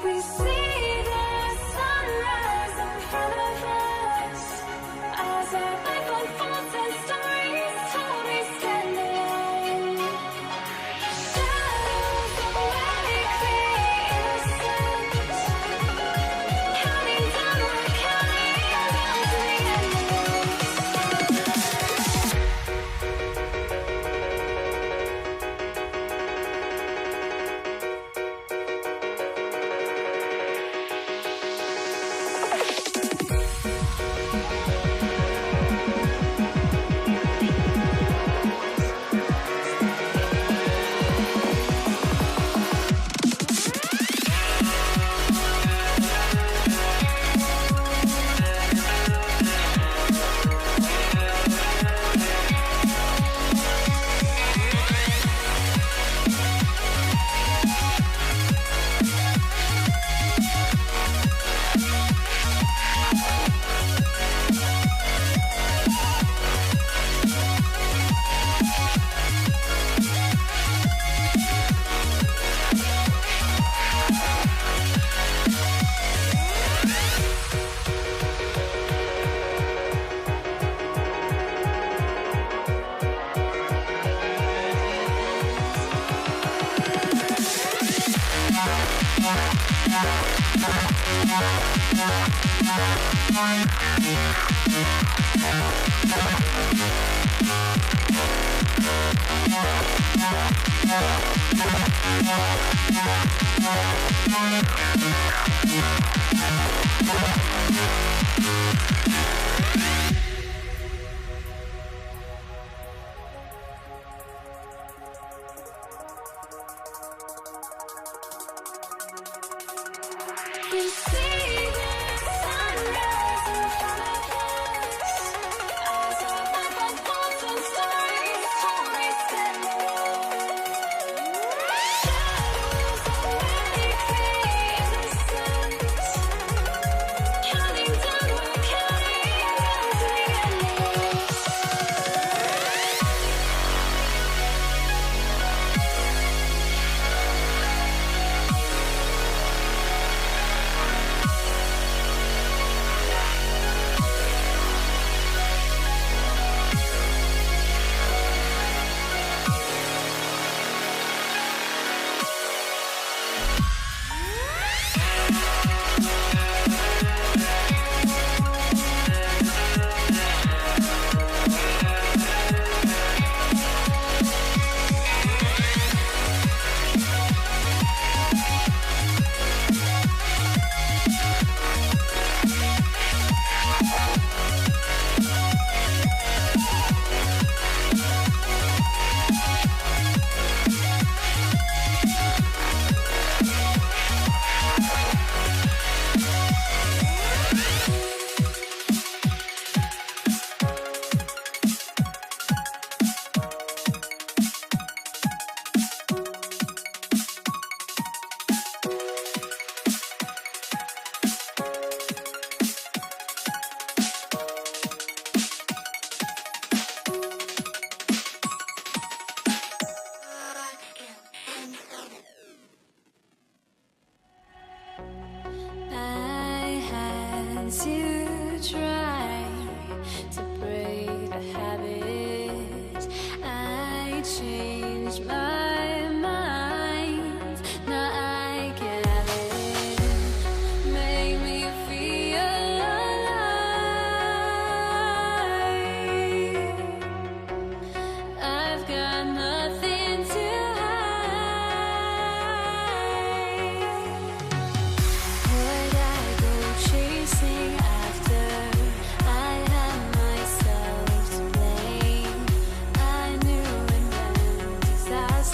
We see the sunrise in front of us as our life unfolds and stories told. We stand alone. Shadows awake the innocent, counting down, we're counting down to the We see the sunrise in front of us as our life unfolds and stories told. We stand alone. Shadows awake the innocent, counting down, we're counting down to the endless. I had to try to break the habit. I changed my mind. Now I can have it. Make me feel alive. I've got nothing to would I go chasing after? I had myself to blame. I knew it meant disaster.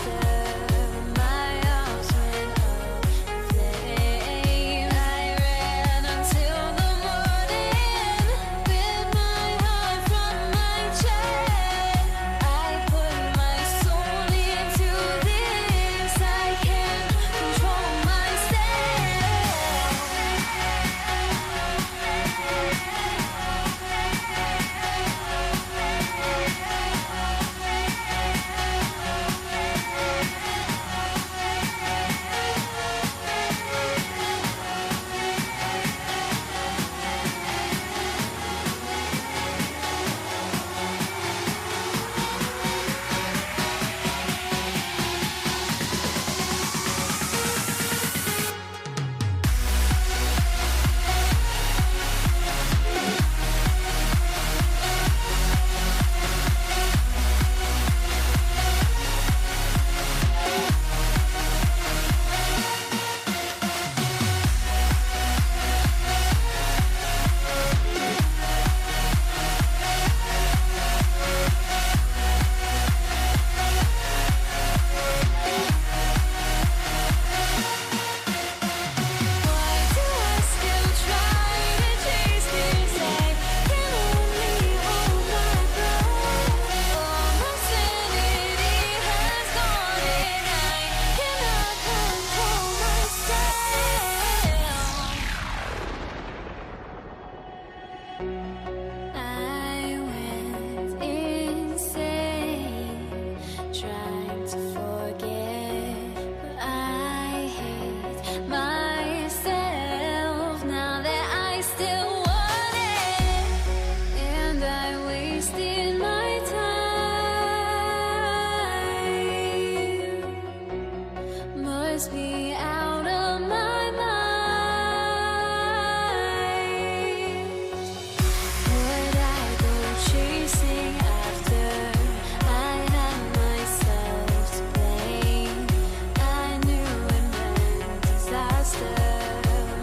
must be out of my mind. Would I go chasing after? I had myself to blame. I knew it meant disaster.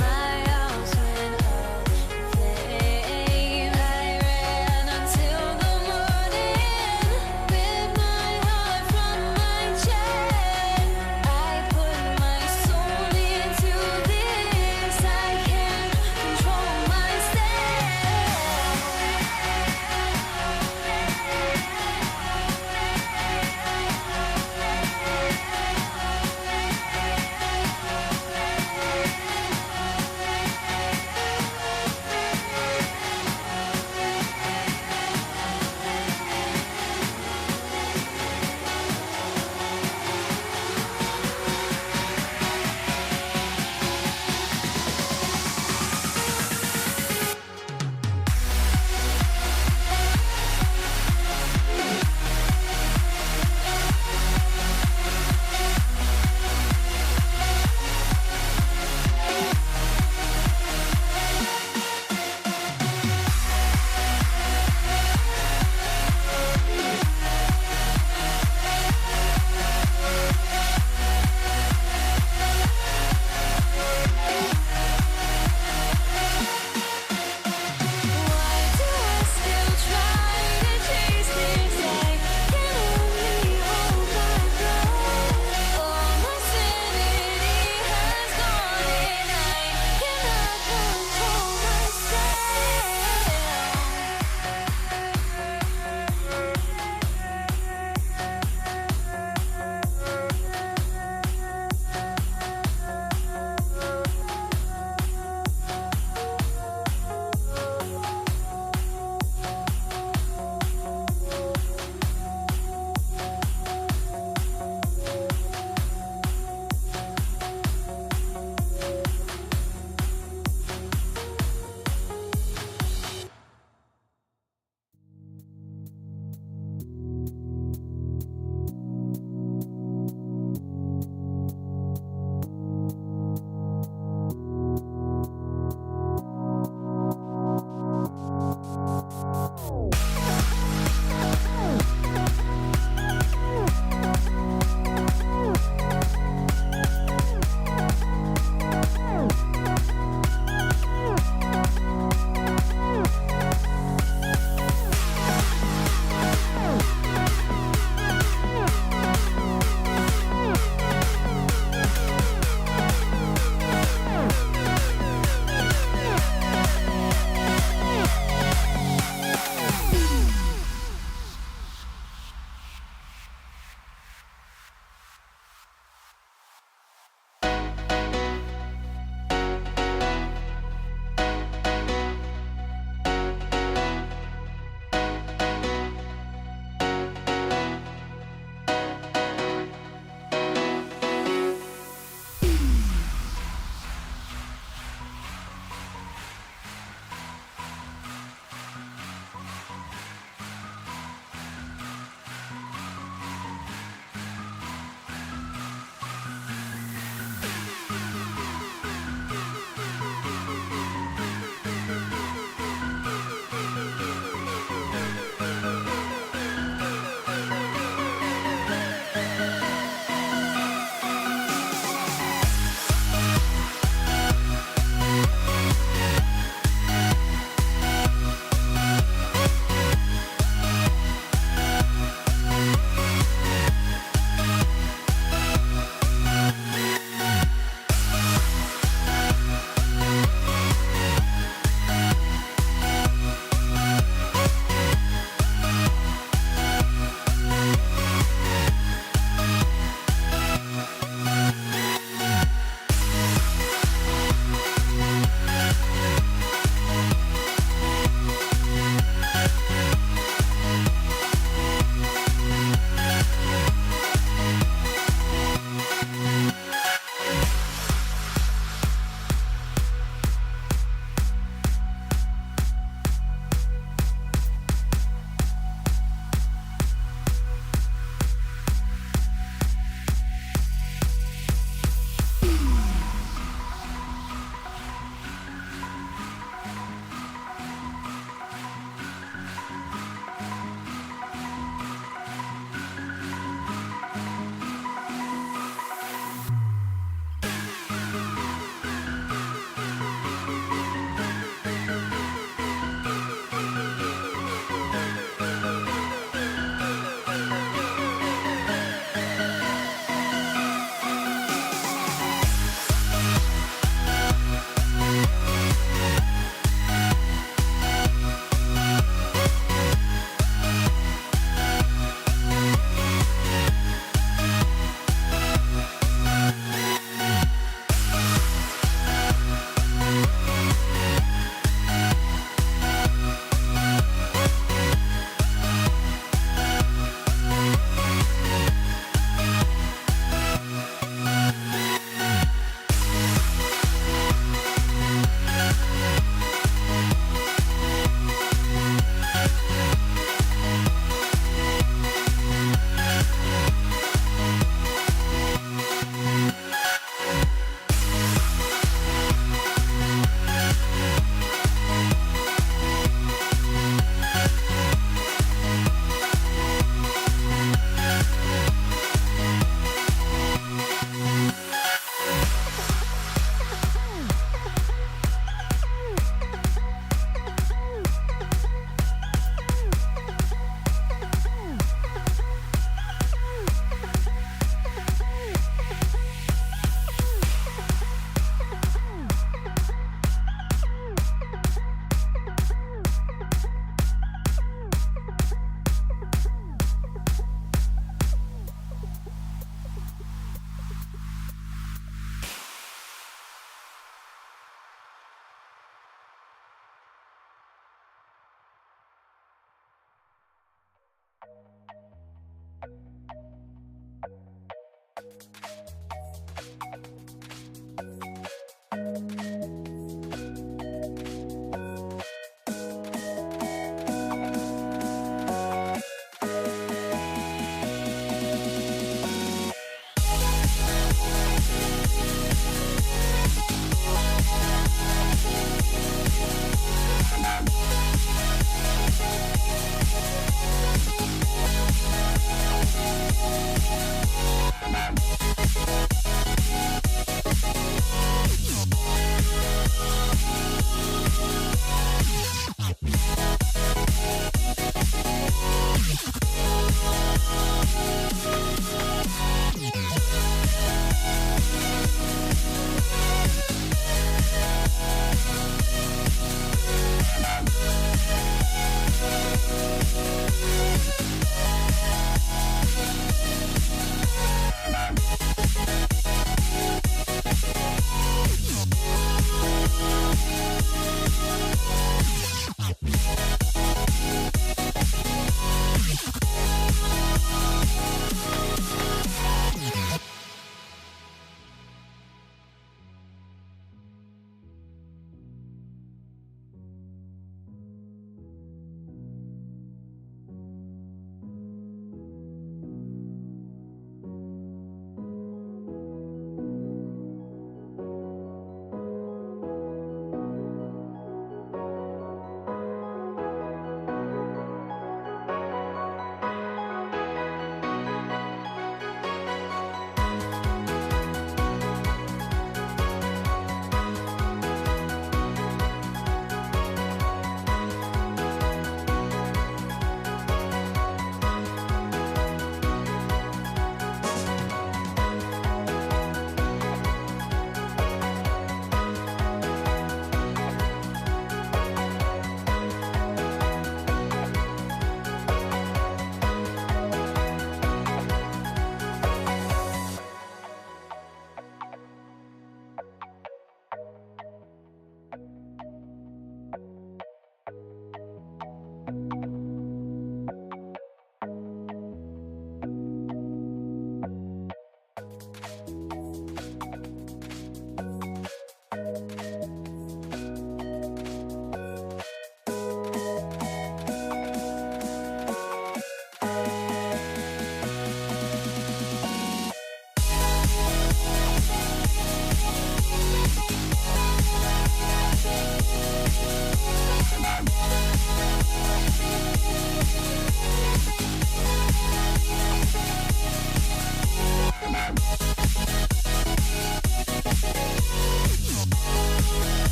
My house went up in flames. I ran until the morning with my heart from my chest. I put my soul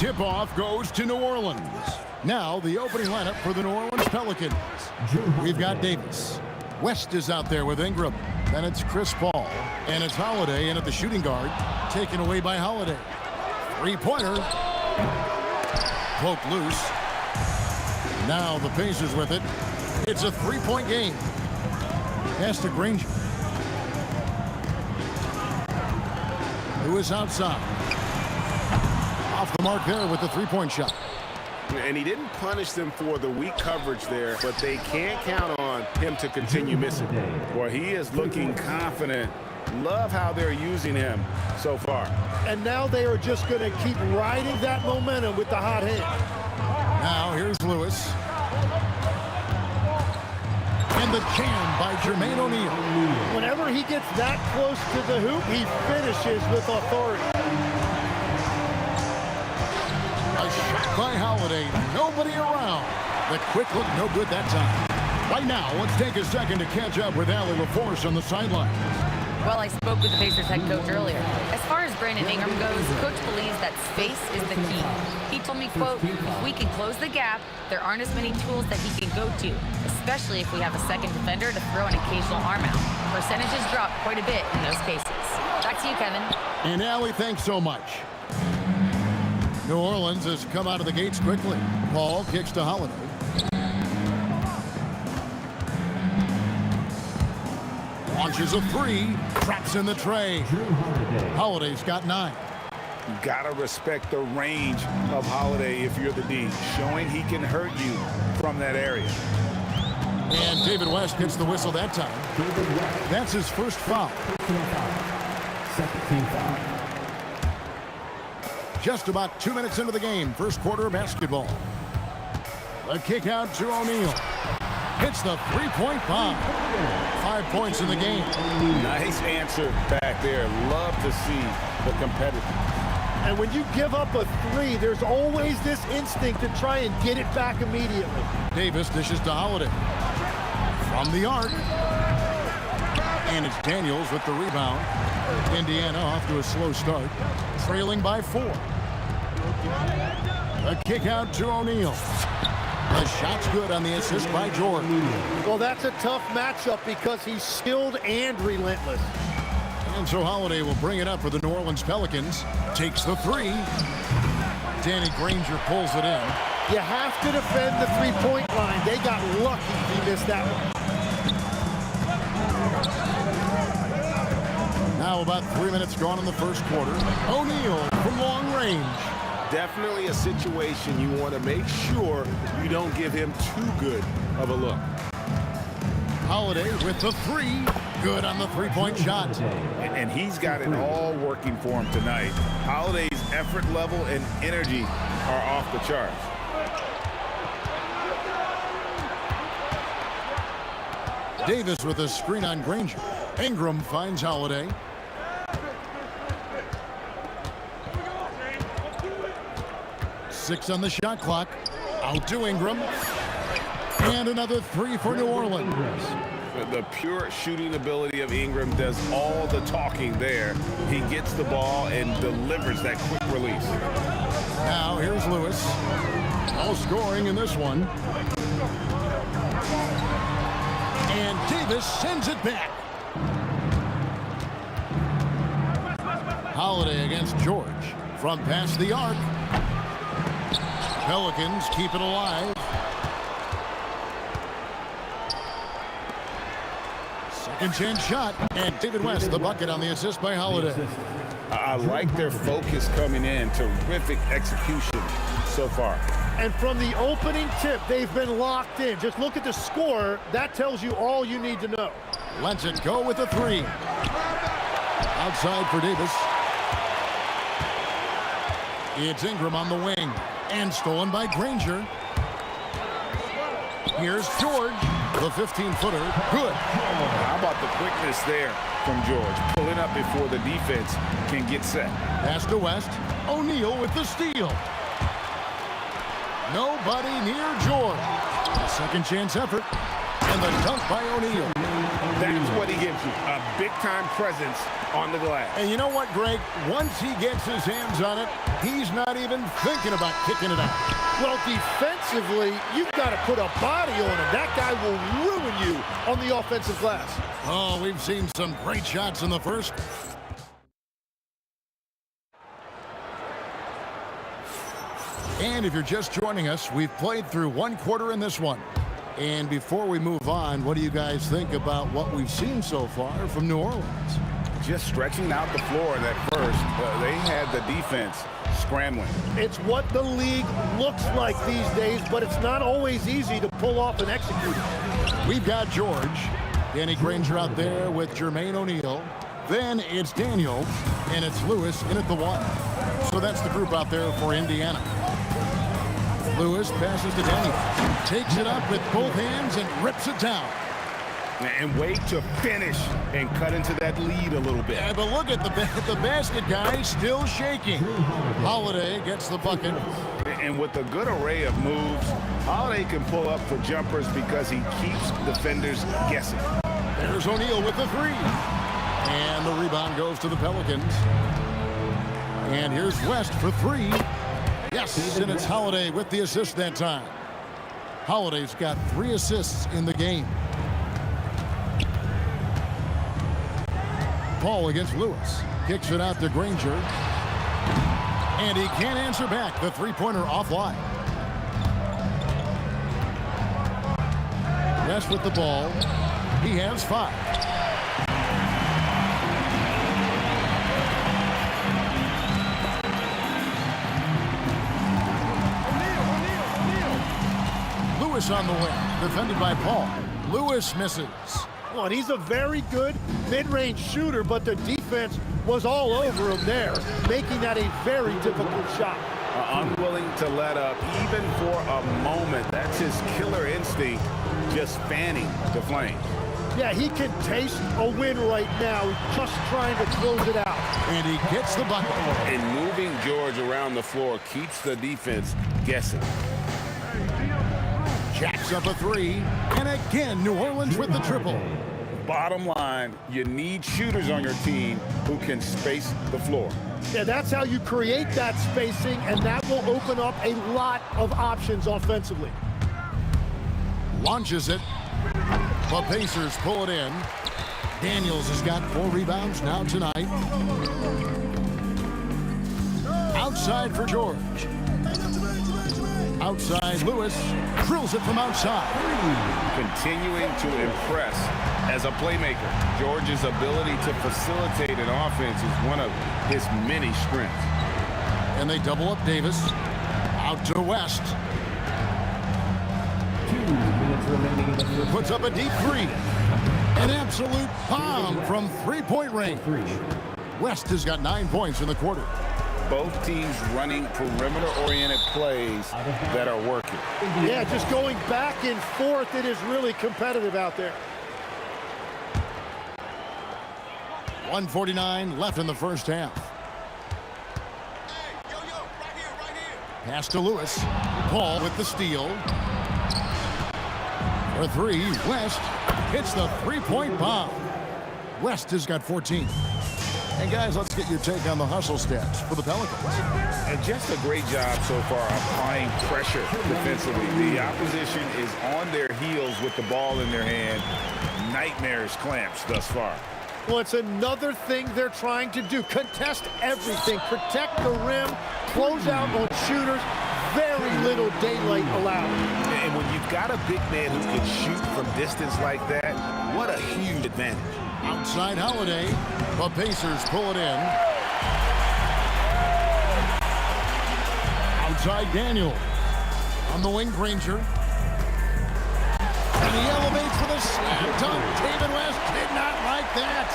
Tip-off goes to New Orleans. Now the opening lineup for the New Orleans Pelicans. We've got Davis. West is out there with Ingram. Then it's Chris Paul. And it's Holiday in at the shooting guard. Taken away by Holiday. Three-pointer. Poke loose. Now the Pacers with it. It's a three-point game. Pass to Granger. Who is outside. Off the mark there with the three-point shot. And he didn't punish them for the weak coverage there, but they can't count on him to continue missing. Boy, he is looking confident Love how they're using him so far. And now they are just going to keep riding that momentum with the hot hand. Now here's Lewis. And the jam by Jermaine O'Neal. Whenever he gets that close to the hoop, he finishes with authority. A shot by Holiday. Nobody around. The quick look, no good that time. Right now, let's take a second to catch up with Allie LaForce on the sideline. Well, I spoke with the Pacers head coach earlier. As far as Brandon Ingram goes, coach believes that space is the key. He told me, quote, if we can close the gap, there aren't as many tools that he can go to, especially if we have a second defender to throw an occasional arm out. Percentages drop quite a bit in those cases. Back to you, Kevin. And Allie, thanks so much. New Orleans has come out of the gates quickly. Paul kicks to Holiday. Launches a three, traps in the tray. Holiday's got 9. You gotta respect the range of Holiday if you're the D, showing he can hurt you from that area. And David West gets the whistle that time. That's his first foul. Second team foul. Just about 2 minutes into the game, first quarter of basketball. A kick out to O'Neal. Hits the three-point bomb. 5 points in the game. Nice answer back there. Love to see the competitor. And when you give up a 3, there's always this instinct to try and get it back immediately. Davis dishes to Holiday. From the arc. And it's Daniels with the rebound. Indiana off to a slow start. Trailing by 4. A kick out to O'Neal. The shot's good on the assist by George. Well, that's a tough matchup because he's skilled and relentless. And so Holiday will bring it up for the New Orleans Pelicans. Takes the 3. Danny Granger pulls it in. You have to defend the three-point line. They got lucky he missed that one. Now about 3 minutes gone in the first quarter. O'Neal from long range. Definitely a situation you want to make sure you don't give him too good of a look. Holiday with the 3. Good on the three-point shot. And he's got it all working for him tonight. Holiday's effort level and energy are off the charts. Davis with a screen on Granger. Ingram finds Holiday. Six on the shot clock. Out to Ingram. And another 3 for New Orleans. The pure shooting ability of Ingram does all the talking there. He gets the ball and delivers that quick release. Now here's Lewis. All scoring in this one. And Davis sends it back. Holiday against George. From past the arc. Pelicans keep it alive. Second chance shot. And David West, the bucket on the assist by Holiday. I like their focus coming in. Terrific execution so far. And from the opening tip, they've been locked in. Just look at the score. That tells you all you need to know. Lets it go with the 3. Outside for Davis. It's Ingram on the wing. And stolen by Granger. Here's George. The 15-footer. Good. How about the quickness there from George? Pulling up before the defense can get set. Pass to West. O'Neal with the steal. Nobody near George. A second chance effort. And the dunk by O'Neal. That's what he gives you. A big-time presence on the glass. And you know what, Greg? Once he gets his hands on it, he's not even thinking about kicking it out. Well, defensively, you've got to put a body on him. That guy will ruin you on the offensive glass. Oh, we've seen some great shots in the first. And if you're just joining us, we've played through one quarter in this one. And before we move on, what do you guys think about what we've seen so far from New Orleans? Just stretching out the floor that first. They had the defense scrambling. It's what the league looks like these days, but it's not always easy to pull off and execute. We've got George. Danny Granger out there with Jermaine O'Neal. Then it's Daniels, and it's Lewis in at the 1. So that's the group out there for Indiana. Lewis passes to Daniels, takes it up with both hands and rips it down. And wait to finish and cut into that lead a little bit. Yeah, but look at the basket guy still shaking. Holiday gets the bucket. And with a good array of moves, Holiday can pull up for jumpers because he keeps defenders guessing. There's O'Neal with the 3. And the rebound goes to the Pelicans. And here's West for 3. Yes, and it's Holiday with the assist that time. Holiday's got 3 assists in the game. Paul against Lewis. Kicks it out to Granger. And he can't answer back. The three-pointer offline. West with the ball. He has 5. Lewis on the wing, defended by Paul. Lewis misses. Well, and he's a very good mid-range shooter, but the defense was all over him there, making that a very difficult shot. Unwilling to let up, even for a moment. That's his killer instinct, just fanning the flames. Yeah, he can taste a win right now, just trying to close it out. And he gets the bucket. And moving George around the floor keeps the defense guessing. Jacks up a 3. And again, New Orleans with the triple. Bottom line, you need shooters on your team who can space the floor. Yeah, that's how you create that spacing, and that will open up a lot of options offensively. Launches it. The Pacers pull it in. Daniels has got 4 rebounds now tonight. Outside for George. Outside, Lewis drills it from outside. Continuing to impress as a playmaker. George's ability to facilitate an offense is one of his many strengths. And they double up Davis. Out to West. 2 minutes remaining in the first. Puts up a deep 3. An absolute bomb from three-point range. West has got 9 points in the quarter. Both teams running perimeter-oriented plays that are working. Yeah, just going back and forth. It is really competitive out there. 1:49 left in the first half. Pass to Lewis. Paul with the steal. For 3, West hits the three-point bomb. West has got 14. And guys, let's get your take on the hustle stats for the Pelicans. And just a great job so far applying pressure defensively. The opposition is on their heels with the ball in their hand. Nightmares clamps thus far. Well, it's another thing they're trying to do. Contest everything. Protect the rim. Close out on shooters. Very little daylight allowed. And when you've got a big man who can shoot from distance like that, what a huge advantage. Outside Holiday. The Pacers pull it in. Outside Daniel. On the wing, Granger. And he elevates for the slam dunk. David West did not like that.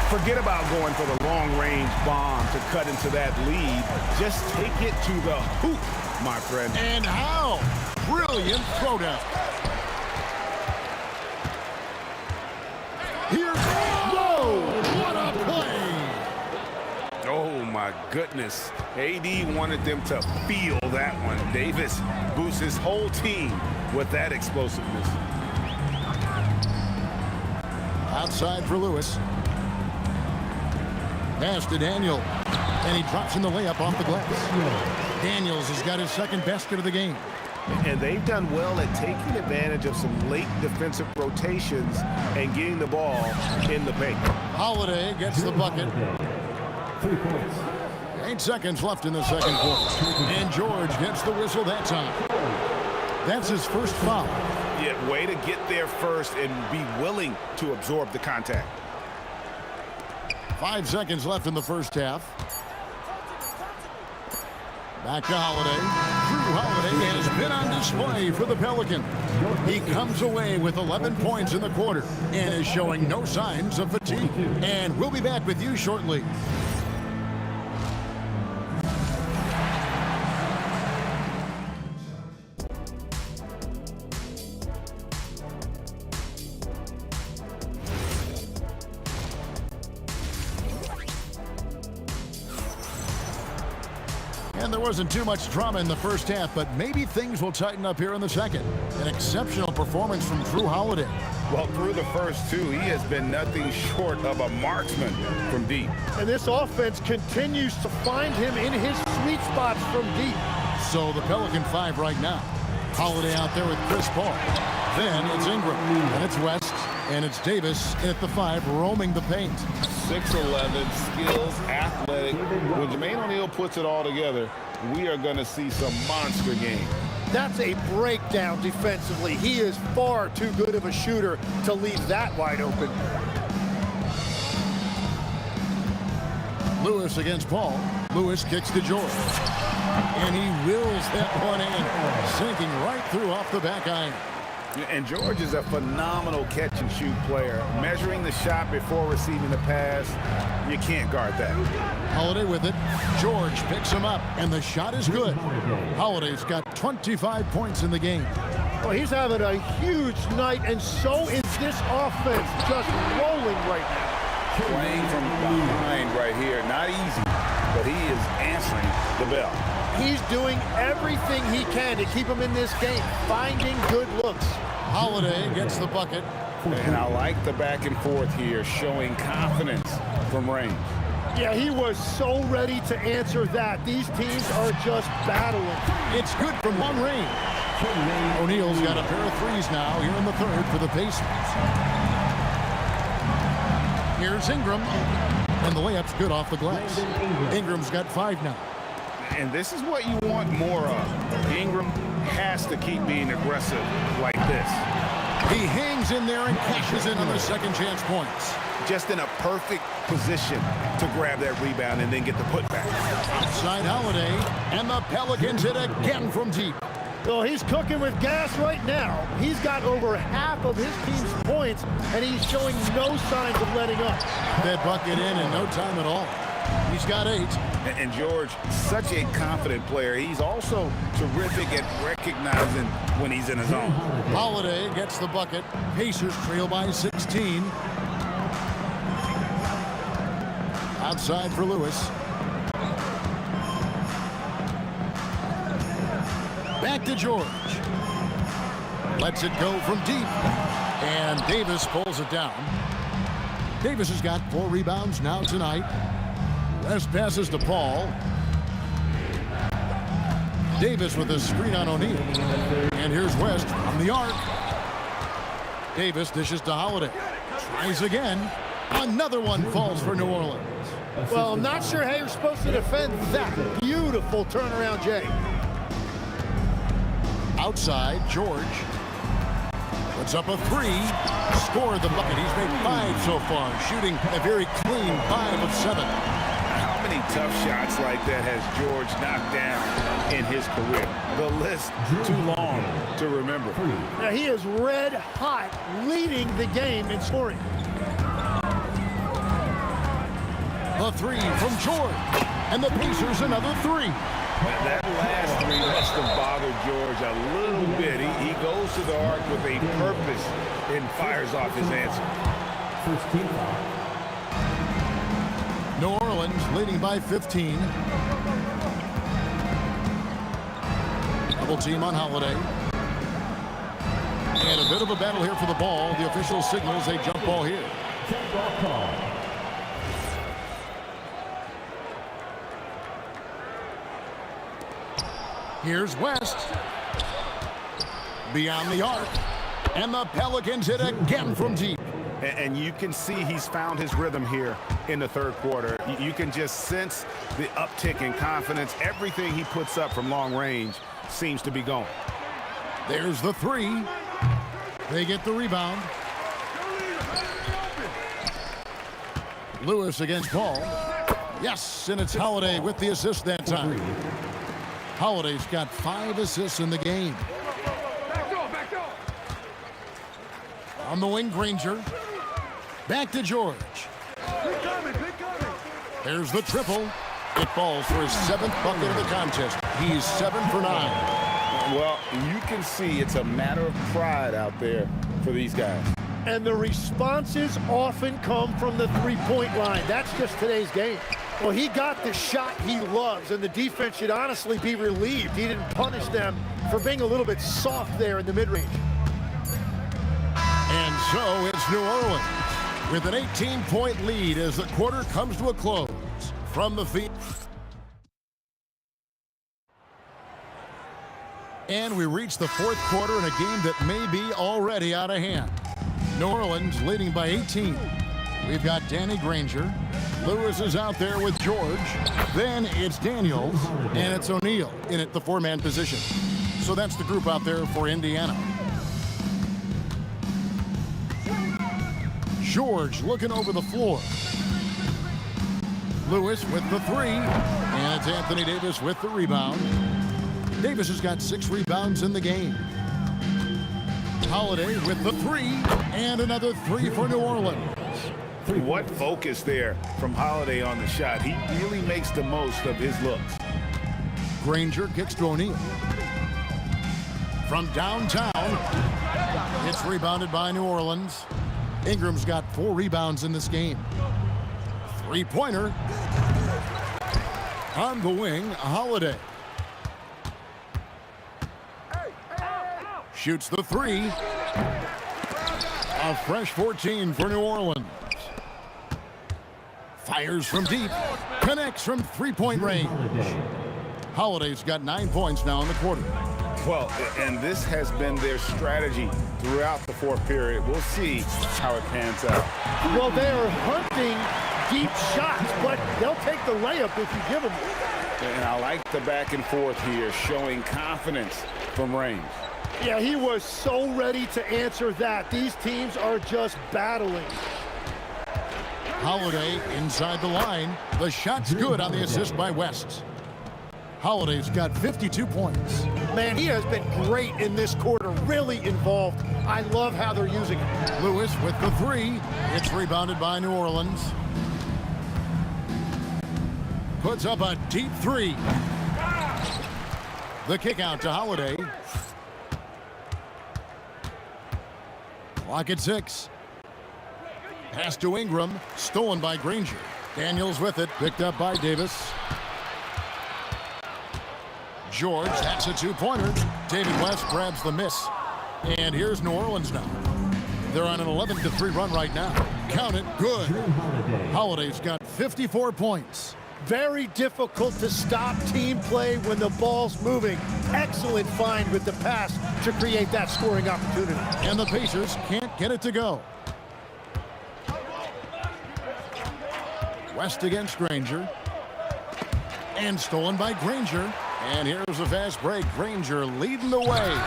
Forget about going for the long-range bomb to cut into that lead. Just take it to the hoop, my friend. And how? Brilliant throwdown. Here's whoa! What a play! Oh, my goodness. AD wanted them to feel that one. Davis boosts his whole team with that explosiveness. Outside for Lewis. Pass to Daniel. And he drops in the layup off the glass. Daniels has got his second basket of the game. And they've done well at taking advantage of some late defensive rotations and getting the ball in the paint. Holiday gets the bucket. 3 points. 8 seconds left in the second quarter. And George gets the whistle that time. That's his first foul. Yeah, way to get there first and be willing to absorb the contact. 5 seconds left in the first half. Back to Holiday. Holiday has been on display for the Pelicans. He comes away with 11 points in the quarter and is showing no signs of fatigue. And we'll be back with you shortly. And there wasn't too much drama in the first half, but maybe things will tighten up here in the second. An exceptional performance from Drew Holiday. Well, through the first two, he has been nothing short of a marksman from deep. And this offense continues to find him in his sweet spots from deep. So the Pelican 5 right now. Holiday out there with Chris Paul. Then it's Ingram, and it's West, and it's Davis at the 5 roaming the paint. 6'11", skills, athletic. When Jermaine O'Neal puts it all together, we are going to see some monster games. That's a breakdown defensively. He is far too good of a shooter to leave that wide open. Lewis against Paul. Lewis kicks to George. And he wills that one in, sinking right through off the back iron. And George is a phenomenal catch-and-shoot player. Measuring the shot before receiving the pass, you can't guard that. Holiday with it. George picks him up, and the shot is good. Holiday's got 25 points in the game. Well, he's having a huge night, and so is this offense, just rolling right now. Playing from behind right here, not easy, but he is answering the bell. He's doing everything he can to keep him in this game, finding good looks. Holiday gets the bucket. And I like the back and forth here, showing confidence from range. Yeah, he was so ready to answer that. These teams are just battling. It's good from long range. O'Neal's got a pair of threes now here in the third for the Pacers. Here's Ingram, and the layup's good off the glass. Ingram's got 5 now. And this is what you want more of. Ingram has to keep being aggressive like this. He hangs in there and cashes in on the second chance points. Just in a perfect position to grab that rebound and then get the putback. Outside Holiday, and the Pelicans hit again from deep. Well, he's cooking with gas right now. He's got over half of his team's points, and he's showing no signs of letting up. That bucket in no time at all. He's got 8. And George, such a confident player. He's also terrific at recognizing when he's in his zone. Holiday gets the bucket. Pacers trail by 16. Outside for Lewis. Back to George. Lets it go from deep. And Davis pulls it down. Davis has got 4 rebounds now tonight. West passes to Paul. Davis with a screen on O'Neal. And here's West from the arc. Davis dishes to Holiday. Tries again. Another one falls for New Orleans. Well, I'm not sure how you're supposed to defend that. Beautiful turnaround, Jay. Outside, George puts up a 3. Scored the bucket. He's made 5 so far, shooting a very clean 5 of 7. How many tough shots like that has George knocked down in his career? The list too long to remember. Now, he is red hot, leading the game in scoring. The 3 from George. And the Pacers another 3. That last 3 must have bothered George a little bit. He goes to the arc with a purpose and fires off his answer. First team foul. New Orleans leading by 15. Double team on Holiday. And a bit of a battle here for the ball. The official signals a jump ball here. Jump ball call. Here's West. Beyond the arc. And the Pelicans hit again from deep. And you can see he's found his rhythm here in the third quarter. You can just sense the uptick in confidence. Everything he puts up from long range seems to be going. There's the 3. They get the rebound. Lewis against Paul. Yes, and it's Holiday with the assist that time. Holiday's got 5 assists in the game. On the wing, Granger. Back to George. There's the triple. It falls for his 7th bucket of the contest. He's 7 for 9. Well, you can see it's a matter of pride out there for these guys. And the responses often come from the three-point line. That's just today's game. Well, he got the shot he loves, and the defense should honestly be relieved. He didn't punish them for being a little bit soft there in the mid-range. And so it's New Orleans with an 18-point lead as the quarter comes to a close. From the field. And we reach the 4th quarter in a game that may be already out of hand. New Orleans leading by 18. We've got Danny Granger. Lewis is out there with George. Then it's Daniels, and it's O'Neal in at the 4-man position. So that's the group out there for Indiana. George looking over the floor. Lewis with the 3, and it's Anthony Davis with the rebound. Davis has got 6 rebounds in the game. Holiday with the 3, and another 3 for New Orleans. What focus there from Holiday on the shot. He really makes the most of his looks. Granger kicks to O'Neal. From downtown, it's rebounded by New Orleans. Ingram's got 4 rebounds in this game. 3-pointer. On the wing, Holiday. Shoots the 3. A fresh 14 for New Orleans. Fires from deep. Connects from 3-point range. Holiday's got 9 points now in the quarter. Well, and this has been their strategy throughout the 4th period. We'll see how it pans out. Well, they are hunting deep shots, but they'll take the layup if you give them one. And I like the back and forth here, showing confidence from range. Yeah, he was so ready to answer that. These teams are just battling. Holiday inside the line. The shot's good on the assist by West. Holiday's got 52 points. Man, he has been great in this quarter, really involved. I love how they're using him. Lewis with the 3. It's rebounded by New Orleans. Puts up a deep 3. The kick out to Holiday. Clock at 6. Pass to Ingram, stolen by Granger. Daniels with it, picked up by Davis. George, that's a 2-pointer. David West grabs the miss. And here's New Orleans now. They're on an 11-3 run right now. Count it, good. Holiday's got 54 points. Very difficult to stop team play when the ball's moving. Excellent find with the pass to create that scoring opportunity. And the Pacers can't get it to go. West against Granger. And stolen by Granger. And here's a fast break. Granger leading the way.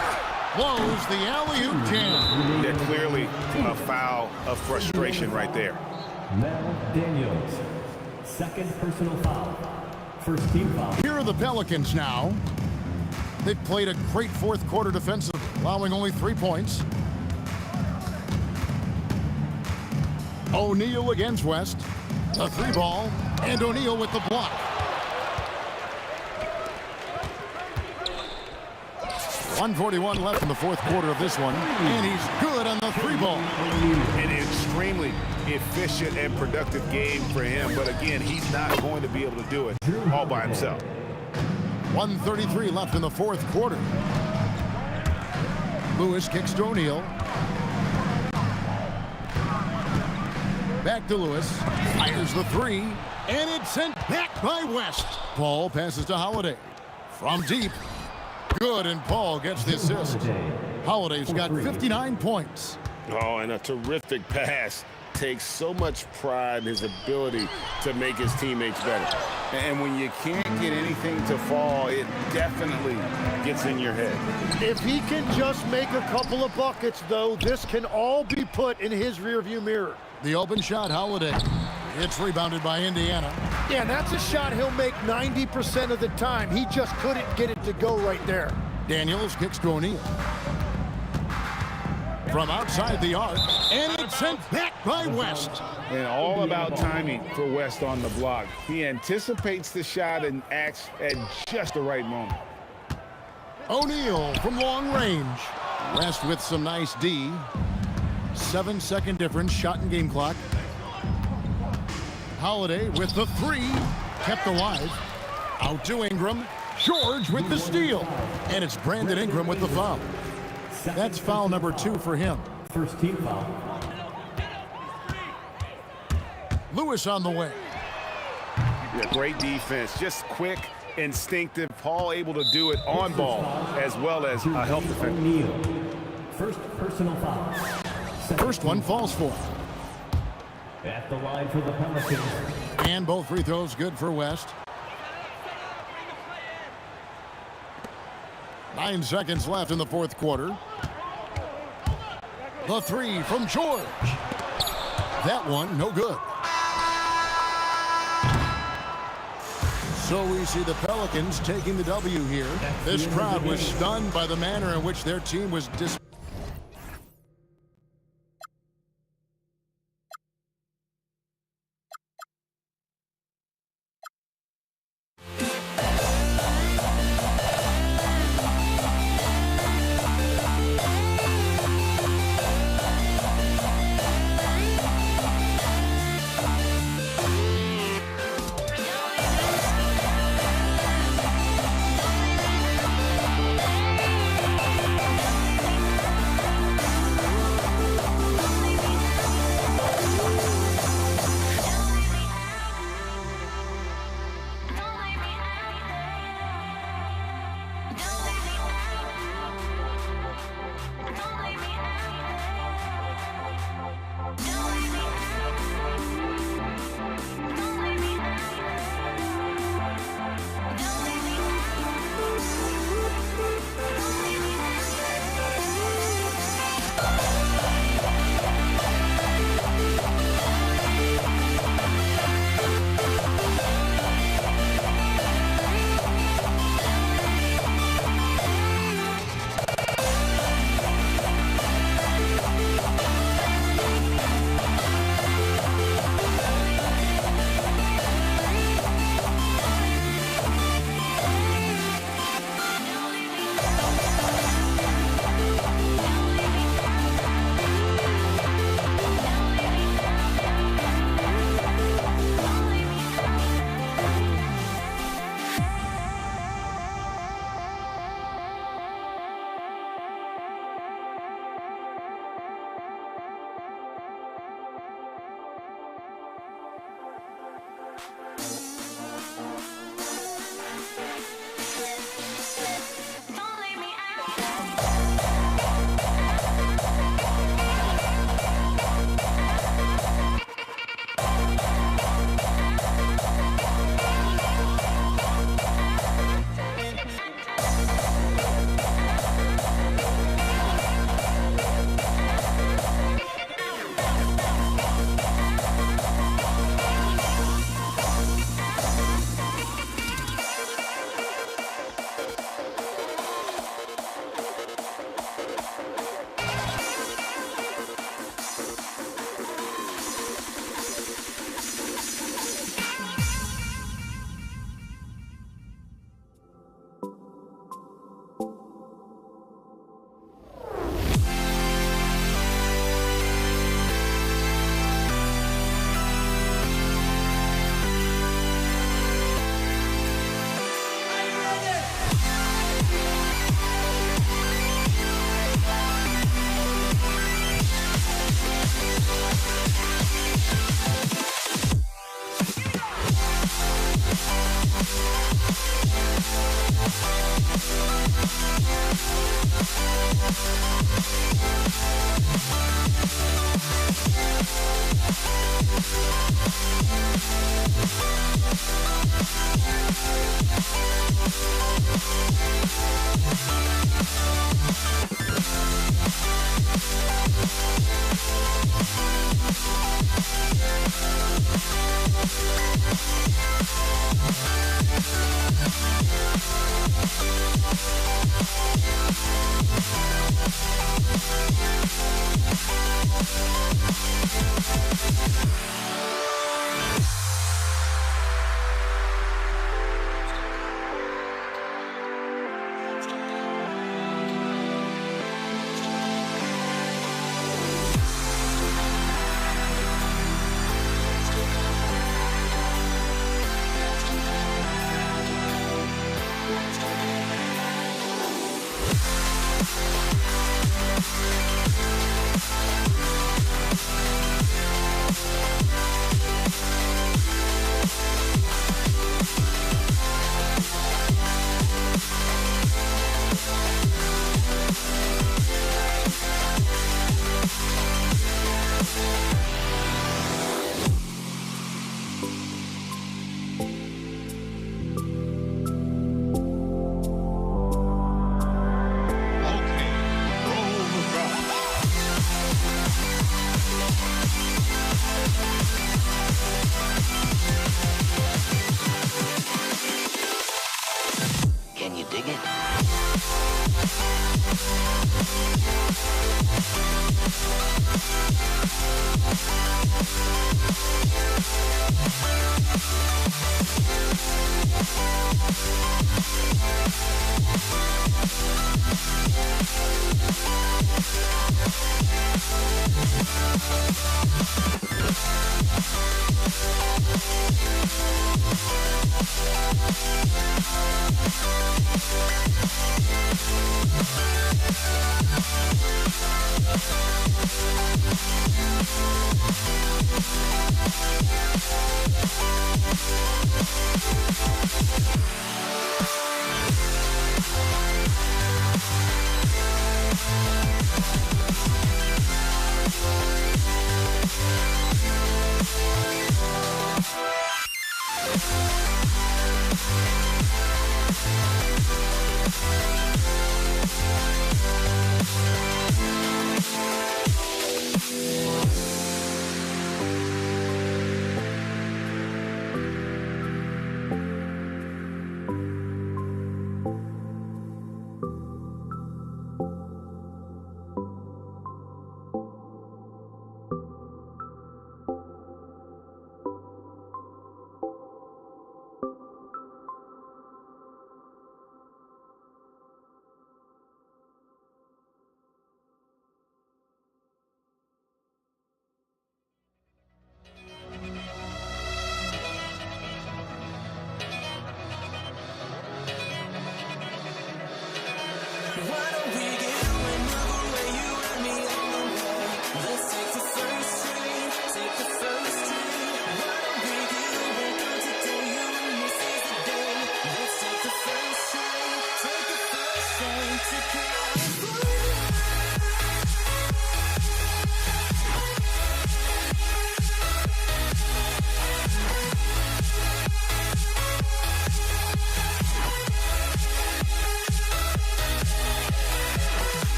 Blows the alley-oop jam. They're clearly a foul of frustration right there. Mel Daniels, 2nd personal foul. 1st team foul. Here are the Pelicans now. They've played a great 4th quarter defensively, allowing only 3 points. O'Neal against West. The 3 ball, and O'Neal with the block. 1:41 left in the 4th quarter of this one, and he's good on the 3 ball. An extremely efficient and productive game for him, but again, he's not going to be able to do it all by himself. 1:33 left in the 4th quarter. Lewis kicks to O'Neal. Back to Lewis. Fires the 3. And it's sent back by West. Paul passes to Holiday. From deep. Good, and Paul gets the assist. Holiday's got 59 points. Oh, and a terrific pass. Takes so much pride in his ability to make his teammates better. And when you can't get anything to fall, it definitely gets in your head. If he can just make a couple of buckets, though, this can all be put in his rearview mirror. The open shot, Holiday. It's rebounded by Indiana. Yeah, and that's a shot he'll make 90% of the time. He just couldn't get it to go right there. Daniels kicks to O'Neal. From outside the arc, and it's sent back by West. And all about timing for West on the block. He anticipates the shot and acts at just the right moment. O'Neal from long range. West with some nice D. 7-second difference, shot and game clock. Holiday with the three, kept alive. Out to Ingram. George with the steal. And it's Brandon Ingram with the foul. That's foul number 2 for him. First team foul. Lewis on the way. Yeah, great defense, just quick, instinctive. Paul able to do it on ball as well as a help defender. O'Neal. First personal foul. First one falls for. At the line for the Pelicans. And both free throws good for West. 9 seconds left in the fourth quarter. The three from George. That one, no good. So we see the Pelicans taking the W here. This crowd was stunned by the manner in which their team was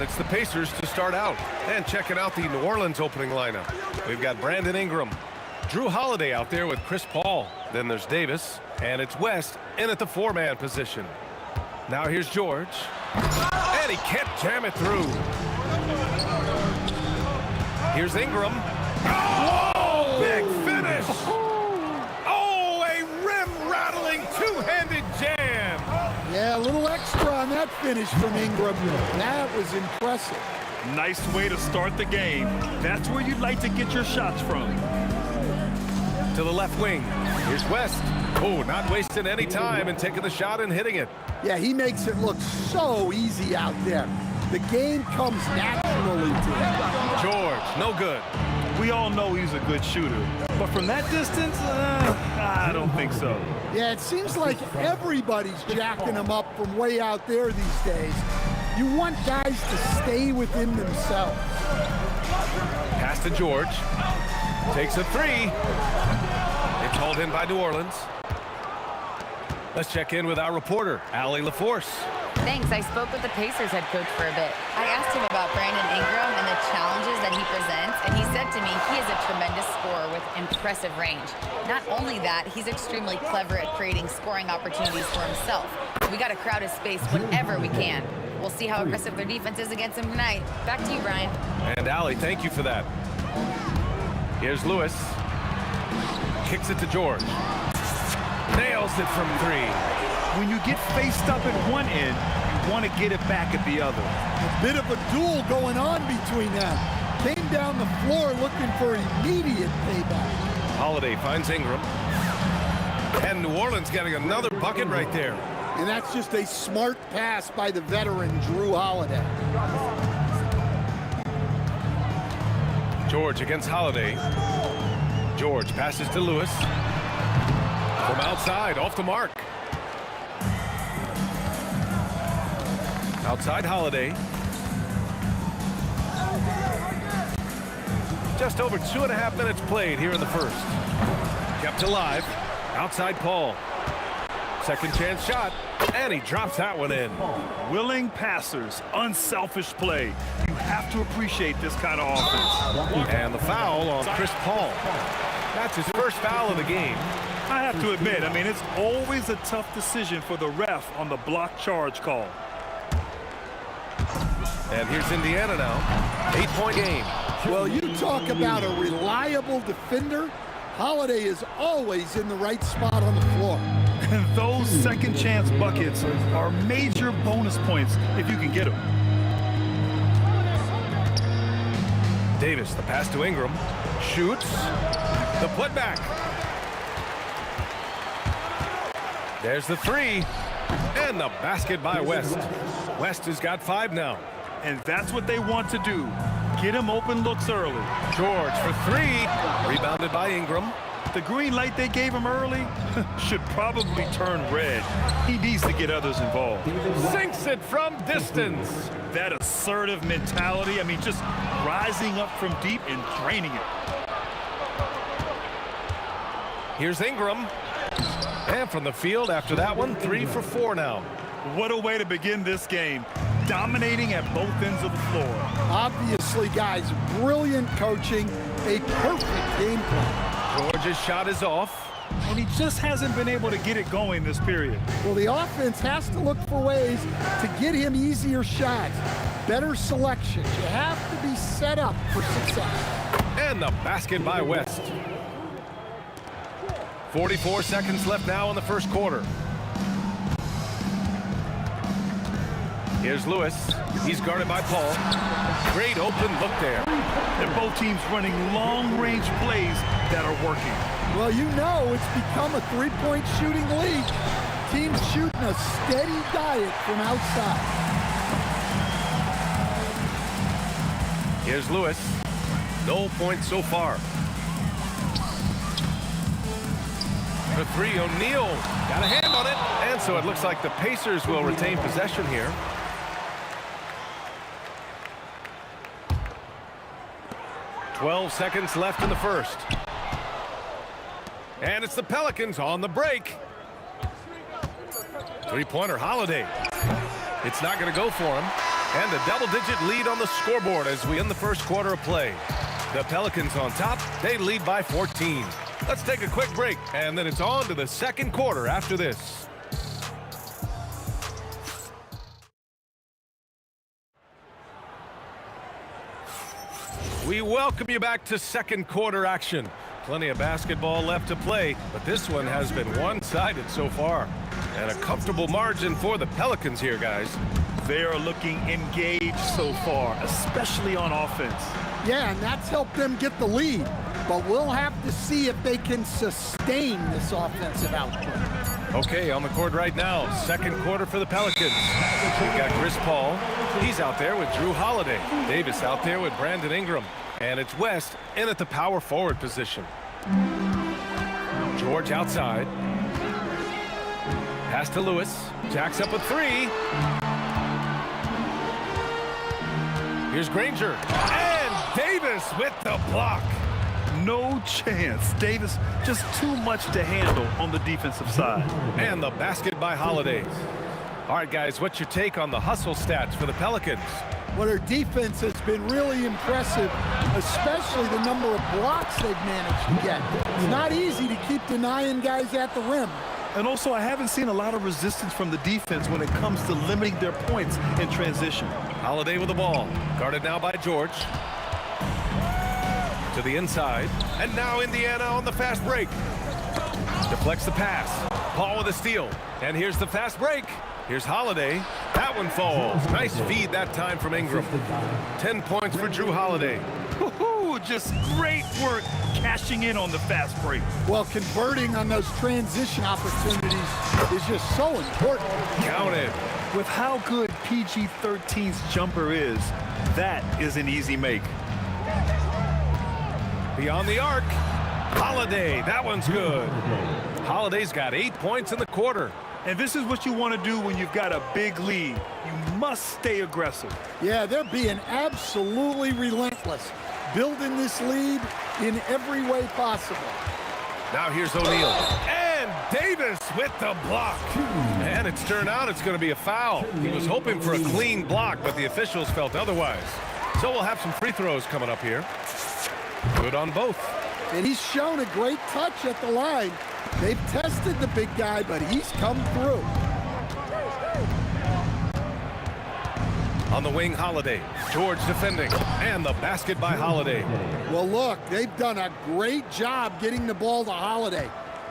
And it's the Pacers to start out. And checking out the New Orleans opening lineup. We've got Brandon Ingram, Drew Holiday out there with Chris Paul. Then there's Davis, and it's West in at the 4-man position. Now here's George, and he can't jam it through. Here's Ingram. Oh, big finish! Oh, a rim-rattling two-handed jam! Yeah, a little extra on that finish from Ingram. That was impressive. Nice way to start the game. That's where you'd like to get your shots from. To the left wing. Here's West. Oh, not wasting any time and taking the shot and hitting it. Yeah, he makes it look so easy out there. The game comes naturally to him. George, no good. We all know he's a good shooter, but from that distance, I don't think so. Yeah, it seems like everybody's jacking him up from way out there these days. You want guys to stay within themselves. Pass to George. Takes a three. It's hauled in by New Orleans. Let's check in with our reporter, Allie LaForce. Thanks. I spoke with the Pacers head coach for a bit. I asked him about Brandon Ingram and the challenges that he presents, and he said to me he is a tremendous scorer with impressive range. Not only that, he's extremely clever at creating scoring opportunities for himself. We got to crowd his space whenever we can. We'll see how aggressive their defense is against him tonight. Back to you, Brian. And Allie, thank you for that. Here's Lewis. Kicks it to George. Nails it from three. When you get faced up at one end, you want to get it back at the other. A bit of a duel going on between them. Came down the floor looking for immediate payback. Holiday finds Ingram. And New Orleans getting another bucket right there. And that's just a smart pass by the veteran Drew Holiday. George against Holiday. George passes to Lewis. From outside, off the mark. Outside Holiday. Just over 2.5 minutes played here in the first. Kept alive. Outside Paul. Second chance shot. And he drops that one in. Willing passers, unselfish play. You have to appreciate this kind of offense. And the foul on Chris Paul. That's his first foul of the game. I have to admit, I mean, it's always a tough decision for the ref on the block charge call. And here's Indiana now. 8-point game. Well, you talk about a reliable defender. Holiday is always in the right spot on the floor. And those second chance buckets are major bonus points if you can get them. Davis, the pass to Ingram. Shoots. The putback. There's the three. And the basket by West. West has got 5 now. And that's what they want to do. Get him open looks early. George for 3. Rebounded by Ingram. The green light they gave him early should probably turn red. He needs to get others involved. Sinks it from distance. That assertive mentality, I mean, just rising up from deep and draining it. Here's Ingram. And from the field after that one, 3 for 4 now. What a way to begin this game. Dominating at both ends of the floor. Obviously, guys, brilliant coaching, a perfect game plan. George's shot is off. And he just hasn't been able to get it going this period. Well, the offense has to look for ways to get him easier shots, better selections. You have to be set up for success. And the basket by West. 44 seconds left now in the first quarter. Here's Lewis. He's guarded by Paul. Great open look there. And both teams running long-range plays that are working. Well, you know it's become a three-point shooting league. Teams shooting a steady diet from outside. Here's Lewis. No points so far. For 3, O'Neal got a hand on it. And so it looks like the Pacers will retain possession here. .12 seconds left in the first. And it's the Pelicans on the break. Three-pointer Holiday. It's not going to go for him. And a double-digit lead on the scoreboard as we end the first quarter of play. The Pelicans on top. They lead by 14. Let's take a quick break, and then it's on to the second quarter after this. We welcome you back to second quarter action. Plenty of basketball left to play, but this one has been one-sided so far. And a comfortable margin for the Pelicans here, guys. They are looking engaged so far, especially on offense. Yeah, and that's helped them get the lead. But we'll have to see if they can sustain this offensive output. Okay, on the court right now, second quarter for the Pelicans. We've got Chris Paul. He's out there with Drew Holiday. Davis out there with Brandon Ingram. And it's West in at the power forward position. George outside. Pass to Lewis. Jacks up a three. Here's Granger. And Davis with the block. No chance. Davis just too much to handle on the defensive side. And the basket by Holiday. All right, guys, what's your take on the hustle stats for the Pelicans? Well, their defense has been really impressive, especially the number of blocks they've managed to get. It's not easy to keep denying guys at the rim. And also, I haven't seen a lot of resistance from the defense when it comes to limiting their points in transition. Holiday with the ball. Guarded now by George. To the inside. And now Indiana on the fast break. Deflects the pass. Paul with a steal. And here's the fast break. Here's Holiday. That one falls. Nice feed that time from Ingram. 10 points for Drew Holiday. Just great work cashing in on the fast break. Well, converting on those transition opportunities is just so important. Counted. With how good PG-13's jumper is, that is an easy make. Beyond the arc. Holiday. That one's good. Holiday's got 8 points in the quarter. And this is what you want to do when you've got a big lead. You must stay aggressive. Yeah, they're being absolutely relentless, building this lead in every way possible. Now here's O'Neal. And Davis with the block. And it's turned out it's going to be a foul. He was hoping for a clean block, but the officials felt otherwise. So we'll have some free throws coming up here. Good on both. And he's shown a great touch at the line. They've tested the big guy, but he's come through. On the wing, Holiday. George defending. And the basket by Holiday. Well, look, they've done a great job getting the ball to Holiday.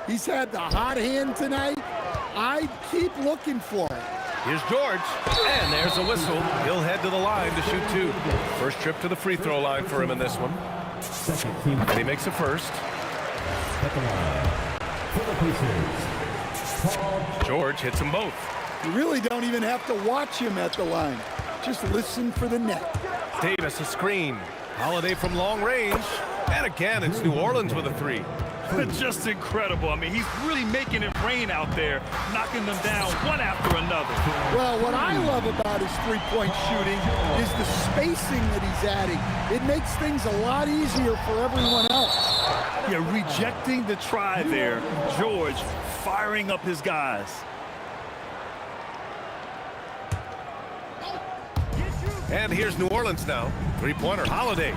He's had the hot hand tonight. I'd keep looking for it. Here's George. And there's a whistle. He'll head to the line to shoot two. First trip to the free throw line for him in this one. And he makes a first. At the line. For the Pacers, Paul. George hits them both. You really don't even have to watch him at the line. Just listen for the net. Davis a screen. Holiday from long range. And again, it's New Orleans with a three. Just incredible. I mean, he's really making it rain out there, knocking them down one after another. Well, what I love about his three-point shooting is the spacing that he's adding. It makes things a lot easier for everyone else. Yeah, rejecting the try there. George firing up his guys. And here's New Orleans now. Three-pointer, Holiday.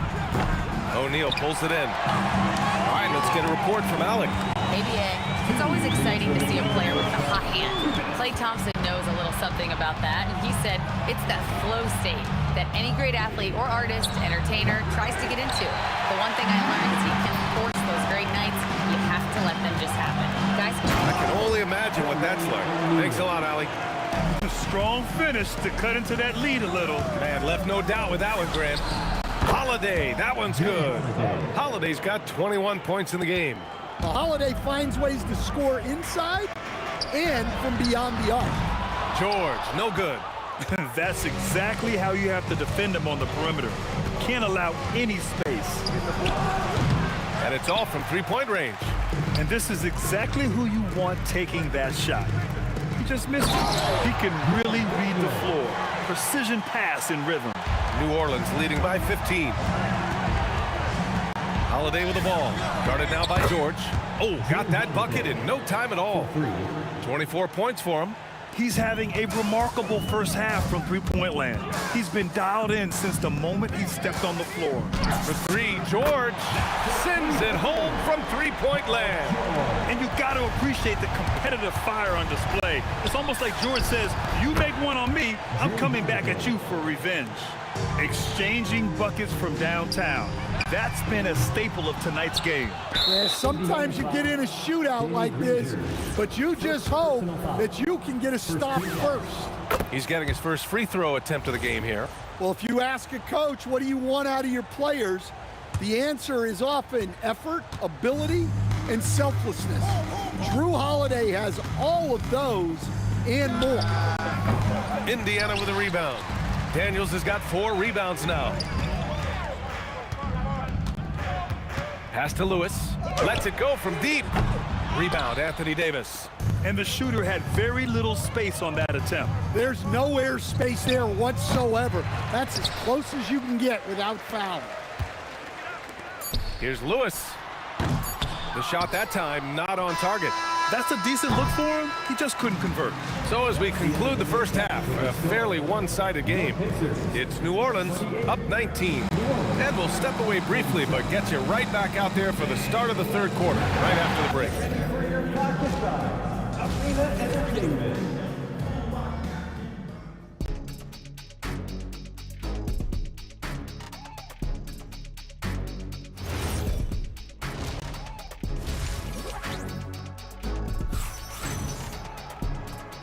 O'Neal pulls it in. All right, let's get a report from Alec. ABA, it's always exciting to see a player with a hot hand. Klay Thompson knows a little something about that, and he said it's that flow state that any great athlete or artist, entertainer, tries to get into. The one thing I learned is you can force those great nights. You have to let them just happen. Guys? I can only imagine what that's like. Thanks a lot, Alec. Strong finish to cut into that lead a little. Man, left no doubt with that one, Grant. Holiday, that one's good. Holiday's got 21 points in the game. Holiday finds ways to score inside and from beyond the arc. George, no good. That's exactly how you have to defend him on the perimeter. Can't allow any space. And it's all from three-point range. And this is exactly who you want taking that shot. He just missed it. He can really read the floor. Precision pass in rhythm. New Orleans leading by 15. Holiday with the ball. Guarded now by George. Oh, got that bucket in no time at all. 24 points for him. He's having a remarkable first half from three-point land. He's been dialed in since the moment he stepped on the floor. For three, George sends it home from three-point land. And you got to appreciate the competitive fire on display. It's almost like George says, you make one on me, I'm coming back at you for revenge. Exchanging buckets from downtown. That's been a staple of tonight's game. Yeah, sometimes you get in a shootout like this, but you just hope that you can get a stop first. He's getting his first free throw attempt of the game here. Well, if you ask a coach, what do you want out of your players? The answer is often effort, ability, and selflessness. Drew Holiday has all of those and more. Indiana with a rebound. Daniels has got 4 rebounds now. Pass to Lewis. Lets it go from deep. Rebound, Anthony Davis. And the shooter had very little space on that attempt. There's no air space there whatsoever. That's as close as you can get without fouling. Here's Lewis. The shot that time not on target. That's a decent look for him. He just couldn't convert. So as we conclude the first half, a fairly one-sided game. It's New Orleans up 19. And we'll step away briefly, but get you right back out there for the start of the third quarter, right after the break.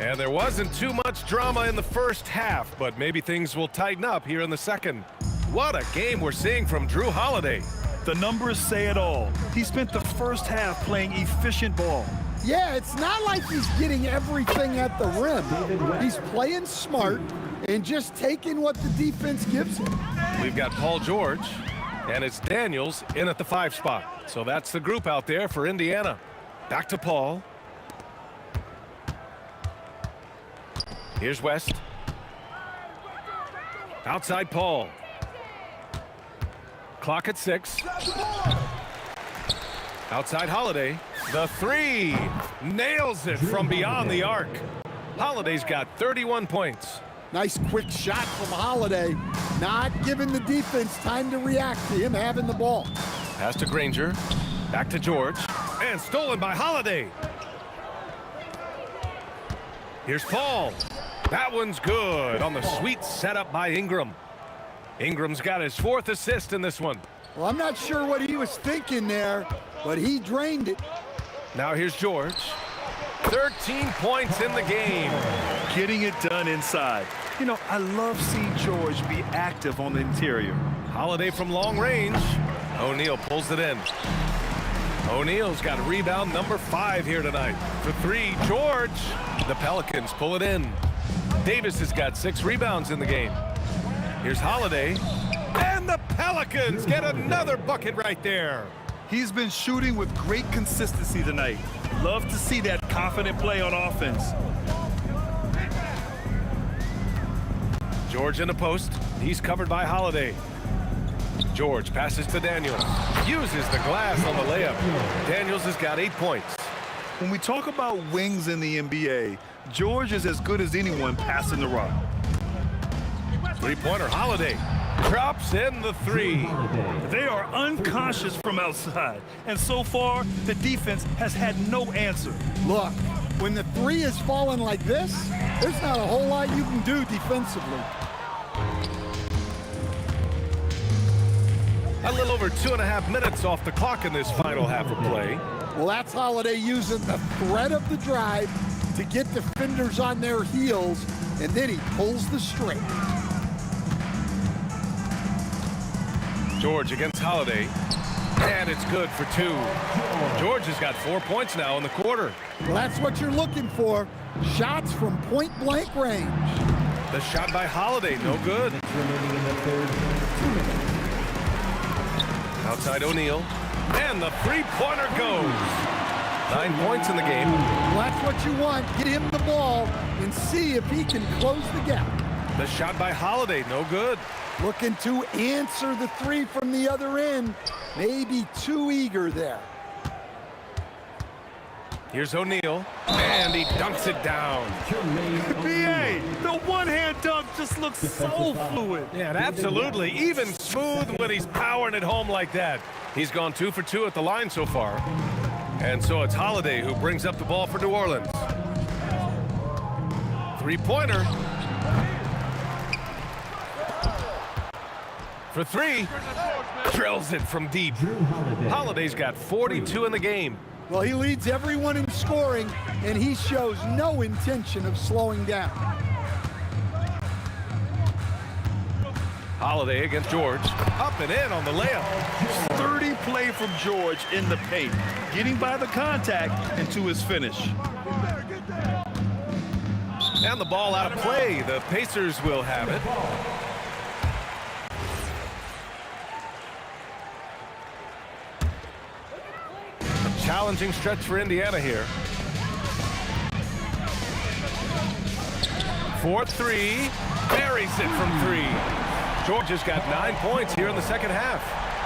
And there wasn't too much drama in the first half, but maybe things will tighten up here in the second. What a game we're seeing from Drew Holiday. The numbers say it all. He spent the first half playing efficient ball. Yeah, it's not like he's getting everything at the rim. He's playing smart and just taking what the defense gives him. We've got Paul George, and it's Daniels in at the 5 spot. So that's the group out there for Indiana. Back to Paul. Here's West. Outside Paul. Clock at 6. Outside Holiday. The 3. Nails it from beyond the arc. Holiday's got 31 points. Nice quick shot from Holiday. Not giving the defense time to react to him having the ball. Pass to Granger. Back to George. And stolen by Holiday. Here's Paul. That one's good on the sweet setup by Ingram. Ingram's got his 4th assist in this one. Well, I'm not sure what he was thinking there, but he drained it. Now here's George. 13 points in the game. Getting it done inside. You know, I love seeing George be active on the interior. Holiday from long range. O'Neal pulls it in. O'Neal's got rebound number 5 here tonight. For 3, George. The Pelicans pull it in. Davis has got 6 rebounds in the game. Here's Holiday. And the Pelicans get another bucket right there. He's been shooting with great consistency tonight. Love to see that confident play on offense. George in the post. He's covered by Holiday. George passes to Daniels. Uses the glass on the layup. Daniels has got 8 points. When we talk about wings in the NBA, George is as good as anyone passing the rock. 3-pointer Holiday. Drops in the 3. They are unconscious from outside, and so far, the defense has had no answer. Look, when the 3 is falling like this, there's not a whole lot you can do defensively. A little over 2.5 minutes off the clock in this final half of play. Well, that's Holiday using the threat of the drive to get defenders on their heels, and then he pulls the string. George against Holiday, and it's good for 2. George has got 4 points now in the quarter. Well, that's what you're looking for. Shots from point-blank range. The shot by Holiday, no good. Outside O'Neal, and the 3-pointer goes. 9 points in the game. Well, that's what you want. Get him the ball and see if he can close the gap. The shot by Holiday, no good. Looking to answer the 3 from the other end. Maybe too eager there. Here's O'Neal, and he dunks it down. BA, the one-hand dunk just looks so fluid. Yeah, absolutely. Even smooth when he's powering it home like that. He's gone 2 for 2 at the line so far. And so it's Holiday who brings up the ball for New Orleans. Three-pointer. For three. Drills it from deep. Holiday's got 42 in the game. Well, he leads everyone in scoring, and he shows no intention of slowing down. Holiday against George. Up and in on the layup. Sturdy play from George in the paint, getting by the contact and to his finish. And the ball out of play. The Pacers will have it. Challenging stretch for Indiana here. 4-3. Buries it from 3. George has got 9 points here in the second half.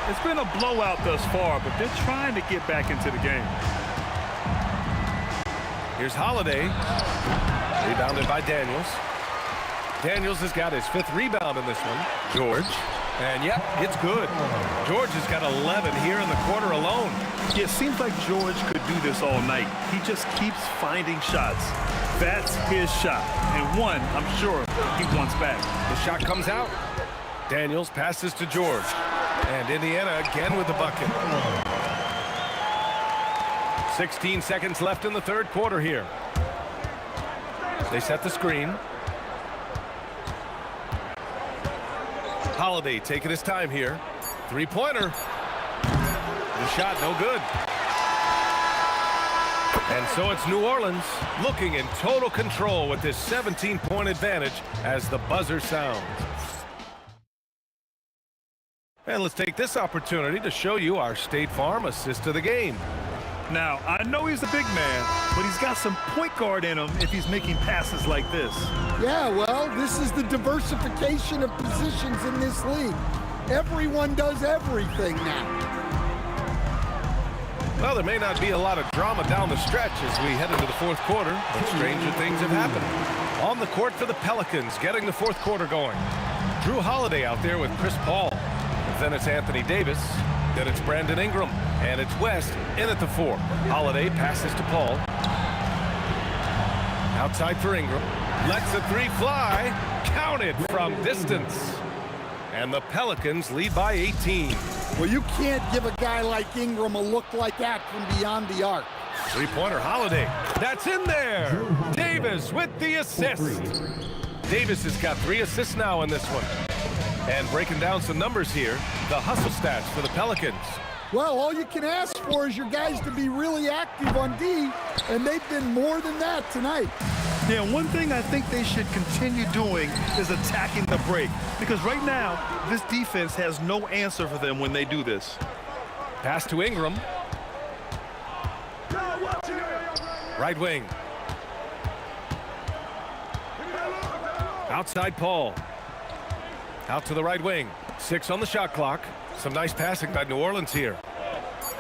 It's been a blowout thus far, but they're trying to get back into the game. Here's Holiday. Rebounded by Daniels. Daniels has got his 5th rebound in this one. George. And yep, it's good. George has got 11 here in the quarter alone. Yeah, it seems like George could do this all night. He just keeps finding shots. That's his shot. And one, I'm sure, he wants back. The shot comes out. Daniels passes to George. And Indiana again with the bucket. 16 seconds left in the third quarter here. They set the screen. Holiday taking his time here. Three-pointer. The shot no good. And so it's New Orleans looking in total control with this 17-point advantage as the buzzer sounds. And let's take this opportunity to show you our State Farm assist of the game. Now, I know he's a big man, but he's got some point guard in him if he's making passes like this. Yeah, well, this is the diversification of positions in this league. Everyone does everything now. Well, there may not be a lot of drama down the stretch as we head into the fourth quarter, but stranger things have happened. On the court for the Pelicans, getting the fourth quarter going. Drew Holiday out there with Chris Paul. Then it's Anthony Davis. Then it's Brandon Ingram. And it's West in at the 4. Holiday passes to Paul. Outside for Ingram. Lets the 3 fly. Counted from distance. And the Pelicans lead by 18. Well, you can't give a guy like Ingram a look like that from beyond the arc. Three-pointer Holiday. That's in there. Davis with the assist. Davis has got 3 assists now in this one. And breaking down some numbers here, the hustle stats for the Pelicans. Well, all you can ask for is your guys to be really active on D, and they've been more than that tonight. Yeah, one thing I think they should continue doing is attacking the break. Because right now, this defense has no answer for them when they do this. Pass to Ingram. Right wing. Outside Paul. Out to the right wing. 6 on the shot clock. Some nice passing by New Orleans here.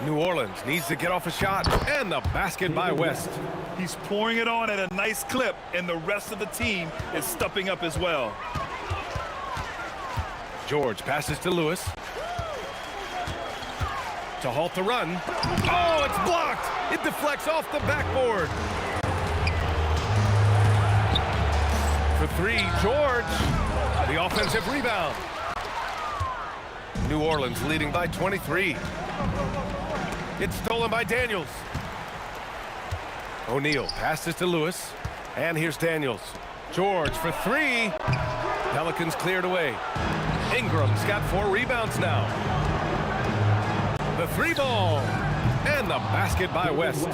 New Orleans needs to get off a shot. And the basket by West. He's pouring it on at a nice clip, and the rest of the team is stepping up as well. George passes to Lewis. To halt the run. Oh, it's blocked. It deflects off the backboard. For 3, George. The offensive rebound. New Orleans leading by 23. It's stolen by Daniels. O'Neal passes to Lewis. And here's Daniels. George for 3. Pelicans cleared away. Ingram's got 4 rebounds now. The 3 ball. And the basket by West.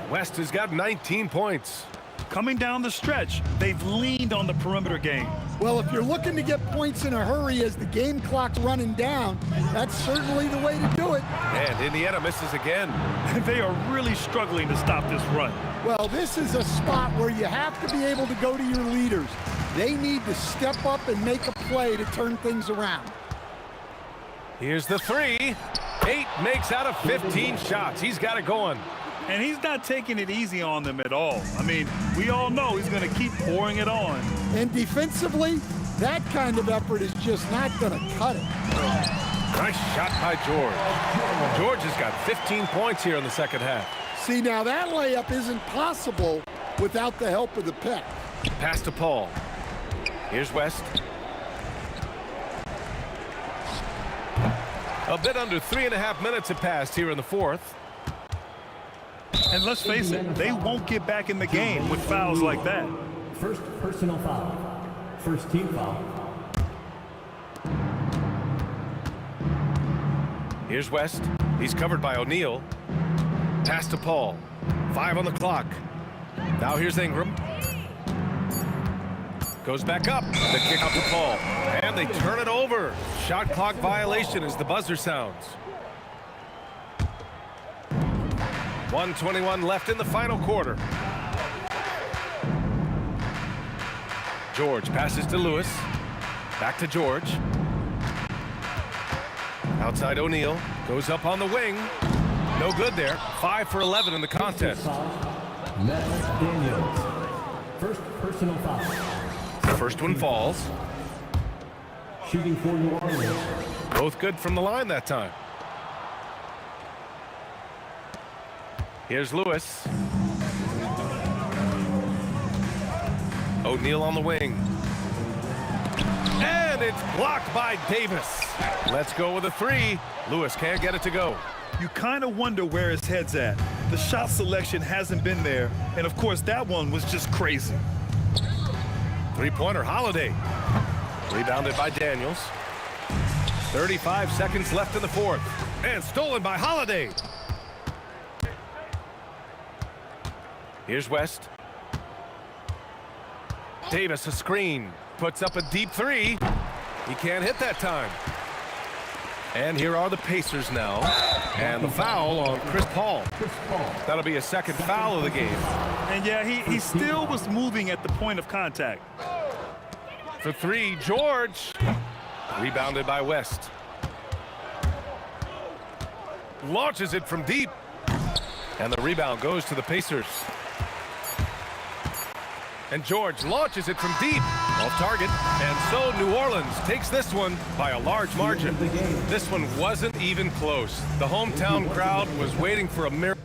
West has got 19 points. Coming down the stretch, they've leaned on the perimeter game. Well, if you're looking to get points in a hurry as the game clock's running down, that's certainly the way to do it. And Indiana misses again. They are really struggling to stop this run. Well, this is a spot where you have to be able to go to your leaders. They need to step up and make a play to turn things around. Here's the 3. 8 makes out of 15 shots. He's got it going. And he's not taking it easy on them at all. I mean, we all know he's going to keep pouring it on. And defensively, that kind of effort is just not going to cut it. Nice shot by George. George has got 15 points here in the second half. See, now that layup isn't possible without the help of the pick. Pass to Paul. Here's West. A bit under 3.5 minutes have passed here in the fourth. And let's face it, they won't get back in the game with fouls like that. First personal foul. First team foul. Here's West. He's covered by O'Neal. Pass to Paul. 5 on the clock. Now here's Ingram. Goes back up. The kick out to Paul. And they turn it over. Shot clock violation as the buzzer sounds. 1:21 left in the final quarter. George passes to Lewis. Back to George. Outside O'Neal. Goes up on the wing. No good there. 5 for 11 in the contest. Daniels. First personal foul. First one falls. Shooting for New Orleans. Both good from the line that time. Here's Lewis. O'Neal on the wing. And it's blocked by Davis. Let's go with a 3. Lewis can't get it to go. You kind of wonder where his head's at. The shot selection hasn't been there. And, of course, that one was just crazy. Three-pointer, Holiday. Rebounded by Daniels. 35 seconds left in the fourth. And stolen by Holiday. Here's West. Davis, a screen. Puts up a deep 3. He can't hit that time. And here are the Pacers now. And the foul on Chris Paul. That'll be a second foul of the game. And, yeah, he still was moving at the point of contact. For 3, George. Rebounded by West. Launches it from deep. And the rebound goes to the Pacers. And George launches it from deep. Off target. And so New Orleans takes this one by a large margin. This one wasn't even close. The hometown crowd was waiting for a miracle.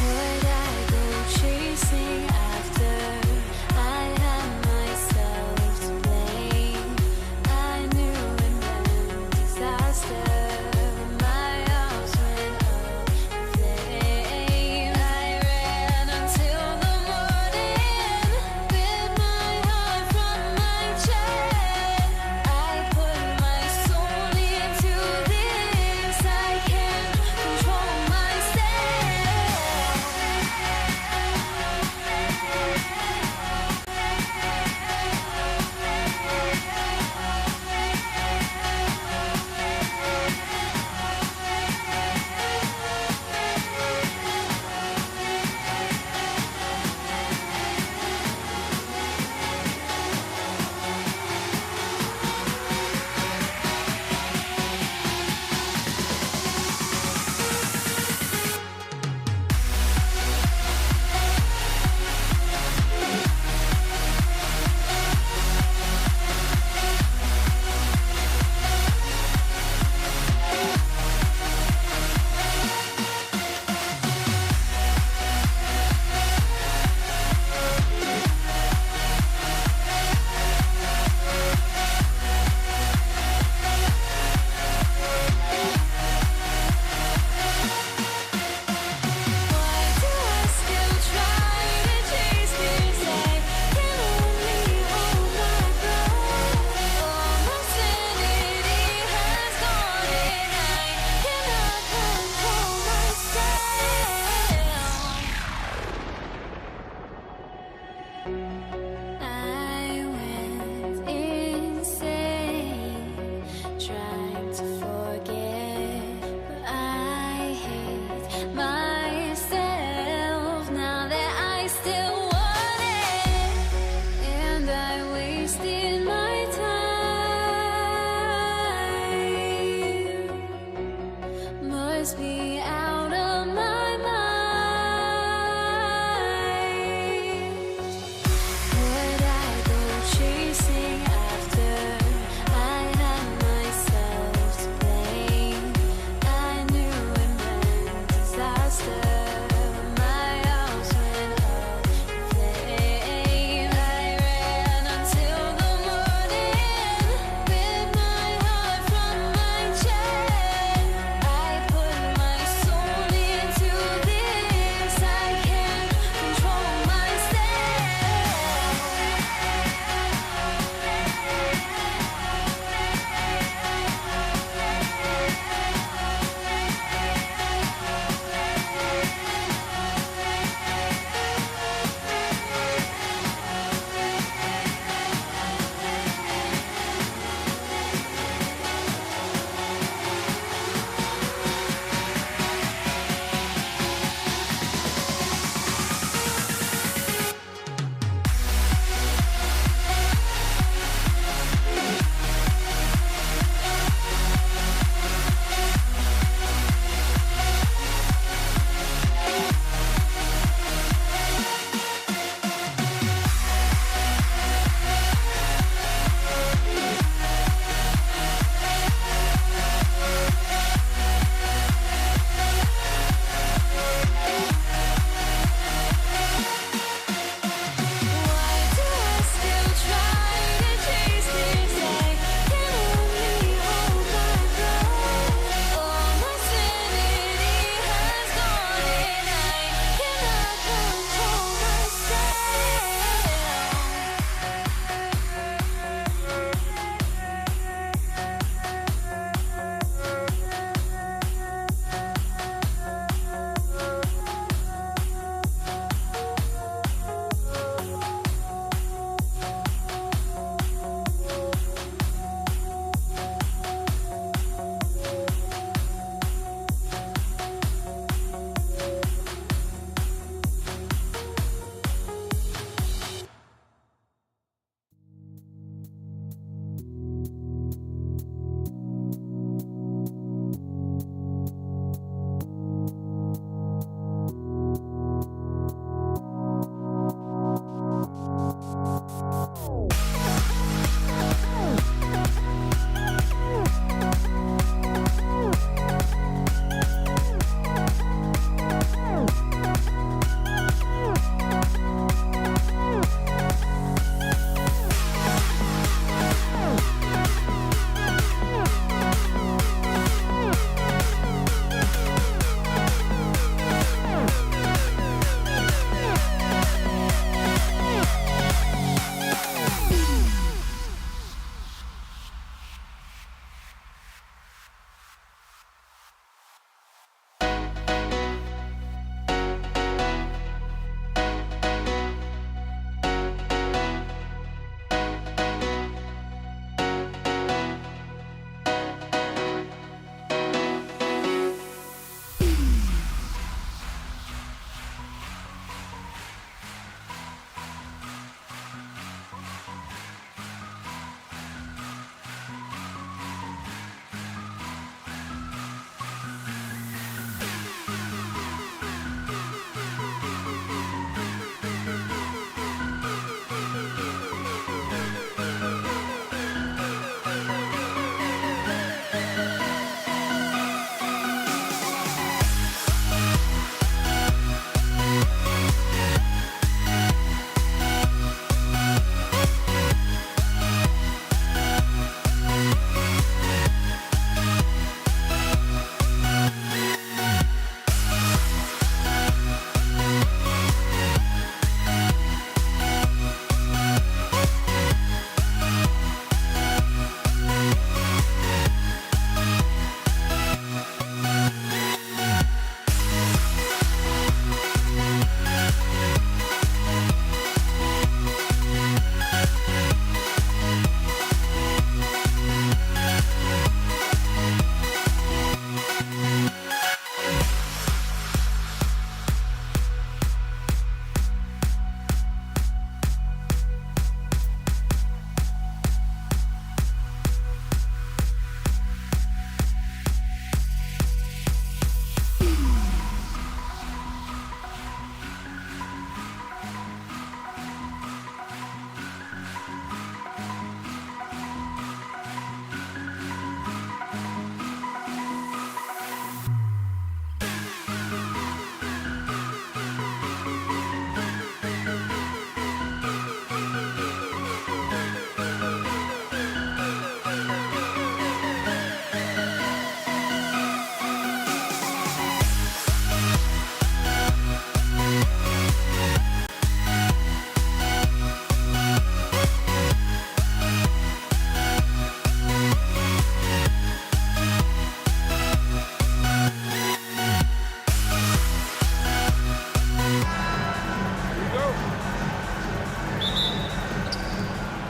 Would I go chasing?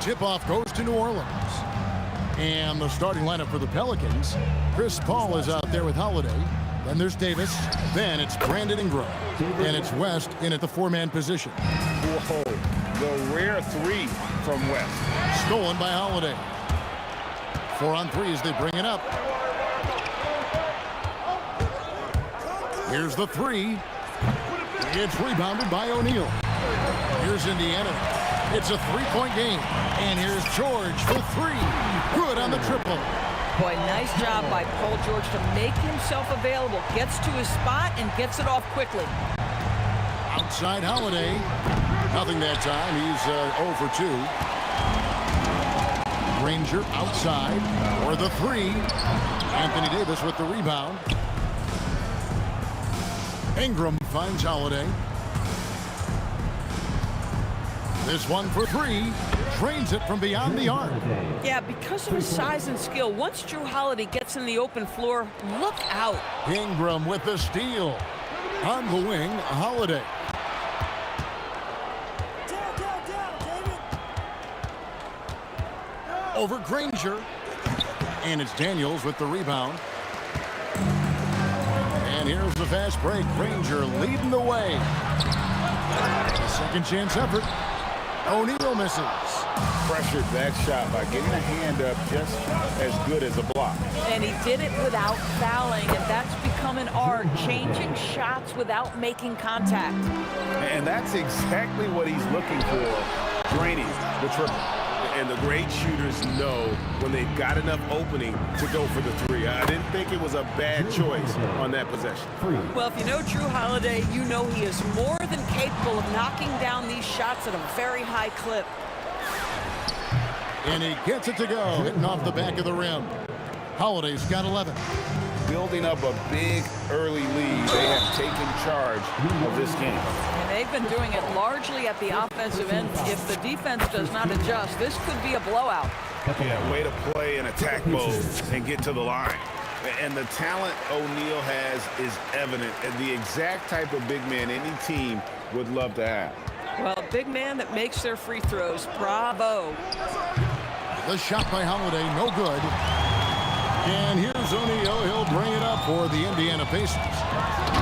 tip-off goes to New Orleans. And the starting lineup for the Pelicans, Chris Paul is out there with Holiday. Then there's Davis. Then it's Brandon Ingram. And it's West in at the four-man position. Whoa, the rare three from West. Stolen by Holiday. 4 on 3 as they bring it up. Here's the three. It's rebounded by O'Neal. Here's Indiana. It's a three-point game. And here's George for three. Good on the triple. Boy, nice job by Paul George to make himself available. Gets to his spot and gets it off quickly. Outside Holiday. Nothing that time. He's 0 for 2. Granger outside for the three. Anthony Davis with the rebound. Ingram finds Holiday. This one for three. Drains it from beyond the arc. Yeah, because of his size and skill, once Drew Holiday gets in the open floor, look out. Ingram with the steal. On the wing, Holiday. Over Granger. And it's Daniels with the rebound. And here's the fast break. Granger leading the way. Second chance effort. O'Neal misses. Pressured that shot by getting a hand up just as good as a block. And he did it without fouling, and that's become an art, changing shots without making contact. And that's exactly what he's looking for, draining the triple. And the great shooters know when they've got enough opening to go for the three. I didn't think it was a bad choice on that possession. Well, if you know Drew Holiday, you know he is more than capable of knocking down these shots at a very high clip. And he gets it to go, hitting off the back of the rim. Holiday's got 11. Building up a big early lead, they have taken charge of this game. And they've been doing it largely at the offensive end. If the defense does not adjust, this could be a blowout. Yeah, way to play in attack mode and get to the line. And the talent O'Neal has is evident, and the exact type of big man any team would love to have. Well, a big man that makes their free throws. Bravo. The shot by Holiday, no good. And here's O'Neal. He'll bring it up for the Indiana Pacers.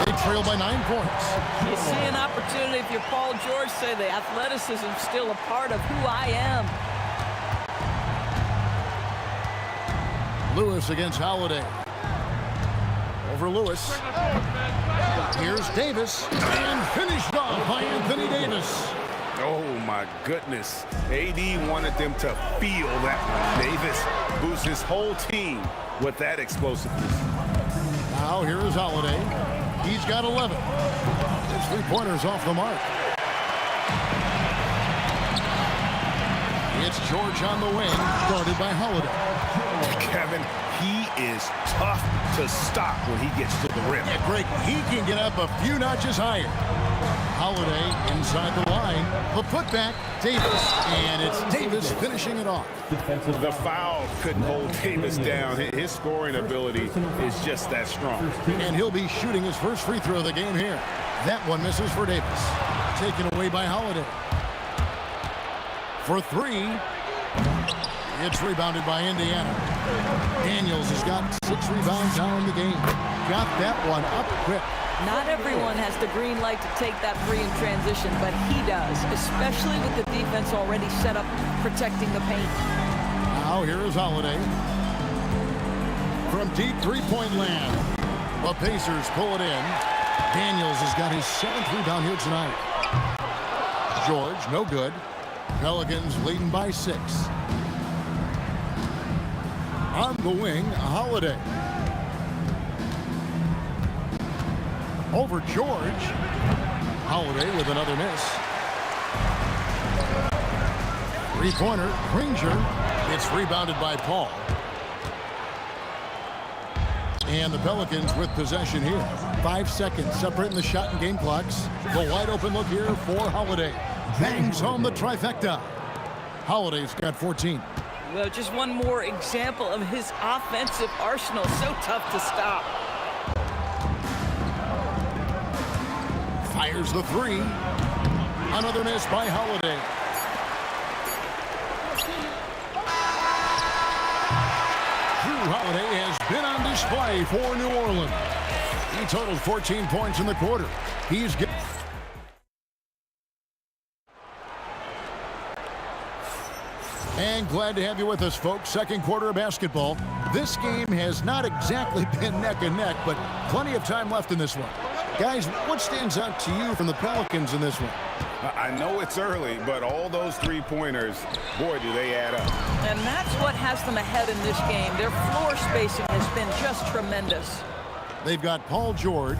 They trail by 9 points. You see an opportunity if you're Paul George, say the athleticism is still a part of who I am. Lewis against Holiday. Over Lewis. Here's Davis. And finished off by Anthony Davis. Oh, my goodness. AD wanted them to feel that one. Davis boosts his whole team with that explosiveness. Now here is Holiday. He's got 11. His three-pointers off the mark. It's George on the wing, guarded by Holiday. Kevin, he is tough to stop when he gets to the rim. Yeah, Greg, he can get up a few notches higher. Holiday inside the line. The putback, Davis. And it's Davis finishing it off. The foul couldn't hold Davis down. His scoring ability is just that strong. And he'll be shooting his first free throw of the game here. That one misses for Davis. Taken away by Holiday. For three. It's rebounded by Indiana. Daniels has got 6 rebounds now in the game. Got that one up quick. Not everyone has the green light to take that free in transition, but he does, especially with the defense already set up protecting the paint. Now here is Holiday. From deep three-point land. The Pacers pull it in. Daniels has got his 7th rebound here tonight. George, no good. Pelicans leading by 6. On the wing, Holiday. Over George. Holiday with another miss. Three-pointer, Granger. It's rebounded by Paul. And the Pelicans with possession here. 5 seconds separating the shot and game clocks. The wide open look here for Holiday. Bangs home the trifecta. Holiday's got 14. Well, just one more example of his offensive arsenal. So tough to stop. Fires the three. Another miss by Holiday. Drew Holiday has been on display for New Orleans. He totaled 14 points in the quarter. He's getting... And glad to have you with us, folks. Second quarter of basketball. This game has not exactly been neck and neck, but plenty of time left in this one. Guys, what stands out to you from the Pelicans in this one? I know it's early, but all those three-pointers, boy, do they add up. And that's what has them ahead in this game. Their floor spacing has been just tremendous. They've got Paul George,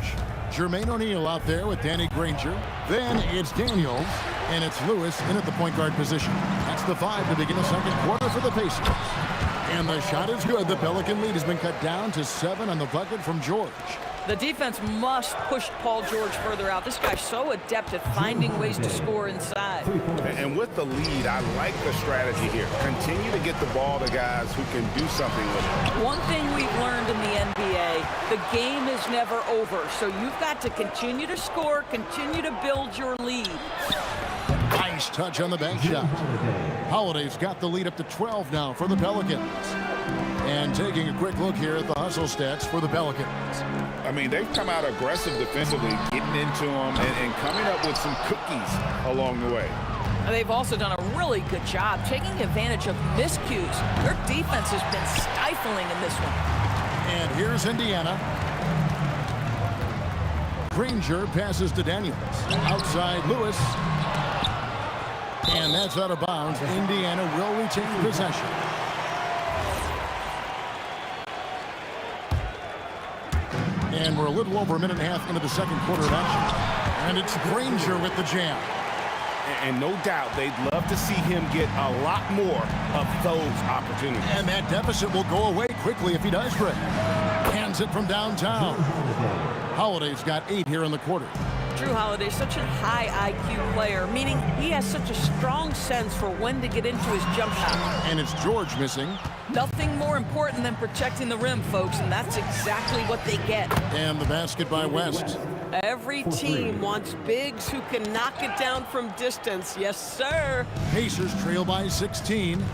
Jermaine O'Neal out there with Danny Granger. Then it's Daniels, and it's Lewis in at the point guard position. That's the 5 to begin the second quarter for the Pacers. And the shot is good. The Pelican lead has been cut down to 7 on the bucket from George. The defense must push Paul George further out. This guy's so adept at finding ways to score inside. And with the lead, I like the strategy here. Continue to get the ball to guys who can do something with it. One thing we've learned in the NBA, the game is never over. So you've got to continue to score, continue to build your lead. Nice touch on the bank shot. Holiday's got the lead up to 12 now for the Pelicans. And taking a quick look here at the hustle stats for the Pelicans. I mean, they've come out aggressive defensively, getting into them and coming up with some cookies along the way. They've also done a really good job taking advantage of miscues. Their defense has been stifling in this one. And here's Indiana. Granger passes to Daniels. Outside Lewis. And that's out of bounds. Indiana will retain possession. And we're a little over a minute and a half into the second quarter of action. And it's Granger with the jam. And no doubt they'd love to see him get a lot more of those opportunities. And that deficit will go away quickly if he does, Greg. Hands it from downtown. Holiday's got 8 here in the quarter. Drew Holiday is such a high IQ player, meaning he has such a strong sense for when to get into his jump shot. And it's George missing. Nothing more important than protecting the rim, folks, and that's exactly what they get. And the basket by West. Every team wants bigs who can knock it down from distance. Yes, sir. Pacers trail by 16.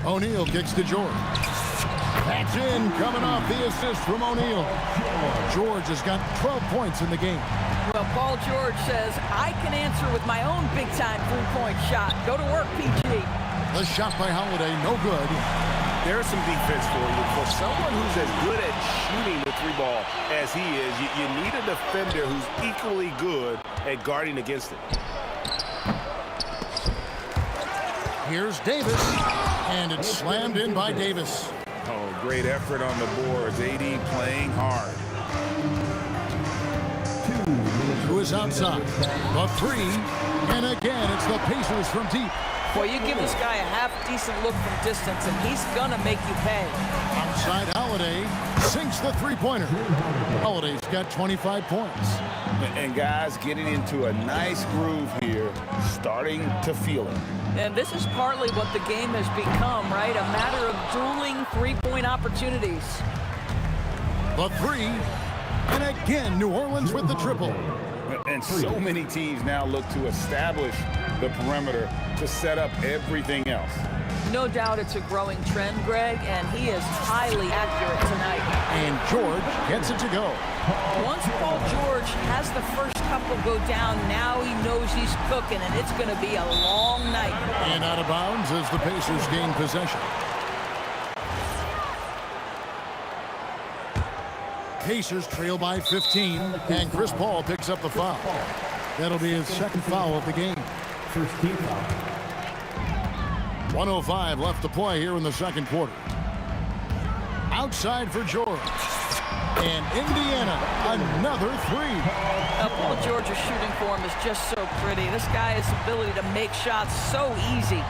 O'Neal kicks to George. That's in, coming off the assist from O'Neal. George has got 12 points in the game. Well, Paul George says, I can answer with my own big-time three-point shot. Go to work, PG. The shot by Holiday, no good. There's some defense for you. For someone who's as good at shooting the three ball as he is, you need a defender who's equally good at guarding against it. Here's Davis, and it's slammed in by Davis. Oh, great effort on the boards. AD playing hard. Who is outside? The 3, and again, it's the Pacers from deep. Well, you give this guy a half-decent look from distance, and he's gonna make you pay. Outside Holiday sinks the three-pointer. Holiday's got 25 points. And guys getting into a nice groove here, starting to feel it. And this is partly what the game has become, right? A matter of dueling three-point opportunities. The 3, and again, New Orleans with the triple. And so many teams now look to establish the perimeter to set up everything else. No doubt it's a growing trend, Greg, and he is highly accurate tonight. And George gets it to go. Once Paul George has the first couple go down, now he knows he's cooking, and it's going to be a long night. And out of bounds as the Pacers gain possession. Pacers trail by 15, and Chris Paul picks up the foul. That'll be his second foul of the game. First team foul. 1:05 left to play here in the second quarter. Outside for George. And Indiana, another 3. Paul George's shooting form is just so pretty. This guy has the ability to make shots so easy.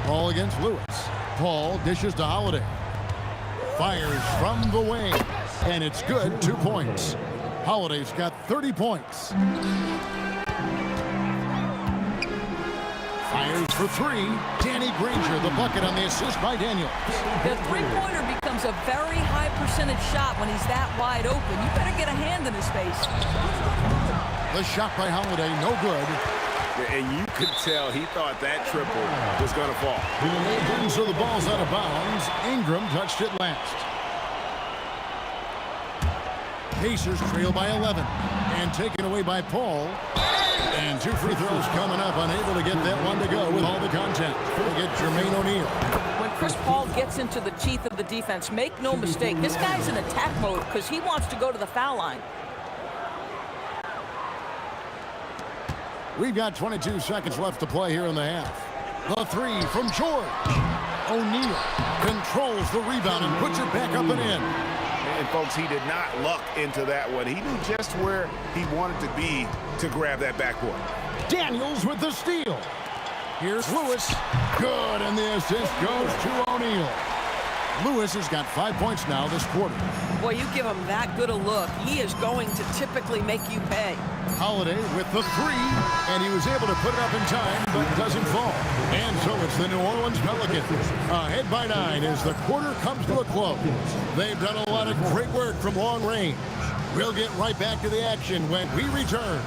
Ball against Lewis. Paul dishes to Holiday. Fires from the wing. And it's good, 2 points. Holiday's got 30 points. Fires for 3. Danny Granger, the bucket on the assist by Daniels. The three-pointer becomes a very high percentage shot when he's that wide open. You better get a hand in his face. The shot by Holiday, no good. And you could tell he thought that triple was going to fall. And so the ball's out of bounds. Ingram touched it last. Pacers trail by 11 and taken away by Paul. And 2 free throws coming up, unable to get that one to go with all the contact. They get Jermaine O'Neal. When Chris Paul gets into the teeth of the defense, make no mistake, this guy's in attack mode because he wants to go to the foul line. We've got 22 seconds left to play here in the half. The 3 from George. O'Neal controls the rebound and puts it back up and in. And folks, he did not luck into that one. He knew just where he wanted to be to grab that backboard. Daniels with the steal. Here's Lewis. Good, and the assist goes to O'Neal. Lewis has got 5 points now this quarter. Boy, you give him that good a look, he is going to typically make you pay. Holiday with the 3, and he was able to put it up in time, but doesn't fall. And so it's the New Orleans Pelicans ahead by 9 as the quarter comes to a close. They've done a lot of great work from long range. We'll get right back to the action when we return.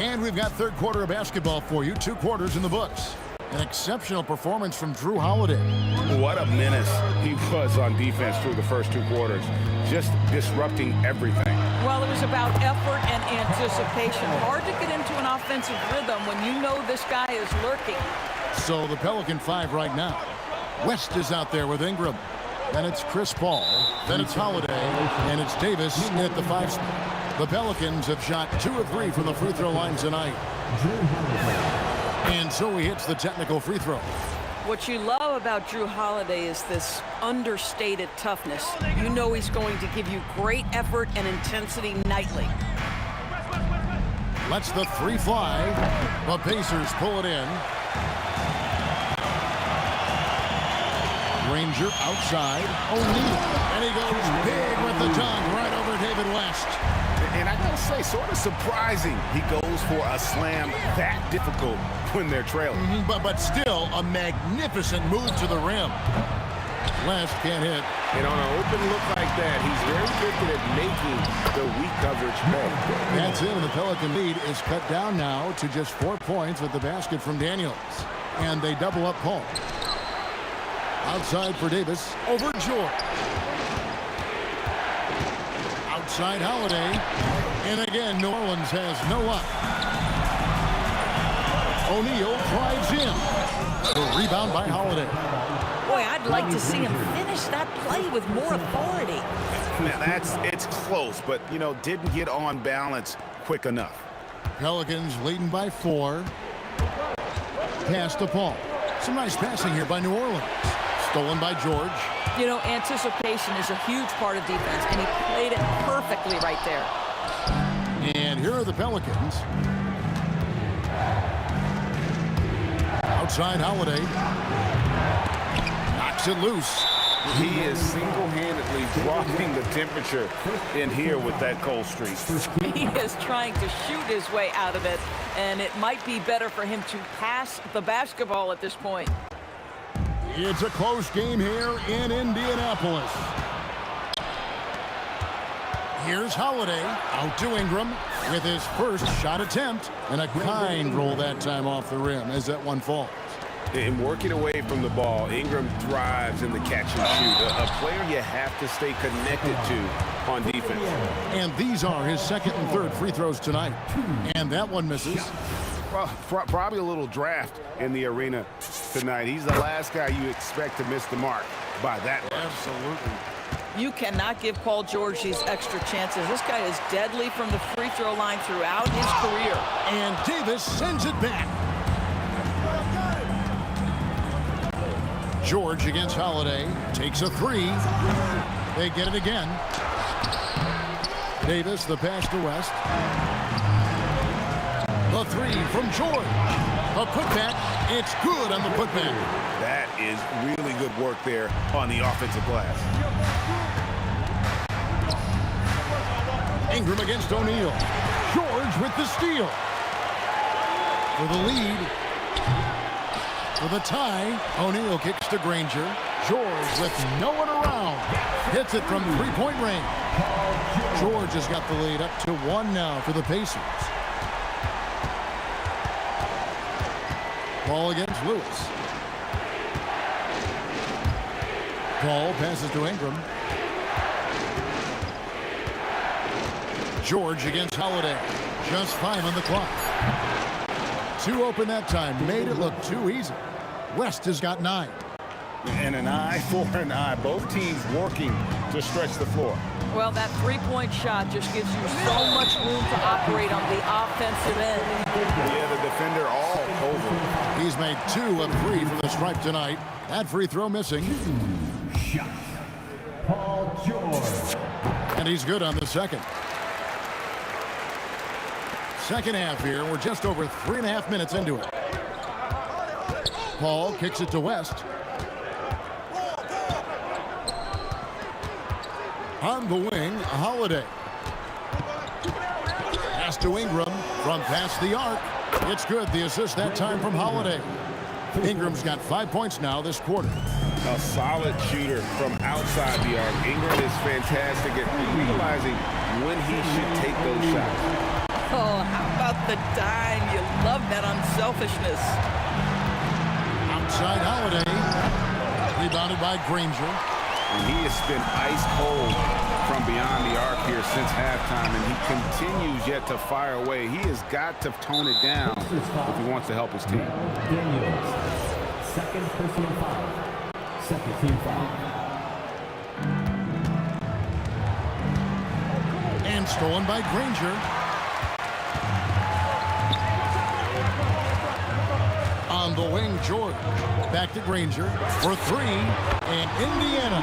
And we've got third quarter of basketball for you. 2 quarters in the books. An exceptional performance from Drew Holiday. What a menace he was on defense through the first 2 quarters. Just disrupting everything. Well, it was about effort and anticipation. Hard to get into an offensive rhythm when you know this guy is lurking. So the Pelican 5 right now. West is out there with Ingram. Then it's Chris Paul. Then it's Holiday. And it's Davis at the 5 spot. The Pelicans have shot 2 of 3 from the free throw line tonight. And so he hits the technical free throw. What you love about Drew Holiday is this understated toughness. You know he's going to give you great effort and intensity nightly. Lets the 3 fly. The Pacers pull it in. Ranger outside. O'Neal. And he goes big with the dunk right over David West. And I gotta say, sort of surprising he goes for a slam that difficult when they're trailing. But still a magnificent move to the rim. West can't hit. And on an open look like that, he's very gifted at making the weak coverage pay. That's it, and the Pelican lead is cut down now to just 4 points with the basket from Daniels. And they double up Paul. Outside for Davis, over George. Outside Holiday, and again New Orleans has no luck. O'Neal drives in. The rebound by Holiday. Boy, I'd like to see him finish that play with more authority. Now it's close, but didn't get on balance quick enough. Pelicans leading by 4. Pass to Paul. Some nice passing here by New Orleans. Stolen by George. You know, anticipation is a huge part of defense, and he played it perfectly right there. And here are the Pelicans. Outside Holiday. Knocks it loose. He is single-handedly dropping the temperature in here with that cold streak. He is trying to shoot his way out of it, and it might be better for him to pass the basketball at this point. It's a close game here in Indianapolis. Here's Holiday out to Ingram with his first shot attempt, and a kind roll that time off the rim as that one falls. And working away from the ball, Ingram thrives in the catch and shoot. A player you have to stay connected to on defense. And these are his second and third free throws tonight. And that one misses. Well, probably a little draft in the arena tonight. He's the last guy you expect to miss the mark by that much. Absolutely. You cannot give Paul George these extra chances. This guy is deadly from the free throw line throughout his career. And Davis sends it back. George against Holiday. Takes a 3. They get it again. Davis, the pass to West. The 3 from George. A putback. It's good on the putback. That is really good work there on the offensive glass. Ingram against O'Neal. George with the steal. For the lead. For the tie, O'Neal kicks to Granger. George with no one around. Hits it from three-point range. George has got the lead up to 1 now for the Pacers. Ball against Lewis. Paul passes to Ingram. George against Holiday. Just 5 on the clock. 2 open that time. Made it look too easy. West has got 9. And an eye for an eye. Both teams working to stretch the floor. Well, that three-point shot just gives you so much room to operate on the offensive end. Yeah, the defender all over. He's made 2 of 3 from the stripe tonight. That free throw missing. Shot. Paul George. And he's good on the second. Second half here. We're just over 3.5 minutes into it. Paul kicks it to West. On the wing, Holiday. Pass to Ingram from past the arc. It's good. The assist that time from Holiday. Ingram's got 5 points now this quarter. A solid shooter from outside the arc. Ingram is fantastic at realizing when he should take those shots. Oh, how about the dime? You love that unselfishness. Outside Holiday. Rebounded by Granger. And he has been ice cold from beyond the arc here since halftime, and he continues yet to fire away. He has got to tone it down if he wants to help his team. Daniels. Second personal foul. Second team foul. And stolen by Granger. On the wing, George. Back to Granger for 3. And Indiana,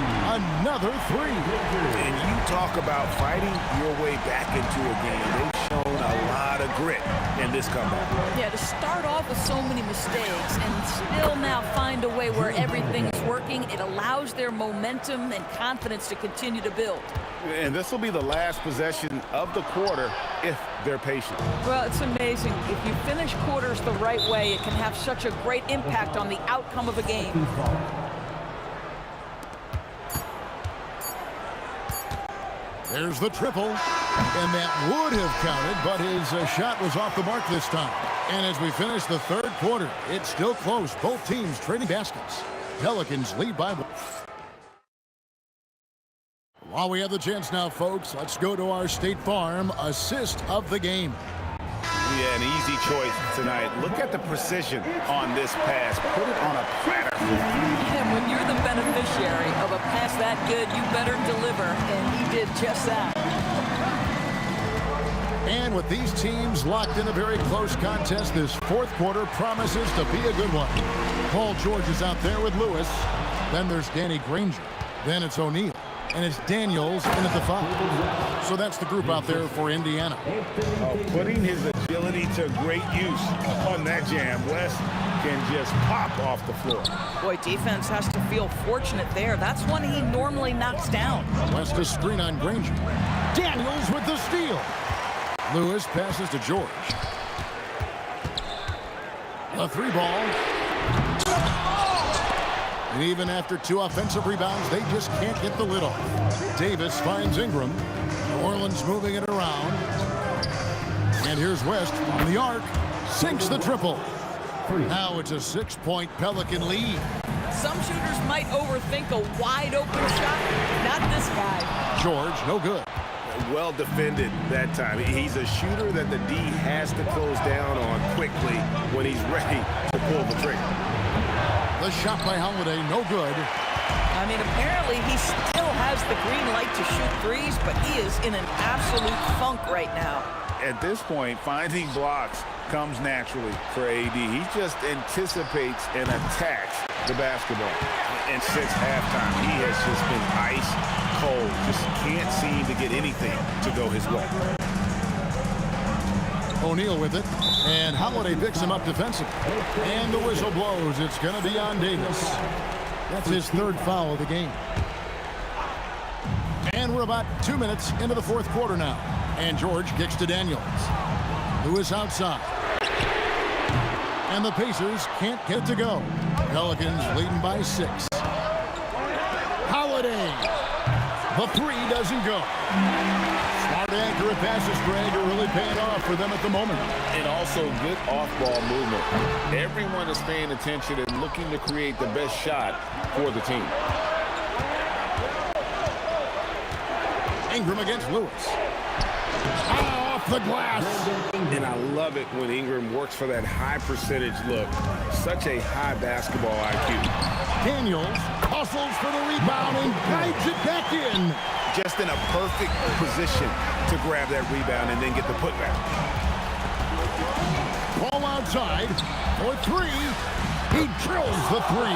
another 3. And you talk about fighting your way back into a game. They've shown a lot of grit in this comeback. Yeah, to start off with so many mistakes and still now find a way where everything's working, it allows their momentum and confidence to continue to build. And this will be the last possession of the quarter if they're patient. Well, it's amazing. If you finish quarters the right way, it can have such a great impact on the outcome of a game. There's the triple, and that would have counted, but his shot was off the mark this time. And as we finish the third quarter, it's still close. Both teams trading baskets. Pelicans lead by 1. While we have the chance now, folks, let's go to our State Farm assist of the game. Yeah, an easy choice tonight. Look at the precision on this pass. Put it on a platter. And when you're the beneficiary of a pass that good, you better deliver, and he did just that. And with these teams locked in a very close contest, this fourth quarter promises to be a good one. Paul George is out there with Lewis. Then there's Danny Granger. Then it's O'Neal. And it's Daniels in at the 5. So that's the group out there for Indiana. Putting his agility to great use on that jam. West can just pop off the floor. Boy, defense has to feel fortunate there. That's one he normally knocks down. West a screen on Granger. Daniels with the steal. Lewis passes to George. A 3 ball. And even after 2 offensive rebounds, they just can't get the lid off. Davis finds Ingram. New Orleans moving it around. And here's West on the arc. Sinks the triple. Now it's a 6-point Pelican lead. Some shooters might overthink a wide-open shot. Not this guy. George, no good. Well defended that time. He's a shooter that the D has to close down on quickly when he's ready to pull the trigger. The shot by Holiday, no good. I mean, apparently he still has the green light to shoot threes, but he is in an absolute funk right now. At this point, finding blocks comes naturally for AD. He just anticipates and attacks the basketball. And since halftime, he has just been ice cold. Just can't seem to get anything to go his way. O'Neal with it, and Holiday picks him up defensively. And the whistle blows. It's going to be on Davis. That's his 3rd foul of the game. And we're about 2 minutes into the fourth quarter now. And George kicks to Daniels, who is outside. And the Pacers can't get it to go. Pelicans leading by 6. Holiday. The three doesn't go. Smart, accurate passes, Greg, are really paying off for them at the moment. And also good off-ball movement. Everyone is paying attention and looking to create the best shot for the team. Ingram against Lewis. Off the glass. And I love it when Ingram works for that high percentage look. Such a high basketball IQ. Daniels hustles for the rebound and guides it back in. Just in a perfect position to grab that rebound and then get the putback. Ball outside for 3. He drills the 3.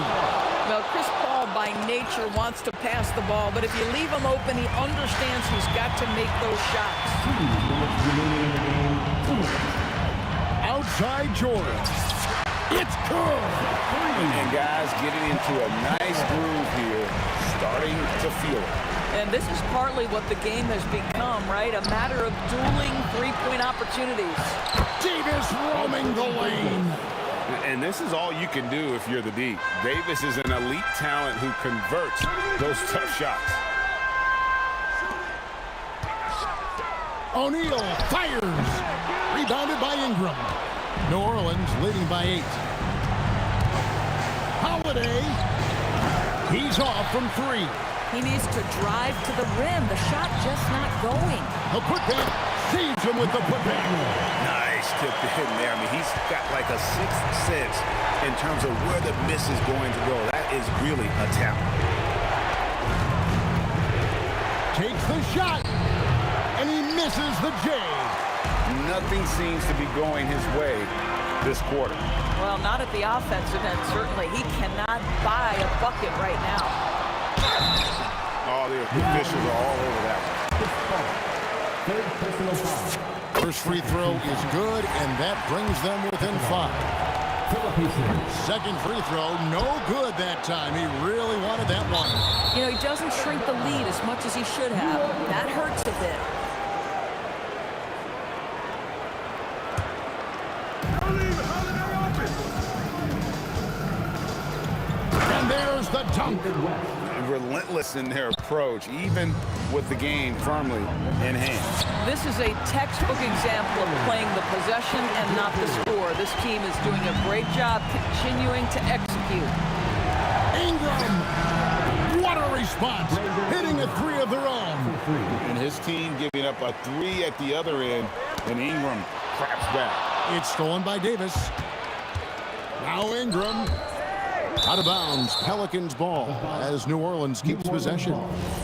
Well, Chris Paul by nature wants to pass the ball, but if you leave him open, he understands he's got to make those shots. Outside George. It's good. And guys getting into a nice groove here, starting to feel it. And this is partly what the game has become, right? A matter of dueling three-point opportunities. Davis roaming the lane. And this is all you can do if you're the D. Davis is an elite talent who converts those tough shots. O'Neal fires. Rebounded by Ingram. New Orleans leading by 8. Holiday. He's off from 3. He needs to drive to the rim. The shot just not going. The putback. Saves him with the putback. Nice tip in there. I mean, he's got like a sixth sense in terms of where the miss is going to go. That is really a talent. Takes the shot. And he misses the J. Nothing seems to be going his way this quarter. Well, not at the offensive end, certainly. He cannot buy a bucket right now. Oh, the officials are all over that one. First free throw is good, and that brings them within 5. Second free throw, no good that time. He really wanted that one. You know, he doesn't shrink the lead as much as he should have. That hurts a bit. And there's the dunk. Relentless in their approach, even with the game firmly in hand. This is a textbook example of playing the possession and not the score. This team is doing a great job continuing to execute. Ingram, what a response, hitting a 3 of their own. And his team giving up a 3 at the other end, and Ingram craps back. It's stolen by Davis. Now Ingram. Out of bounds, Pelicans ball as New Orleans keeps possession.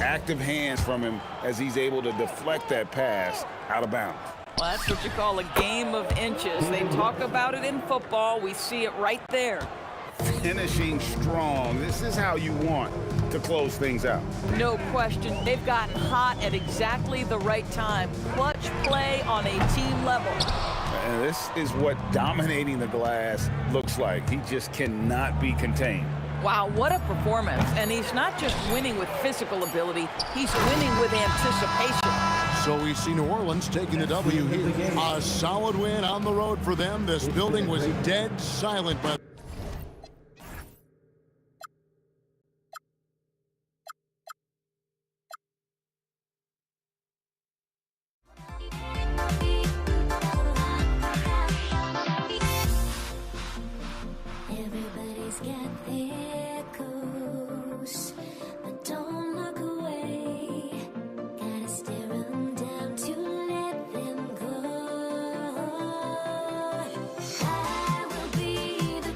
Active hands from him as he's able to deflect that pass out of bounds. Well, that's what you call a game of inches. They talk about it in football. We see it right there. Finishing strong. This is how you want to close things out. No question. They've gotten hot at exactly the right time. Clutch play on a team level. And this is what dominating the glass looks like. He just cannot be contained. Wow, what a performance. And he's not just winning with physical ability, he's winning with anticipation. So we see New Orleans taking the W here. A solid win on the road for them. This building was dead silent, but Everybody's got echoes, but don't look away. Gotta stare 'em down to let them go. I will be the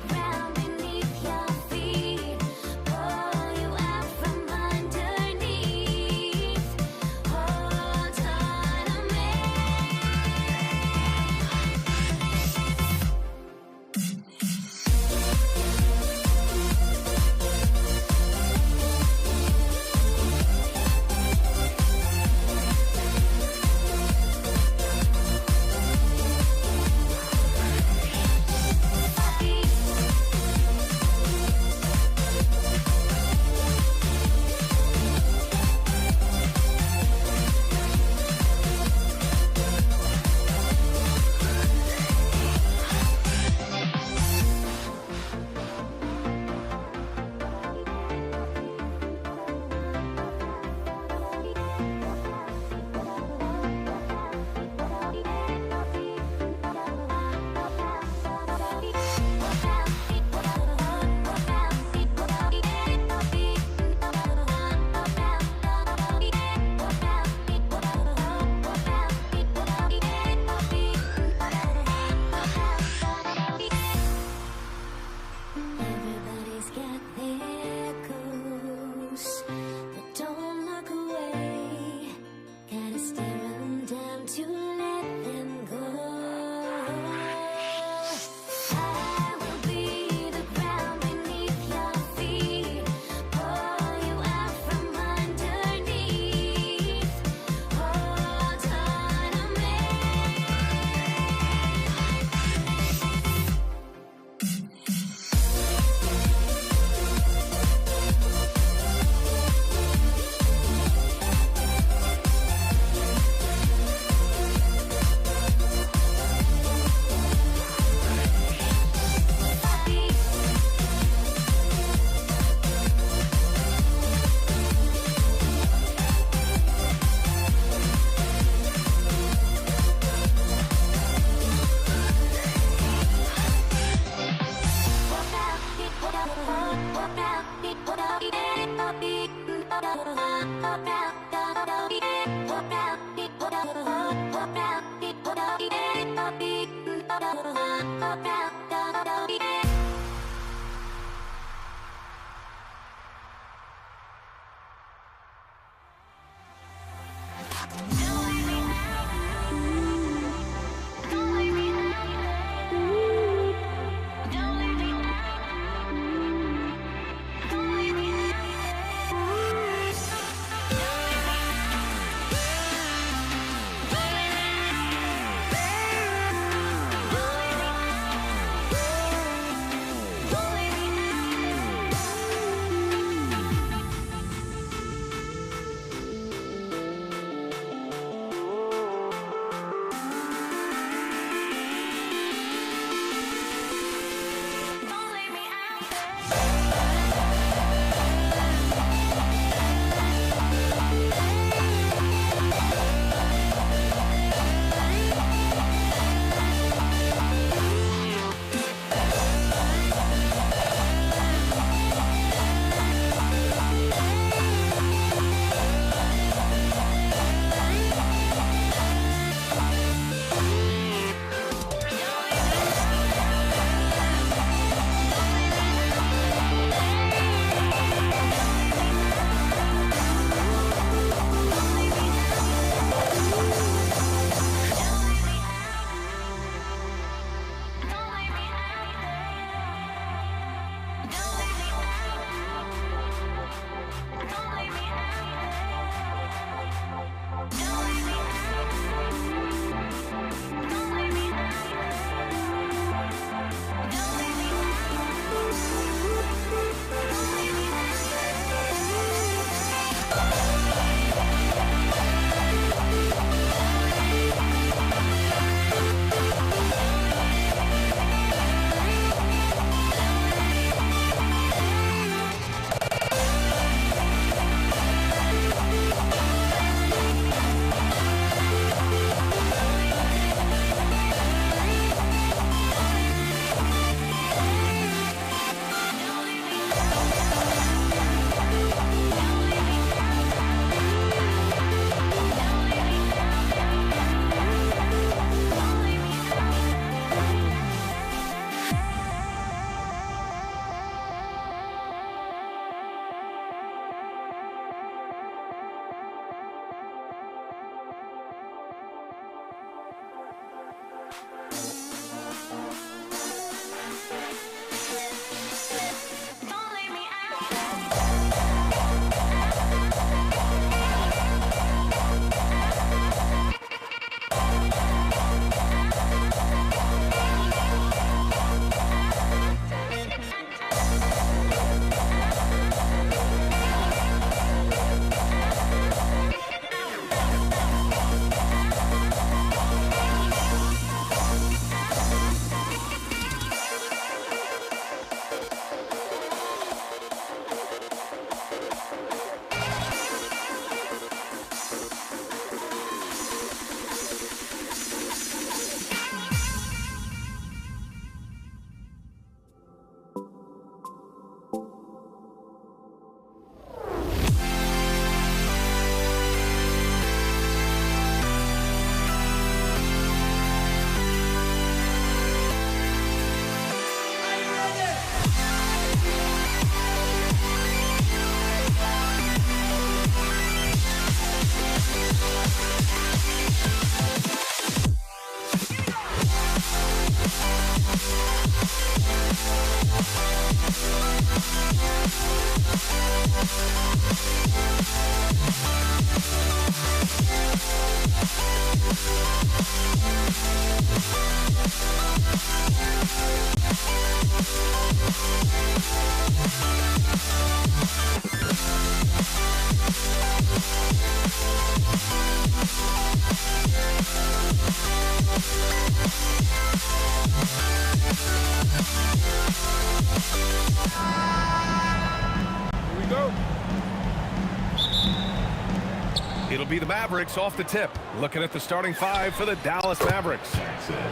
It'll be the Mavericks off the tip. Looking at the starting five for the Dallas Mavericks.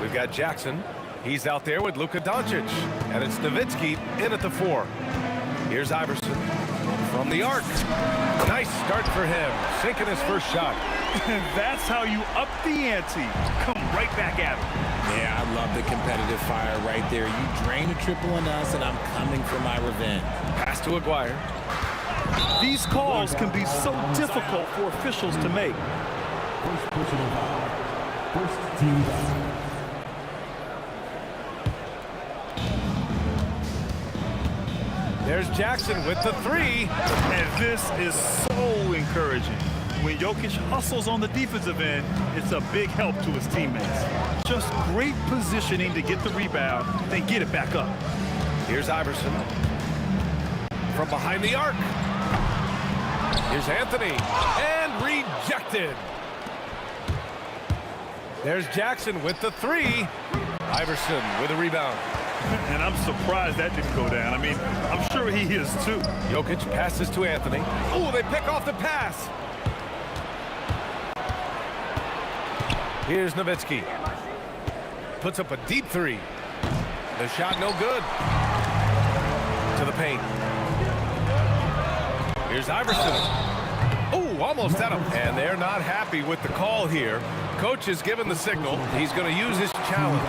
We've got Jackson. He's out there with Luka Doncic. And it's Nowitzki in at the 4. Here's Iverson. From the arc. Nice start for him. Sinking his first shot. And that's how you up the ante. Come right back at him. Yeah, I love the competitive fire right there. You drain a triple on us, and I'm coming for my revenge. Pass to Aguirre. These calls can be so difficult for officials to make. First personal foul. First team foul. There's Jackson with the three. And this is so encouraging. When Jokic hustles on the defensive end, it's a big help to his teammates. Just great positioning to get the rebound, then get it back up. Here's Iverson. From behind the arc. Here's Anthony. And rejected. There's Jackson with the three. Iverson with a rebound. And I'm surprised that didn't go down. I mean, I'm sure he is too. Jokic passes to Anthony. Oh, they pick off the pass. Here's Nowitzki. Puts up a deep three. The shot no good. To the paint. Here's Iverson. Oh, almost at him. And they're not happy with the call here. Coach has given the signal. He's going to use his challenge.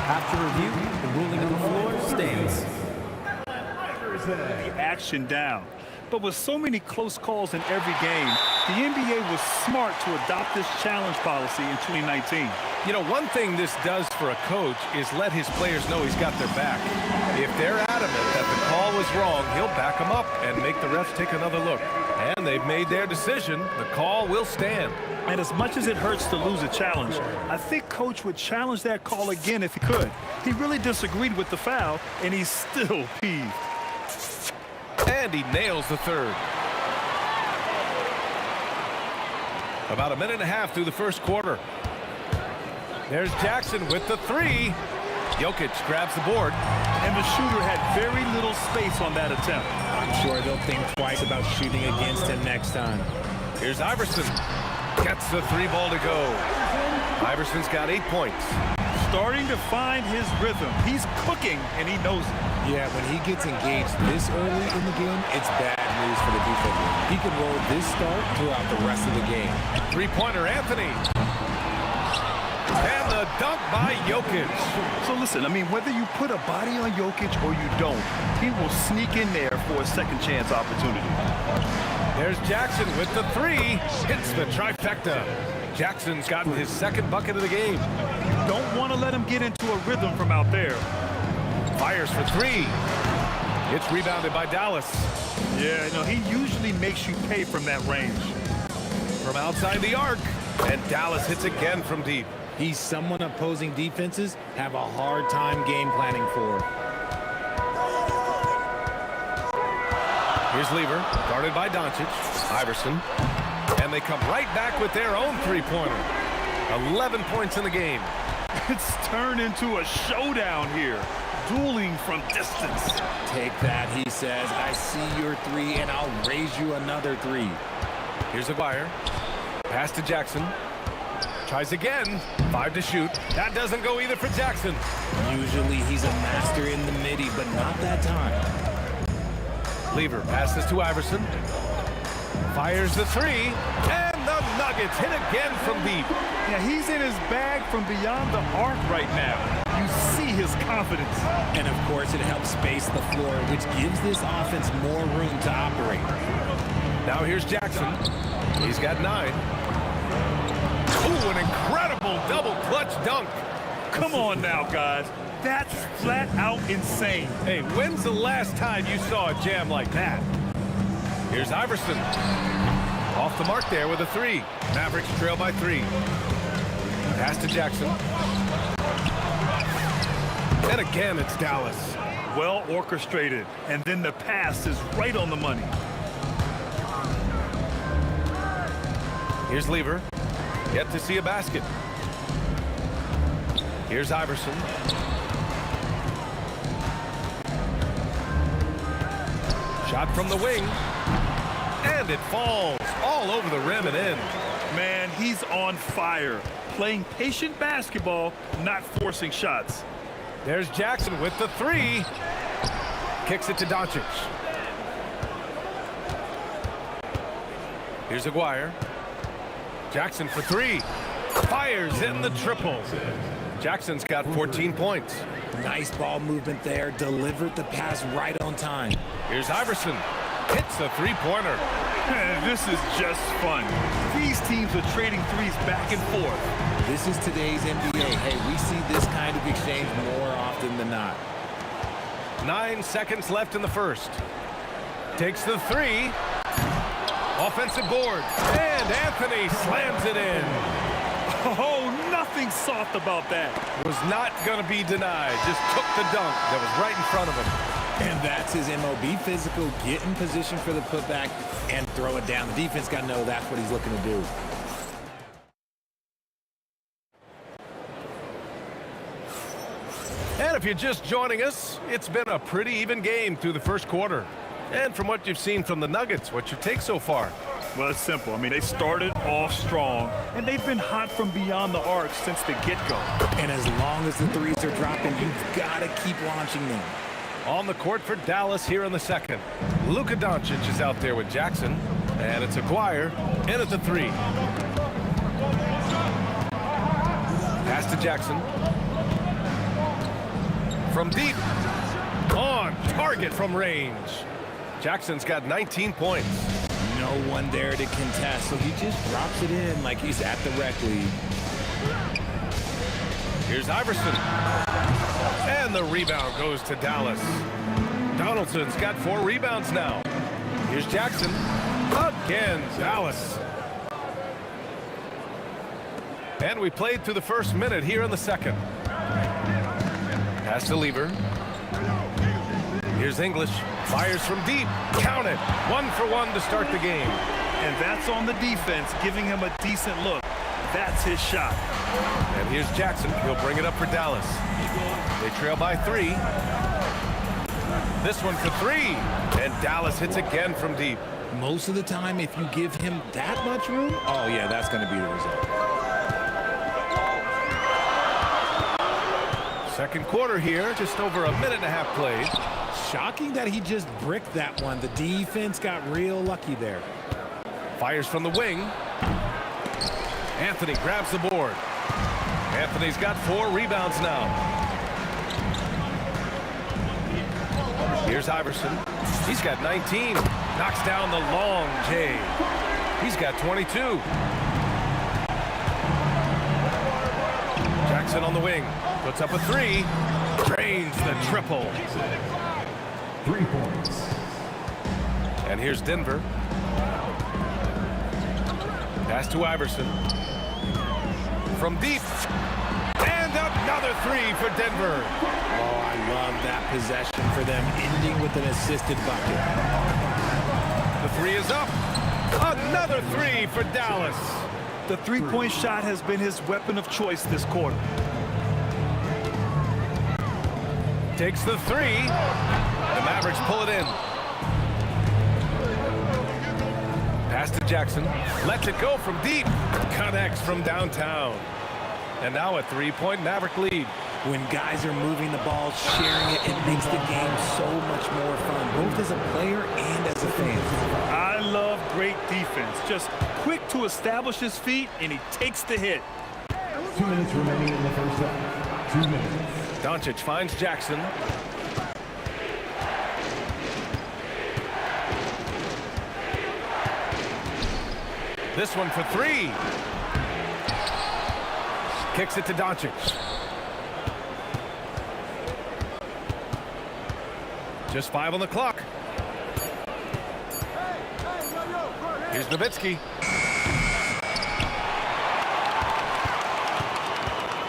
After review, the ruling on the floor stands. The action down. But with so many close calls in every game, the NBA was smart to adopt this challenge policy in 2019. You know, one thing this does for a coach is let his players know he's got their back. If they're adamant that the call was wrong, he'll back them up and make the refs take another look. And they've made their decision. The call will stand. And as much as it hurts to lose a challenge, I think Coach would challenge that call again if he could. He really disagreed with the foul, and he's still peeved. And he nails the third. About a minute and a half through the first quarter. There's Jackson with the three. Jokic grabs the board. And the shooter had very little space on that attempt. I'm sure they'll think twice about shooting against him next time. Here's Iverson. Gets the three ball to go. Iverson's got 8 points. Starting to find his rhythm. He's cooking, and he knows it. Yeah, when he gets engaged this early in the game, it's bad news for the defense. He can roll this start throughout the rest of the game. Three-pointer, Anthony. And the dunk by Jokic. So listen, I mean, whether you put a body on Jokic or you don't, he will sneak in there for a second chance opportunity. There's Jackson with the three. Hits the trifecta. Jackson's gotten his second bucket of the game. Don't want to let him get into a rhythm from out there. Fires for three. It's rebounded by Dallas. Yeah, no, he usually makes you pay from that range. From outside the arc. And Dallas hits again from deep. He's someone opposing defenses have a hard time game planning for. Here's Lever, guarded by Doncic. Iverson. And they come right back with their own three-pointer. 11 points in the game. It's turned into a showdown here. Dueling from distance. Take that, he says. I see your three, and I'll raise you another three. Here's Aguirre. Pass to Jackson. Tries again. 5 to shoot. That doesn't go either for Jackson. Usually he's a master in the midi, but not that time. Lever passes to Iverson. Fires the three. And the Nuggets hit again from deep. Yeah, he's in his bag from beyond the arc right now. You see his confidence. And, of course, it helps space the floor, which gives this offense more room to operate. Now here's Jackson. He's got 9. Ooh, an incredible double clutch dunk. Come on now, guys. That's flat out insane. Hey, when's the last time you saw a jam like that? Here's Iverson. Off the mark there with a 3. Mavericks trail by 3. Pass to Jackson. And again, it's Dallas. Well orchestrated. And then the pass is right on the money. Here's Lever. Yet to see a basket. Here's Iverson. Shot from the wing. And it falls all over the rim and in. Man, he's on fire. Playing patient basketball, not forcing shots. There's Jackson with the 3. Kicks it to Doncic. Here's Aguirre. Jackson for three. Fires in the triple. Jackson's got 14 points. Nice ball movement there. Delivered the pass right on time. Here's Iverson. Hits a three-pointer. This is just fun. These teams are trading threes back and forth. This is today's NBA. Hey, we see this kind of exchange more often than not. 9 seconds left in the first. Takes the three. Offensive board. And Anthony slams it in. Oh, nothing soft about that. Was not going to be denied. Just took the dunk that was right in front of him. And that's his MO. Be physical, get in position for the putback, and throw it down. The defense got to know that's what he's looking to do. And if you're just joining us, it's been a pretty even game through the first quarter. And from what you've seen from the Nuggets, what's your take so far? Well, it's simple. I mean, they started off strong, and they've been hot from beyond the arc since the get-go. And as long as the threes are dropping, you've got to keep launching them. On the court for Dallas here in the second. Luka Doncic is out there with Jackson, and it's Aguirre in at the three. Pass to Jackson. From deep. On target from range. Jackson's got 19 points. No one there to contest, so he just drops it in like he's at the rec league. Here's Iverson. And the rebound goes to Dallas. Donaldson's got 4 rebounds now. Here's Jackson. Again, Dallas. And we played through the first minute here in the second. Pass to Lever. Here's English. Fires from deep. Count it. 1 for 1 to start the game. And that's on the defense, giving him a decent look. That's his shot. And here's Jackson. He'll bring it up for Dallas. They trail by 3. This one for 3. And Dallas hits again from deep. Most of the time, if you give him that much room, oh yeah, that's going to be the result. Second quarter here, just over a minute and a half played. Shocking that he just bricked that one. The defense got real lucky there. Fires from the wing. Anthony grabs the board. Anthony's got 4 rebounds now. Here's Iverson. He's got 19. Knocks down the long J. He's got 22. Jackson on the wing. Puts up a 3. Drains the triple. 3 points. And here's Denver. Pass to Iverson. From deep. And another 3 for Denver. Oh, I love that possession for them, ending with an assisted bucket. The 3 is up. Another 3 for Dallas. The three-point shot has been his weapon of choice this quarter. Takes the 3. The Mavericks pull it in. Pass to Jackson. Lets it go from deep. Connects from downtown. And now a 3-point Maverick lead. When guys are moving the ball, sharing it, it makes the game so much more fun, both as a player and as a fan. I love great defense. Just quick to establish his feet, and he takes the hit. 2 minutes remaining in the first half. 2 minutes. Doncic finds Jackson. This one for 3. Kicks it to Doncic. Just 5 on the clock. Here's Nowitzki.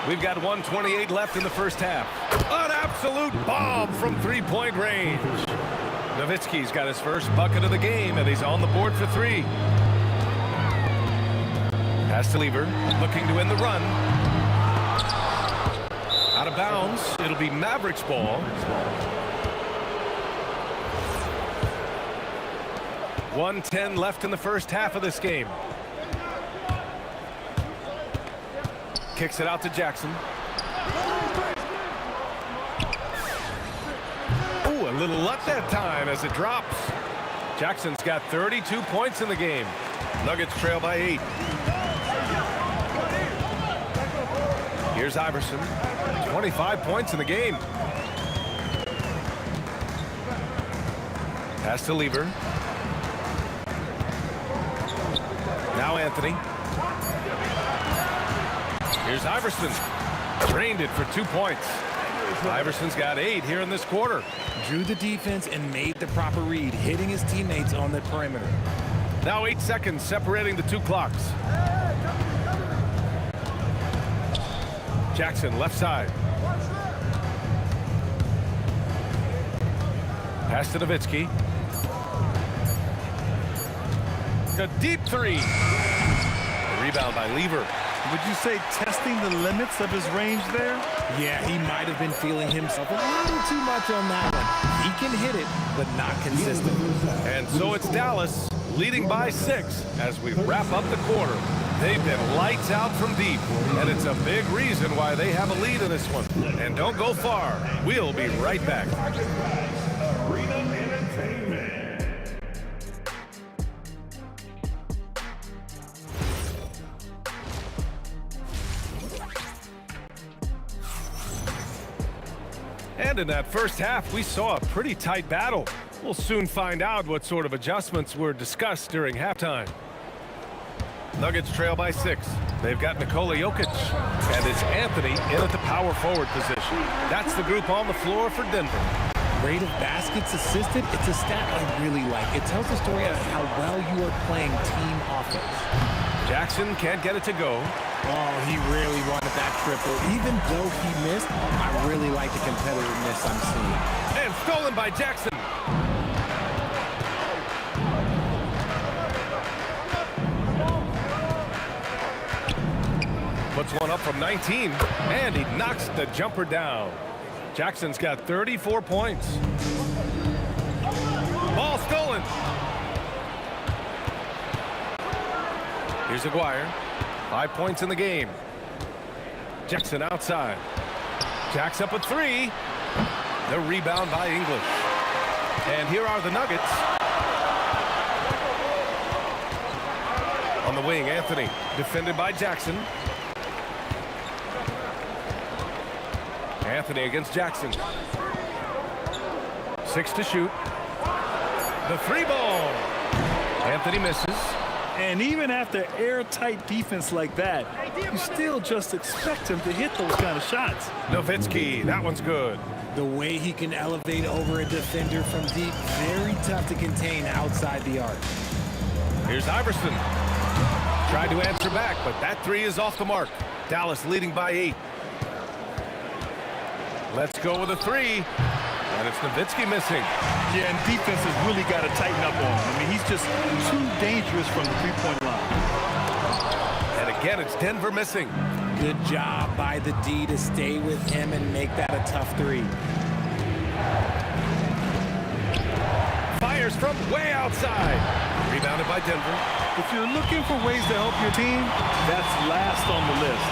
We've got 1:28 left in the first half. An absolute bomb from 3-point range. Nowitzki's got his first bucket of the game, and he's on the board for 3. Pass to Lever, looking to win the run. Out of bounds. It'll be Mavericks ball. 1:10 left in the first half of this game. Kicks it out to Jackson. Ooh, a little luck that time as it drops. Jackson's got 32 points in the game. Nuggets trail by 8. Here's Iverson. 25 points in the game. Pass to Lever. Now Anthony. Here's Iverson. Drained it for 2 points. Iverson's got 8 here in this quarter. Drew the defense and made the proper read, hitting his teammates on the perimeter. Now 8 seconds separating the 2 clocks. Jackson left side. Pass to Nowitzki. A deep 3. A rebound by Lever. Would you say testing the limits of his range there? Yeah, he might have been feeling himself a little too much on that one. He can hit it, but not consistent. And so it's Dallas leading by 6 as we wrap up the quarter. They've been lights out from deep, and it's a big reason why they have a lead in this one. And don't go far. We'll be right back. And in that first half, we saw a pretty tight battle. We'll soon find out what sort of adjustments were discussed during halftime. Nuggets trail by 6. They've got Nikola Jokic, and it's Anthony in at the power forward position. That's the group on the floor for Denver. Rate of baskets assisted, it's a stat I really like. It tells the story of how well you are playing team offense. Jackson can't get it to go. Oh, he really wanted that triple. Even though he missed, I really like the competitiveness I'm seeing. And stolen by Jackson. Puts one up from 19, and he knocks the jumper down. Jackson's got 34 points. Ball stolen. Here's Aguirre. 5 points in the game. Jackson outside. Jacks up a 3. The rebound by English. And here are the Nuggets. On the wing, Anthony. Defended by Jackson. Anthony against Jackson. 6 to shoot. The 3 ball. Anthony misses. And even after airtight defense like that, you still just expect him to hit those kind of shots. Nowitzki, that one's good. The way he can elevate over a defender from deep, very tough to contain outside the arc. Here's Iverson. Tried to answer back, but that 3 is off the mark. Dallas leading by 8. Let's go with a 3. And it's Nowitzki missing. Yeah, and defense has really got to tighten up on him. I mean, he's just too dangerous from the three-point line. And again, it's Denver missing. Good job by the D to stay with him and make that a tough 3. Fires from way outside. Rebounded by Denver. If you're looking for ways to help your team, that's last on the list.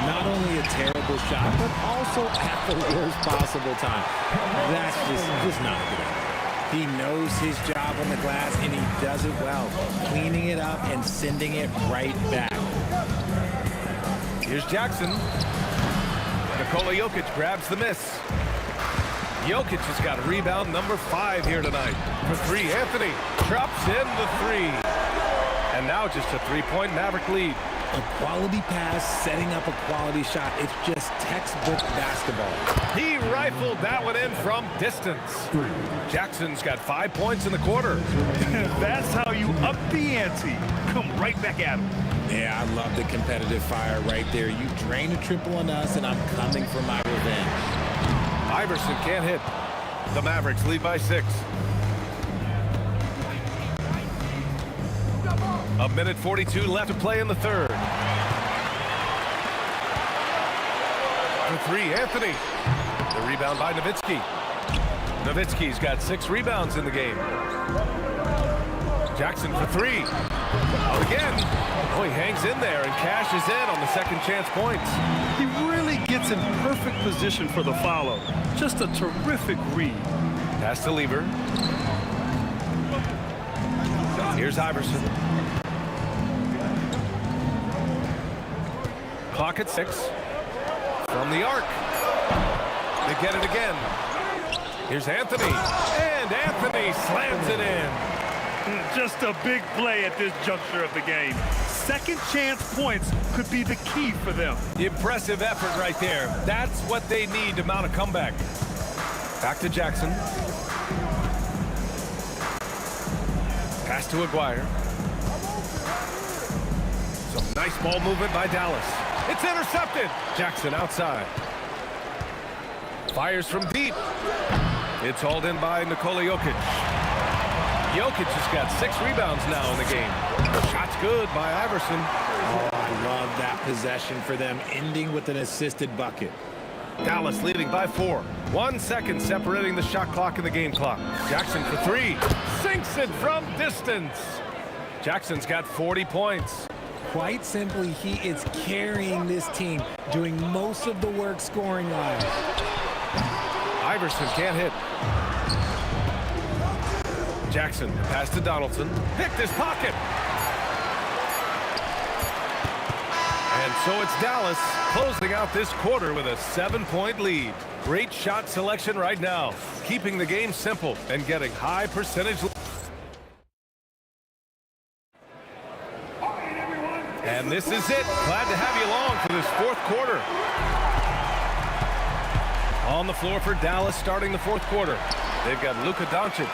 Not only a terrible shot, but also at the worst possible time. That's just not a good idea. He knows his job on the glass, and he does it well, cleaning it up and sending it right back. Here's Jackson. Nikola Jokic grabs the miss. Jokic has got rebound number 5 here tonight. For 3, Anthony drops in the 3. And now just a 3-point Maverick lead. A quality pass, setting up a quality shot. It's just textbook basketball. He rifled that one in from distance. Jackson's got 5 points in the quarter. That's how you up the ante. Come right back at him. Yeah, I love the competitive fire right there. You drain a triple on us, and I'm coming for my revenge. Iverson can't hit. The Mavericks lead by 6. A minute 42 left to play in the third. For 3, Anthony. The rebound by Nowitzki. Nowitzki's got 6 rebounds in the game. Jackson for 3. Out again. Oh, he hangs in there and cashes in on the second chance points. He really gets in perfect position for the follow. Just a terrific read. Pass to Lever. Here's Iverson. Clock at 6. From the arc. They get it again. Here's Anthony. And Anthony slams it in. Just a big play at this juncture of the game. Second chance points could be the key for them. Impressive effort right there. That's what they need to mount a comeback. Back to Jackson. Pass to Aguirre. Some nice ball movement by Dallas. It's intercepted. Jackson outside. Fires from deep. It's hauled in by Nikola Jokic. Jokic has got 6 rebounds now in the game. Shot's good by Iverson. Oh, I love that possession for them, ending with an assisted bucket. Dallas leading by 4. 1 second separating the shot clock and the game clock. Jackson for 3. Sinks it from distance. Jackson's got 40 points. Quite simply, he is carrying this team, doing most of the work scoring-wise. Iverson can't hit. Jackson pass to Donaldson. Picked his pocket. And so it's Dallas closing out this quarter with a 7-point lead. Great shot selection right now, keeping the game simple and getting high percentage. And this is it. Glad to have you along for this 4th quarter. On the floor for Dallas starting the 4th quarter. They've got Luka Doncic.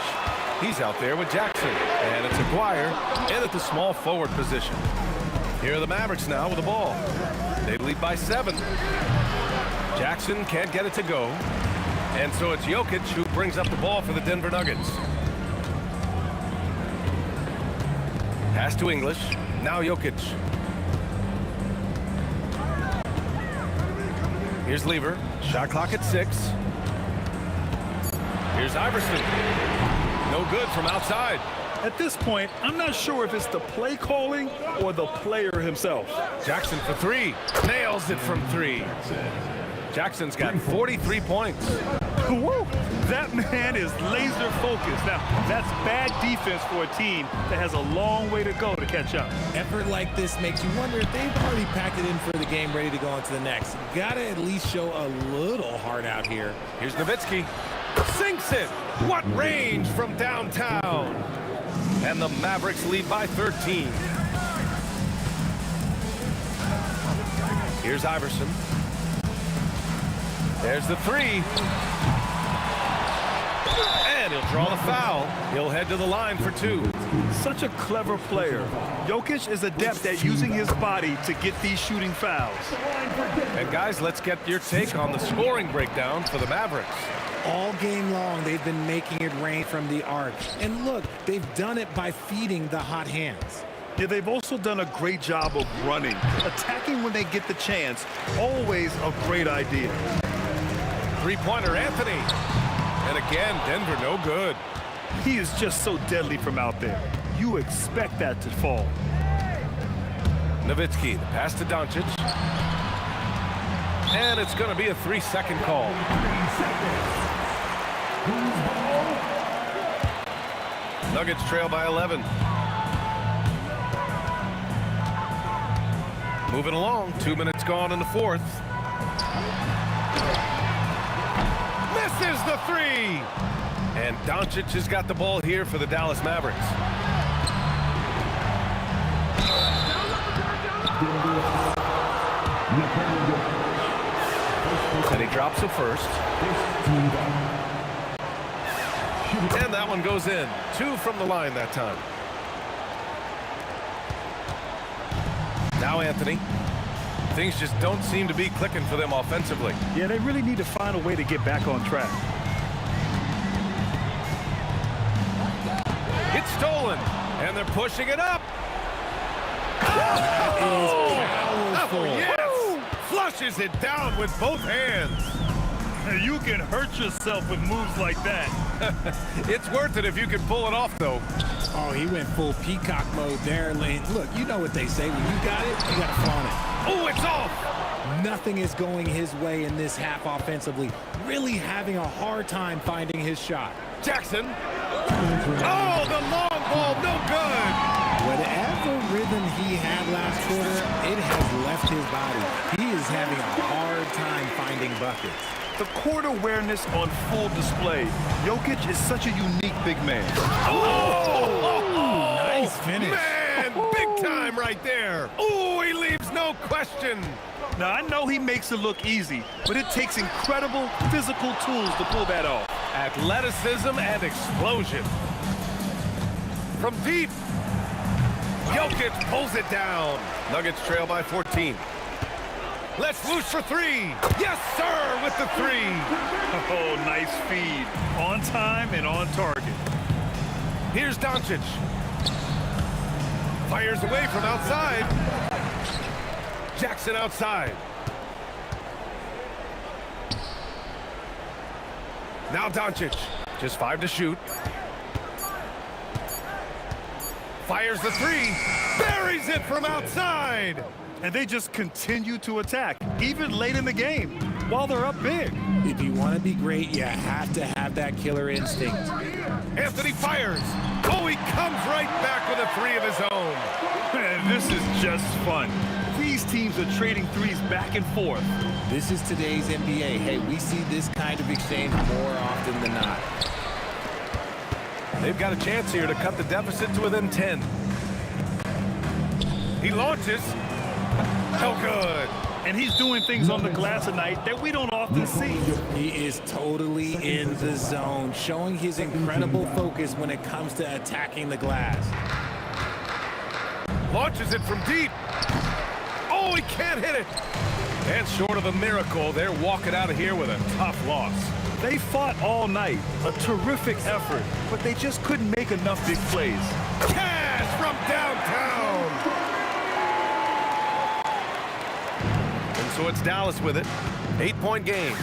He's out there with Jackson. And it's Aguirre in at the small forward position. Here are the Mavericks now with the ball. They lead by 7. Jackson can't get it to go. And so it's Jokic who brings up the ball for the Denver Nuggets. Pass to English. Now Jokic. Here's Lever. Shot clock at 6. Here's Iverson. No good from outside. At this point, I'm not sure if it's the play calling or the player himself. Jackson for 3. Nails it from 3. Jackson's got 43 points. Woo! That man is laser focused. Now, that's bad defense for a team that has a long way to go to catch up. Effort like this makes you wonder if they've already packed it in for the game, ready to go on to the next. Gotta at least show a little heart out here. Here's Nowitzki. Sinks it. What range from downtown. And the Mavericks lead by 13. Here's Iverson. There's the 3. And he'll draw the foul. He'll head to the line for 2. Such a clever player. Jokic is adept at using his body to get these shooting fouls. And guys, let's get your take on the scoring breakdown for the Mavericks. All game long, they've been making it rain from the arc. And look, they've done it by feeding the hot hands. Yeah, they've also done a great job of running. Attacking when they get the chance, always a great idea. Three-pointer, Anthony. And again, Denver no good. He is just so deadly from out there. You expect that to fall. Nowitzki, the pass to Doncic. And it's going to be a 3-second call. Nuggets trail by 11. Moving along, 2 minutes gone in the 4th. Misses the 3! And Doncic has got the ball here for the Dallas Mavericks. And he drops it first. And that one goes in. 2 from the line that time. Now Anthony. Things just don't seem to be clicking for them offensively. Yeah, they really need to find a way to get back on track. It's stolen, and they're pushing it up. Oh, yes! Flushes it down with both hands. You can hurt yourself with moves like that. It's worth it if you can pull it off, though. Oh, he went full peacock mode there. Look, you know what they say. When you got it, you got to flaunt it. Oh, it's off! Nothing is going his way in this half offensively. Really having a hard time finding his shot. Jackson. Oh, the long ball, no good. Whatever whatever rhythm he had last quarter, it has left his body. He is having a hard time finding buckets. The court awareness on full display. Jokic is such a unique big man. Oh, nice finish. Man, big time right there. Oh, he leaves no question. Now, I know he makes it look easy, but it takes incredible physical tools to pull that off. Athleticism and explosion. From deep, Jokic pulls it down. Nuggets trail by 14. Let's loose for three. Yes, sir, with the three. Oh, nice feed. On time and on target. Here's Doncic. Fires away from outside. Jackson outside. Now Doncic. Just 5 to shoot. Fires the three. Buries it from outside. And they just continue to attack, even late in the game, while they're up big. If you want to be great, you have to have that killer instinct. Anthony fires. Oh, he comes right back with a three of his own. Man, this is just fun. These teams are trading threes back and forth. This is today's NBA. Hey, we see this kind of exchange more often than not. They've got a chance here to cut the deficit to within 10. He launches. No good. And he's doing things on the glass tonight that we don't often see. He is totally in the zone, showing his incredible focus when it comes to attacking the glass. Launches it from deep. Oh, he can't hit it. And short of a miracle, they're walking out of here with a tough loss. They fought all night, a terrific effort, but they just couldn't make enough big plays. Cash from downtown. And so it's Dallas with it. 8-point game.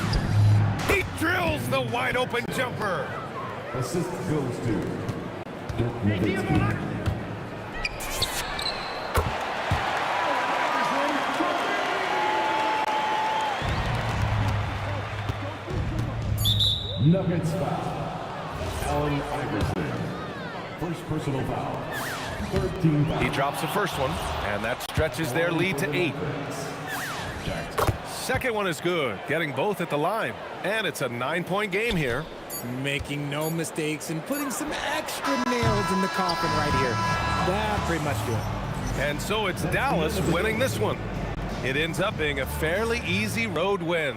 He drills the wide open jumper. Assist goes to Dirk Nowitzki. Nuggets foul. Allen Iverson. First personal foul. 13 foul. He drops the first one, and that stretches their lead to 8. Second one is good, getting both at the line. And it's a 9-point game here. Making no mistakes and putting some extra nails in the coffin right here. That pretty much do it. And so it's Dallas winning this one. It ends up being a fairly easy road win.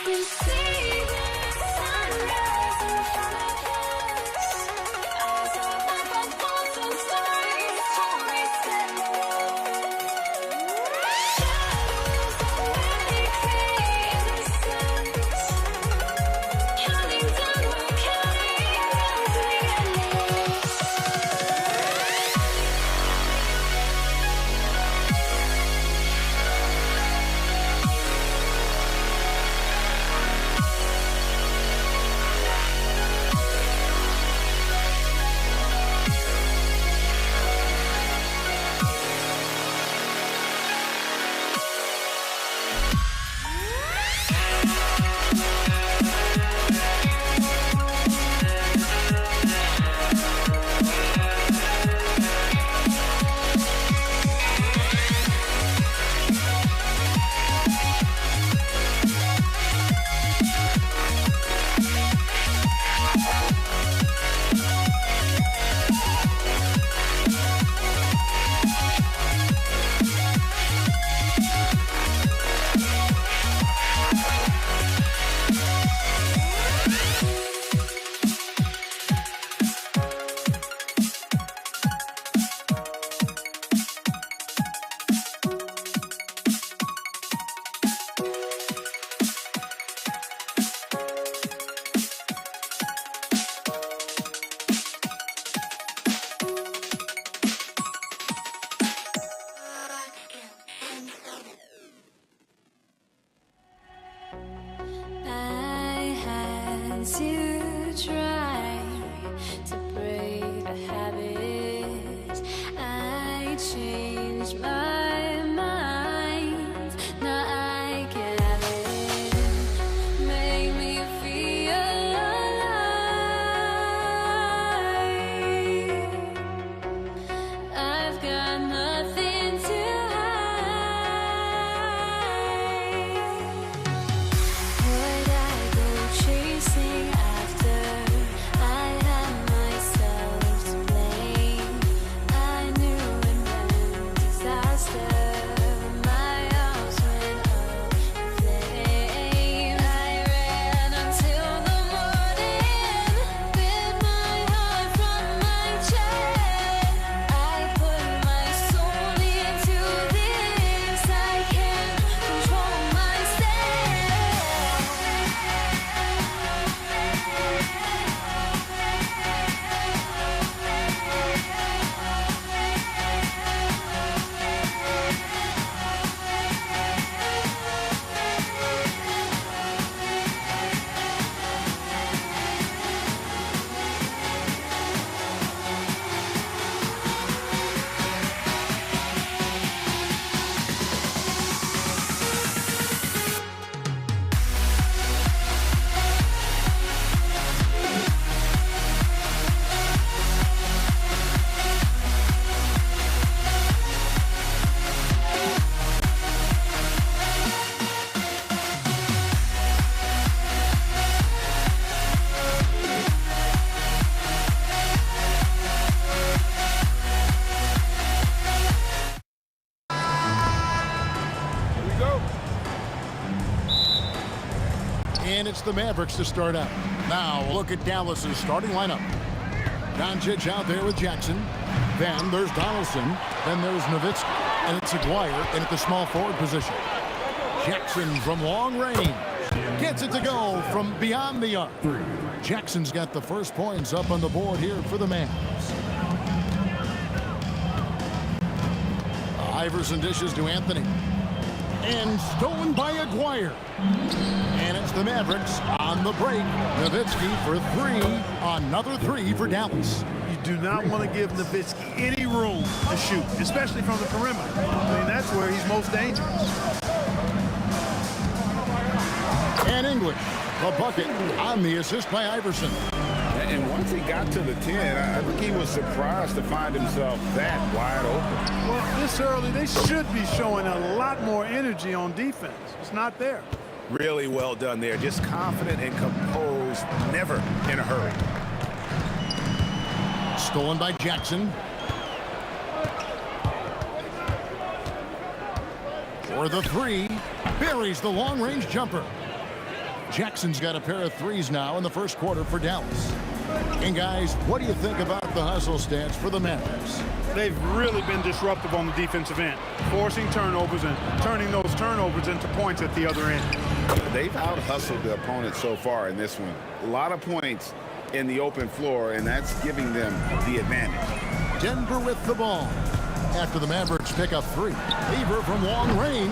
We see the sunrise in front of us. Eyes are like a golden stars, tourists in the shadows already create the sense. Counting down, we're counting down to the endless. I had to try to break a habit. I changed my mind. Now I can have it. Make me feel alive. I've got nothing to would I go chasing after? I had myself to blame. I knew it meant disaster. My arms went up in flames. I ran until the morning, bit my heart from my chest. I put my soul into this. I can't control myself. And it's the Mavericks to start out. Now look at Dallas's starting lineup. Doncic out there with Jackson. Then there's Donaldson. Then there's Nowitzki. And it's Aguirre in at the small forward position. Jackson from long range. Gets it to go from beyond the arc. Jackson's got the first points up on the board here for the Mavs. Iverson dishes to Anthony. And stolen by Aguirre. And it's the Mavericks on the break. Nowitzki for three. Another three for Dallas. You do not want to give Nowitzki any room to shoot, especially from the perimeter. I mean, that's where he's most dangerous. And English, the bucket on the assist by Iverson. And once he got to the 10, I think he was surprised to find himself that wide open. Well, this early, they should be showing a lot more energy on defense. It's not there. Really well done there. Just confident and composed, never in a hurry. Stolen by Jackson. For the three, buries the long-range jumper. Jackson's got a pair of threes now in the first quarter for Dallas. And guys, what do you think about the hustle stance for the Mavericks? They've really been disruptive on the defensive end, forcing turnovers and turning those turnovers into points at the other end. They've out-hustled the opponent so far in this one. A lot of points in the open floor, and that's giving them the advantage. Denver with the ball. After the Mavericks pick up three. Lever from long range.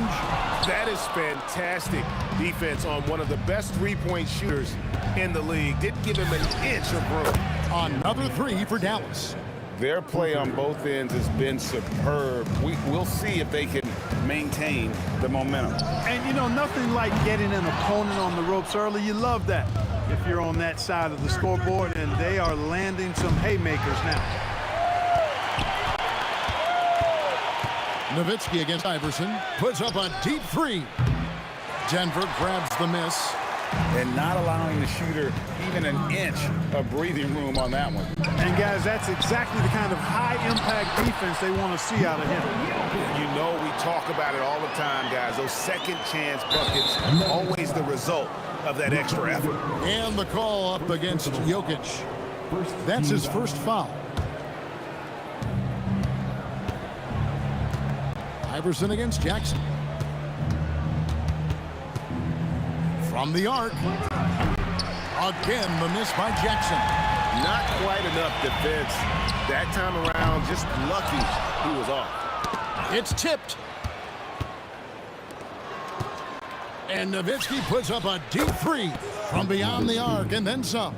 That is fantastic defense on one of the best three-point shooters in the league. Didn't give him an inch of room. Another three for Dallas. Their play on both ends has been superb. We'll see if they can maintain the momentum. And, you know, nothing like getting an opponent on the ropes early. You love that if you're on that side of the scoreboard, and they are landing some haymakers now. Nowitzki against Iverson. Puts up a deep three. Denver grabs the miss. And not allowing the shooter even an inch of breathing room on that one. And, guys, that's exactly the kind of high-impact defense they want to see out of him. You know we talk about it all the time, guys. Those second-chance buckets, always the result of that extra effort. And the call up against Jokic. That's his first foul. Iverson against Jackson. From the arc. Again, the miss by Jackson. Not quite enough defense. That time around, just lucky he was off. It's tipped. And Nowitzki puts up a deep three from beyond the arc and then some.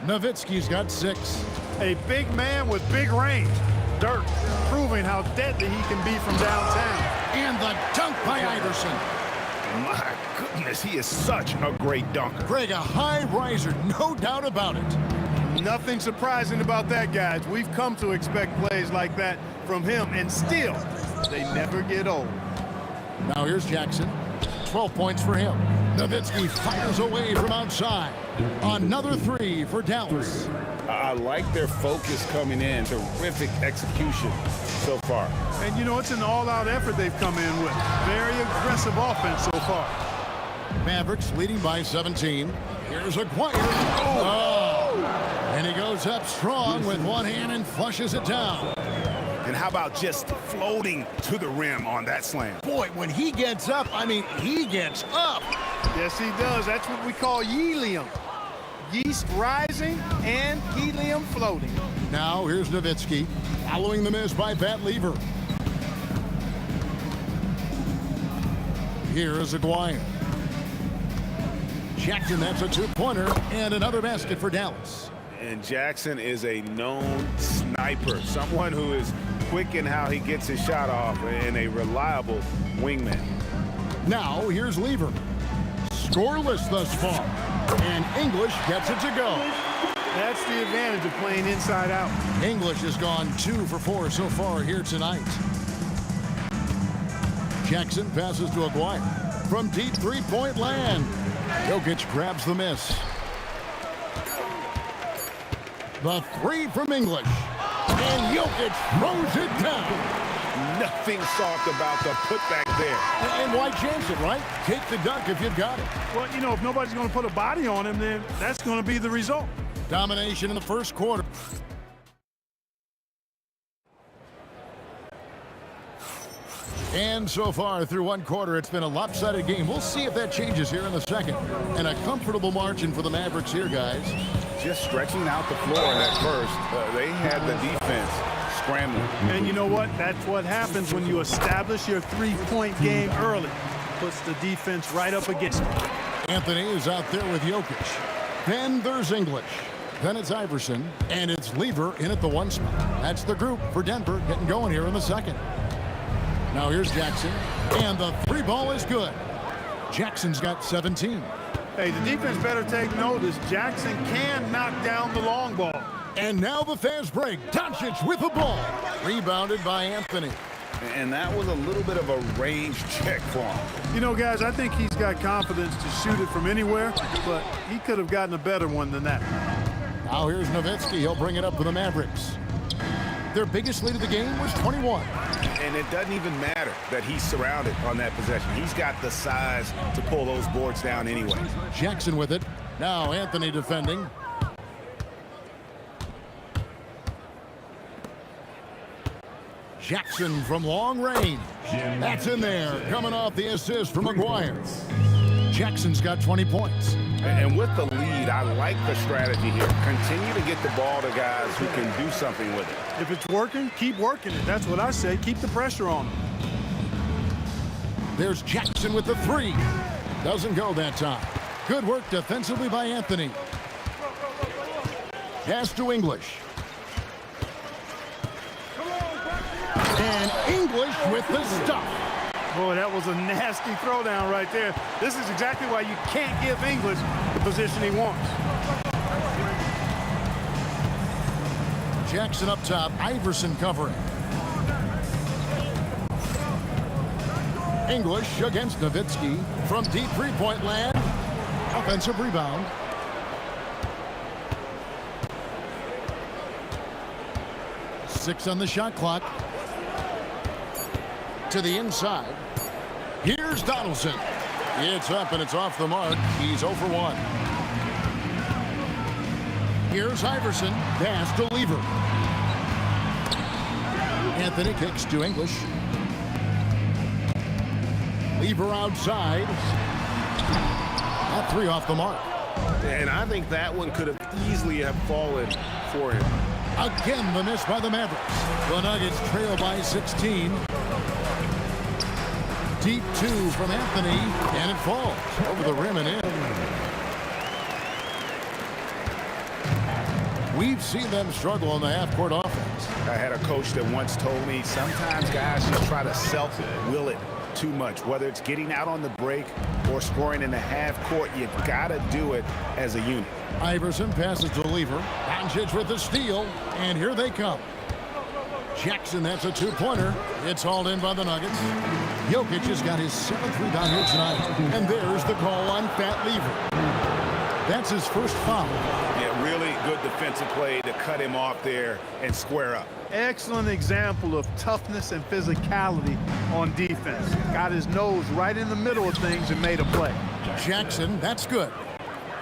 Nowitzki's got 6. A big man with big range. Dirk proving how deadly he can be from downtown. And the dunk by Iverson. My goodness, he is such a great dunker. Greg, a high riser, no doubt about it. Nothing surprising about that, guys. We've come to expect plays like that from him, and still, they never get old. Now here's Jackson. 12 points for him. Nowitzki fires away from outside. Another three for Dallas. I like their focus coming in. Terrific execution so far. And, you know, it's an all-out effort they've come in with. Very aggressive offense so far. Mavericks leading by 17. Here's Aguirre. Oh! And he goes up strong with one hand and flushes it down. And how about just floating to the rim on that slam? Boy, when he gets up, I mean, he gets up. Yes, he does. That's what we call helium. Yeast rising and helium floating. Now here's Nowitzki following the miss by Pat Lever. Here is Aguirre. Jackson, that's a two-pointer and another basket for Dallas. And Jackson is a known sniper, someone who is quick in how he gets his shot off and a reliable wingman. Now here's Lever. Scoreless thus far. And English gets it to go. That's the advantage of playing inside out. English has gone 2 for 4 so far here tonight. Jackson passes to Aguirre from deep three-point land. Jokic grabs the miss. The three from English. And Jokic throws it down. Nothing soft about the putback there. And why chance it, right? Take the dunk if you've got it. Well, you know, if nobody's going to put a body on him, then that's going to be the result. Domination in the first quarter. And so far through one quarter, it's been a lopsided game. We'll see if that changes here in the second. And a comfortable margin for the Mavericks here, guys. Just stretching out the floor at first. They had the defense scrambling. And you know what? That's what happens when you establish your three-point game early. Puts the defense right up against it. Anthony is out there with Jokic. Then there's English. Then it's Iverson. And it's Lever in at the 1 spot. That's the group for Denver getting going here in the second. Now here's Jackson. And the 3 ball is good. Jackson's got 17. Hey, the defense better take notice. Jackson can knock down the long ball. And now the fast break. Doncic with the ball. Rebounded by Anthony. And that was a little bit of a range check for him. You know, guys, I think he's got confidence to shoot it from anywhere, but he could have gotten a better one than that. Now here's Nowitzki. He'll bring it up for the Mavericks. Their biggest lead of the game was 21. And it doesn't even matter that he's surrounded on that possession. He's got the size to pull those boards down anyway. Jackson with it. Now Anthony defending. Jackson from long range. That's in there. Coming off the assist from McGuire. Jackson's got 20 points. And with the lead, I like the strategy here. Continue to get the ball to guys who can do something with it. If it's working, keep working it. That's what I say. Keep the pressure on him. There's Jackson with the three. Doesn't go that time. Good work defensively by Anthony. Pass to English. And English with the stuff. Boy, that was a nasty throwdown right there. This is exactly why you can't give English the position he wants. Jackson up top, Iverson covering. English against Nowitzki from deep three-point land. Offensive rebound. Six on the shot clock. To the inside. Here's Donaldson. It's up and it's off the mark. He's 0 for 1. Here's Iverson. Pass to Lever. Anthony kicks to English. Lever outside. That three off the mark. And I think that one could have easily have fallen for him. Again, the miss by the Mavericks. The Nuggets trail by 16. Deep two from Anthony, and it falls over the rim and in. We've seen them struggle on the half-court offense. I had a coach that once told me sometimes guys just try to self-will it too much. Whether it's getting out on the break or scoring in the half-court, you gotta do it as a unit. Iverson passes to Lever. Doncic with the steal, and here they come. Jackson, that's a two-pointer. It's hauled in by the Nuggets. Jokic has got his 7th rebound here tonight. And there's the call on Fat Lever. That's his first foul. Yeah, really good defensive play to cut him off there and square up. Excellent example of toughness and physicality on defense. Got his nose right in the middle of things and made a play. Jackson, that's good.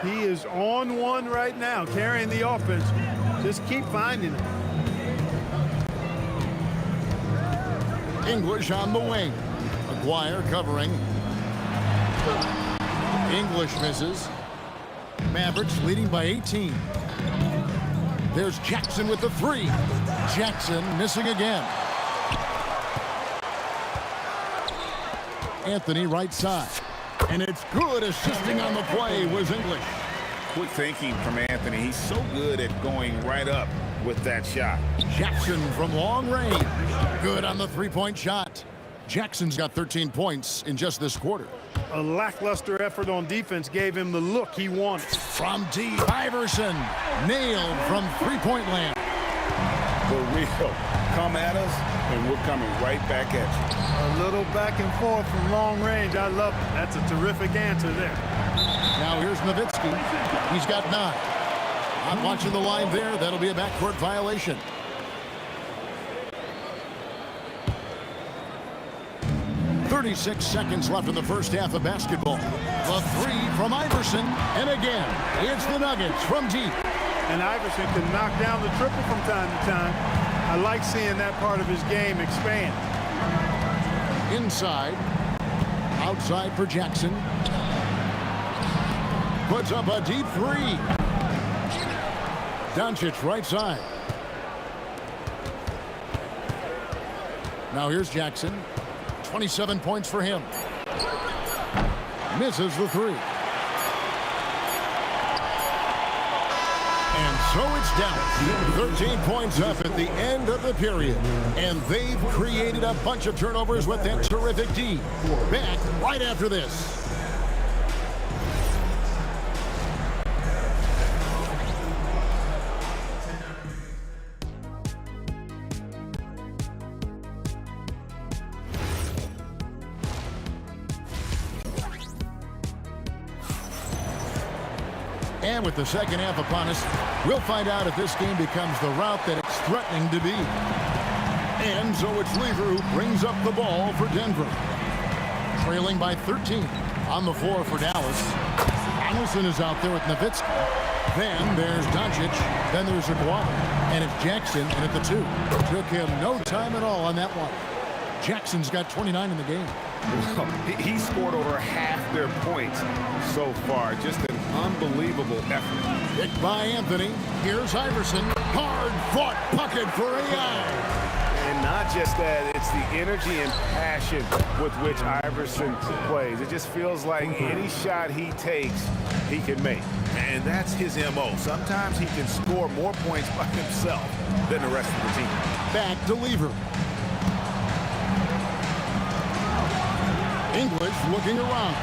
He is on one right now, carrying the offense. Just keep finding it. English on the wing. McGuire covering. English misses. Mavericks leading by 18. There's Jackson with the three. Jackson missing again. Anthony right side. And it's good. Assisting on the play was English. Quick thinking from Anthony. He's so good at going right up with that shot. Jackson from long range. Good on the three-point shot. Jackson's got 13 points in just this quarter. A lackluster effort on defense gave him the look he wanted. From deep, Iverson nailed from three-point land. The real come at us, and we're coming right back at you. A little back and forth from long range. I love it. That's a terrific answer there. Now here's Nowitzki. He's got 9. I'm watching the line there. That'll be a backcourt violation. .36 seconds left in the first half of basketball. The three from Iverson. And again, it's the Nuggets from deep. And Iverson can knock down the triple from time to time. I like seeing that part of his game expand. Inside. Outside for Jackson. Puts up a deep three. Doncic right side. Now here's Jackson. 27 points for him. Misses the three. And so it's down. 13 points up at the end of the period. And they've created a bunch of turnovers with that terrific D. Back right after this. And with the second half upon us, we'll find out if this game becomes the route that it's threatening to be. And so it's Lever who brings up the ball for Denver. Trailing by 13 on the floor for Dallas. Allison is out there with Nowitzki. Then there's Doncic. Then there's Aguirre. And it's Jackson in at the 2. Took him no time at all on that one. Jackson's got 29 in the game. He scored over half their points so far. Just an unbelievable effort. Picked by Anthony. Here's Iverson. Hard-fought bucket for AI. And not just that, it's the energy and passion with which Iverson plays. It just feels like any shot he takes, he can make. And that's his MO. Sometimes he can score more points by himself than the rest of the team. Back to Lever. English looking around.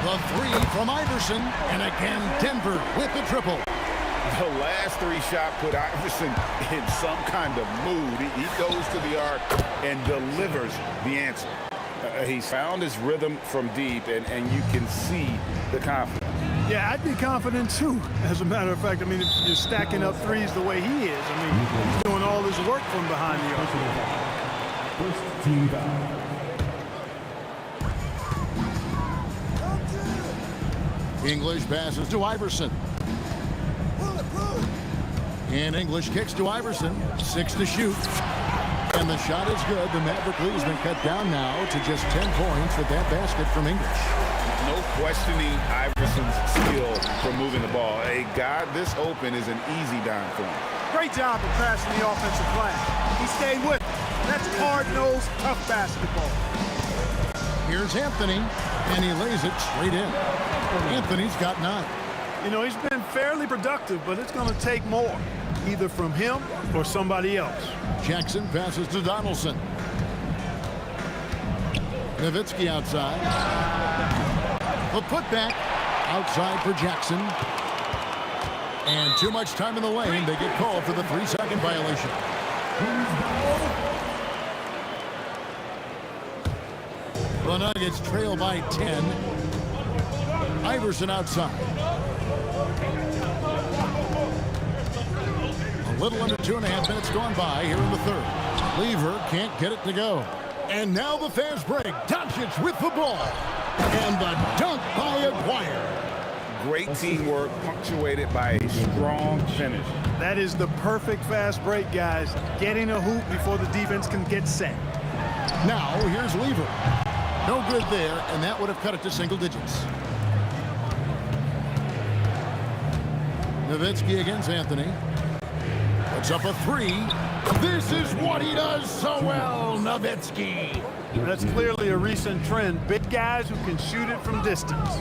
The 3 from Iverson. And again, Denver with the triple. The last 3 shots put Iverson in some kind of mood. He goes to the arc and delivers the answer. He's found his rhythm from deep, and you can see the confidence. Yeah, I'd be confident too. As a matter of fact, I mean, if you're stacking up threes the way he is, I mean, he's doing all his work from behind the arc. First team foul. English passes to Iverson. And English kicks to Iverson. 6 to shoot. And the shot is good. The Maverick lead has been cut down now to just 10 points with that basket from English. No questioning Iverson's skill for moving the ball. A guy this open is an easy dime for him. Great job of passing the offensive plan. He stayed with it. That's hard-nosed, tough basketball. Here's Anthony, and he lays it straight in. Anthony's got 9. You know, he's been fairly productive, but it's going to take more, either from him or somebody else. Jackson passes to Donaldson. Nowitzki outside. The putback outside for Jackson. And too much time in the lane. They get called for the 3-second violation. The Nuggets trail by 10. Iverson outside. A little under 2.5 minutes gone by here in the third. Lever can't get it to go. And now the fast break. Doncic with the ball. And the dunk by Aguirre. Great teamwork punctuated by a strong finish. That is the perfect fast break, guys. Getting a hoop before the defense can get set. Now here's Lever. No good there, and that would have cut it to single digits. Nowitzki against Anthony. Puts up a 3. This is what he does so well, Nowitzki. That's clearly a recent trend. Big guys who can shoot it from distance.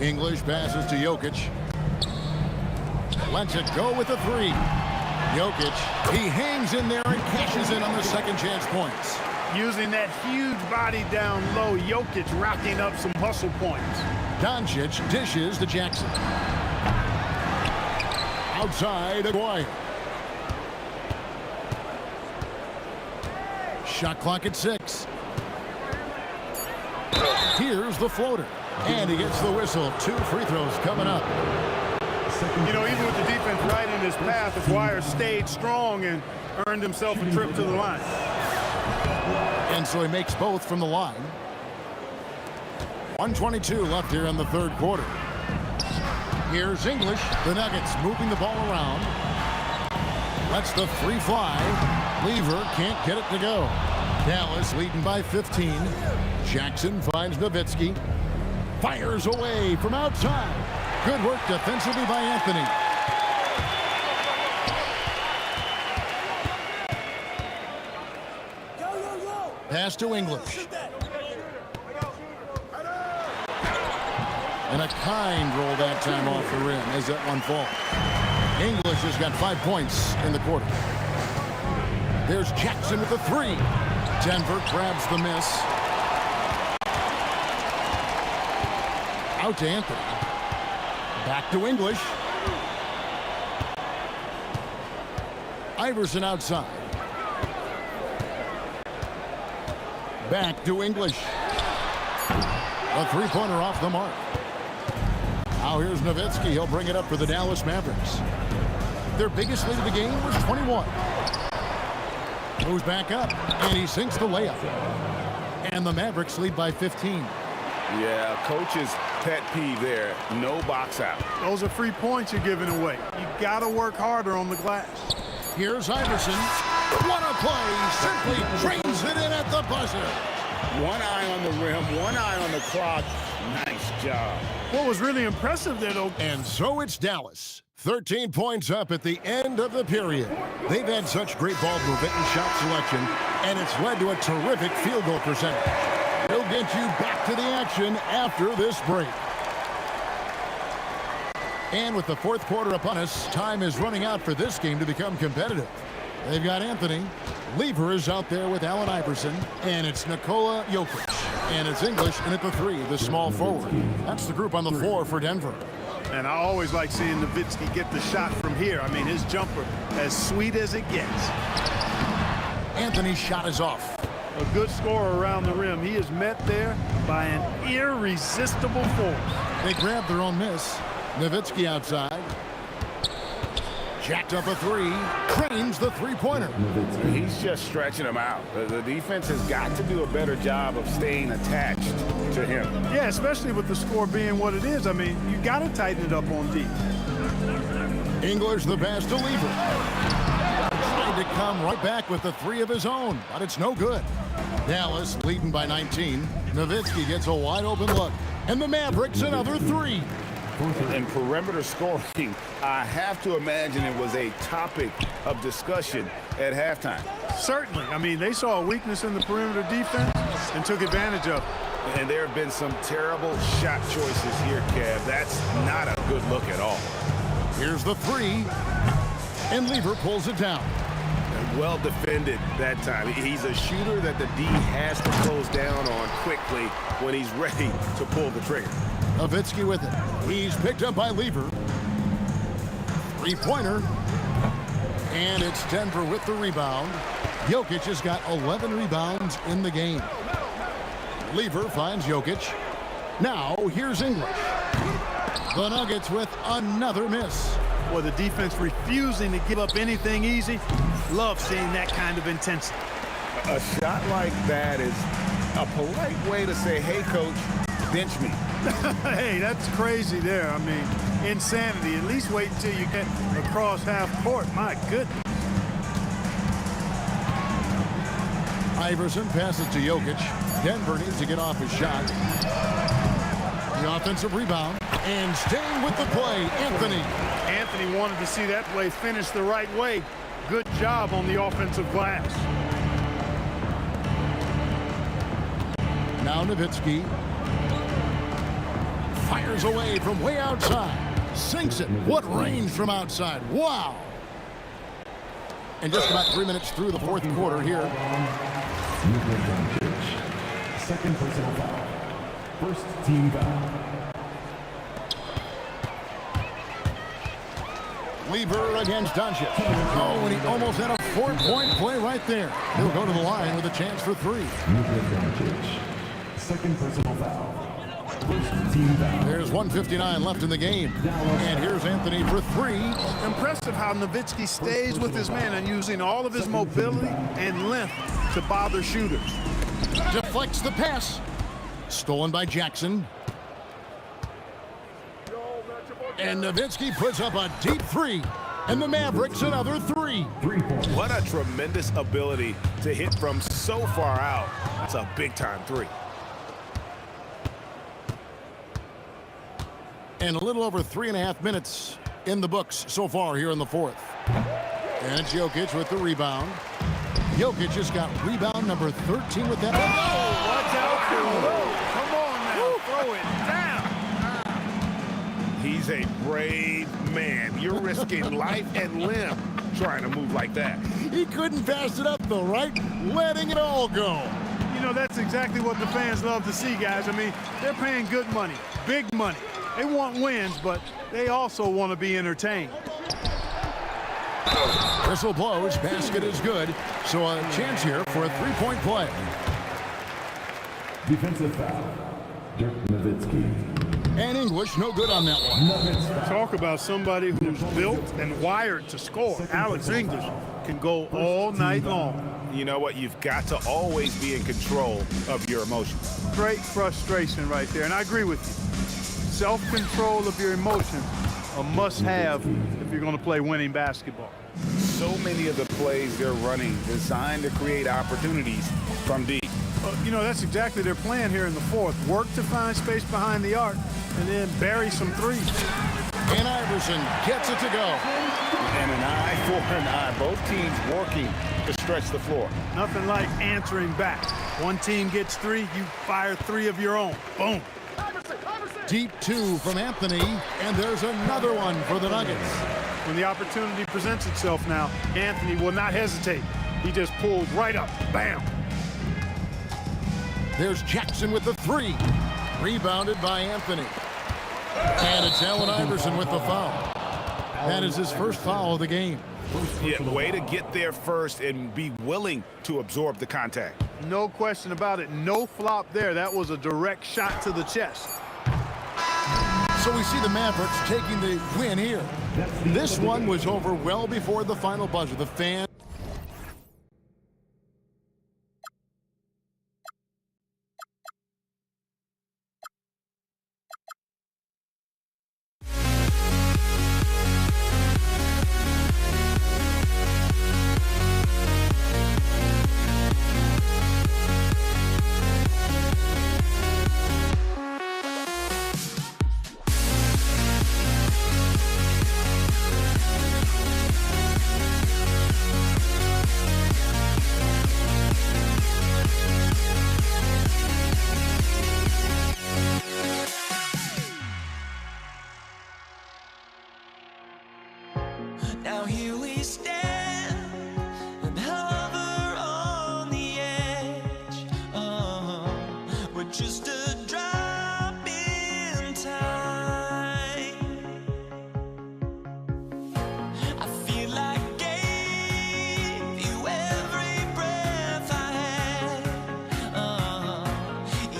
English passes to Jokic. Lets it go with a 3. Jokic, he hangs in there and cashes in on the second chance points. Using that huge body down low, Jokic racking up some hustle points. Doncic dishes to Jackson. Outside, Aguirre. Shot clock at 6. Here's the floater. And he gets the whistle. 2 free throws coming up. You know, even with the defense right in his path, Aguirre stayed strong and earned himself a trip to the line. And so he makes both from the line. 1:22 left here in the third quarter. Here's English. The Nuggets moving the ball around. Lets the 3 fly. Lever can't get it to go. Dallas leading by 15. Jackson finds Nowitzki. Fires away from outside. Good work defensively by Anthony. Pass to English. And a kind roll that time off the rim as that one falls. English has got 5 points in the quarter. There's Jackson with the 3. Denver grabs the miss. Out to Anthony. Back to English. Iverson outside. Back to English. A 3-pointer off the mark. Now here's Nowitzki. He'll bring it up for the Dallas Mavericks. Their biggest lead of the game was 21. Moves back up, and he sinks the layup. And the Mavericks lead by 15. Yeah, coach's pet peeve there. No box out. Those are free points you're giving away. You got to work harder on the glass. Here's Iverson. What a play. Simply drains it in at the buzzer. One eye on the rim, one eye on the clock. Nice job. What was really impressive there, though. And so it's Dallas. 13 points up at the end of the period. They've had such great ball movement and shot selection, and it's led to a terrific field goal percentage. We'll get you back to the action after this break. And with the fourth quarter upon us, time is running out for this game to become competitive. They've got Anthony. Lever is out there with Allen Iverson, and it's Nikola Jokic. And it's English in at the 3, the small forward. That's the group on the floor for Denver. And I always like seeing Nowitzki get the shot from here. I mean, his jumper, as sweet as it gets. Anthony's shot is off. A good scorer around the rim. He is met there by an irresistible force. They grab their own miss. Nowitzki outside. Jacked up a 3. Cranes the three-pointer. He's just stretching him out. The defense has got to do a better job of staying attached to him. Yeah, especially with the score being what it is. I mean, you got to tighten it up on D. English the pass to Lever. Trying to come right back with the 3 of his own, but it's no good. Dallas leading by 19. Nowitzki gets a wide-open look. And the Mavericks another 3. In perimeter scoring, I have to imagine it was a topic of discussion at halftime. Certainly. I mean, they saw a weakness in the perimeter defense and took advantage of it. And there have been some terrible shot choices here, Kev. That's not a good look at all. Here's the 3. And Lever pulls it down. Well defended that time. He's a shooter that the D has to close down on quickly when he's ready to pull the trigger. Nowitzki with it. He's picked up by Lever. Three-pointer. And it's Denver with the rebound. Jokic has got 11 rebounds in the game. Lever finds Jokic. Now here's English. The Nuggets with another miss. Well, the defense refusing to give up anything easy. Love seeing that kind of intensity. A shot like that is a polite way to say, hey, coach, bench me. Hey, that's crazy there. I mean, insanity. At least wait until you get across half court. My goodness. Iverson passes to Jokic. Denver needs to get off his shot. The offensive rebound. And staying with the play, Anthony. Anthony wanted to see that play finish the right way. Good job on the offensive glass. Now Nowitzki. Fires away from way outside. Sinks it. What range from outside. Wow. And just about 3 minutes through the fourth quarter here. Second personal foul. First team foul. Lever against Doncic. Oh, and he almost had a 4-point play right there. He'll go to the line with a chance for 3. Second personal foul. First team foul. There's 1:59 left in the game. And here's Anthony for 3. Impressive how Nowitzki stays with his man and using all of his mobility and length to bother shooters. Deflects the pass. Stolen by Jackson. And Nowitzki puts up a deep 3. And the Mavericks another 3. What a tremendous ability to hit from so far out. That's a big-time 3. And a little over 3.5 minutes in the books so far here in the fourth. And it's Jokic with the rebound. Jokic has got rebound number 13 with that. Oh, watch out for Come on now, throw it down. He's a brave man. You're risking life and limb trying to move like that. He couldn't pass it up though, right? Letting it all go. You know, that's exactly what the fans love to see, guys. I mean, they're paying good money, big money. They want wins, but they also want to be entertained. Whistle blows, basket is good. So a chance here for a 3-point play. Defensive foul. Dirk Nowitzki. And English, no good on that one. Talk about somebody who's built and wired to score. Alex English can go all night long. You know what? You've got to always be in control of your emotions. Great frustration right there, and I agree with you. Self-control of your emotions, a must-have if you're going to play winning basketball. So many of the plays they're running designed to create opportunities from deep. You know, that's exactly their plan here in the fourth. Work to find space behind the arc and then bury some threes. And Iverson gets it to go. And an eye for an eye. Both teams working to stretch the floor. Nothing like answering back. One team gets three, you fire three of your own. Boom. Deep two from Anthony, and there's another one for the Nuggets. When the opportunity presents itself now, Anthony will not hesitate. He just pulls right up. Bam. There's Jackson with the three. Rebounded by Anthony. And it's Allen Iverson with the foul. That is his first foul of the game. Yeah, way to get there first and be willing to absorb the contact. No question about it. No flop there. That was a direct shot to the chest. So we see the Mavericks taking the win here. This one was over well before the final buzzer. The fans. Now here we stand and hover on the edge. We're just a drop in time. I feel like I gave you every breath I had.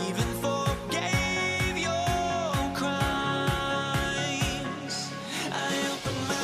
Even forgave your crimes. I open my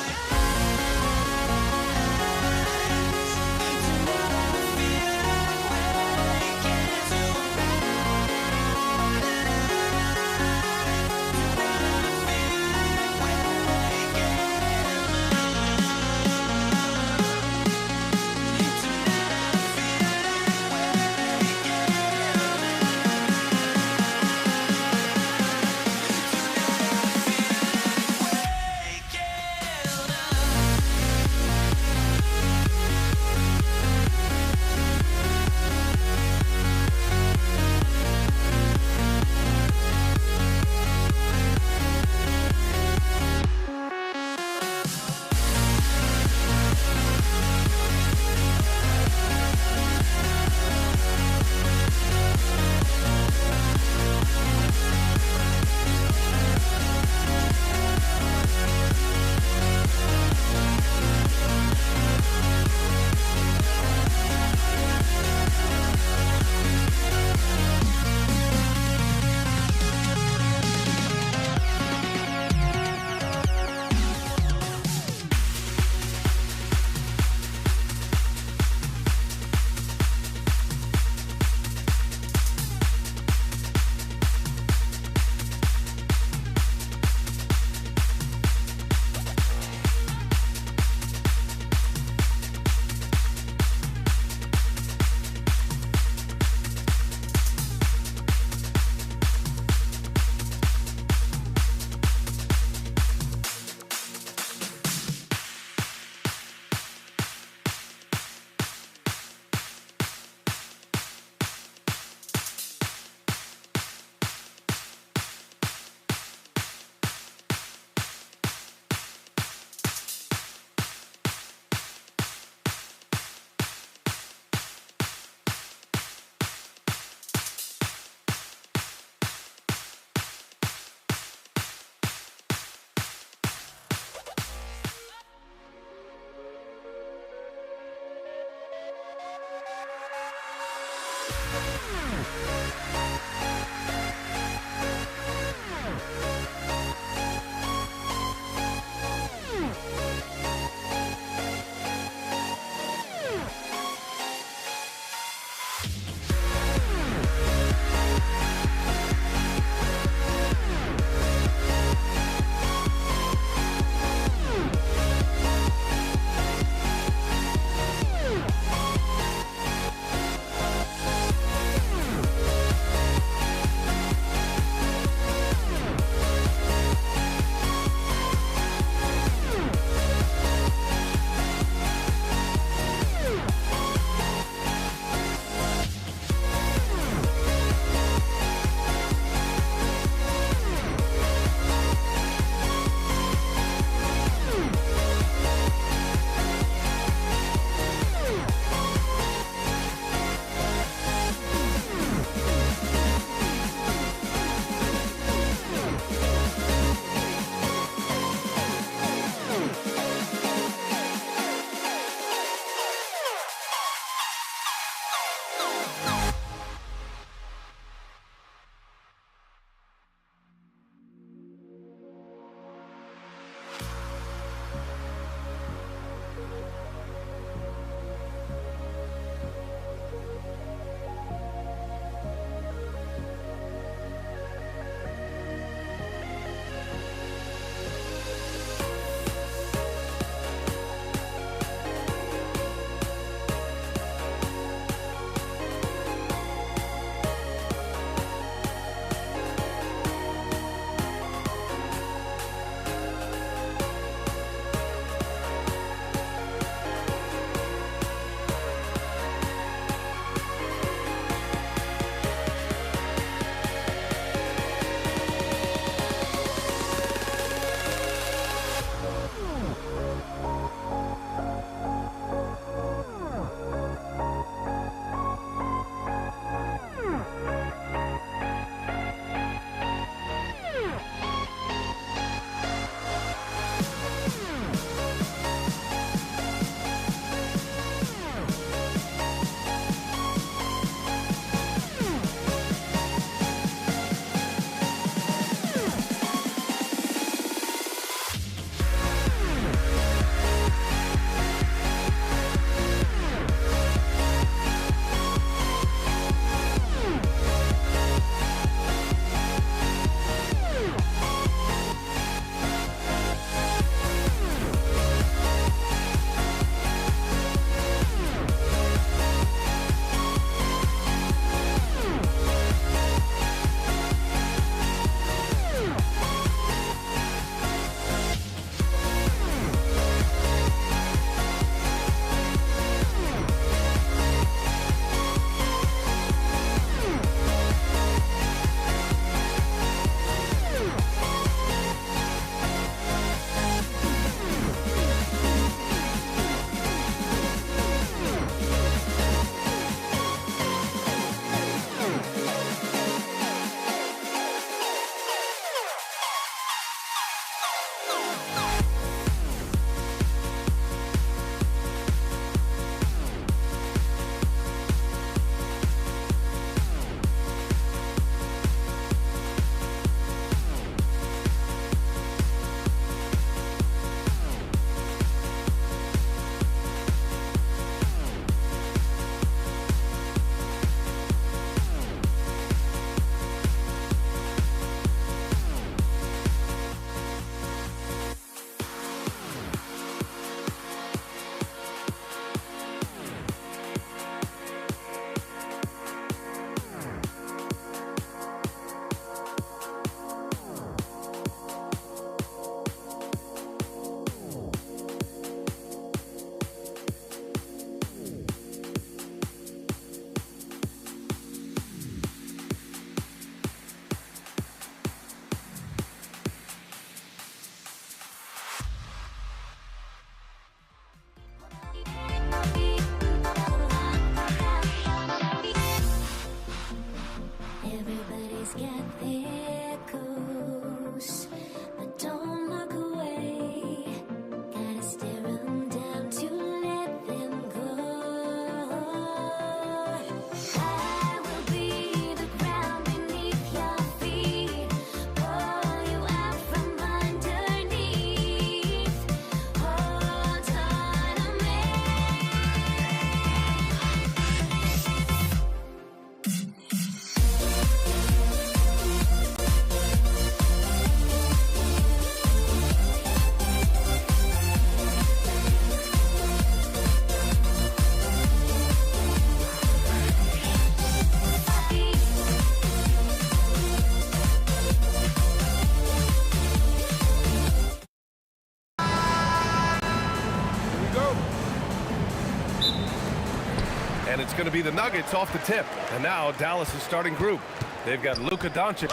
And it's going to be the Nuggets off the tip. And now Dallas is starting group. They've got Luka Doncic.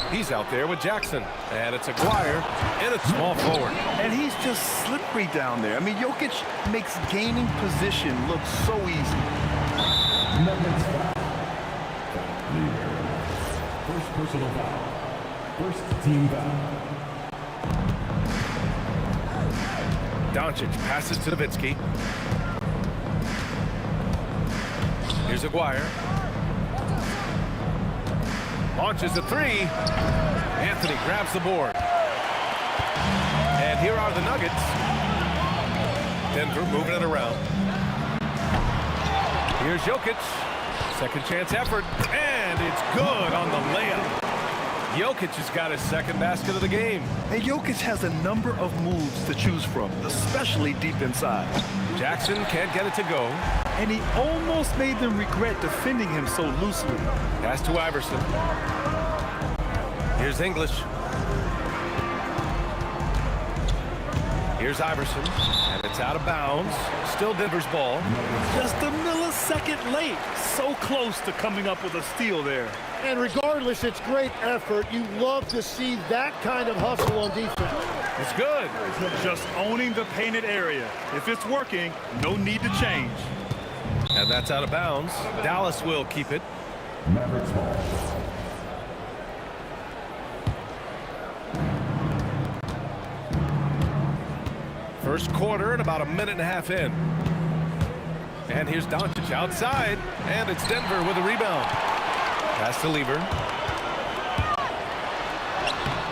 He's out there with Jackson. And it's Aguirre in a small forward. And he's just slippery down there. I mean, Jokic makes gaining position look so easy. Nuggets foul. First personal foul. First team foul. Doncic passes to Nowitzki. Here's Aguirre. Launches a three. Anthony grabs the board. And here are the Nuggets. Denver moving it around. Here's Jokic. Second chance effort. And it's good on the layup. Jokic has got his second basket of the game. And Jokic has a number of moves to choose from, especially deep inside. Jackson can't get it to go. And he almost made them regret defending him so loosely. Pass to Iverson. Here's English. Here's Iverson. And it's out of bounds. Still Denver's ball. Just a millisecond late. So close to coming up with a steal there. And regardless, it's great effort. You love to see that kind of hustle on defense. It's good. Just owning the painted area. If it's working, no need to change. And that's out of bounds. Dallas will keep it. Mavericks ball. First quarter and about a minute and a half in. And here's Doncic outside. And it's Denver with a rebound. Pass to Lever.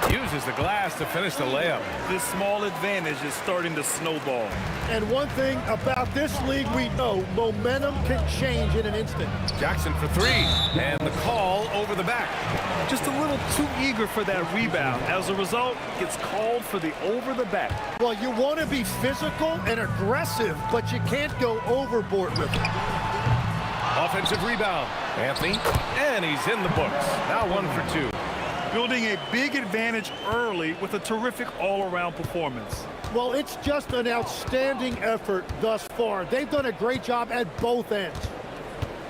Uses the glass to finish the layup. This small advantage is starting to snowball. And one thing about this league we know, momentum can change in an instant. Jackson for three. And the call over the back. Just a little too eager for that rebound. As a result, gets called for the over the back. Well, you want to be physical and aggressive, but you can't go overboard with it. Offensive rebound. Anthony. And he's in the books. Now 1 for 2. Building a big advantage early with a terrific all-around performance. Well, it's just an outstanding effort thus far. They've done a great job at both ends.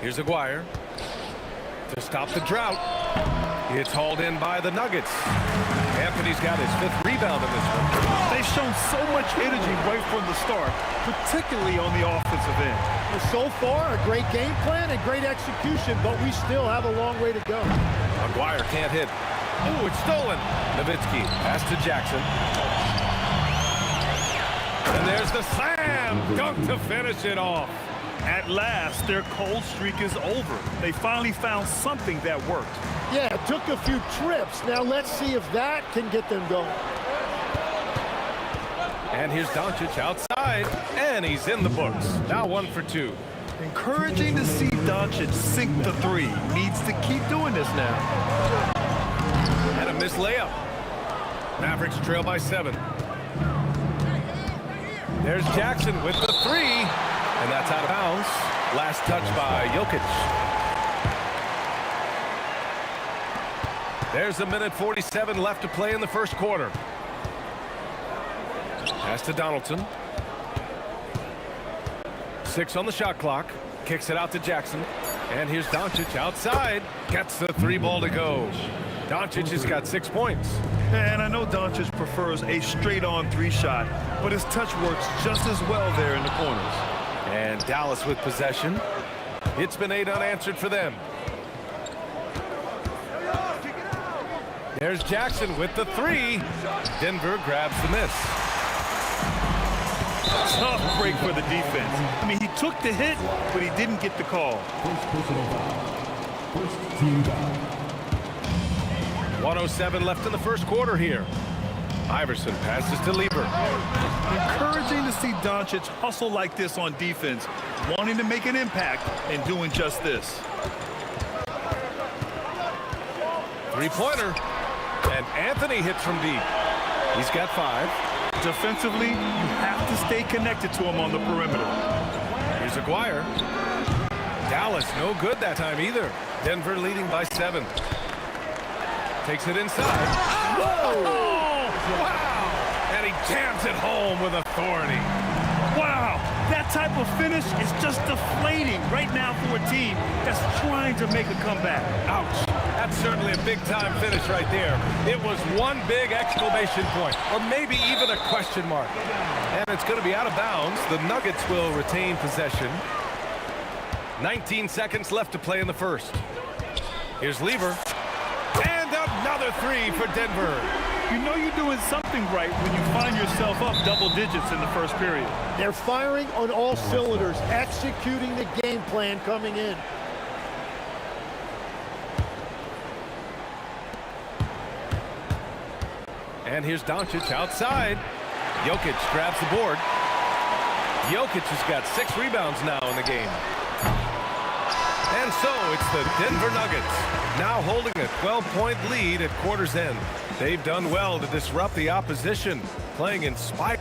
Here's Aguirre to stop the drought. It's hauled in by the Nuggets. Anthony's got his 5th rebound in this one. They've shown so much energy right from the start, particularly on the offensive end. And so far, a great game plan and great execution, but we still have a long way to go. Aguirre can't hit. Ooh, it's stolen. Nowitzki pass to Jackson. And there's the slam dunk to finish it off. At last, their cold streak is over. They finally found something that worked. Yeah, it took a few trips. Now let's see if that can get them going. And here's Doncic outside, and he's in the books. Now 1 for 2. Encouraging to see Doncic sink the three. Needs to keep doing this now. And a missed layup. Mavericks trail by 7. There's Jackson with the 3. And that's out of bounds. Last touch by Jokic. There's a minute 47 left to play in the first quarter. Pass to Donaldson. 6 on the shot clock. Kicks it out to Jackson. And here's Doncic outside. Gets the 3 ball to go. Doncic has got 6 points. And I know Doncic prefers a straight-on 3 shot, but his touch works just as well there in the corners. And Dallas with possession. It's been 8 unanswered for them. There's Jackson with the 3. Denver grabs the miss. Tough break for the defense. I mean, he took the hit, but he didn't get the call. First personal foul. First team foul. 1:07 left in the first quarter here. Iverson passes to Lever. Encouraging to see Doncic hustle like this on defense, wanting to make an impact and doing just this. 3-pointer. And Anthony hits from deep. He's got 5. Defensively, you have to stay connected to him on the perimeter. Here's Aguirre. Dallas no good that time either. Denver leading by 7. Takes it inside. Whoa! Wow! And he jams it home with authority. Wow! That type of finish is just deflating right now for a team that's trying to make a comeback. Ouch. That's certainly a big-time finish right there. It was one big exclamation point, or maybe even a question mark. And it's going to be out of bounds. The Nuggets will retain possession. 19 seconds left to play in the first. Here's Lever. And another three for Denver. You know you're doing something right when you find yourself up double digits in the first period. They're firing on all cylinders, executing the game plan coming in. And here's Doncic outside. Jokic grabs the board. Jokic has got 6 rebounds now in the game. And so it's the Denver Nuggets now holding a 12-point lead at quarter's end. They've done well to disrupt the opposition, playing inspired.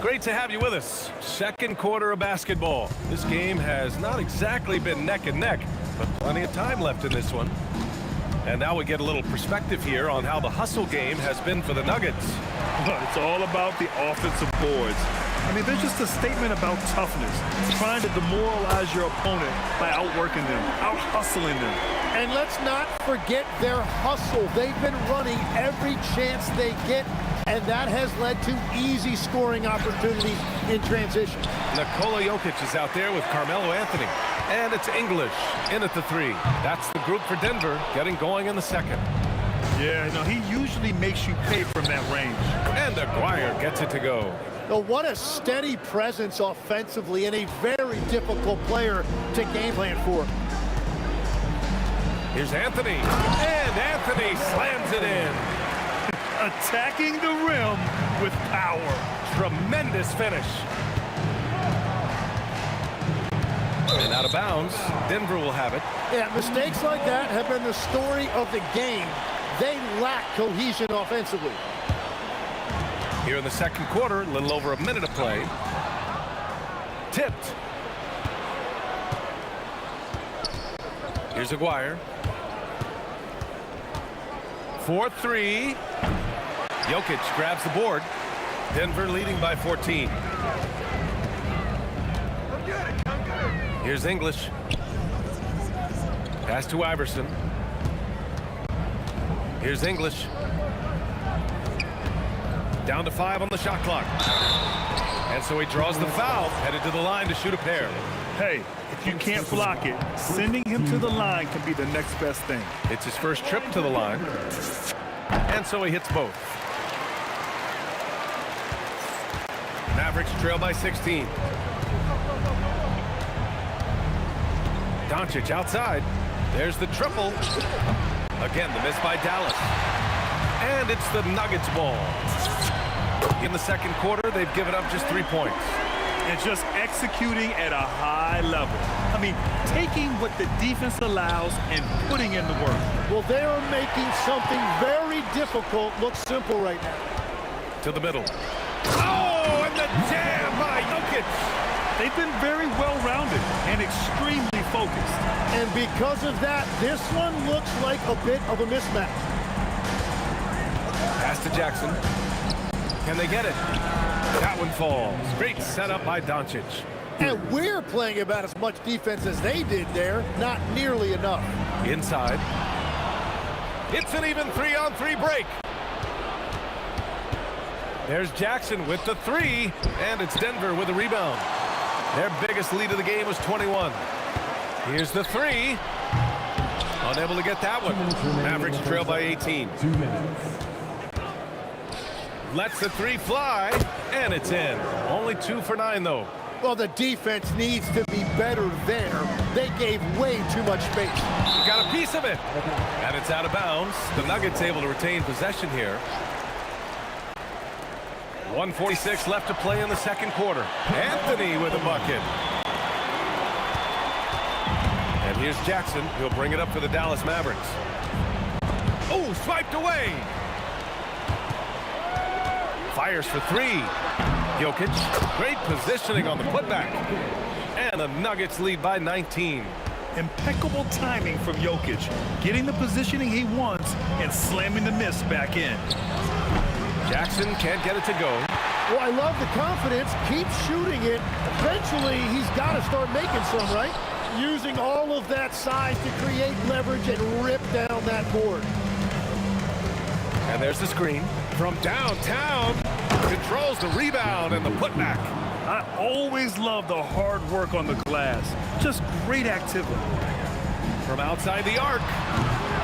Great to have you with us. Second quarter of basketball. This game has not exactly been neck and neck, but plenty of time left in this one. And now we get a little perspective here on how the hustle game has been for the Nuggets. It's all about the offensive boards. I mean, there's just a statement about toughness, trying to demoralize your opponent by outworking them, out-hustling them. And let's not forget their hustle. They've been running every chance they get, and that has led to easy scoring opportunities in transition. Nikola Jokic is out there with Carmelo Anthony. And it's English in at the 3. That's the group for Denver, getting going in the second. Yeah, no, he usually makes you pay from that range. And Aguirre gets it to go. Oh, what a steady presence offensively and a very difficult player to game plan for. Here's Anthony. And Anthony slams it in. Attacking the rim with power. Tremendous finish. And out of bounds, Denver will have it. Yeah, mistakes like that have been the story of the game. They lack cohesion offensively. Here in the second quarter, a little over a minute of play. Tipped. Here's Aguirre. 4-3. Jokic grabs the board. Denver leading by 14. Here's English. Pass to Iverson. Here's English. Down to 5 on the shot clock. And so he draws the foul, headed to the line to shoot a pair. Hey, if you can't block it, sending him to the line can be the next best thing. It's his first trip to the line. And so he hits both. Mavericks trail by 16. Doncic outside. There's the triple. Again, the miss by Dallas. And it's the Nuggets ball. In the second quarter, they've given up just 3 points. And just executing at a high level. I mean, taking what the defense allows and putting in the work. Well, they are making something very difficult look simple right now. To the middle. Oh, and the jam by Jokic. They've been very well-rounded and extremely focused. And because of that, this one looks like a bit of a mismatch. Pass to Jackson. Can they get it? That one falls. Great setup by Doncic. And we're playing about as much defense as they did there. Not nearly enough. Inside. It's an even 3-on-3 break. There's Jackson with the 3. And it's Denver with a rebound. Their biggest lead of the game was 21. Here's the 3. Unable to get that one. Mavericks trail by 18. 2 minutes. Lets the 3 fly, and it's in. Only 2 for 9, though. Well, the defense needs to be better there. They gave way too much space. Got a piece of it. And it's out of bounds. The Nuggets able to retain possession here. 1:46 left to play in the second quarter. Anthony with a bucket. And here's Jackson. He'll bring it up for the Dallas Mavericks. Oh, swiped away. Fires for 3. Jokic, great positioning on the putback. And the Nuggets lead by 19. Impeccable timing from Jokic, getting the positioning he wants and slamming the miss back in. Jackson can't get it to go. Well, I love the confidence. Keep shooting it. Eventually, he's got to start making some, right? Using all of that size to create leverage and rip down that board. And there's the screen from downtown. Controls the rebound and the putback. I always love the hard work on the glass. Just great activity. From outside the arc,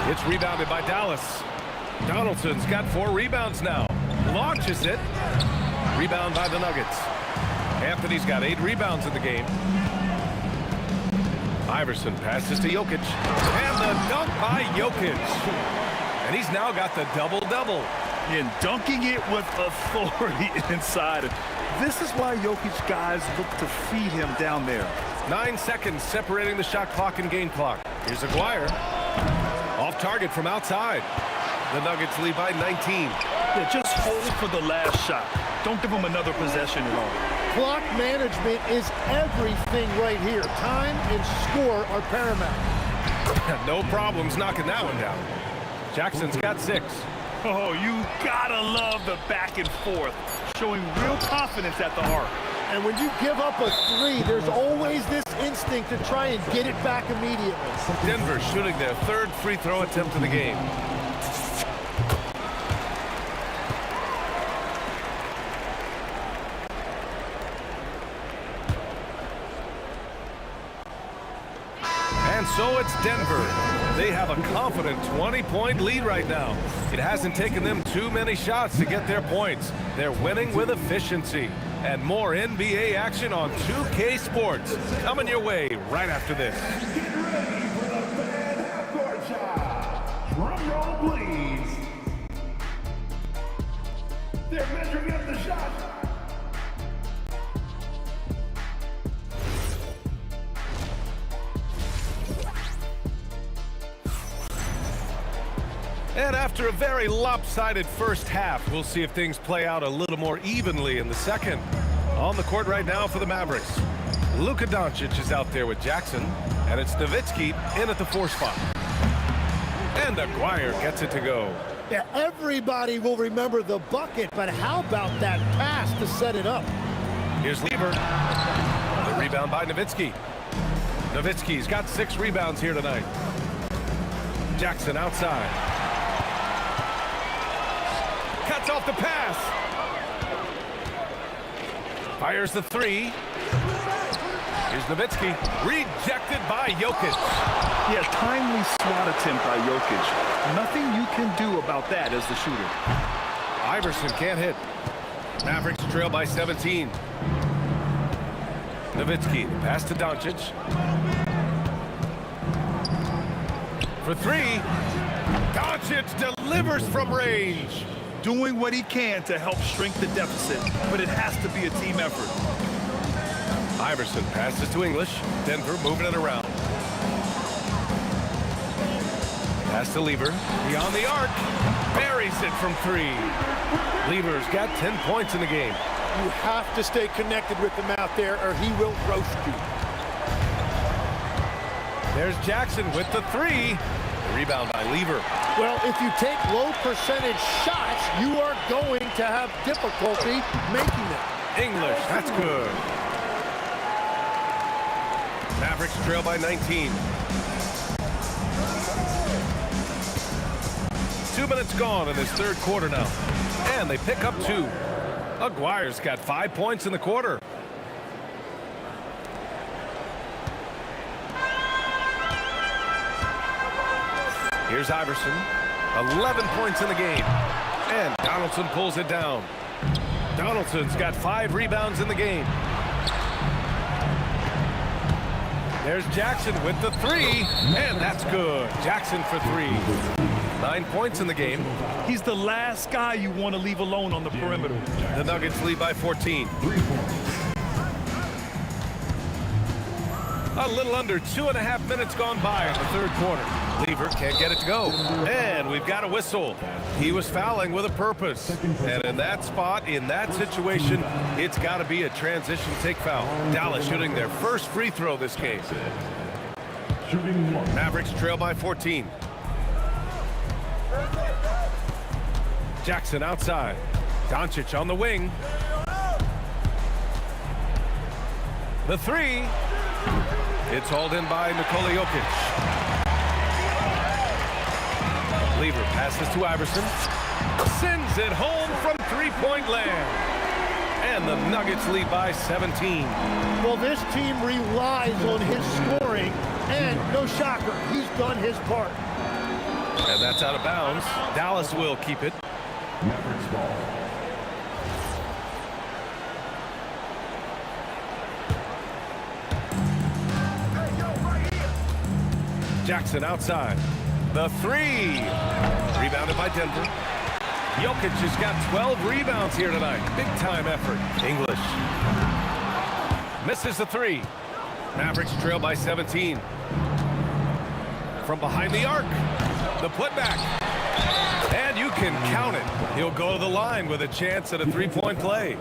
it's rebounded by Dallas. Donaldson's got 4 rebounds now. Launches it. Rebound by the Nuggets. Anthony's got 8 rebounds in the game. Iverson passes to Jokic. And the dunk by Jokic. And he's now got the double-double. And dunking it with authority inside. This is why Jokic guys look to feed him down there. 9 seconds separating the shot clock and game clock. Here's Aguirre. Off target from outside. The Nuggets lead by 19. Yeah, just hold for the last shot. Don't give them another possession at all. Clock management is everything right here. Time and score are paramount. No problems knocking that one down. Jackson's got 6. Oh, you gotta love the back and forth, showing real confidence at the arc. And when you give up a 3, there's always this instinct to try and get it back immediately. Denver shooting their 3rd free throw attempt of the game. And so it's Denver. They have a confident 20-point lead right now. It hasn't taken them too many shots to get their points. They're winning with efficiency. And more NBA action on 2K Sports coming your way right after this. Get ready for the fan half-court shot. Drum roll, please. They're measuring up the shot. And after a very lopsided first half, we'll see if things play out a little more evenly in the second. On the court right now for the Mavericks, Luka Doncic is out there with Jackson, and it's Nowitzki in at the 4 spot. And Aguirre gets it to go. Yeah, everybody will remember the bucket, but how about that pass to set it up? Here's Lieber. The rebound by Nowitzki. Nowitzki's got 6 rebounds here tonight. Jackson outside. Cuts off the pass. Fires the 3. Here's Nowitzki. Rejected by Jokic. Yeah, timely swat attempt by Jokic. Nothing you can do about that as the shooter. Iverson can't hit. Mavericks trail by 17. Nowitzki, pass to Doncic. For 3. Doncic delivers from range. Doing what he can to help shrink the deficit, but it has to be a team effort. Iverson passes to English. Denver moving it around. Pass to Lieber. Beyond the arc. Buries it from 3. Lieber's got 10 points in the game. You have to stay connected with him out there or he will roast you. There's Jackson with the 3. Rebound by Lieber. Well, if you take low percentage shots, you are going to have difficulty making them. English, that's good. Mavericks trail by 19. 2 minutes gone in this 3rd quarter now. And they pick up 2. Aguirre's got 5 points in the quarter. Here's Iverson. 11 points in the game. And Donaldson pulls it down. Donaldson's got 5 rebounds in the game. There's Jackson with the 3. And that's good. Jackson for 3. 9 points in the game. He's the last guy you want to leave alone on the perimeter. The Nuggets lead by 14. A little under 2.5 minutes gone by in the 3rd quarter. Lieber can't get it to go. And we've got a whistle. He was fouling with a purpose. And in that spot, in that situation, it's got to be a transition take foul. Dallas shooting their first free throw this game. Shooting 1. Mavericks trail by 14. Jackson outside. Doncic on the wing. The three. It's hauled in by Nikola Jokic. Lever passes to Iverson. Sends it home from three-point land. And the Nuggets lead by 17. Well, this team relies on his scoring, and no shocker, he's done his part. And that's out of bounds. Dallas will keep it. Mavericks ball. Jackson outside. The three. Rebounded by Denver. Jokic has got 12 rebounds here tonight. Big time effort. English. Misses the three. Mavericks trail by 17. From behind the arc. The putback. And you can count it. He'll go to the line with a chance at a three-point play.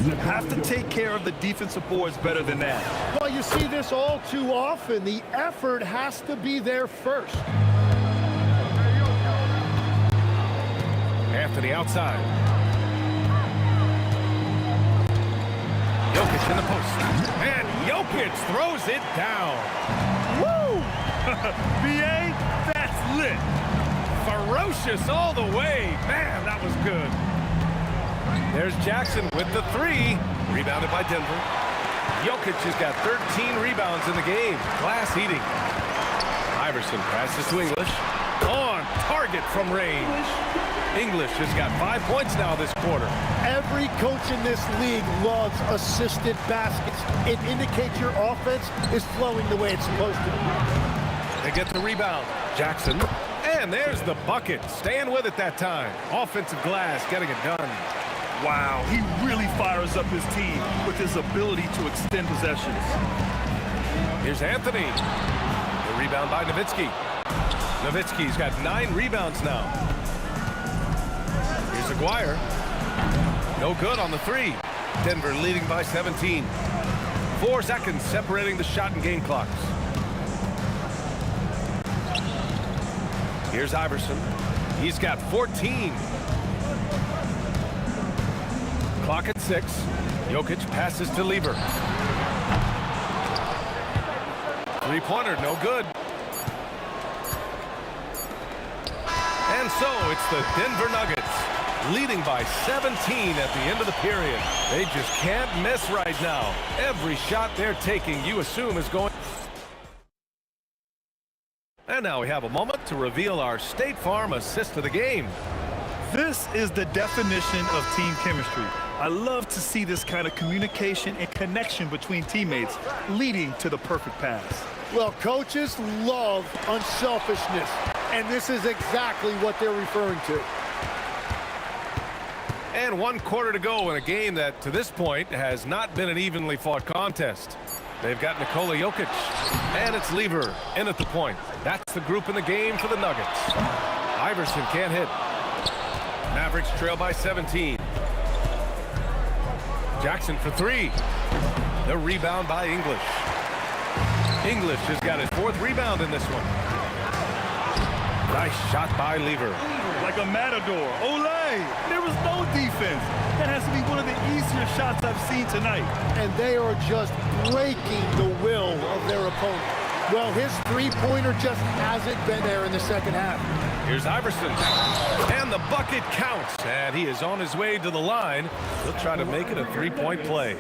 You have to take care of the defensive boards better than that. Well, you see this all too often. The effort has to be there first. Anthony outside. Jokic in the post. And Jokic throws it down. Woo! BA, that's lit. Ferocious all the way. Man, that was good. There's Jackson with the three. Rebounded by Denver. Jokic has got 13 rebounds in the game. Glass eating. Iverson passes to English. On target from range. English has got 5 points now this quarter. Every coach in this league loves assisted baskets. It indicates your offense is flowing the way it's supposed to. They get the rebound. Jackson. And there's the bucket. Staying with it that time. Offensive glass getting it done. Wow, he really fires up his team with his ability to extend possessions. Here's Anthony. The rebound by Nowitzki. Nowitzki's got 9 rebounds now. Here's Aguirre. No good on the three. Denver leading by 17. 4 seconds separating the shot and game clocks. Here's Iverson. He's got 14. Clock at 6. Jokic passes to Lever. Three-pointer, no good. And so it's the Denver Nuggets leading by 17 at the end of the period. They just can't miss right now. Every shot they're taking, you assume, is going. And now we have a moment to reveal our State Farm assist of the game. This is the definition of team chemistry. I love to see this kind of communication and connection between teammates leading to the perfect pass. Well, coaches love unselfishness, and this is exactly what they're referring to. And 1 quarter to go in a game that, to this point, has not been an evenly fought contest. They've got Nikola Jokic, and it's Lever in at the point. That's the group in the game for the Nuggets. Iverson can't hit. Mavericks trail by 17. Jackson for 3. The rebound by English. English has got his 4th rebound in this one. Nice shot by Lever. Like a matador. Olay! There was no defense. That has to be one of the easier shots I've seen tonight. And they are just breaking the will of their opponent. Well, his three-pointer just hasn't been there in the second half. Here's Iverson. And the bucket counts. And he is on his way to the line. He'll try to make it a 3-point play.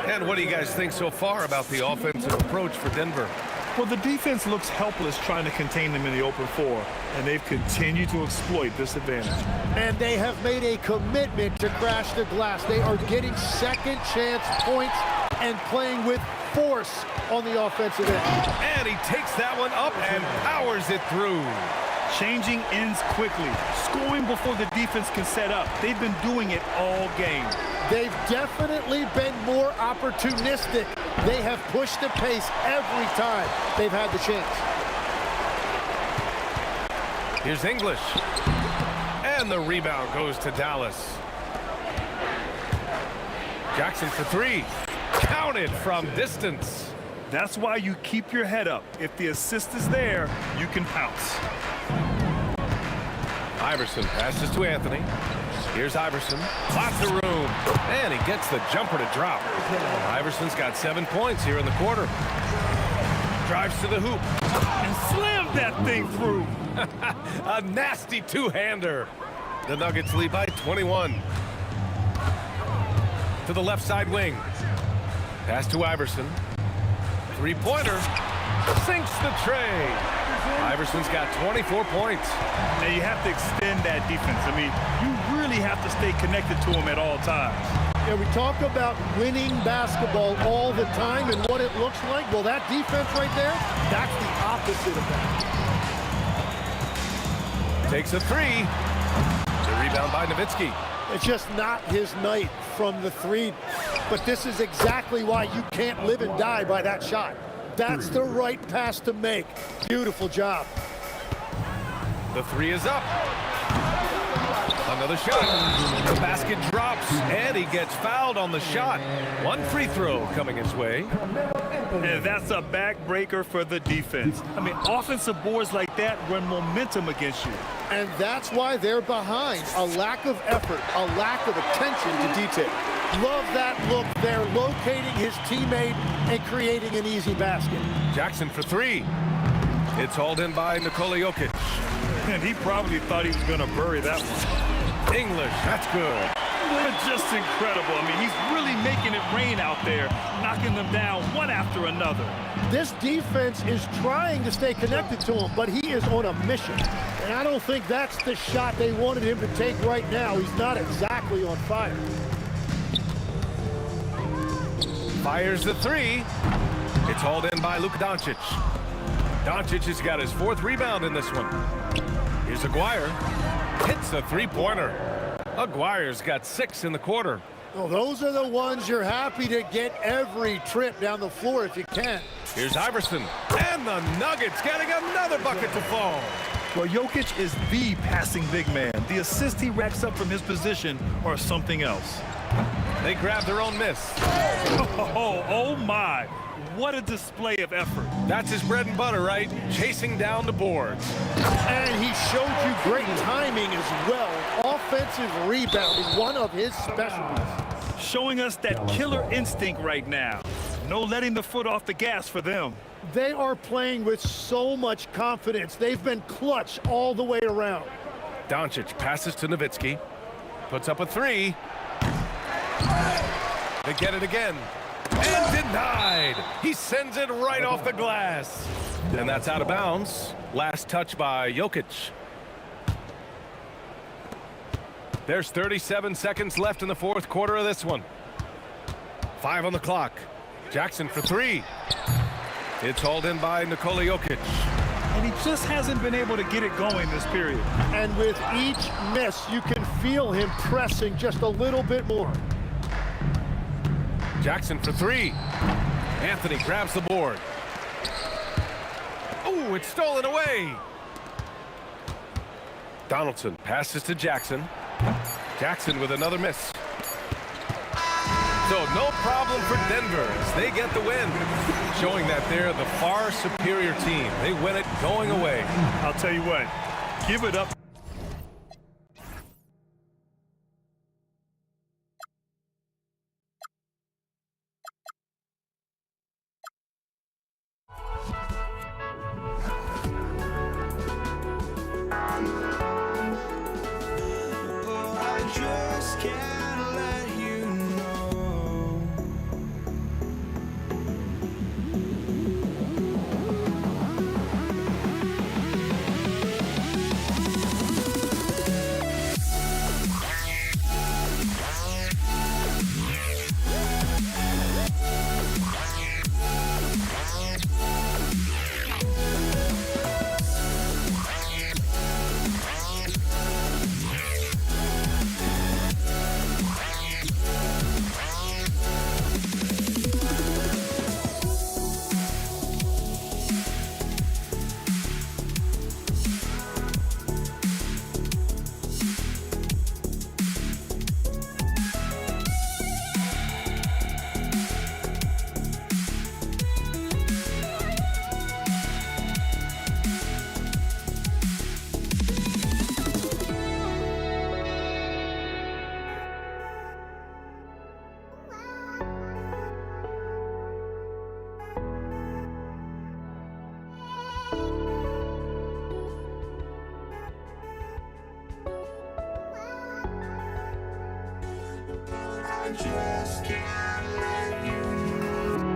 And what do you guys think so far about the offensive approach for Denver? Well, the defense looks helpless trying to contain them in the open floor, and they've continued to exploit this advantage. And they have made a commitment to crash the glass. They are getting second chance points and playing with force on the offensive end. And he takes that one up and powers it through. Changing ends quickly, scoring before the defense can set up. They've been doing it all game. They've definitely been more opportunistic. They have pushed the pace every time they've had the chance. Here's English. And the rebound goes to Dallas. Jackson for 3. Counted from distance. That's why you keep your head up. If the assist is there, you can pounce. Iverson passes to Anthony. Here's Iverson. Lots of room. And he gets the jumper to drop. Iverson's got 7 points here in the quarter. Drives to the hoop. And slammed that thing through. A nasty two-hander. The Nuggets lead by 21. To the left side wing. Pass to Iverson. Three-pointer. Sinks the tray. Iverson's got 24 points. Now you have to extend that defense. I mean, you really have to stay connected to him at all times. Yeah, we talk about winning basketball all the time and what it looks like. Well, that defense right there, that's the opposite of that. Takes a three. The rebound by Nowitzki. It's just not his night from the three. But this is exactly why you can't live and die by that shot. That's the right pass to make. Beautiful job. The three is up. Another shot. The basket drops, and he gets fouled on the shot. One free throw coming his way. And that's a backbreaker for the defense. I mean, offensive boards like that run momentum against you. And that's why they're behind. A lack of effort, a lack of attention to detail. Love that look there, locating his teammate and creating an easy basket. Jackson for three. It's hauled in by Nikola Jokic. And he probably thought he was going to bury that one. English, that's good. It's just incredible. I mean, he's really making it rain out there, knocking them down one after another. This defense is trying to stay connected to him, but he is on a mission. And I don't think that's the shot they wanted him to take right now. He's not exactly on fire. Fires the three. It's hauled in by Luka Doncic. Doncic has got his fourth rebound in this one. Here's Aguirre. Hits the three-pointer. Aguirre's got 6 in the quarter. Well, those are the ones you're happy to get every trip down the floor if you can. Here's Iverson. And the Nuggets getting another bucket to fall. Well, Jokic is the passing big man. The assist he racks up from his position or something else. They grab their own miss. Oh my. What a display of effort. That's his bread and butter, right? Chasing down the boards. And he showed you great timing as well. Offensive rebounding, one of his specialties. Showing us that killer instinct right now. No letting the foot off the gas for them. They are playing with so much confidence. They've been clutch all the way around. Doncic passes to Nowitzki. Puts up a three. They get it again. And denied. He sends it right off the glass. And that's out of bounds. Last touch by Jokic. There's 37 seconds left in the fourth quarter of this one. 5 on the clock. Jackson for three. It's hauled in by Nikola Jokic. And he just hasn't been able to get it going this period. And with each miss, you can feel him pressing just a little bit more. Jackson for three. Anthony grabs the board. Oh, it's stolen away. Donaldson passes to Jackson. Jackson with another miss. So no problem for Denver as they get the win. Showing that they're the far superior team. They win it going away. I'll tell you what, give it up. just can't let you go.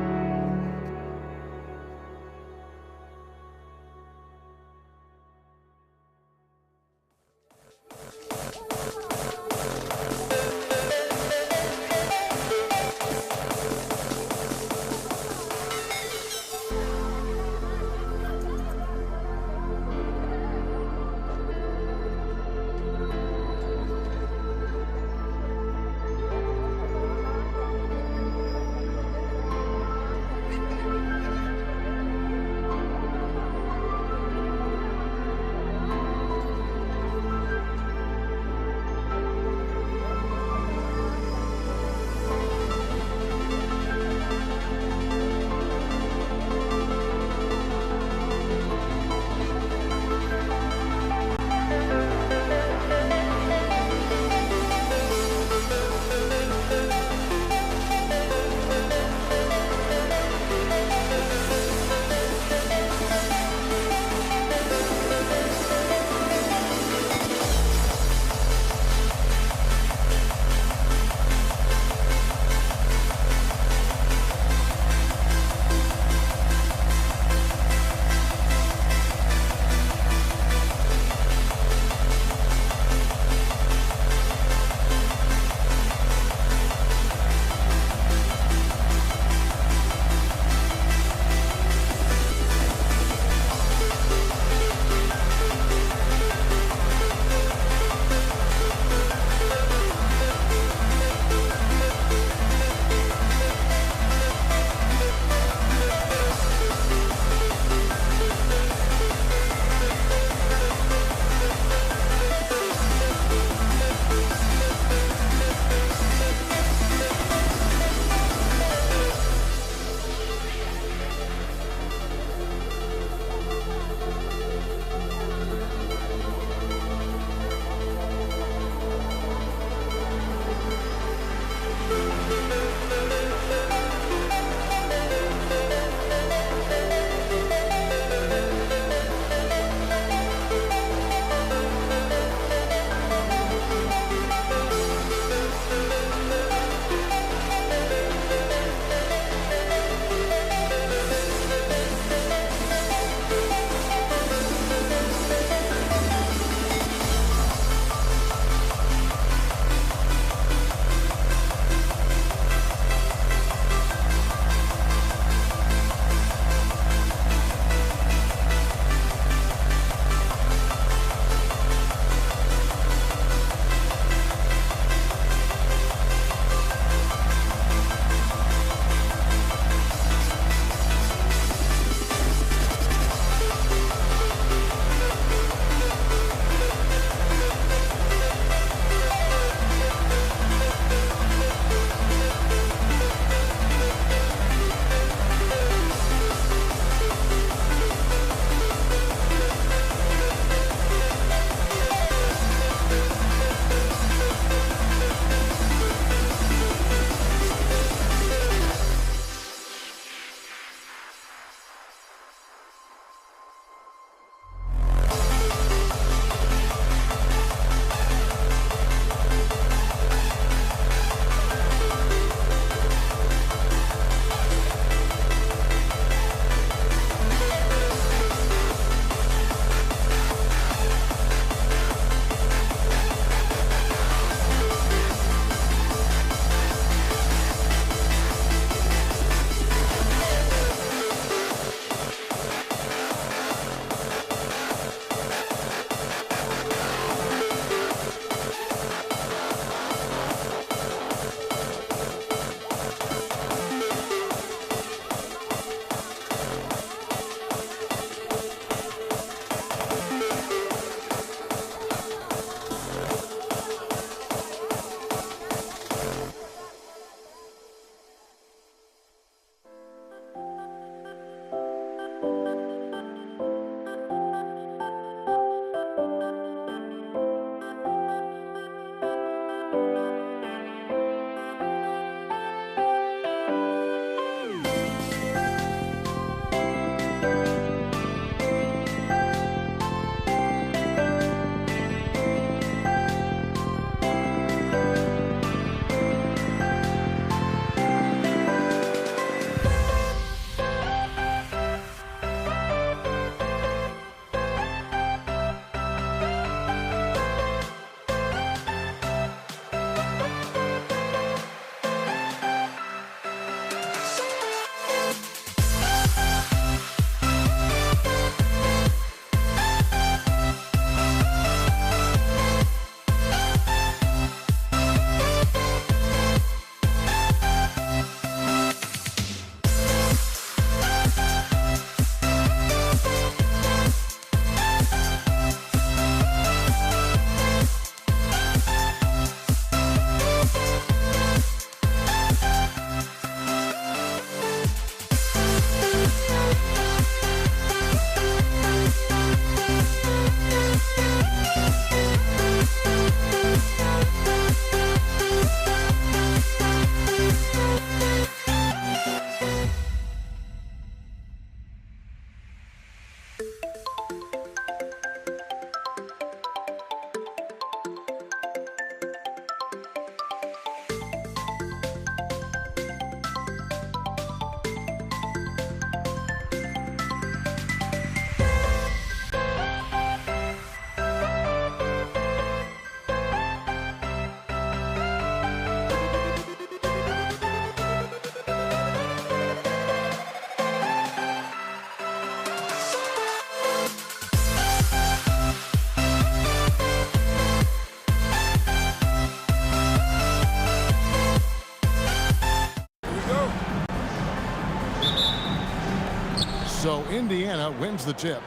So Indiana wins the tip.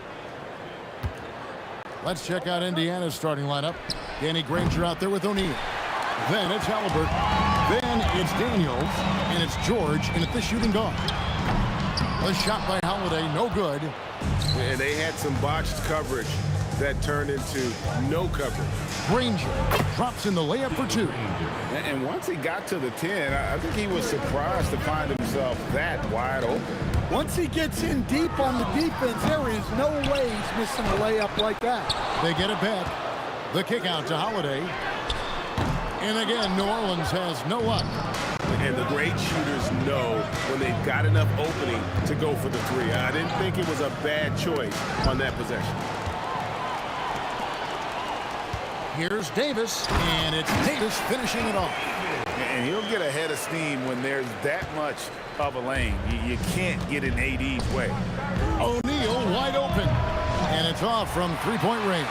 Let's check out Indiana's starting lineup. Danny Granger out there with O'Neal. Then it's Halliburton. Then it's Daniels. And it's George in at the shooting guard. A shot by Holiday, no good. And they had some botched coverage that turned into no coverage. Granger drops in the layup for 2. And once he got to the 10, I think he was surprised to find himself that wide open. Once he gets in deep on the defense, there is no way he's missing a layup like that. They get it back. The kick out to Holiday. And again, New Orleans has no luck. And the great shooters know when they've got enough opening to go for the 3. I didn't think it was a bad choice on that possession. Here's Davis, and it's Davis finishing it off. And he'll get a head of steam when there's that much of a lane. You can't get in AD's way. O'Neal wide open, and it's off from three-point range.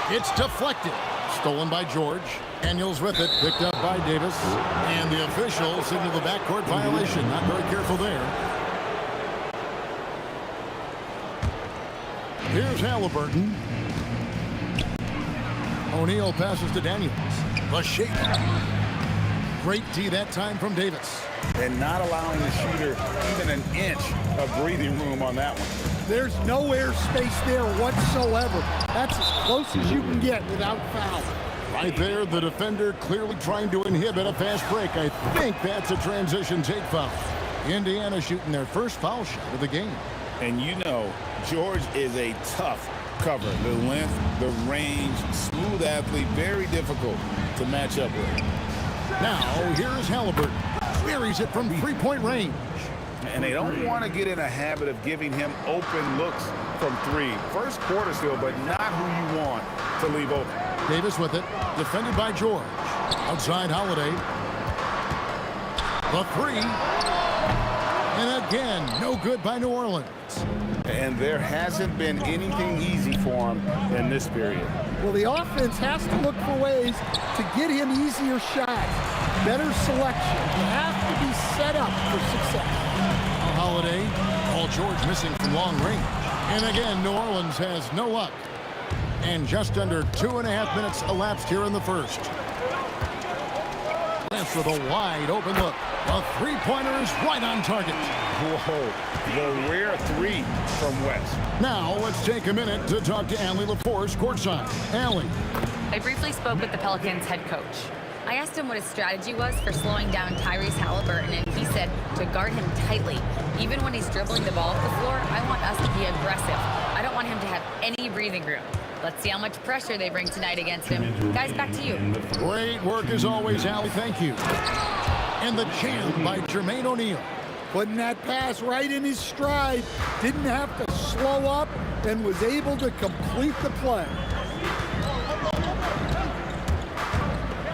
It's deflected. Stolen by George. Daniels with it, picked up by Davis. And the officials signal the backcourt violation. Not very careful there. Here's Halliburton. O'Neal passes to Daniels. The shake. Great D that time from Davis. And not allowing the shooter even an inch of breathing room on that one. There's no airspace there whatsoever. That's as close as you can get without foul. Right there, the defender clearly trying to inhibit a fast break. I think that's a transition take foul. Indiana shooting their first foul shot of the game. And you know, George is a tough cover. The length, the range, smooth athlete, very difficult to match up with. Now, here's Halliburton. Buries it from three-point range. And they don't want to get in a habit of giving him open looks from 3. First quarter still, but not who you want to leave open. Davis with it, defended by George. Outside Holiday. The 3. And again, no good by New Orleans. And there hasn't been anything easy for him in this period. Well, the offense has to look for ways to get him easier shots, better selection. You have to be set up for success. Holiday, all George missing from long range. And again, New Orleans has no luck. And just under 2.5 minutes elapsed here in the first. Left with a wide open look. The three-pointer is right on target. Whoa, the rare 3 from West. Now let's take a minute to talk to Allie LaForce courtside. Allie. I briefly spoke with the Pelicans head coach. I asked him what his strategy was for slowing down Tyrese Halliburton, and he said to guard him tightly. Even when he's dribbling the ball off the floor, I want us to be aggressive. I don't want him to have any breathing room. Let's see how much pressure they bring tonight against him. Guys, back to you. Great work as always, Allie. Thank you. And the jam by Jermaine O'Neal. Putting that pass right in his stride. Didn't have to slow up and was able to complete the play.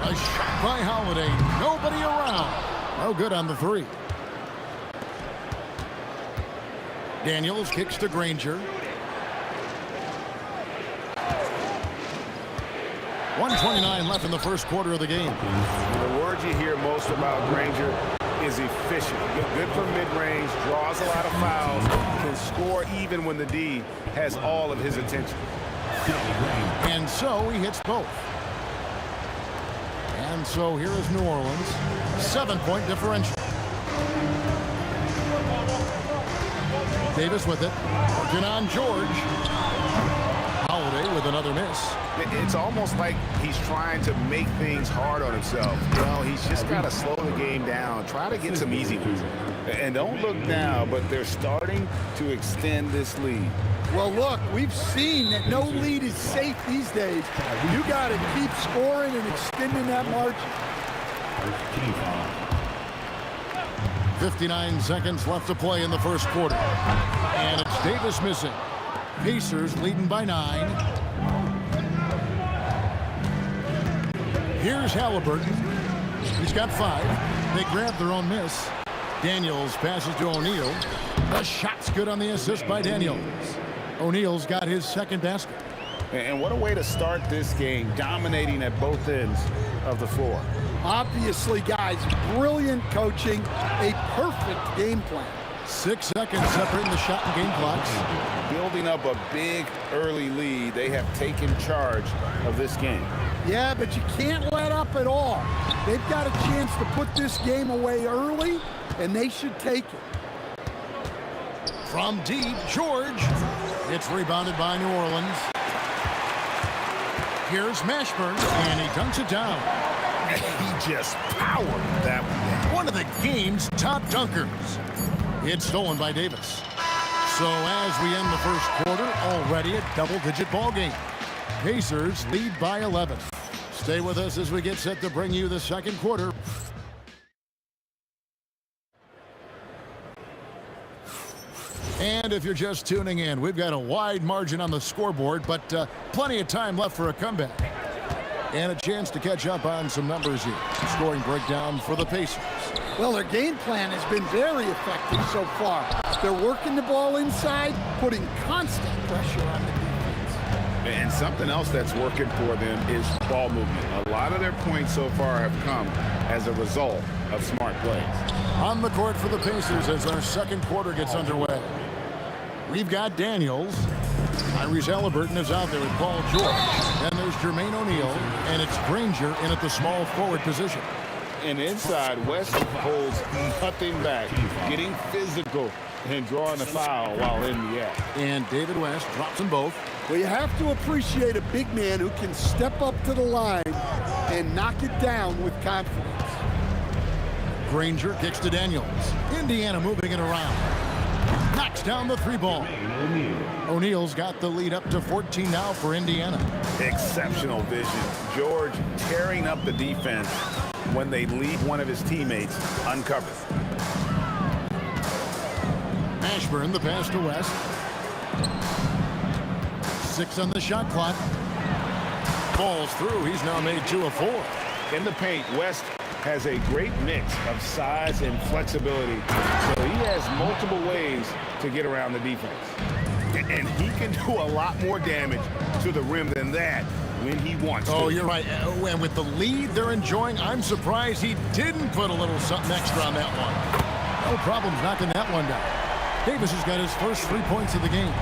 A shot by Holiday. Nobody around. No good on the 3. Daniels kicks to Granger. 1:29 left in the first quarter of the game. The word you hear most about Granger is efficient. Good from mid-range, draws a lot of fouls, can score even when the D has all of his attention. And so he hits both. And so here is New Orleans. 7-point differential. Davis with it. Working on George. Holiday with another miss. It's almost like he's trying to make things hard on himself. You know, he's just got to slow the game down, try to get some easy ones. And don't look now, but they're starting to extend this lead. Well, look, we've seen that no lead is safe these days. You got to keep scoring and extending that margin. 59 seconds left to play in the first quarter. And it's Davis missing. Pacers leading by 9. Here's Halliburton. He's got 5. They grab their own miss. Daniels passes to O'Neal. The shot's good on the assist by Daniels. O'Neal's got his second basket. And what a way to start this game, dominating at both ends of the floor. Obviously, guys, brilliant coaching, a perfect game plan. 6 seconds separating the shot and game clocks. Building up a big early lead. They have taken charge of this game. Yeah, but you can't let up at all. They've got a chance to put this game away early, and they should take it. From deep, George. It's rebounded by New Orleans. Here's Mashburn, and he dunks it down. He just powered that one. One of the game's top dunkers. It's stolen by Davis. So as we end the first quarter, already a double-digit ball game. Pacers lead by 11. Stay with us as we get set to bring you the second quarter. And if you're just tuning in, we've got a wide margin on the scoreboard, but plenty of time left for a comeback. And a chance to catch up on some numbers here. Scoring breakdown for the Pacers. Well, their game plan has been very effective so far. They're working the ball inside, putting constant pressure on the defense. And something else that's working for them is ball movement. A lot of their points so far have come as a result of smart plays. On the court for the Pacers as our second quarter gets underway. We've got Daniels. Tyrese Halliburton is out there with Paul George. Then there's Jermaine O'Neal, and it's Granger in at the small forward position. And inside, West holds nothing back, getting physical and drawing a foul while in the act. And David West drops them both. Well, you have to appreciate a big man who can step up to the line and knock it down with confidence. Granger kicks to Daniels. Indiana moving it around. Knocks down the three ball. O'Neal's got the lead up to 14 now for Indiana. Exceptional vision. George tearing up the defense when they leave one of his teammates uncovered. Mashburn, the pass to West. 6 on the shot clock. Falls through. He's now made 2 of 4. In the paint, West has a great mix of size and flexibility. So he has multiple ways to get around the defense. And he can do a lot more damage to the rim than that when he wants to. Oh, you're right. And with the lead they're enjoying, I'm surprised he didn't put a little something extra on that one. No problems knocking that one down. Davis has got his first 3 points of the game.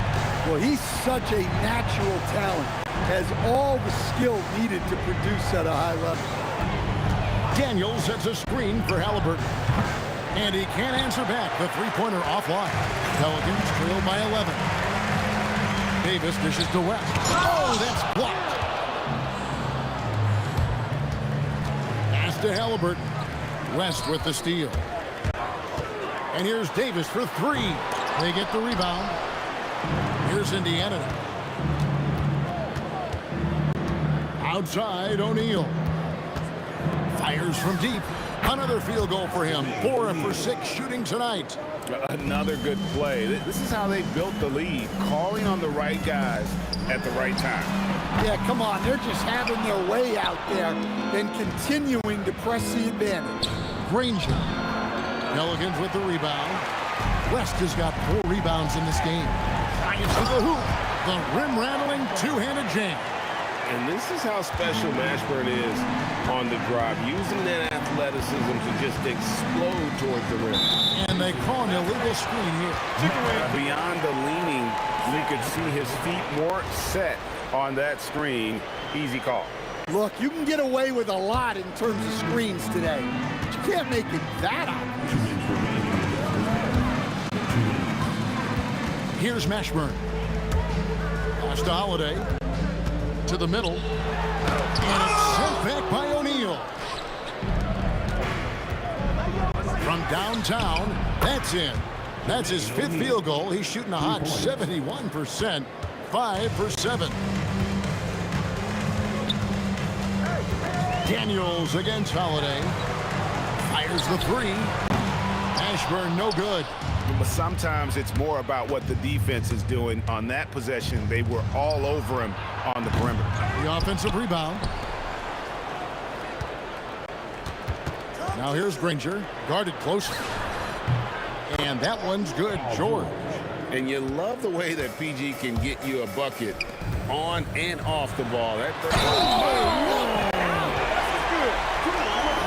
Well, he's such a natural talent. Has all the skill needed to produce at a high level. Daniels sets a screen for Halliburton. And he can't answer back. The three-pointer offline. Pelicans trail by 11. Davis dishes to West. Oh, that's blocked. Pass to Halliburton. West with the steal. And here's Davis for 3. They get the rebound. Here's Indiana. Outside, O'Neal. Fires from deep. Another field goal for him. 4 for 6 shooting tonight. Another good play. This is how they built the lead. Calling on the right guys at the right time. Yeah, come on. They're just having their way out there and continuing to press the advantage. Granger. Pelicans with the rebound. West has got 4 rebounds in this game. Bryant to the hoop. The rim-rattling two-handed jam. And this is how special Mashburn is on the drive, using that athleticism to just explode towards the rim. And they call an illegal screen here. Beyond the leaning, you could see his feet more set on that screen. Easy call. Look, you can get away with a lot in terms of screens today, but you can't make it that obvious. Here's Mashburn. Pass to Holiday. To the middle. And it's sent back by O'Neal. From downtown, that's in. That's his 5th field goal. He's shooting a hot 71%. 5 for 7. Daniels against Holiday. Fires the 3. Mashburn no good. But sometimes it's more about what the defense is doing. On that possession, they were all over him on the perimeter. The offensive rebound. Now here's Granger, guarded closely. And that one's good, George. And you love the way that PG can get you a bucket on and off the ball.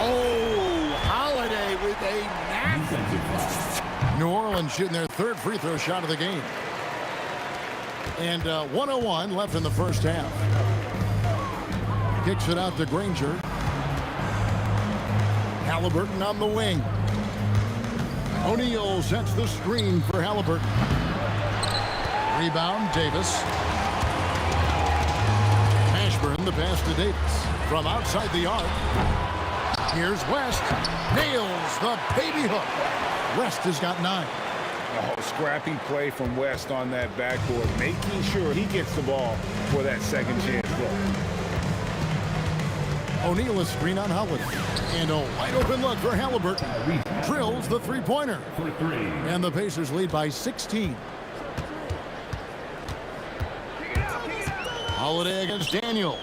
Oh, Holiday with a massive. New Orleans shooting their third free throw shot of the game. And 1:01 left in the first half. Kicks it out to Granger. Halliburton on the wing. O'Neal sets the screen for Halliburton. Rebound, Davis. Mashburn, the pass to Davis. From outside the arc. Here's West. Nails the baby hook. West has got 9. Oh, scrappy play from West on that backboard, making sure he gets the ball for that second chance look. O'Neal a screen on Holiday. And a wide open look for Halliburton. Drills the three-pointer. And the Pacers lead by 16. Holiday against Daniels.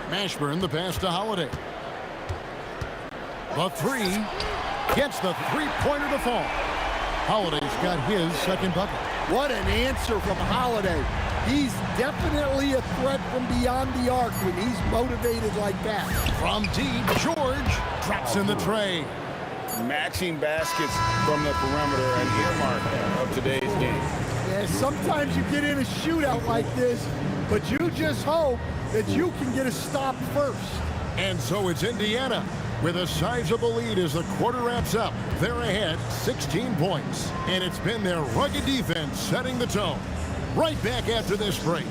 Mashburn, the pass to Holiday. The three gets the three-pointer to fall. Holiday's got his second bucket. What an answer from Holiday. He's definitely a threat from beyond the arc when he's motivated like that. From deep, George drops in the tray. Matching baskets from the perimeter, an earmark of today's game. Yeah, sometimes you get in a shootout like this, but you just hope that you can get a stop first. And so it's Indiana with a sizable lead as the quarter wraps up. They're ahead 16 points. And it's been their rugged defense setting the tone. Right back after this break.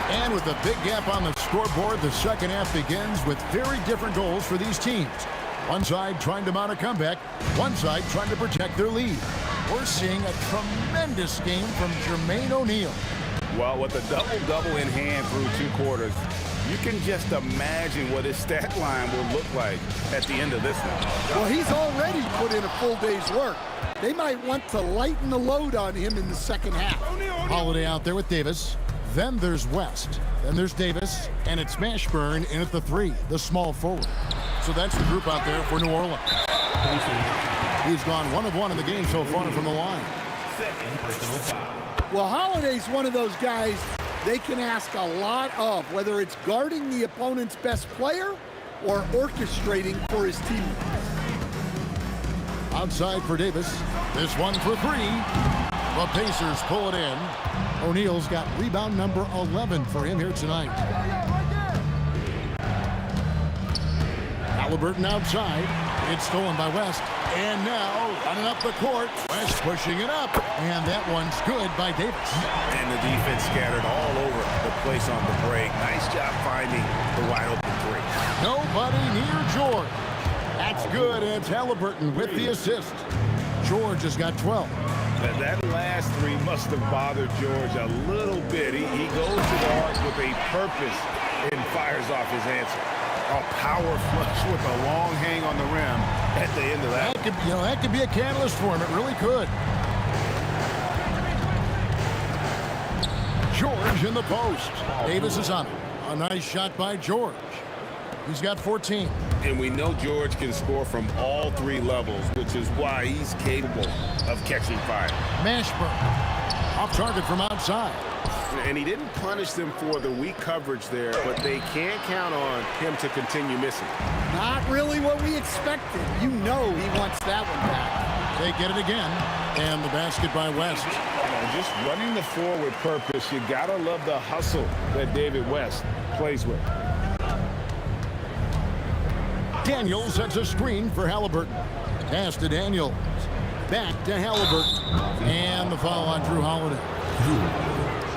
And with a big gap on the scoreboard, the second half begins with very different goals for these teams. One side trying to mount a comeback, one side trying to protect their lead. We're seeing a tremendous game from Jermaine O'Neal. Well, with a double-double in hand through 2 quarters, you can just imagine what his stat line will look like at the end of this one. Well, he's already put in a full day's work. They might want to lighten the load on him in the second half. Holiday out there with Davis. Then there's West. Then there's Davis. And it's Mashburn in at the 3, the small forward. So that's the group out there for New Orleans. He's gone 1 of 1 in the game so far from the line. Well, Holiday's one of those guys they can ask a lot of, whether it's guarding the opponent's best player or orchestrating for his team. Outside for Davis. This one for 3. The Pacers pull it in. O'Neal's got rebound number 11 for him here tonight. Halliburton outside. It's stolen by West. And now running up the court. West pushing it up. And that one's good by Davis. And the defense scattered all over the place on the break. Nice job finding the wide open 3. Nobody near George. That's good. And it's Halliburton with the assist. George has got 12. That last 3 must have bothered George a little bit. He goes to the arc with a purpose and fires off his answer. A power flush with a long hang on the rim at the end of that. That could be a catalyst for him. It really could. George in the post. Davis is on it. A nice shot by George. He's got 14. And we know George can score from all 3 levels, which is why he's capable of catching fire. Mashburn off target from outside. And he didn't punish them for the weak coverage there, but they can't count on him to continue missing. Not really what we expected. You know he wants that one back. They get it again. And the basket by West. Just running the floor with purpose. You gotta love the hustle that David West plays with. Daniels sets a screen for Halliburton. Pass to Daniels. Back to Halliburton. And the foul on Drew Holiday.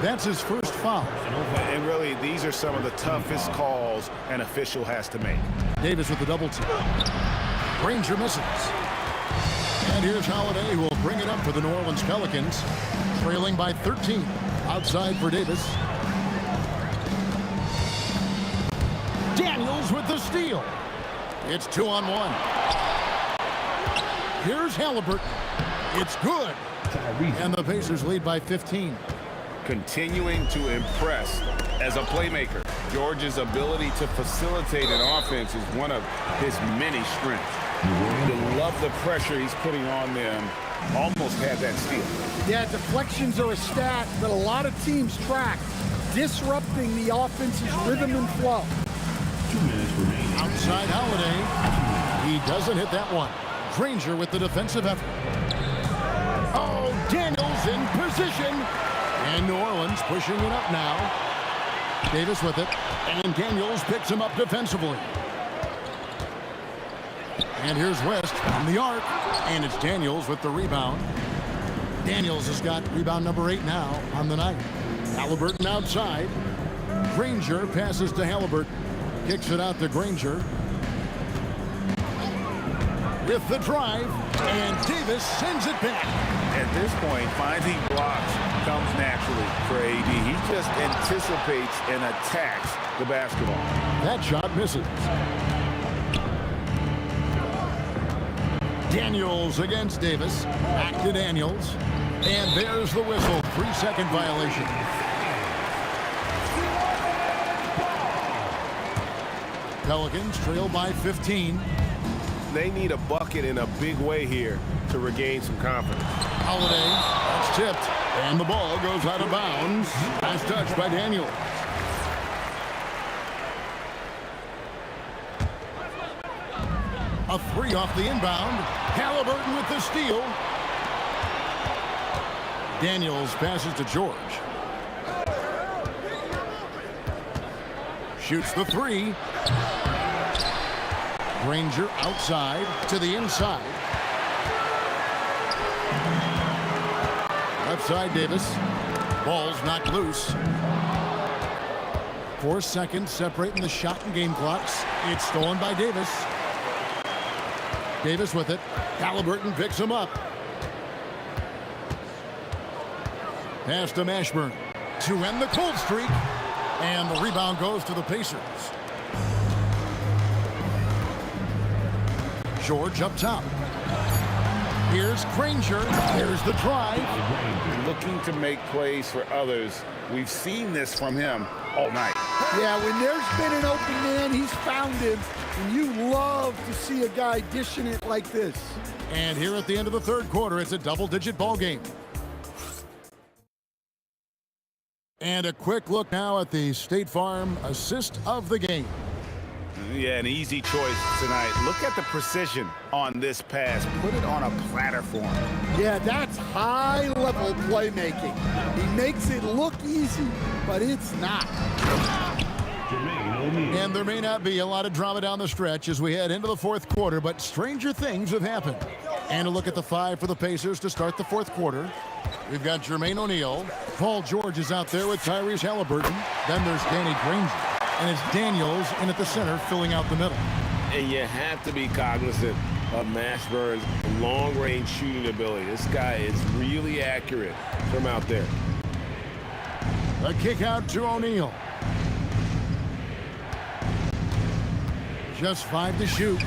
That's his first foul. And really, these are some of the toughest calls an official has to make. Davis with the double team. Granger misses. And here's Holiday, who will bring it up for the New Orleans Pelicans. Trailing by 13. Outside for Davis. Daniels with the steal. It's 2-on-1. Here's Halliburton. It's good. And the Pacers lead by 15. continuing to impress as a playmaker. George's ability to facilitate an offense is one of his many strengths. You love the pressure he's putting on them. Almost had that steal. Yeah, deflections are a stat that a lot of teams track, disrupting the offense's rhythm and flow. 2 minutes remaining. Outside Holiday. He doesn't hit that one. Granger with the defensive effort. Oh, Daniels in position. And New Orleans pushing it up now. Davis with it. And Daniels picks him up defensively. And here's West from the arc. And it's Daniels with the rebound. Daniels has got rebound number 8 now on the night. Halliburton outside. Granger passes to Halliburton. Kicks it out to Granger. With the drive. And Davis sends it back. At this point, finding blocks comes naturally for AD. He just anticipates and attacks the basketball. That shot misses. Daniels against Davis. Back to Daniels. And there's the whistle. 3-second violation. Pelicans trail by 15. They need a bucket in a big way here to regain some confidence. Holiday, that's tipped. And the ball goes out of bounds. Last touch by Daniels. A 3 off the inbound. Halliburton with the steal. Daniels passes to George. Shoots the 3. Granger outside to the inside. Left side Davis. Ball's knocked loose. 4 seconds separating the shot and game clocks. It's stolen by Davis. Davis with it. Halliburton picks him up. Pass to Mashburn to end the cold streak. And the rebound goes to the Pacers. George up top. Here's Granger. There's the drive. Looking to make plays for others. We've seen this from him all night. Yeah, when there's been an open man, he's found him. And you love to see a guy dishing it like this. And here at the end of the third quarter, it's a double-digit ball game. And a quick look now at the State Farm assist of the game. Yeah, an easy choice tonight. Look at the precision on this pass. Put it on a platter for him. Yeah, that's high-level playmaking. He makes it look easy, but it's not. And there may not be a lot of drama down the stretch as we head into the fourth quarter, but stranger things have happened. And a look at the 5 for the Pacers to start the fourth quarter. We've got Jermaine O'Neal. Paul George is out there with Tyrese Halliburton. Then there's Danny Granger. And it's Daniels in at the center filling out the middle. And you have to be cognizant of Mashburn's long-range shooting ability. This guy is really accurate from out there. A kick out to O'Neal. Just 5 to shoot.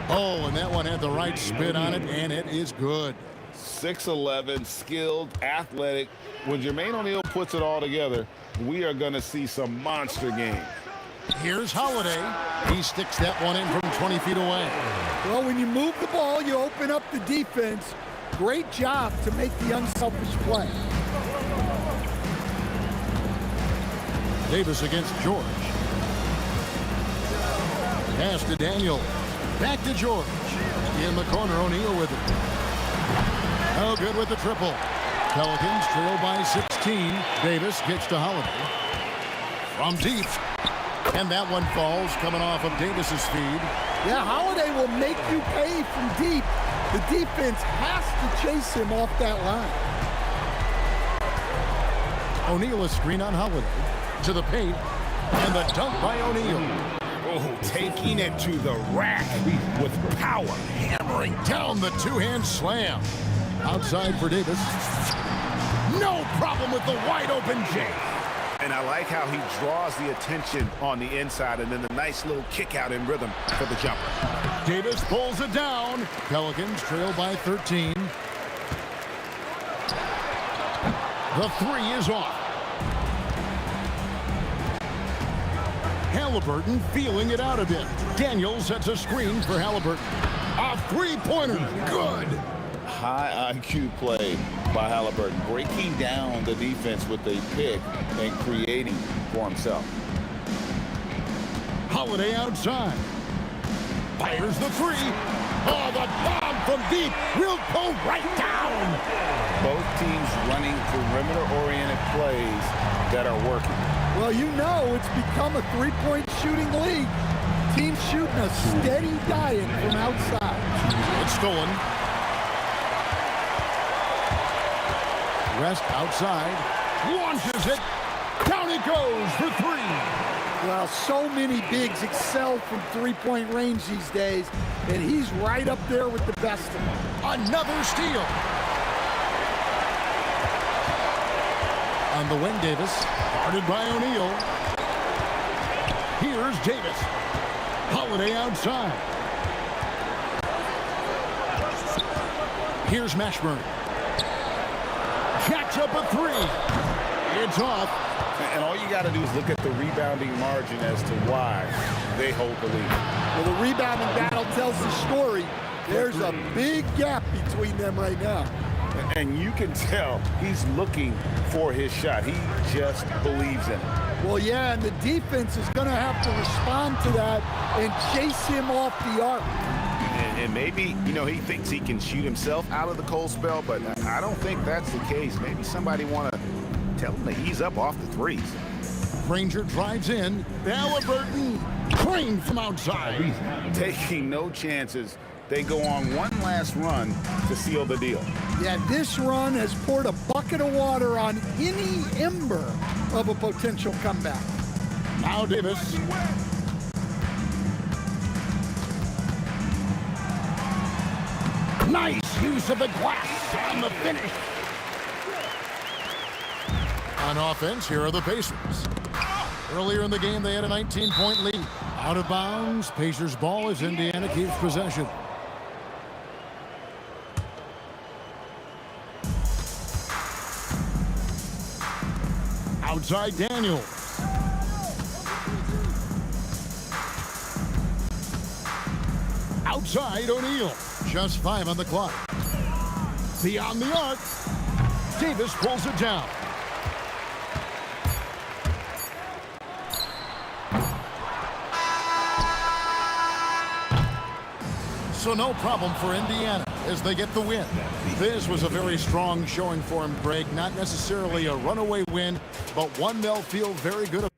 Oh, and that one had the right spin on it, and it is good. 6'11", skilled, athletic. When Jermaine O'Neal puts it all together, we are going to see some monster games. Here's Holiday. He sticks that one in from 20 feet away. Well, when you move the ball, you open up the defense. Great job to make the unselfish play. Davis against George. Pass to Daniel. Back to George. In the corner, O'Neal with it. Oh, good with the triple. Pelicans trail by 16. Davis gets to Holiday. From deep. And that one falls coming off of Davis's feed. Yeah, Holiday will make you pay from deep. The defense has to chase him off that line. O'Neal a screen on Holiday. To the paint. And the dunk by O'Neal. Oh, taking it to the rack with power. Hammering down the two-hand slam. Outside for Davis. No problem with the wide-open J. And I like how he draws the attention on the inside and then the nice little kick out in rhythm for the jumper. Davis pulls it down. Pelicans trail by 13. The three is off. Halliburton feeling it out a bit. Daniels sets a screen for Halliburton. A three-pointer. Good. High IQ play by Halliburton, breaking down the defense with a pick and creating for himself. Holiday outside. Fires the three. Oh, the bomb from deep will go right down. Both teams running perimeter-oriented plays that are working. Well, you know it's become a three-point shooting league. Teams shooting a steady diet from outside. It's stolen. West outside. Launches it. Down it goes for three. Well, so many bigs excel from three-point range these days, and he's right up there with the best of them. Another steal. On the wing, Davis. Guarded by O'Neal. Here's Davis. Holiday outside. Here's Mashburn. Jacks up a three. It's off. And all you got to do is look at the rebounding margin as to why they hold the lead. Well, the rebounding battle tells the story. There's a big gap between them right now. And you can tell he's looking for his shot. He just believes in it. Well, yeah, and the defense is going to have to respond to that and chase him off the arc. And maybe, you know, he thinks he can shoot himself out of the cold spell, but I don't think that's the case. Maybe somebody want to tell him to ease up off the threes. Granger drives in. Halliburton clean from outside. Taking no chances. They go on one last run to seal the deal. Yeah, this run has poured a bucket of water on any ember of a potential comeback. Now Davis. Nice use of the glass on the finish. On offense, here are the Pacers. Earlier in the game, they had a 19-point lead. Out of bounds, Pacers ball as Indiana keeps possession. Outside Daniels. Outside O'Neal. Just 5 on the clock. Beyond the arc. Davis pulls it down. So no problem for Indiana as they get the win. This was a very strong showing for him, Greg. Not necessarily a runaway win, but one they'll feel very good about.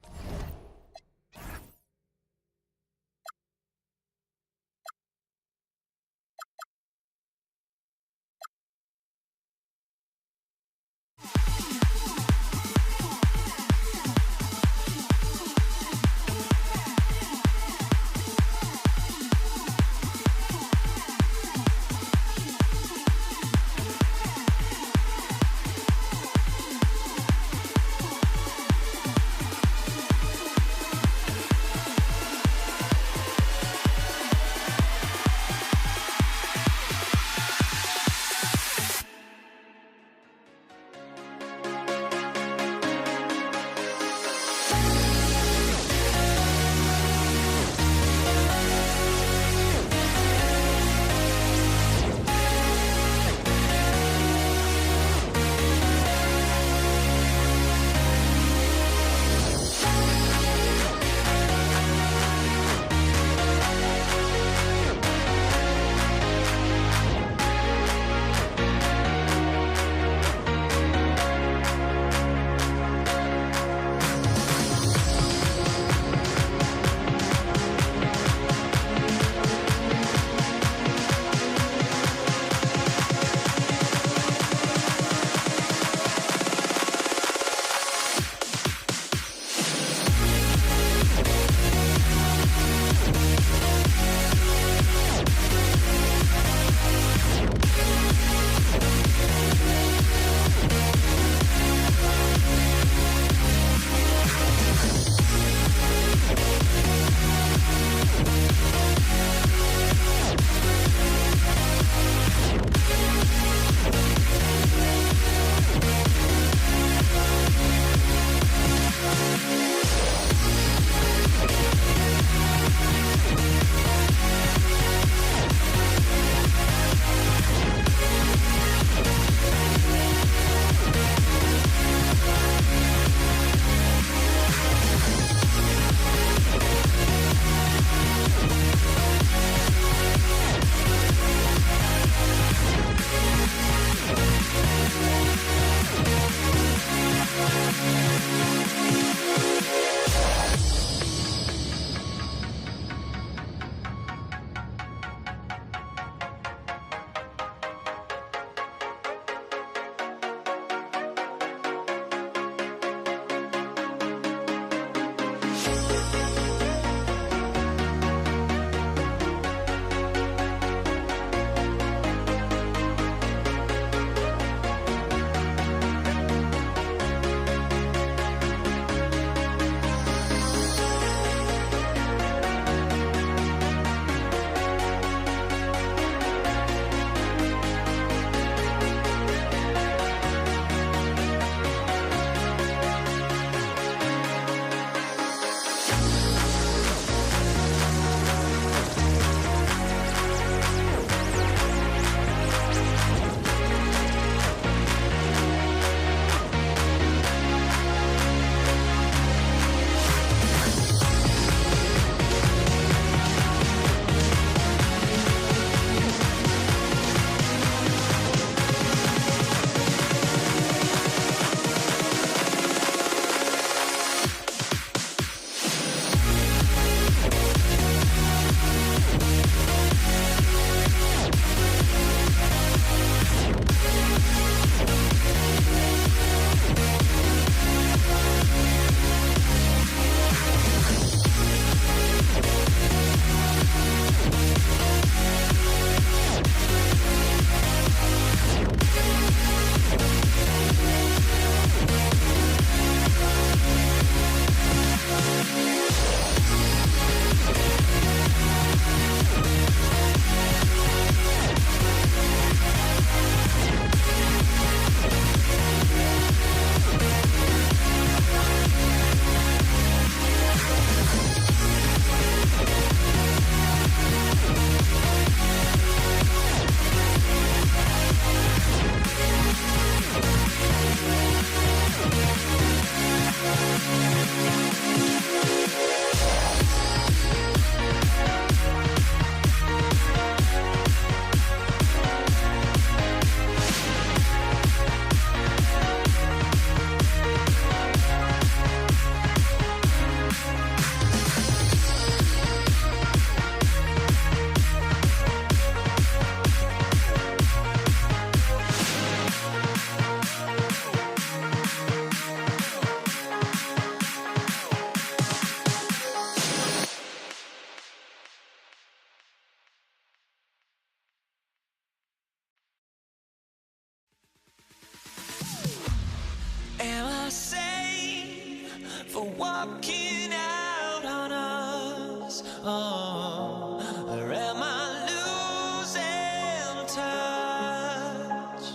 Am I sane for walking out on us? Oh, or am I losing touch?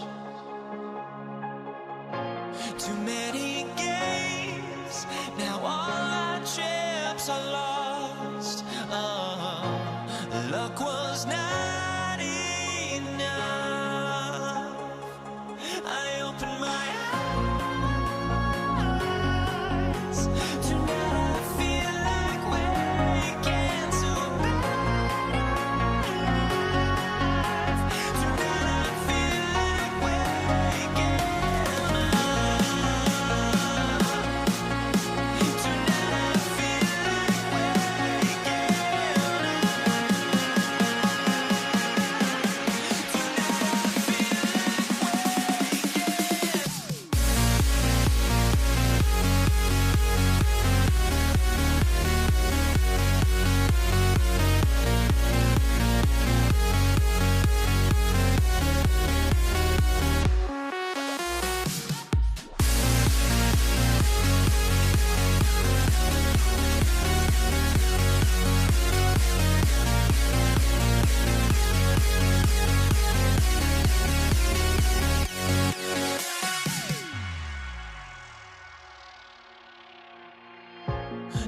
Too many games, now all our chips are lost. Oh, luck was not enough. I opened my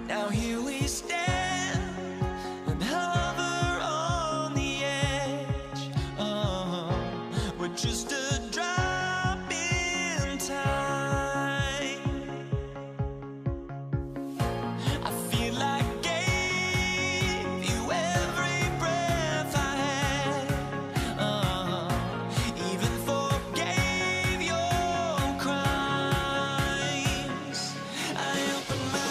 now here we stand and hover on the edge. Oh, we're just a drop in time. I feel like I gave you every breath I had. Even forgave your crimes. I opened my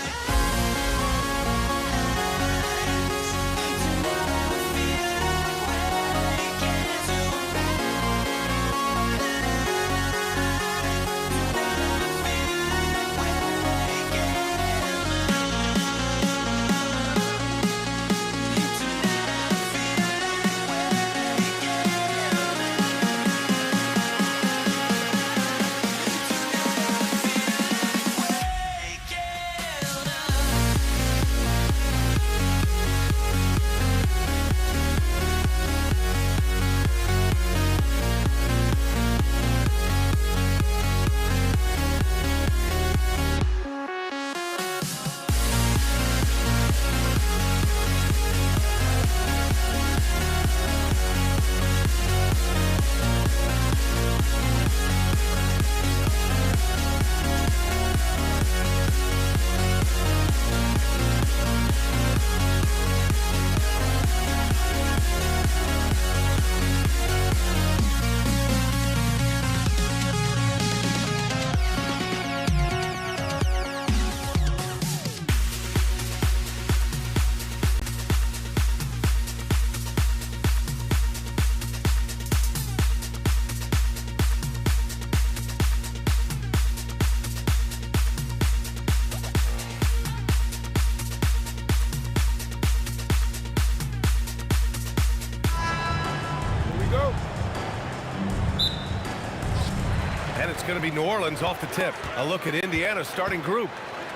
And it's going to be New Orleans off the tip. A look at Indiana's starting group.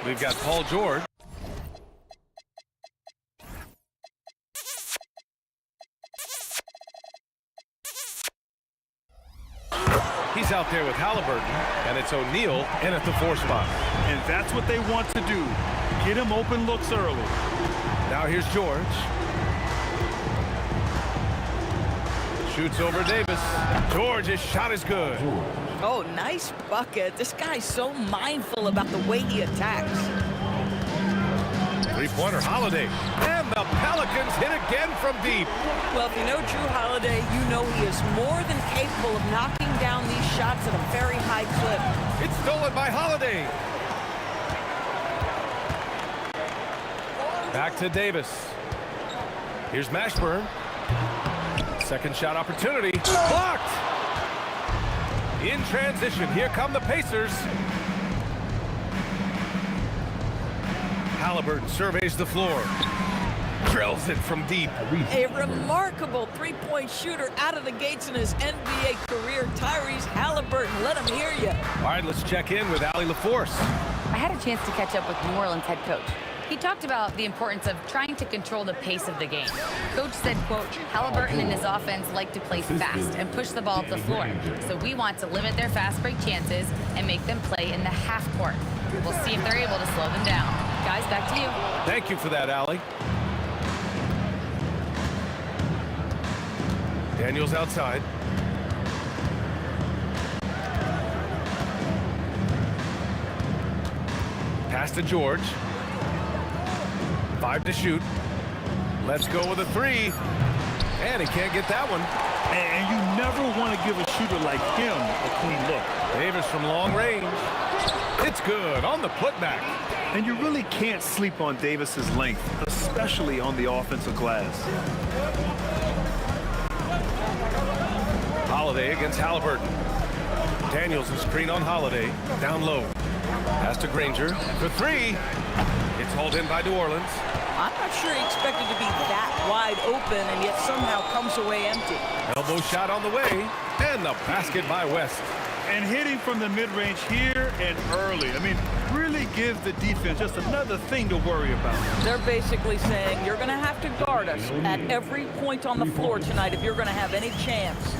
We've got Paul George. He's out there with Halliburton, and it's O'Neal in at the 4 spot. And that's what they want to do. Get him open looks early. Now here's George. Shoots over Davis. George's shot is good. Oh, nice bucket. This guy's so mindful about the way he attacks. Three-pointer Holiday. And the Pelicans hit again from deep. Well, if you know Drew Holiday, you know he is more than capable of knocking down these shots at a very high clip. It's stolen by Holiday. Back to Davis. Here's Mashburn. Second shot opportunity. Blocked! In transition, here come the Pacers. Halliburton surveys the floor. Drills it from deep. A remarkable three-point shooter out of the gates in his NBA career. Tyrese Halliburton, let him hear you. All right, let's check in with Allie LaForce. I had a chance to catch up with New Orleans head coach. He talked about the importance of trying to control the pace of the game. Coach said, quote, Halliburton and his offense like to play fast and push the ball up the floor. So we want to limit their fast break chances and make them play in the half court. We'll see if they're able to slow them down. Guys, back to you. Thank you for that, Allie. Daniels outside. Pass to George. 5 to shoot. Let's go with a 3. And he can't get that one. And you never want to give a shooter like him a clean look. Davis from long range. It's good on the putback. And you really can't sleep on Davis's length, especially on the offensive glass. Holiday against Halliburton. Daniels a screen on Holiday. Down low. Pass to Granger for 3. It's hauled in by New Orleans. I'm not sure he expected to be that wide open and yet somehow comes away empty. Elbow shot on the way. And the basket by West. And hitting from the mid-range here and early. I mean, really gives the defense just another thing to worry about. They're basically saying you're going to have to guard us at every point on the floor tonight if you're going to have any chance.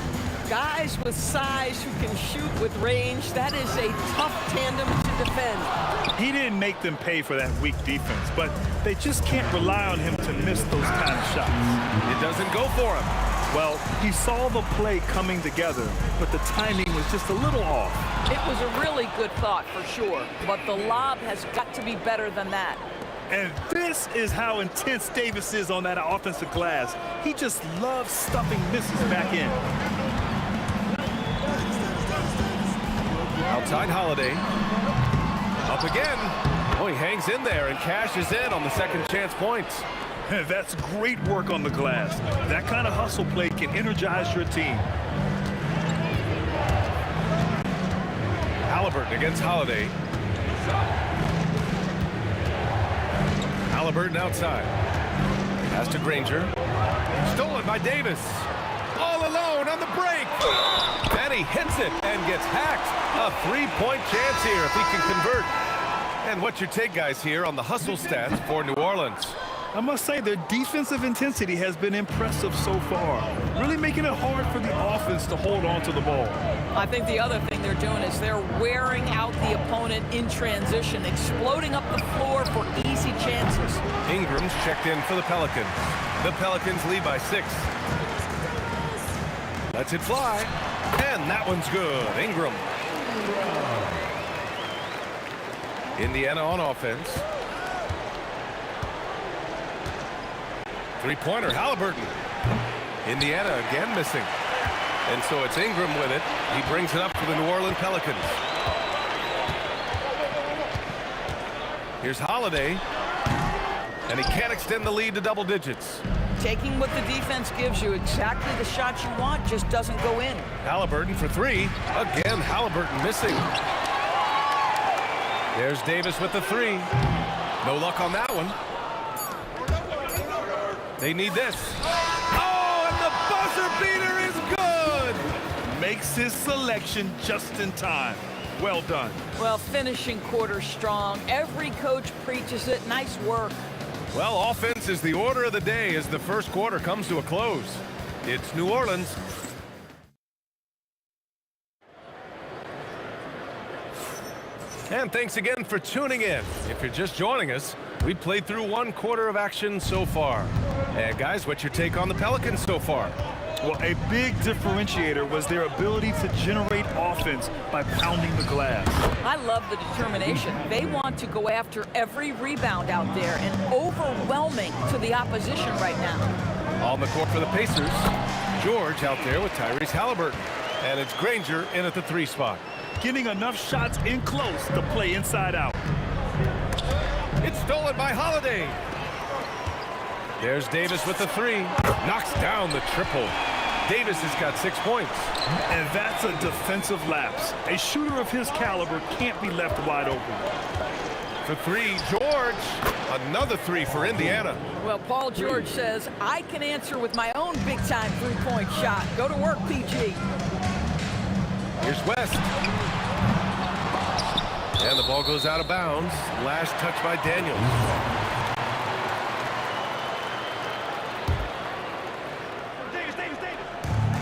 Guys with size who can shoot with range, that is a tough tandem to defend. He didn't make them pay for that weak defense, but they just can't rely on him to miss those kind of shots. It doesn't go for him. Well, he saw the play coming together, but the timing was just a little off. It was a really good thought for sure, but the lob has got to be better than that. And this is how intense Davis is on that offensive glass. He just loves stuffing misses back in. Outside Holiday. Up again. Oh, he hangs in there and cashes in on the second chance points. That's great work on the glass. That kind of hustle play can energize your team. Halliburton against Holiday. Halliburton outside. Pass to Granger. Stolen by Davis. All alone on the break. And he hits it and gets hacked. A 3-point chance here if he can convert. And what's your take, guys, here on the hustle stats for New Orleans? I must say their defensive intensity has been impressive so far, really making it hard for the offense to hold on to the ball. I think the other thing they're doing is they're wearing out the opponent in transition, exploding up the floor for easy chances. Ingram's checked in for the Pelicans. The Pelicans lead by 6. Lets it fly, and that one's good. Ingram. Indiana on offense. Three-pointer, Halliburton. Indiana again missing. And so it's Ingram with it. He brings it up for the New Orleans Pelicans. Here's Holiday. And he can't extend the lead to double digits. Taking what the defense gives you, exactly the shot you want, just doesn't go in. Halliburton for 3. Again, Halliburton missing. There's Davis with the 3. No luck on that one. They need this. Oh, and the buzzer beater is good. makes his selection just in time. Well done. Well, finishing quarter strong. Every coach preaches it. Nice work. Well, offense is the order of the day as the first quarter comes to a close. It's New Orleans. And thanks again for tuning in. If you're just joining us, we played through one quarter of action so far. And guys, what's your take on the Pelicans so far? Well, a big differentiator was their ability to generate offense by pounding the glass. I love the determination. They want to go after every rebound out there and overwhelming to the opposition right now. On the court for the Pacers, George out there with Tyrese Halliburton. And it's Granger in at the 3 spot. Getting enough shots in close to play inside out. It's stolen by Holiday. There's Davis with the 3. Knocks down the triple. Davis has got 6 points. And that's a defensive lapse. A shooter of his caliber can't be left wide open. For 3, George. Another 3 for Indiana. Well, Paul George says, I can answer with my own big-time three-point shot. Go to work, PG. Here's West. And the ball goes out of bounds. Last touch by Daniels.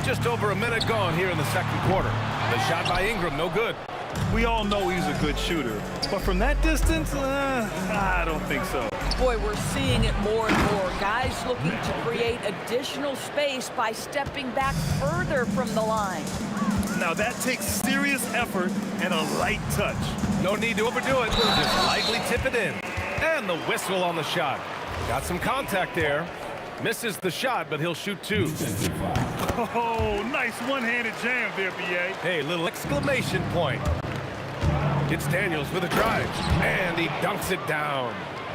Just over a minute gone here in the second quarter. The shot by Ingram, no good. We all know he's a good shooter, but from that distance, I don't think so. Boy, we're seeing it more and more. Guys looking to create additional space by stepping back further from the line. Now that takes serious effort and a light touch. No need to overdo it. Just lightly tip it in. And the whistle on the shot. Got some contact there. Misses the shot, but he'll shoot 2. Oh, nice one-handed jam there, B.A. Hey, little exclamation point. It's Daniels with a drive, and he dunks it down.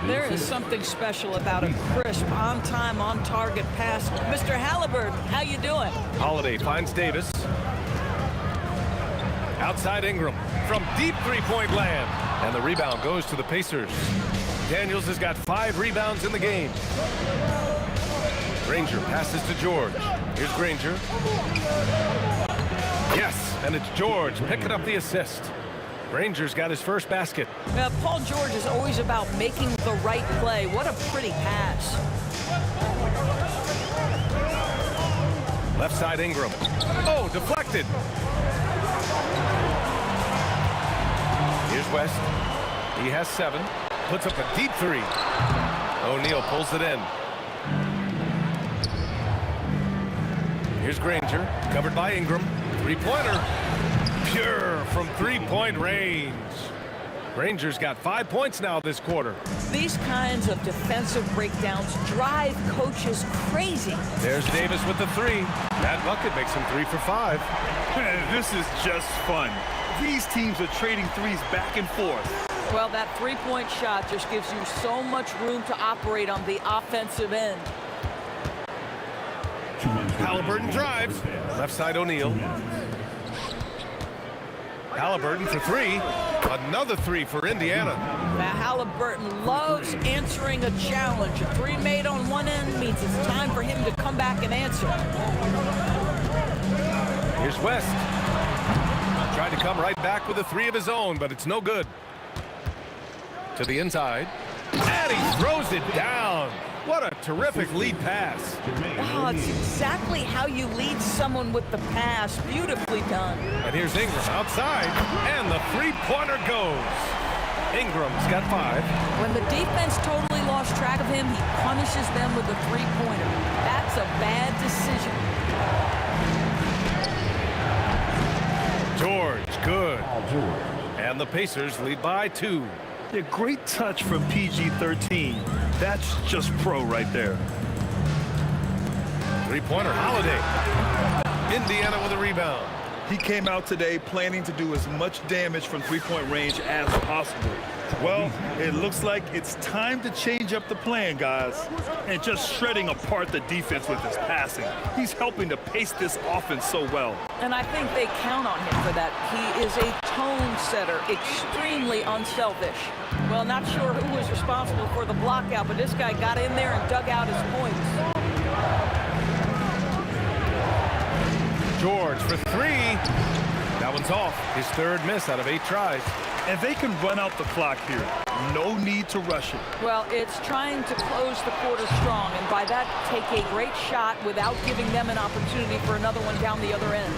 There is something special about a crisp, on-time, on-target pass. Mr. Halliburton, how you doing? Holiday finds Davis. Outside Ingram from deep three-point land. And the rebound goes to the Pacers. Daniels has got 5 rebounds in the game. Granger passes to George. Here's Granger. Yes, and it's George picking up the assist. Granger's got his first basket. Paul George is always about making the right play. What a pretty pass. Left side Ingram. Oh, deflected. Here's West. He has 7. Puts up a deep 3. O'Neal pulls it in. Here's Granger, covered by Ingram. 3-pointer. Pure from 3-point range. Granger's got 5 points now this quarter. These kinds of defensive breakdowns drive coaches crazy. There's Davis with the 3. That bucket makes him 3 for 5. This is just fun. These teams are trading threes back and forth. Well, that three-point shot just gives you so much room to operate on the offensive end. Halliburton drives. Left side O'Neal. Halliburton for 3. Another 3 for Indiana. Now, Halliburton loves answering a challenge. A 3 made on one end means it's time for him to come back and answer. Here's West. Tried to come right back with a 3 of his own, but it's no good. To the inside. And he throws it down. What a terrific lead pass. Oh, it's exactly how you lead someone with the pass. Beautifully done. And here's Ingram outside, and the 3-pointer goes. Ingram's got 5. When the defense totally lost track of him, he punishes them with a 3-pointer. That's a bad decision. George, good. And the Pacers lead by 2. A great touch from PG-13. That's just pro right there. 3-pointer Holiday. Indiana with a rebound. He came out today planning to do as much damage from three-point range as possible. Well, it looks like it's time to change up the plan, guys. And just shredding apart the defense with his passing. He's helping to pace this offense so well. And I think they count on him for that. He is a tone setter, extremely unselfish. Well, not sure who was responsible for the block out, but this guy got in there and dug out his points. George for three. That one's off. His third miss out of 8 tries. And they can run out the clock here. No need to rush it. Well, it's trying to close the quarter strong, and by that, take a great shot without giving them an opportunity for another one down the other end.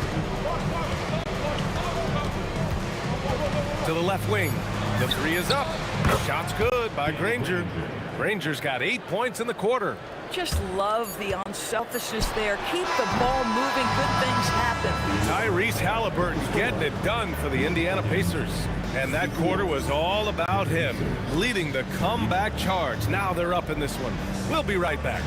To the left wing. The three is up. Shot's good by Granger. Granger's got 8 points in the quarter. Just love the unselfishness there. Keep the ball moving. Good things happen. Tyrese Halliburton getting it done for the Indiana Pacers. And that quarter was all about him, leading the comeback charge. Now they're up in this one. We'll be right back.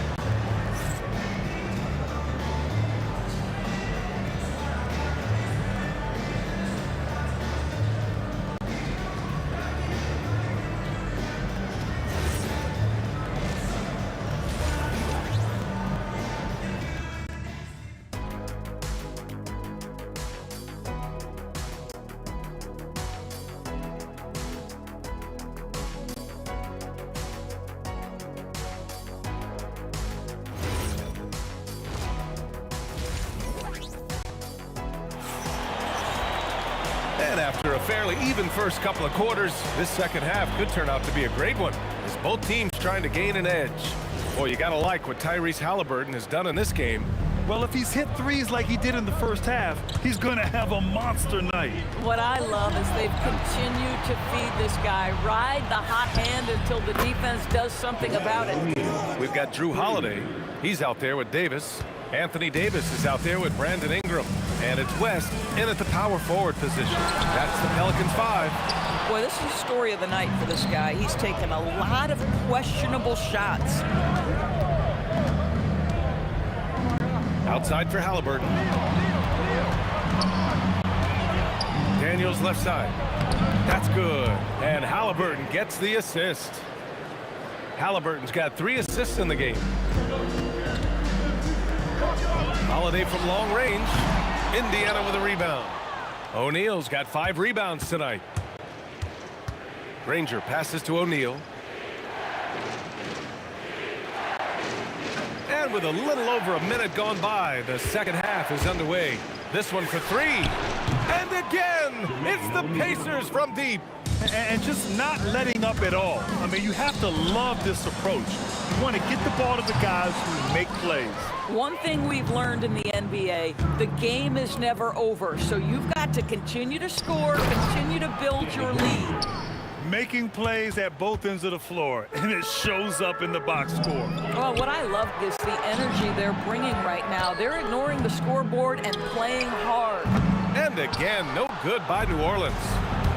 And after a fairly even first couple of quarters, this second half could turn out to be a great one, as both teams trying to gain an edge. Boy, you gotta like what Tyrese Halliburton has done in this game. Well, if he's hit threes like he did in the first half, he's gonna have a monster night. What I love is they've continued to feed this guy. Ride the hot hand until the defense does something about it. We've got Drew Holiday. He's out there with Davis. Anthony Davis is out there with Brandon Ingram. And it's West in at the power forward position. That's the Pelicans 5. Boy, this is the story of the night for this guy. He's taken a lot of questionable shots. Outside for Halliburton. Daniels left side. That's good. And Halliburton gets the assist. Halliburton's got 3 assists in the game. Holiday from long range. Indiana with a rebound. O'Neal's got 5 rebounds tonight. Granger passes to O'Neal. And with a little over a minute gone by, the second half is underway. This one for 3. And again, it's the Pacers from deep. And just not letting up at all. I mean, you have to love this approach. You want to get the ball to the guys who make plays. One thing we've learned in the NBA, the game is never over. So you've got to continue to score, continue to build your lead. Making plays at both ends of the floor, and it shows up in the box score. Well, what I love is the energy they're bringing right now. They're ignoring the scoreboard and playing hard. And again, no good by New Orleans.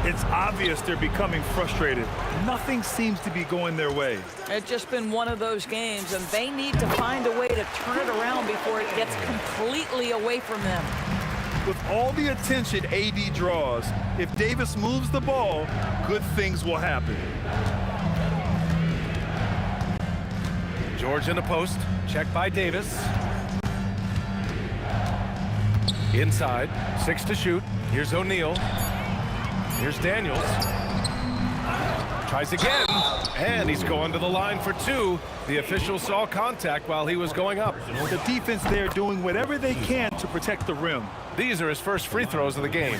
It's obvious they're becoming frustrated. Nothing seems to be going their way. It's just been one of those games, and they need to find a way to turn it around before it gets completely away from them. With all the attention AD draws, if Davis moves the ball, good things will happen. George in the post, checked by Davis. Inside, 6 to shoot. Here's O'Neal. Here's Daniels. Tries again, and he's going to the line for 2. The official saw contact while he was going up. The defense there doing whatever they can to protect the rim. These are his first free throws of the game,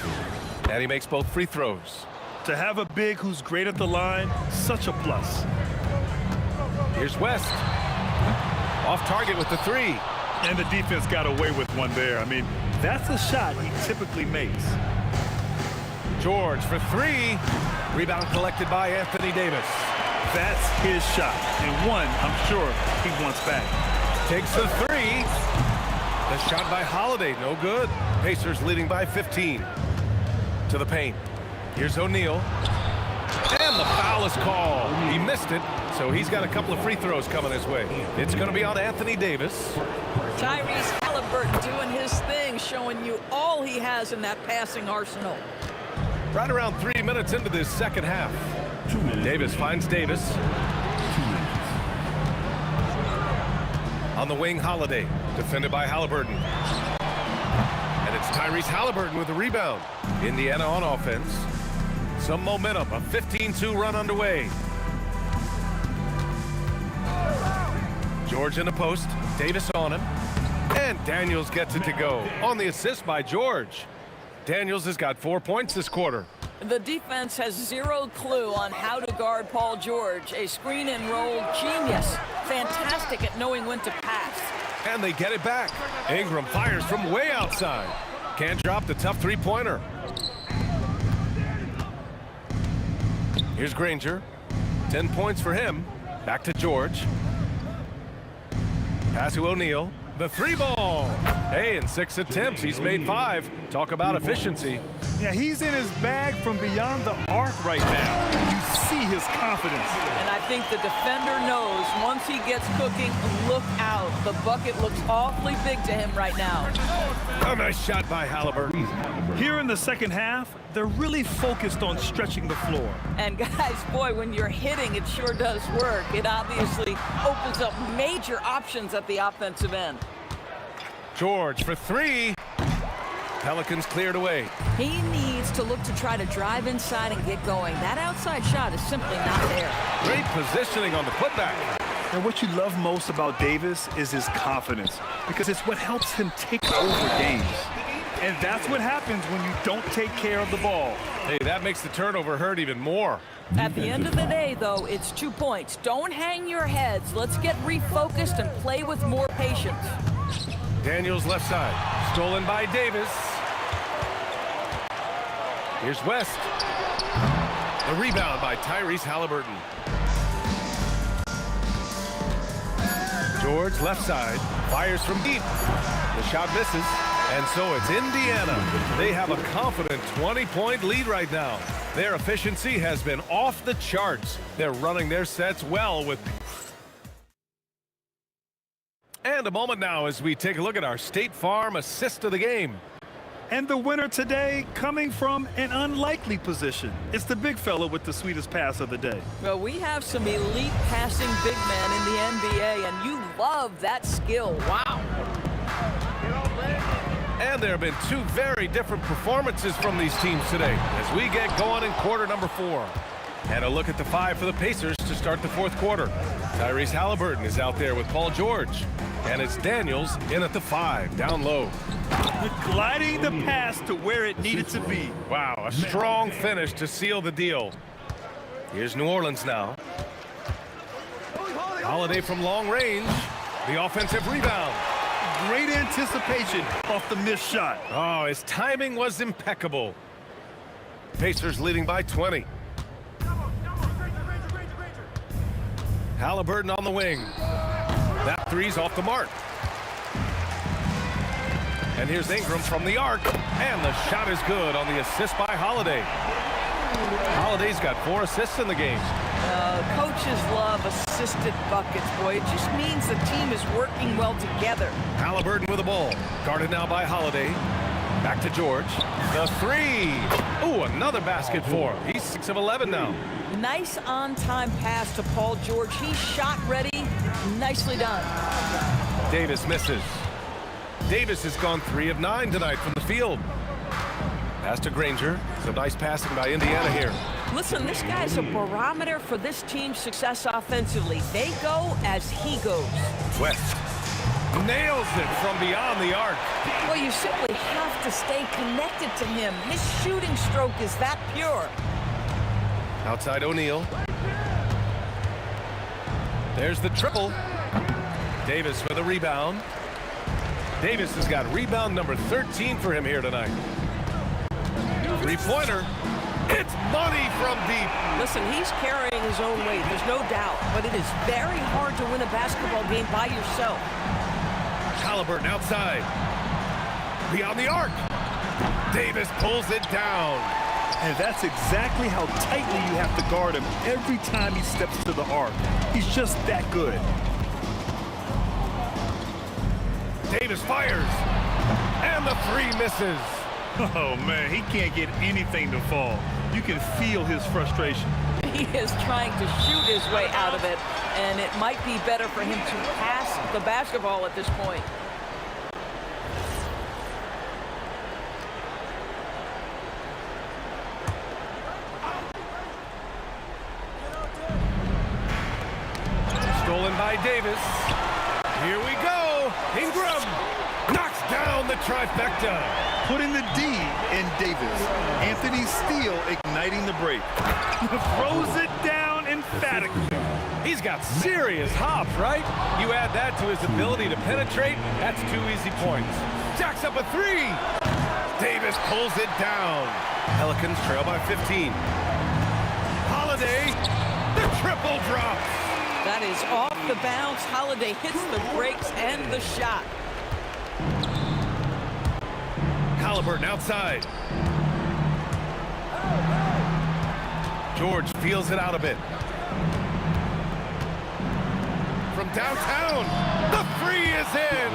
and he makes both free throws. To have a big who's great at the line, such a plus. Here's West. Off target with the 3. And the defense got away with one there. I mean, that's a shot he typically makes. George for 3. Rebound collected by Anthony Davis. That's his shot, and one I'm sure he wants back. Takes the 3. The shot by Holiday, no good. Pacers leading by 15. To the paint. Here's O'Neal. And the foul is called. He missed it, so he's got a couple of free throws coming his way. It's going to be on Anthony Davis. Tyrese Halliburton doing his thing, showing you all he has in that passing arsenal. Right around 3 minutes into this second half. Davis finds Davis. On the wing, Holiday, defended by Halliburton. And it's Tyrese Halliburton with the rebound. Indiana on offense. Some momentum, a 15-2 run underway. George in the post, Davis on him. And Daniels gets it to go on the assist by George. Daniels has got 4 points this quarter. The defense has zero clue on how to guard Paul George, a screen and roll genius. Fantastic at knowing when to pass. And they get it back. Ingram fires from way outside. Can't drop the tough three-pointer. Here's Granger. 10 points for him. Back to George. Pass to O'Neal. The three ball. Hey, in 6 attempts, he's made 5. Talk about efficiency. Yeah, he's in his bag from beyond the arc right now. You see his confidence. And I think the defender knows once he gets cooking, look out. The bucket looks awfully big to him right now. A nice shot by Halliburton. Here in the second half, they're really focused on stretching the floor. And guys, boy, when you're hitting, it sure does work. It obviously opens up major options at the offensive end. George for 3. Pelicans cleared away. He needs to look to try to drive inside and get going. That outside shot is simply not there. Great positioning on the putback. And what you love most about Davis is his confidence, because it's what helps him take over games. And that's what happens when you don't take care of the ball. Hey, that makes the turnover hurt even more. At the end of the day, though, it's 2 points. Don't hang your heads. Let's get refocused and play with more patience. Daniels left side. Stolen by Davis. Here's West. The rebound by Tyrese Halliburton. George left side. Fires from deep. The shot misses. And so it's Indiana. They have a confident 20-point lead right now. Their efficiency has been off the charts. They're running their sets well with... And a moment now as we take a look at our State Farm assist of the game. And the winner today coming from an unlikely position. It's the big fella with the sweetest pass of the day. Well, we have some elite passing big men in the NBA, and you love that skill. Wow. And there have been 2 very different performances from these teams today as we get going in quarter number 4. And a look at the 5 for the Pacers to start the 4th quarter. Tyrese Halliburton is out there with Paul George. And it's Daniels in at the 5, down low. Gliding the pass to where it needed to be. Wow, a strong finish to seal the deal. Here's New Orleans now. Holiday from long range. The offensive rebound. Great anticipation off the missed shot. Oh, his timing was impeccable. Pacers leading by 20. Halliburton on the wing. That three's off the mark. And here's Ingram from the arc. And the shot is good on the assist by Holiday. Holiday's got 4 assists in the game. Coaches love assisted buckets, boy. It just means the team is working well together. Halliburton with the ball. Guarded now by Holiday. Back to George. The 3. Ooh, another basket for him. He's 6 of 11 now. Nice on-time pass to Paul George. He's shot ready. Nicely done. Davis misses. Davis has gone 3 of 9 tonight from the field. Pass to Granger. Some nice passing by Indiana here. Listen, this guy's a barometer for this team's success offensively. They go as he goes. West nails it from beyond the arc. Well, you simply have to stay connected to him. His shooting stroke is that pure. Outside O'Neal. There's the triple. Davis with a rebound. Davis has got rebound number 13 for him here tonight. Three-pointer. It's money from deep. Listen, he's carrying his own weight, there's no doubt, but it is very hard to win a basketball game by yourself. Halliburton outside. Beyond the arc. Davis pulls it down. And that's exactly how tightly you have to guard him every time he steps to the arc. He's just that good. Davis fires. And the 3 misses. Oh, man, he can't get anything to fall. You can feel his frustration. He is trying to shoot his way out of it, and it might be better for him to pass the basketball at this point. Stolen by Davis. Here we go. Ingram. down the trifecta. Putting the D in Davis. Anthony Steele igniting the break. Throws it down emphatically. He's got serious hops, right? You add that to his ability to penetrate, that's 2 easy points. Jacks up a 3. Davis pulls it down. Pelicans trail by 15. Holiday, the triple drop. That is off the bounce. Holiday hits the brakes and the shot. Halliburton outside. George feels it out a bit. From downtown, the 3 is in.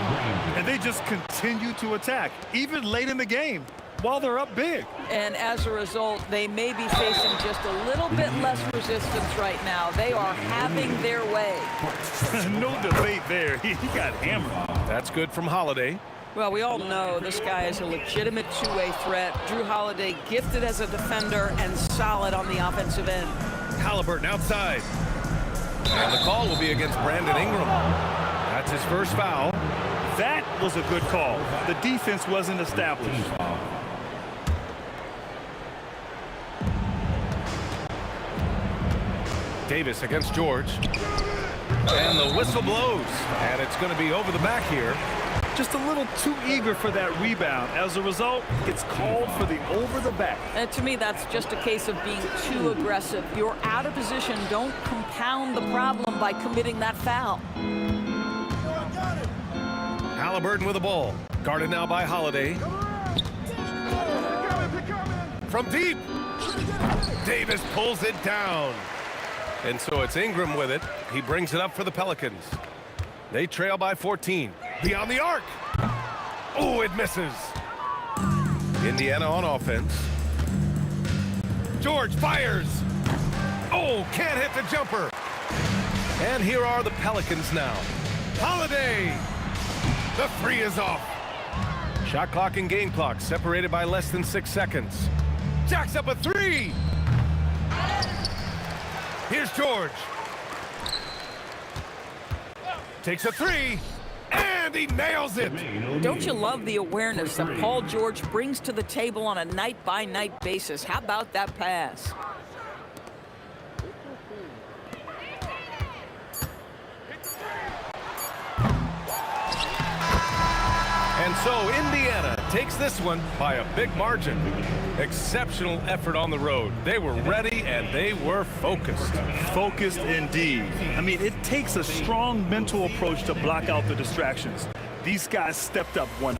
And they just continue to attack, even late in the game, while they're up big. And as a result, they may be facing just a little bit less resistance right now. They are having their way. No debate there. He got hammered. That's good from Holiday. Well, we all know this guy is a legitimate two-way threat. Drew Holiday gifted as a defender and solid on the offensive end. Halliburton outside. And the call will be against Brandon Ingram. That's his first foul. That was a good call. The defense wasn't established. Davis against George. And the whistle blows. And it's going to be over the back here. Just a little too eager for that rebound. As a result, it's called for the over the back. And to me, that's just a case of being too aggressive. You're out of position. Don't compound the problem by committing that foul. Halliburton with the ball. Guarded now by Holiday. From deep. Davis pulls it down. And so it's Ingram with it. He brings it up for the Pelicans. They trail by 14. Beyond the arc. Oh, it misses. Indiana on offense. George fires. Oh, can't hit the jumper. And here are the Pelicans now. Holiday. The 3 is off. Shot clock and game clock separated by less than 6 seconds. Jacks up a 3. Here's George. Takes a 3. And he nails it. Don't you love the awareness that Paul George brings to the table on a night-by-night basis? How about that pass? And so Indiana takes this one by a big margin. Exceptional effort on the road. They were ready and they were focused. Focused indeed. I mean, it takes a strong mental approach to block out the distractions. These guys stepped up one.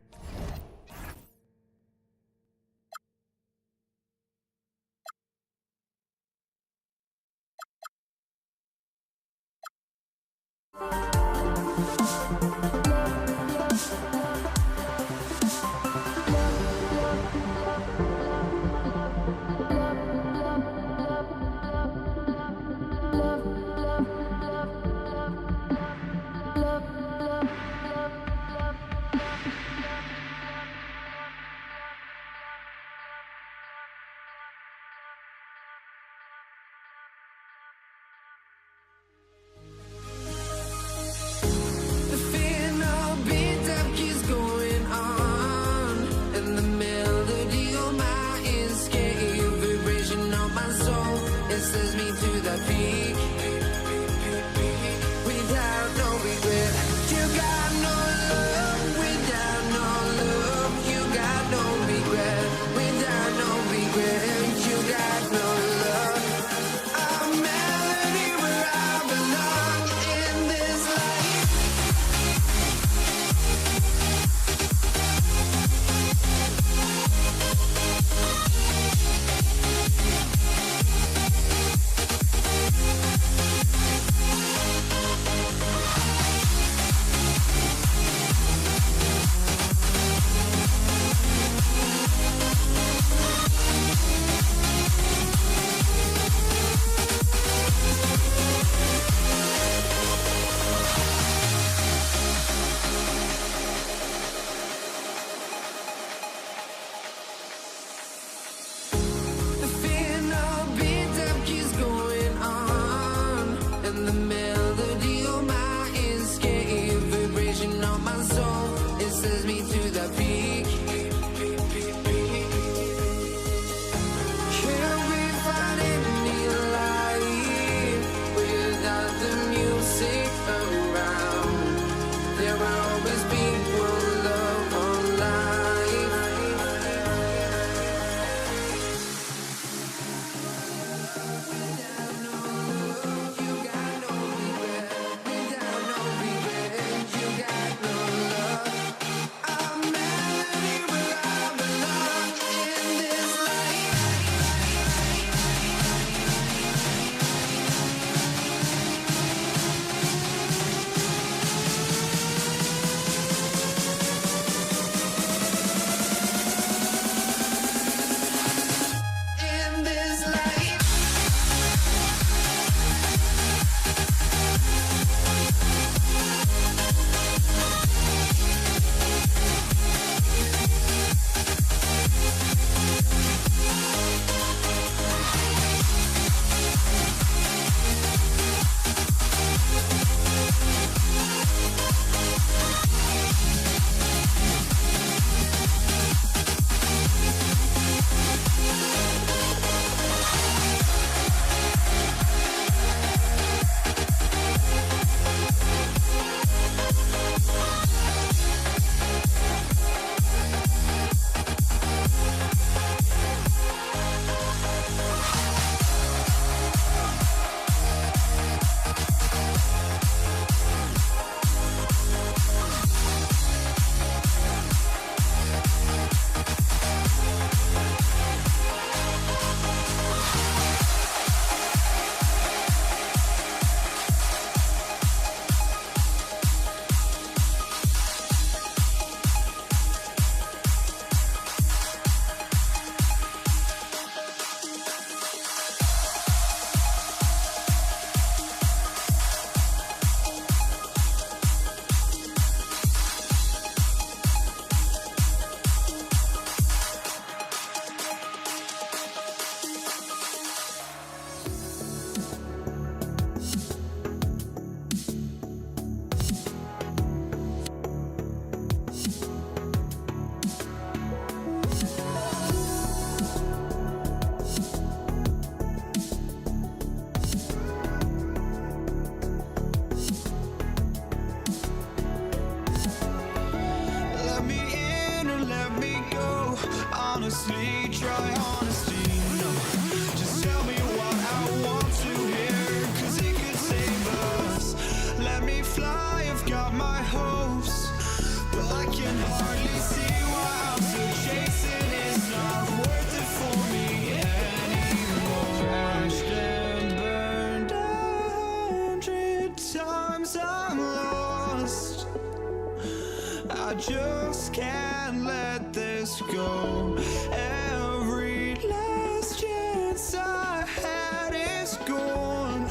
I just can't let this go. Every last chance I had is gone,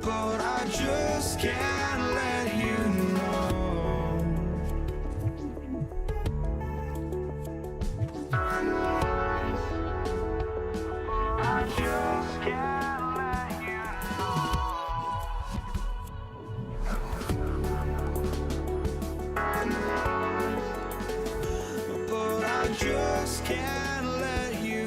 but I just can't let you know. I just can't let you know. But I just can't let you know.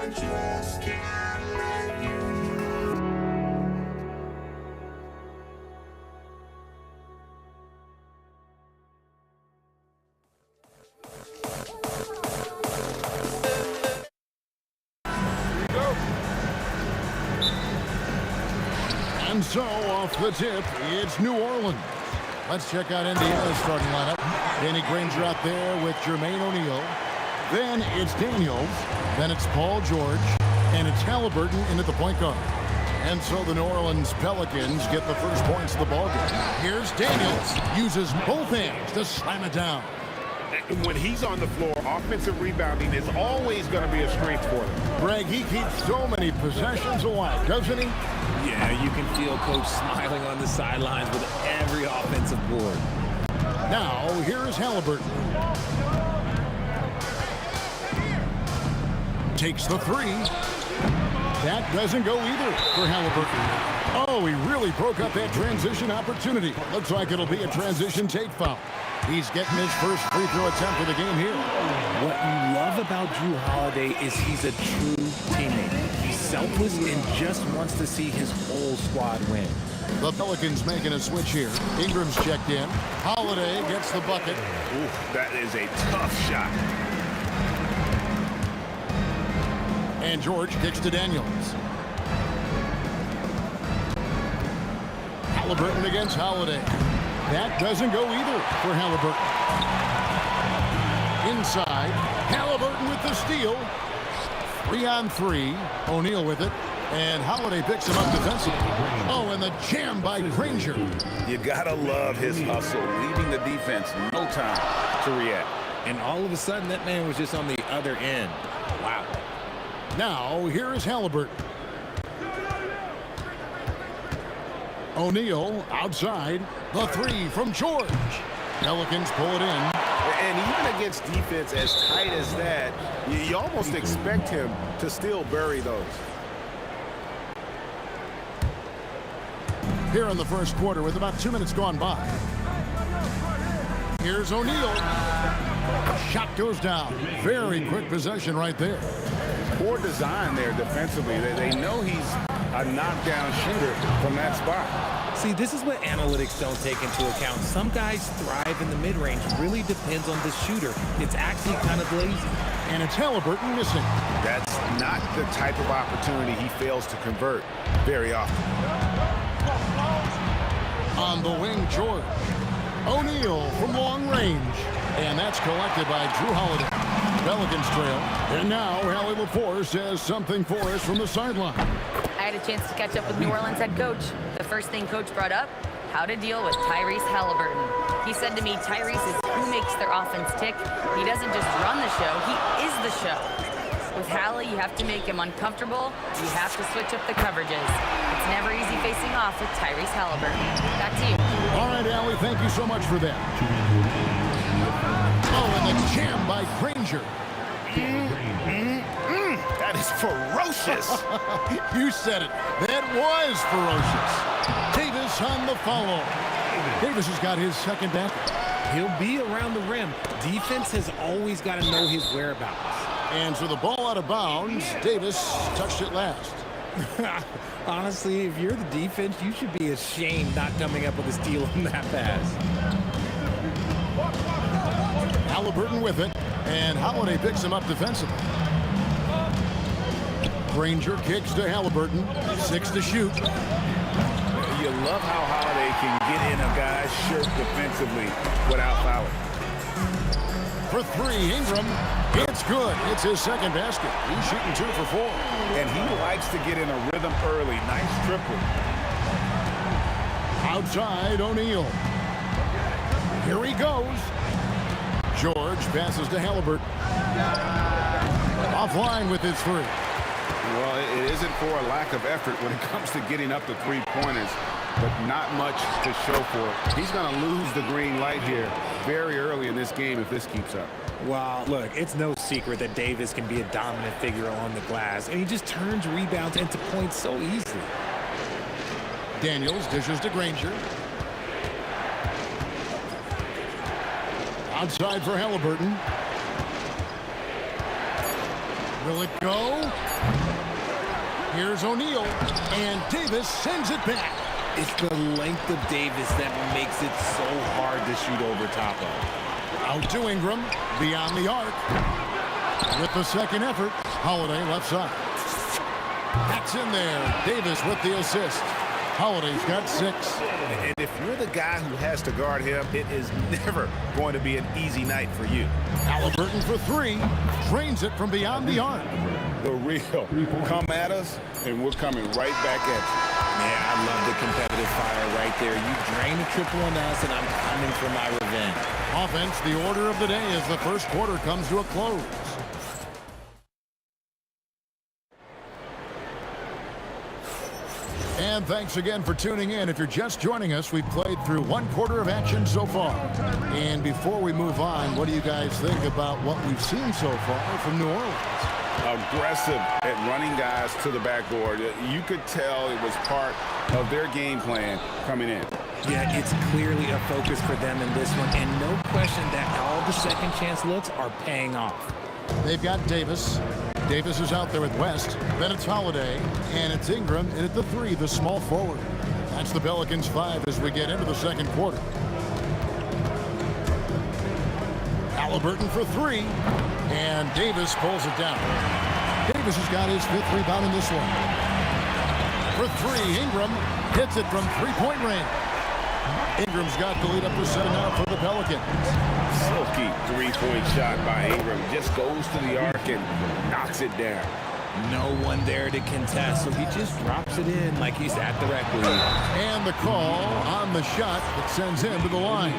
Just can't let you know. And so, off the tip, it's New Orleans. Let's check out Indiana's starting lineup. Danny Granger out there with Jermaine O'Neal. Then it's Daniels. Then it's Paul George. And it's Halliburton in at the point guard. And so the New Orleans Pelicans get the first points of the ballgame. Here's Daniels. Uses both hands to slam it down. When he's on the floor, offensive rebounding is always going to be a strength for them. Greg, he keeps so many possessions alive, doesn't he? Yeah, you can feel Coach smiling on the sidelines with every offensive board. Now, here's Halliburton. Takes the three. That doesn't go either for Halliburton. Oh, he really broke up that transition opportunity. Looks like it'll be a transition take foul. He's getting his first free throw attempt for the game here. What you love about Jrue Holiday is he's a true teammate. He's selfless and just wants to see his whole squad win. The Pelicans making a switch here. Ingram's checked in. Holiday gets the bucket. Ooh, that is a tough shot. And George kicks to Daniels. Halliburton against Holiday. That doesn't go either for Halliburton. Inside, Halliburton with the steal. 3-on-3. O'Neal with it. And Holiday picks him up defensively. Oh, and the jam by Granger. You gotta love his hustle, leaving the defense no time to react. And all of a sudden, that man was just on the other end. Wow. Now, here is Halliburton. O'Neal outside. The three from George. Pelicans pull it in. And even against defense as tight as that, you almost expect him to still bury those. Here in the first quarter with about 2 minutes gone by. Here's O'Neal. Shot goes down. Very quick possession right there. Poor design there defensively. They know he's a knockdown shooter from that spot. See, this is what analytics don't take into account. Some guys thrive in the mid-range. Really depends on the shooter. It's actually kind of lazy. And it's Halliburton missing. That's not the type of opportunity he fails to convert very often. On the wing, George. O'Neal from long range. And that's collected by Drew Holiday. Pelicans trail. And now Hallie LaForce has something for us from the sideline. I had a chance to catch up with New Orleans head coach. The first thing coach brought up, how to deal with Tyrese Halliburton. He said to me, Tyrese is who makes their offense tick. He doesn't just run the show, he is the show. With Hallie, you have to make him uncomfortable. You have to switch up the coverages. It's never easy facing off with Tyrese Halliburton. Back to you. All right, Allie, thank you so much for that. Oh, and the jam by Granger. That is ferocious. You said it. That was ferocious. Davis on the follow. Davis has got his second back. He'll be around the rim. Defense has always got to know his whereabouts. And so the ball out of bounds. Davis touched it last. Honestly, if you're the defense, you should be ashamed not coming up with a steal on that pass. Halliburton with it, and Holiday picks him up defensively. Granger kicks to Halliburton. 6 to shoot. You love how Holiday can get in a guy's shirt defensively without fouling. For 3, Ingram. It's good. It's his second basket. He's shooting 2 for 4. And he likes to get in a rhythm early. Nice triple. Outside, O'Neal. Here he goes. George passes to Halliburton. Offline with his 3. Well, it isn't for a lack of effort when it comes to getting up the three-pointers, but not much to show for it. He's going to lose the green light here very early in this game if this keeps up. Well, look, it's no secret that Davis can be a dominant figure on the glass, and he just turns rebounds into points so easily. Daniels dishes to Granger. Outside for Halliburton. Will it go? Here's O'Neal, and Davis sends it back. It's the length of Davis that makes it so hard to shoot over top of. Out to Ingram, beyond the arc. With the second effort, Holiday left side. That's in there. Davis with the assist. Holiday's got 6. And if you're the guy who has to guard him, it is never going to be an easy night for you. Halliburton for 3. Drains it from beyond the arc. The real. Come at us, and we're coming right back at you. Yeah, I love the competitive fire right there. You drain a triple on us, and I'm coming for my revenge. Offense, the order of the day as the first quarter comes to a close. And thanks again for tuning in. If you're just joining us, we've played through 1 quarter of action so far. And before we move on, what do you guys think about what we've seen so far from New Orleans? Aggressive at running guys to the backboard. You could tell it was part of their game plan coming in. Yeah, it's clearly a focus for them in this one, and no question that all the second chance looks are paying off. They've got Davis. Davis is out there with West. Then it's Holiday, and it's Ingram in at the 3, the small forward. That's the Pelicans 5 as we get into the second quarter. Halliburton for 3, and Davis pulls it down. Davis has got his 5th rebound in this one. For 3, Ingram hits it from 3-point range. Ingram's got the lead up to 7 now for the Pelicans. Silky 3-point shot by Ingram. Just goes to the arc and knocks it down. No one there to contest, so he just drops it in like he's at the rec league. And the call on the shot that sends him to the line.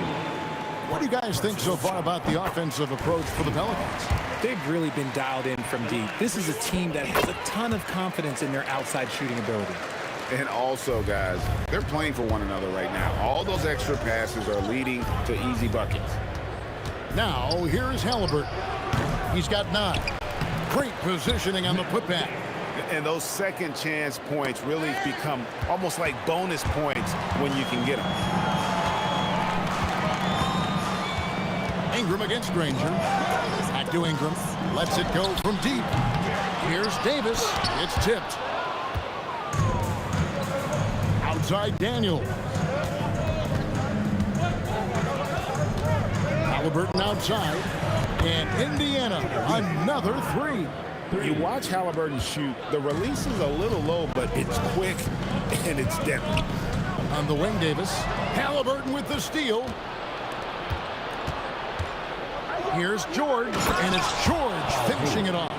What do you guys think so far about the offensive approach for the Pelicans? They've really been dialed in from deep. This is a team that has a ton of confidence in their outside shooting ability. And also, guys, they're playing for one another right now. All those extra passes are leading to easy buckets. Now, here is Halliburton. He's got 9. Great positioning on the putback. And those second chance points really become almost like bonus points when you can get them. Ingram against Granger. Back to Ingram. Lets it go from deep. Here's Davis. It's tipped. Outside Daniel. Halliburton outside. And Indiana, another 3. You watch Halliburton shoot. The release is a little low, but it's quick and it's deadly. On the wing, Davis. Halliburton with the steal. Here's George, and it's George finishing it off.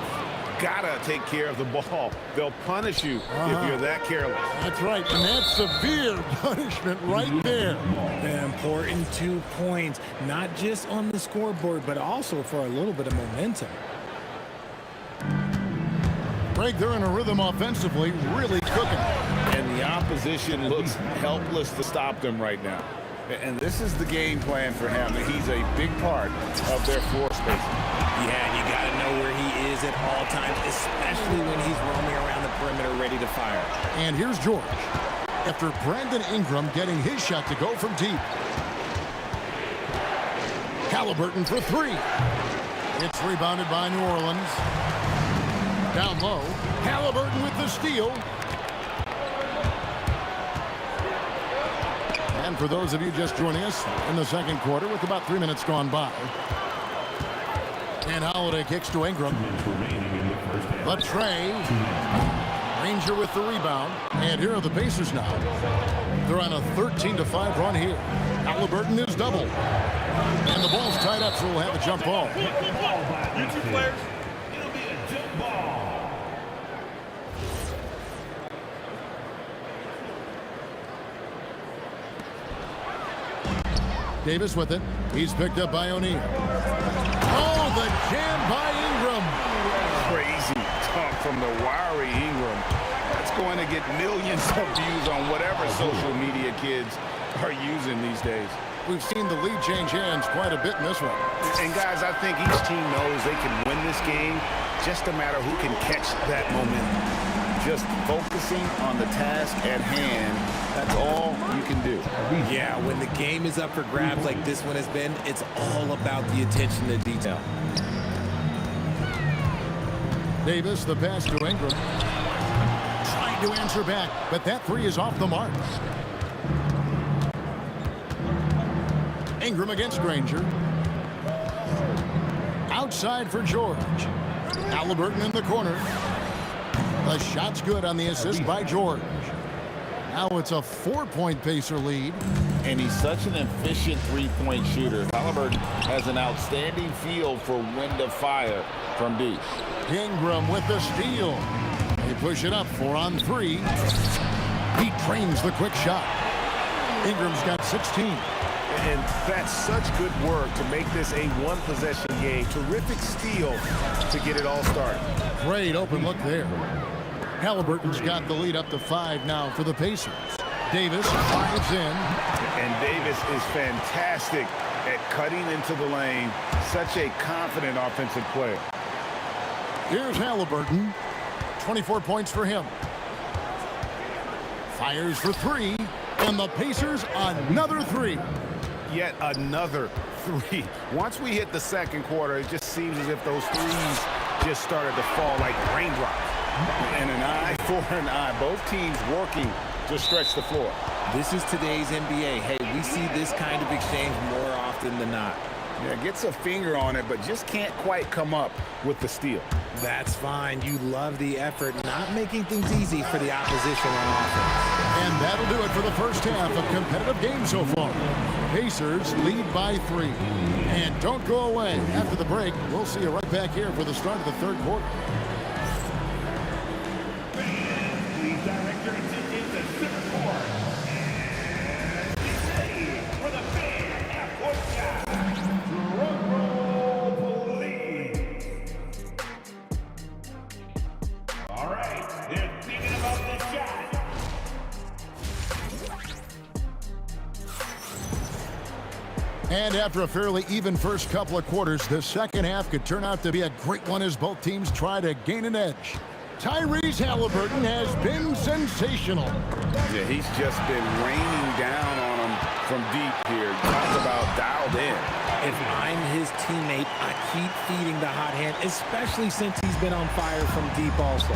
Gotta take care of the ball. They'll punish you if you're that careless. That's right, and that's severe punishment right there. The important 2 points, not just on the scoreboard, but also for a little bit of momentum. Greg, they're in a rhythm offensively, really cooking. And the opposition looks helpless to stop them right now. And this is the game plan for him. He's a big part of their floor spacing. Yeah, you got to know where he is at all times, especially when he's roaming around the perimeter ready to fire. And here's George. After Brandon Ingram getting his shot to go from deep. Halliburton for 3. It's rebounded by New Orleans. Down low. Halliburton with the steal. And for those of you just joining us in the second quarter with about 3 minutes gone by. And Holiday kicks to Ingram. But Trey. Ranger with the rebound. And here are the Pacers now. They're on a 13-5 run here. Halliburton is doubled. And the ball's tied up, so we'll have a jump ball. You 2 players, it'll be a jump ball. Davis with it. He's picked up by O'Neal. Oh, the jam by Ingram. Crazy talk from the wiry Ingram. That's going to get millions of views on whatever social media kids are using these days. We've seen the lead change hands quite a bit in this one. And guys, I think each team knows they can win this game. Just a matter who can catch that momentum. Just focusing on the task at hand, that's all you can do. Yeah, when the game is up for grabs like this one has been, it's all about the attention to detail. Davis, the pass to Ingram. Trying to answer back, but that 3 is off the mark. Ingram against Granger. Outside for George. Halliburton in the corner. The shot's good on the assist by George. Now it's a 4-point Pacer lead. And he's such an efficient 3-point shooter. Halliburton has an outstanding feel for when to fire from deep. Ingram with the steal. They push it up 4 on 3. He trains the quick shot. Ingram's got 16. And that's such good work to make this a 1-possession game. Terrific steal to get it all started. Great open look there. Halliburton's got the lead up to 5 now for the Pacers. Davis drives in. And Davis is fantastic at cutting into the lane. Such a confident offensive player. Here's Halliburton. 24 points for him. Fires for 3. And the Pacers another 3. Yet another 3. Once we hit the second quarter, it just seems as if those threes just started to fall like raindrops. And an eye for an eye. Both teams working to stretch the floor. This is today's NBA. Hey, we see this kind of exchange more often than not. Yeah, gets a finger on it, but just can't quite come up with the steal. That's fine. You love the effort, not making things easy for the opposition on offense. And that'll do it for the first half of competitive game so far. Pacers lead by 3. And don't go away. After the break, we'll see you right back here for the start of the third quarter. Please direct your attention to center court. And get ready for the fan half-court shot. Drum roll, please. All right, they're thinking about the shot. And after a fairly even first couple of quarters, the second half could turn out to be a great one as both teams try to gain an edge. Tyrese Halliburton has been sensational. Yeah, he's just been raining down on him from deep here. Talk about dialed in. If I'm his teammate, I keep feeding the hot hand, especially since he's been on fire from deep also.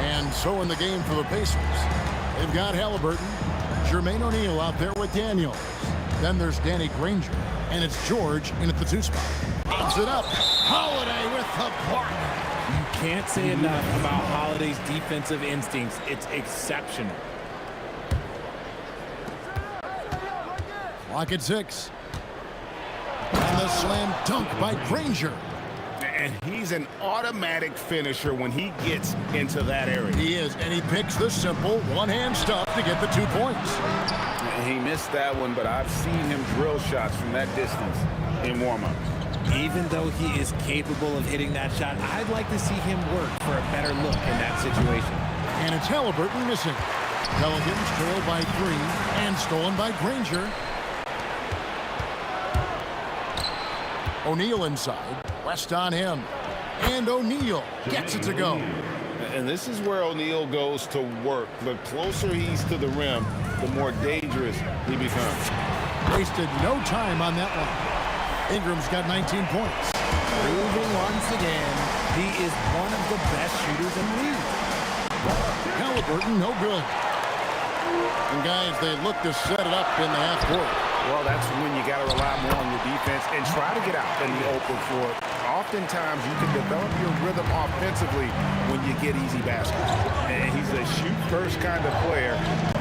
And so in the game for the Pacers, they've got Halliburton, Jermaine O'Neal out there with Daniels. Then there's Danny Granger, and it's George in at the 2 spot. Pops it up. Holiday with the block. You can't say enough about Holiday's defensive instincts. It's exceptional. Clock at 6. And the slam dunk by Granger. And he's an automatic finisher when he gets into that area. He is, and he picks the simple one-hand stuff to get the 2 points. He missed that one, but I've seen him drill shots from that distance in warm-up. Even though he is capable of hitting that shot, I'd like to see him work for a better look in that situation. And it's Halliburton missing. Pelicans trail by 3 and stolen by Granger. O'Neal inside. West on him. And O'Neal gets it to go. And this is where O'Neal goes to work. The closer he's to the rim, the more dangerous he becomes. Wasted no time on that one. Ingram's got 19 points. Proving once again, he is one of the best shooters in the league. Halliburton, no good. And guys, they look to set it up in the half court. Well, that's when you got to rely more on your defense and try to get out in the open floor. Oftentimes, you can develop your rhythm offensively when you get easy baskets. And he's a shoot-first kind of player.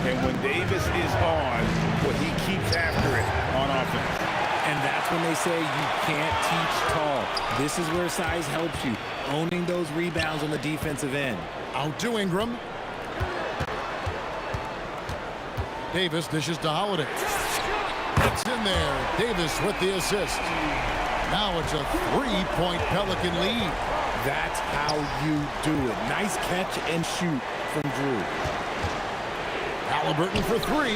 And when Davis is on, well, he keeps after it on offense. And that's when they say you can't teach tall. This is where size helps you, owning those rebounds on the defensive end. Out to Ingram. Davis dishes to Holiday. It's in there. Davis with the assist. Now it's a 3-point Pelican lead. That's how you do it. Nice catch and shoot from Drew. Halliburton for 3.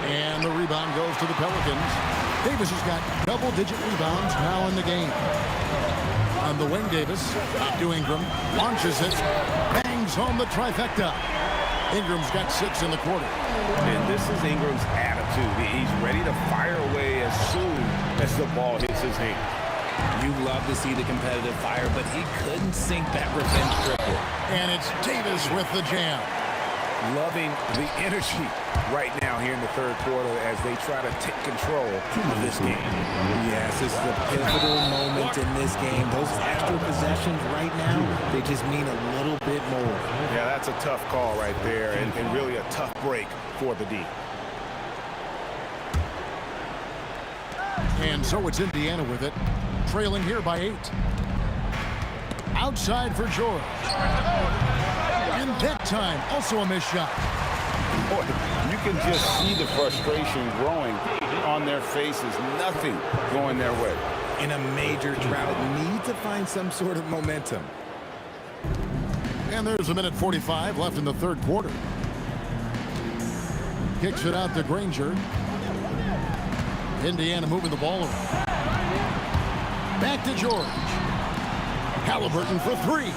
And the rebound goes to the Pelicans. Davis has got double-digit rebounds now in the game. On the wing, Davis out to Ingram. Launches it. Bangs home the trifecta. Ingram's got 6 in the quarter. And this is Ingram's attitude. He's ready to fire away as soon as the ball hits his hand. You love to see the competitive fire, but he couldn't sink that revenge triple. And it's Davis with the jam. Loving the energy right now here in the third quarter as they try to take control of this game. Yes, this is a pivotal moment in this game. Those extra possessions right now, they just mean a little bit more. Yeah, that's a tough call right there and really a tough break for the D. And so it's Indiana with it, trailing here by 8. Outside for George. And that time, also a missed shot. Boy, you can just see the frustration growing on their faces. Nothing going their way. In a major drought, need to find some sort of momentum. And there's a minute 45 left in the third quarter. Kicks it out to Granger. Indiana moving the ball around. Back to George. Halliburton for 3.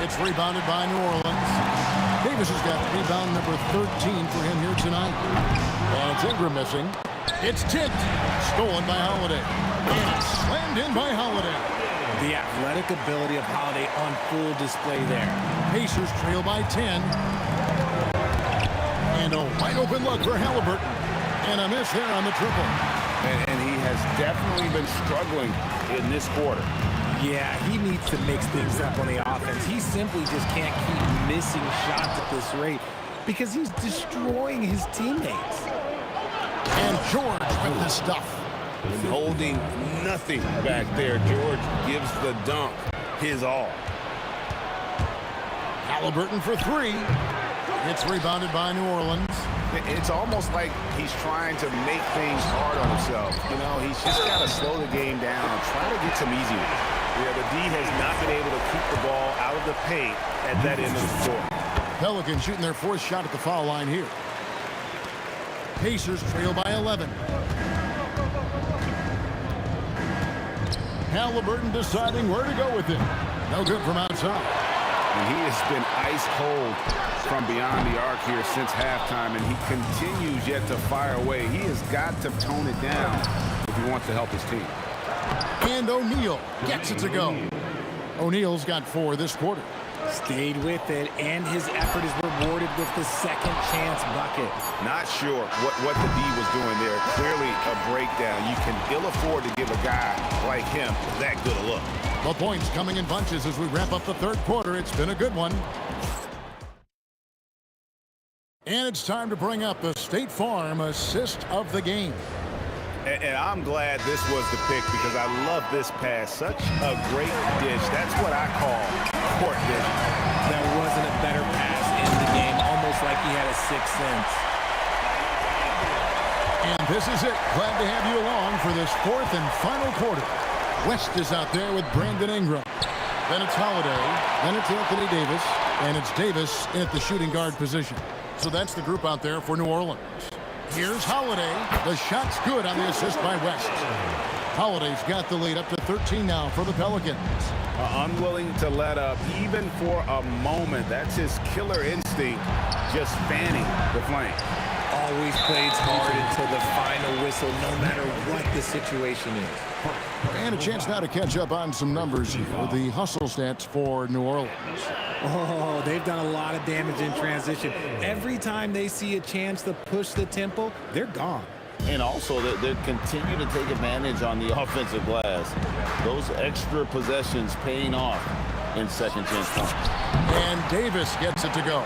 It's rebounded by New Orleans. Davis has got rebound number 13 for him here tonight. And it's Ingram missing. It's tipped. Stolen by Holiday. And it's slammed in by Holiday. The athletic ability of Holiday on full display there. Pacers trail by 10. And a wide open look for Halliburton. And a miss there on the triple. And he has definitely been struggling in this quarter. Yeah, he needs to mix things up on the offense. He simply just can't keep missing shots at this rate because he's destroying his teammates. And George with the stuff. And holding nothing back there. George gives the dunk his all. Halliburton for three. It's rebounded by New Orleans. It's almost like he's trying to make things hard on himself. You know, he's just got to slow the game down and try to get some easy ones. Yeah, the D has not been able to keep the ball out of the paint at that end of the court. Pelicans shooting their fourth shot at the foul line here. Pacers trail by 11. Halliburton deciding where to go with it. No good from outside. And he has been ice cold from beyond the arc here since halftime, and he continues yet to fire away. He has got to tone it down if he wants to help his team. And O'Neal gets it to go. O'Neal's got 4 this quarter. Stayed with it, and his effort is rewarded with the second chance bucket. Not sure what the D was doing there. Clearly a breakdown. You can ill afford to give a guy like him that good a look. The points coming in bunches as we wrap up the third quarter. It's been a good one. And it's time to bring up the State Farm assist of the game. And I'm glad this was the pick because I love this pass. Such a great dish. That's what I call court vision. There wasn't a better pass in the game, almost like he had a sixth sense. And this is it. Glad to have you along for this fourth and final quarter. West is out there with Brandon Ingram. Then it's Holiday. Then it's Anthony Davis. And it's Davis at the shooting guard position. So that's the group out there for New Orleans. Here's Holiday. The shot's good on the assist by West. Holiday's got the lead up to 13 now for the Pelicans. Unwilling to let up even for a moment. That's his killer instinct, just fanning the flame. Always plays hard until the final whistle, no matter what the situation is. And a chance now to catch up on some numbers for the hustle stats for New Orleans. Oh, they've done a lot of damage in transition. Every time they see a chance to push the tempo, they're gone. And also, they continue to take advantage on the offensive glass. Those extra possessions paying off in second chance points. And Davis gets it to go.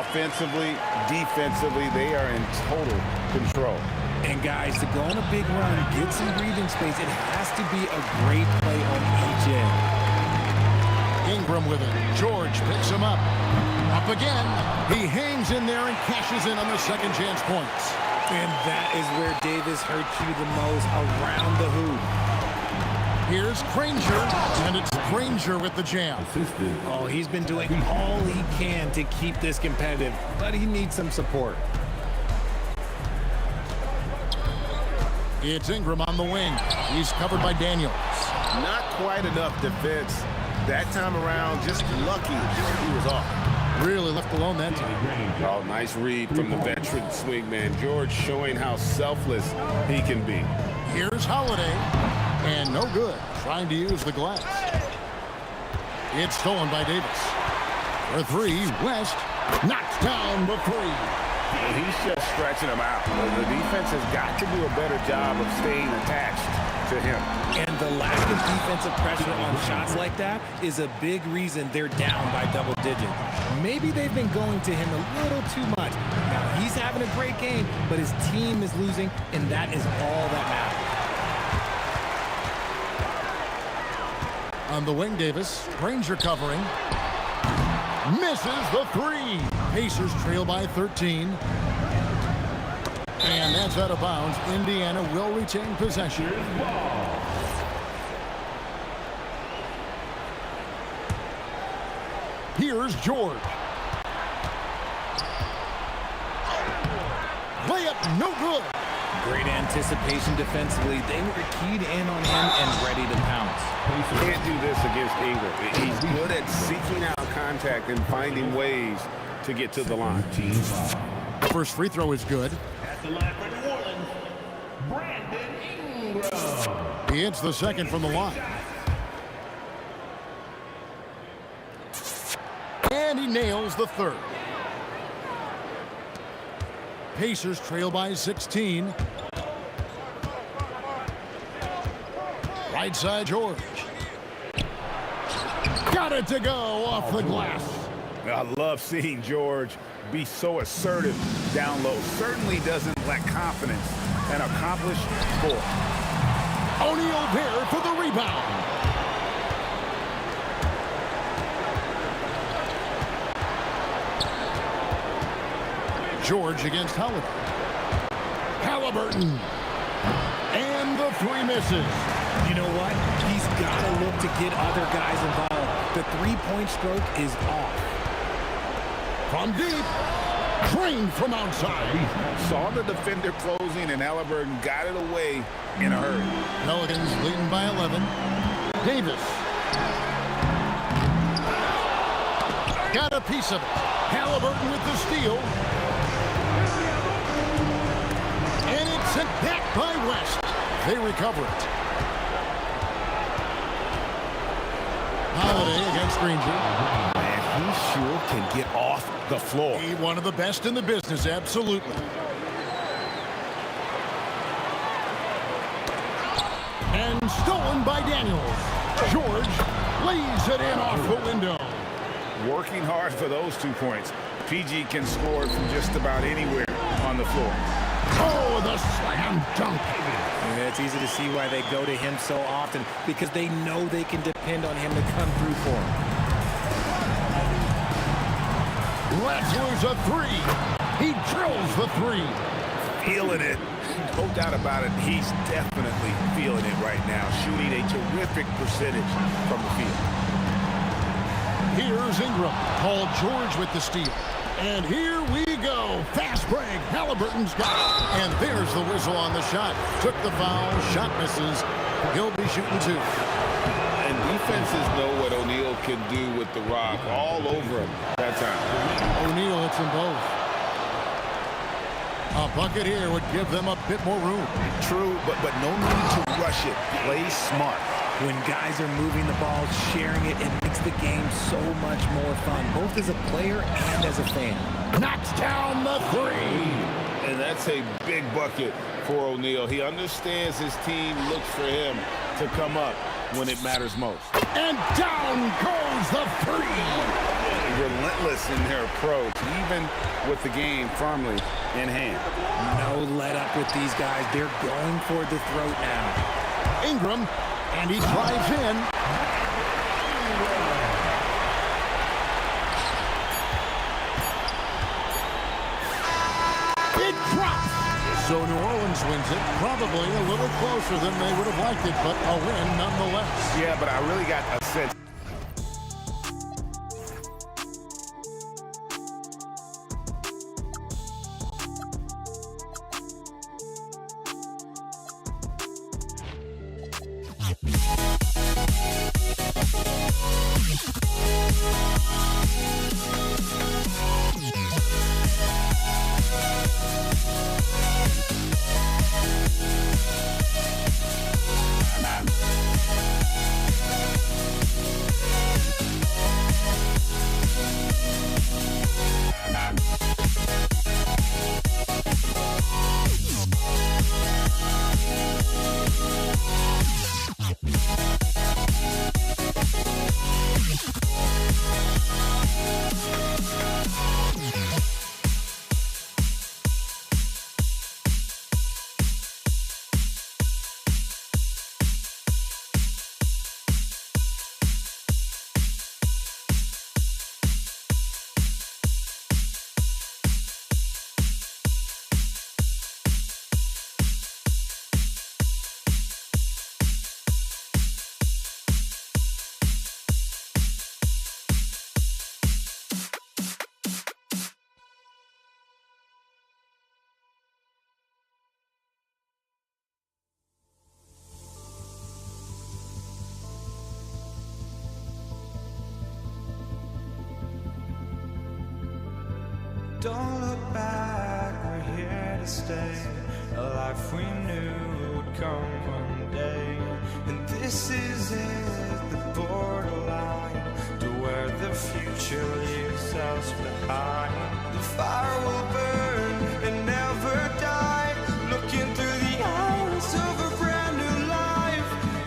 Offensively, defensively, they are in total control. And guys, to go on a big run, get some breathing space, it has to be a great play on each end. Ingram with it. George picks him up. Up again. He hangs in there and cashes in on the second chance points. And that is where Davis hurts you the most, around the hoop. Here's Granger, and it's Granger with the jam. Oh, he's been doing all he can to keep this competitive, but he needs some support. It's Ingram on the wing. He's covered by Daniels. Not quite enough defense that time around. Just lucky he was off. Really left alone that time. Oh, nice read from the veteran swingman. George showing how selfless he can be. Here's Holiday. And no good. Trying to use the glass. It's stolen by Davis. For three, West knocks down the three. And he's just stretching him out. The defense has got to do a better job of staying attached to him. And the lack of defensive pressure on shots like that is a big reason they're down by double digits. Maybe they've been going to him a little too much. Now, he's having a great game, but his team is losing, and that is all that matters. On the wing, Davis. Granger covering. Misses the three. Pacers trail by 13. And that's out of bounds. Indiana will retain possession. Here's George. Layup, no good. Great anticipation defensively. They were keyed in on him and ready to pounce. Can't do this against Ingram. He's good at seeking out contact and finding ways to get to the line. First free throw is good. At the line for New Orleans, Brandon Ingram. He hits the second from the line. And he nails the third. Pacers trail by 16. Right side, George. Got it to go off the glass. I love seeing George be so assertive down low. Certainly doesn't lack confidence. An accomplished score. O'Neal there for the rebound. George against Halliburton. And the three misses. You know what? He's got to look to get other guys involved. The three-point stroke is off. From deep. Trained from outside. Saw the defender closing, and Halliburton got it away in a hurry. Pelicans leading by 11. Davis. Got a piece of it. Halliburton with the steal. And it's sent back by West. They recover it. Holiday against Granger. Man, he sure can get off the floor. He one of the best in the business, absolutely. And stolen by Daniels. George lays it in off the window. Working hard for those 2 points. PG can score from just about anywhere on the floor. Oh, the slam dunk. And it's easy to see why they go to him so often, because they know they can depend on him to come through for them. Let's lose a three. He drills the three. Feeling it. No doubt about it. He's definitely feeling it right now. Shooting a terrific percentage from the field. Here's Ingram. Paul George with the steal. And here we go. Fast break. Halliburton's got it. And there's the whistle on the shot. Took the foul. Shot misses. He'll be shooting two. And defenses know what O'Neal can do with the rock all over him that time. O'Neal hits them both. A bucket here would give them a bit more room. True, but no need to rush it. Play smart. When guys are moving the ball, sharing it, it makes the game so much more fun, both as a player and as a fan. Knocks down the three. And that's a big bucket for O'Neal. He understands his team looks for him to come up when it matters most. And down goes the three. Relentless in their approach, even with the game firmly in hand. No let up with these guys. They're going for the throat now. Ingram. And he drives in. It drops. So New Orleans wins it. Probably a little closer than they would have liked it, but a win nonetheless. Yeah, but I really got a sense. Don't look back, we're here to stay. A life we knew would come one day. And this is it, the borderline to where the future leaves us behind. The fire will burn and never die. Looking through the eyes of a brand new life.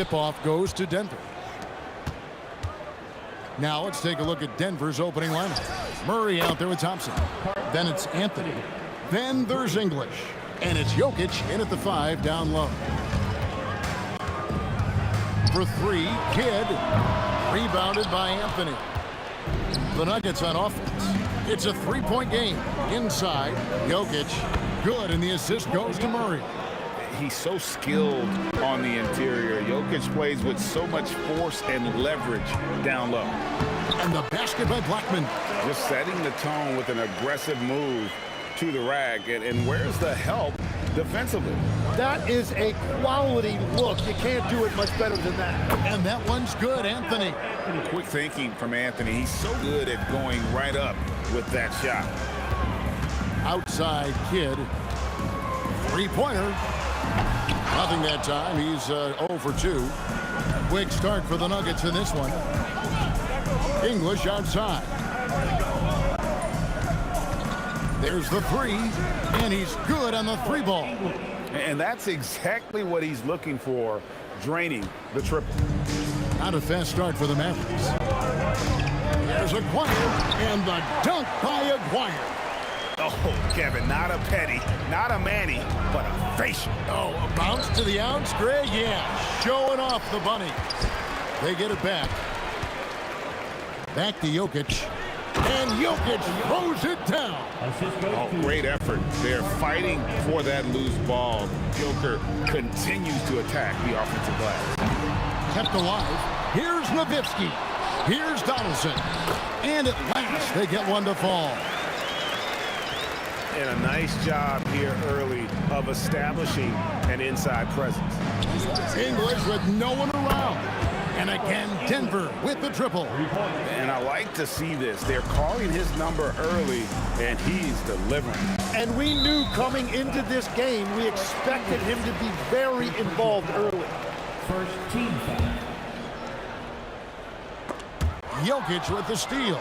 tip-off goes to Denver. Now let's take a look at Denver's opening lineup. Murray out there with Thompson. Then it's Anthony. Then there's English. And it's Jokic in at the 5 down low. For 3, Kidd. Rebounded by Anthony. The Nuggets on offense. It's a 3-point game. Inside, Jokic. Good, and the assist goes to Murray. He's so skilled on the interior. Jokic plays with so much force and leverage down low. And the basket by Blackman. Just setting the tone with an aggressive move to the rack. And where's the help defensively? That is a quality look. You can't do it much better than that. And that one's good, Anthony. Quick thinking from Anthony. He's so good at going right up with that shot. Outside Kidd. 3-pointer. Nothing that time. He's 0 for 2. Quick start for the Nuggets in this one. English outside. There's the 3, and he's good on the 3 ball. And that's exactly what he's looking for, draining the triple. Not a fast start for the Mavericks. There's Aguirre, and the dunk by Aguirre. Oh, Kevin, not a petty, not a Manny, but a facial. Oh, a bounce to the ounce, Greg? Yeah, showing off the bunny. They get it back. Back to Jokic. And Jokic throws it down. Oh, great effort. They're fighting for that loose ball. Joker continues to attack the offensive glass. Kept alive. Here's Nowitzki. Here's Donaldson. And at last, they get one to fall. And a nice job here early of establishing an inside presence. English with no one around. And again, Denver with the triple. And I like to see this. They're calling his number early, and he's delivering. And we knew coming into this game, we expected him to be very involved early. First team foul. Jokic with the steal.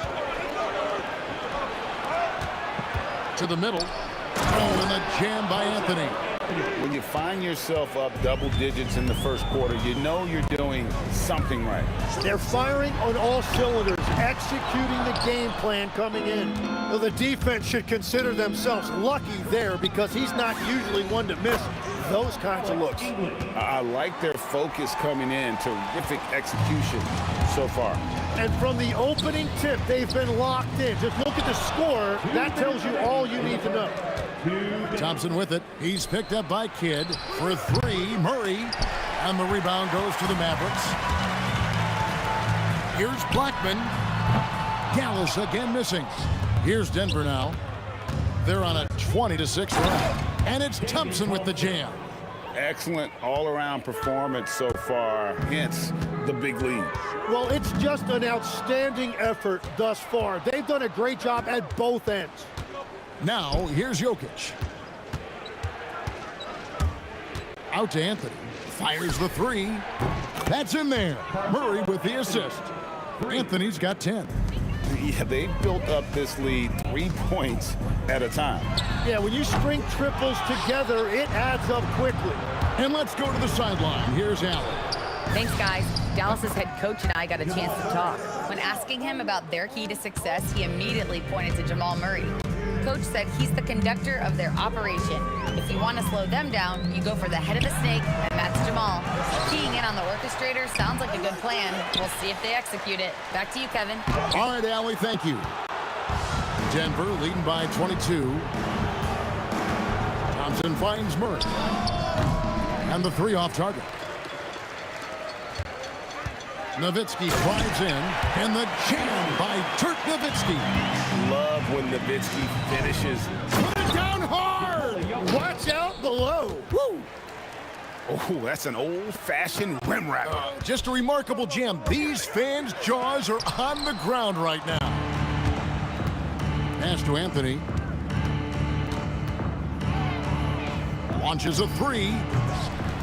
To the middle. Oh, and the jam by Anthony. When you find yourself up double digits in the first quarter, you know you're doing something right. They're firing on all cylinders, executing the game plan coming in. Well, the defense should consider themselves lucky there because he's not usually one to miss those kinds of looks. I like their focus coming in. Terrific execution so far. And from the opening tip, they've been locked in. Just look at the score. That tells you all you need to know. Thompson with it. He's picked up by Kidd for 3. Murray. And the rebound goes to the Mavericks. Here's Blackman. Gallus again missing. Here's Denver now. They're on a 20-6 run. And it's Thompson with the jam. Excellent all-around performance so far, hence the big lead. Well, it's just an outstanding effort thus far. They've done a great job at both ends. Now, here's Jokic. Out to Anthony. Fires the 3. That's in there. Murray with the assist. Anthony's got 10. Yeah, they've built up this lead 3 points at a time. Yeah, when you string triples together, it adds up quickly. And let's go to the sideline. Here's Allen. Thanks, guys. Dallas's head coach and I got a chance to talk. When asking him about their key to success, he immediately pointed to Jamal Murray. Coach said he's the conductor of their operation. If you want to slow them down, you go for the head of the snake, and that's Jamal. Keying in on the orchestrator sounds like a good plan. We'll see if they execute it. Back to you, Kevin. All right, Allie, thank you. Denver leading by 22. Thompson finds Murray. And the 3 off target. Nowitzki drives in, and the jam by Dirk Nowitzki. Love when Nowitzki finishes. Put it down hard! Watch out below. Woo! Oh, that's an old-fashioned rim wrap. Just a remarkable jam. These fans' jaws are on the ground right now. Pass to Anthony. Launches a 3.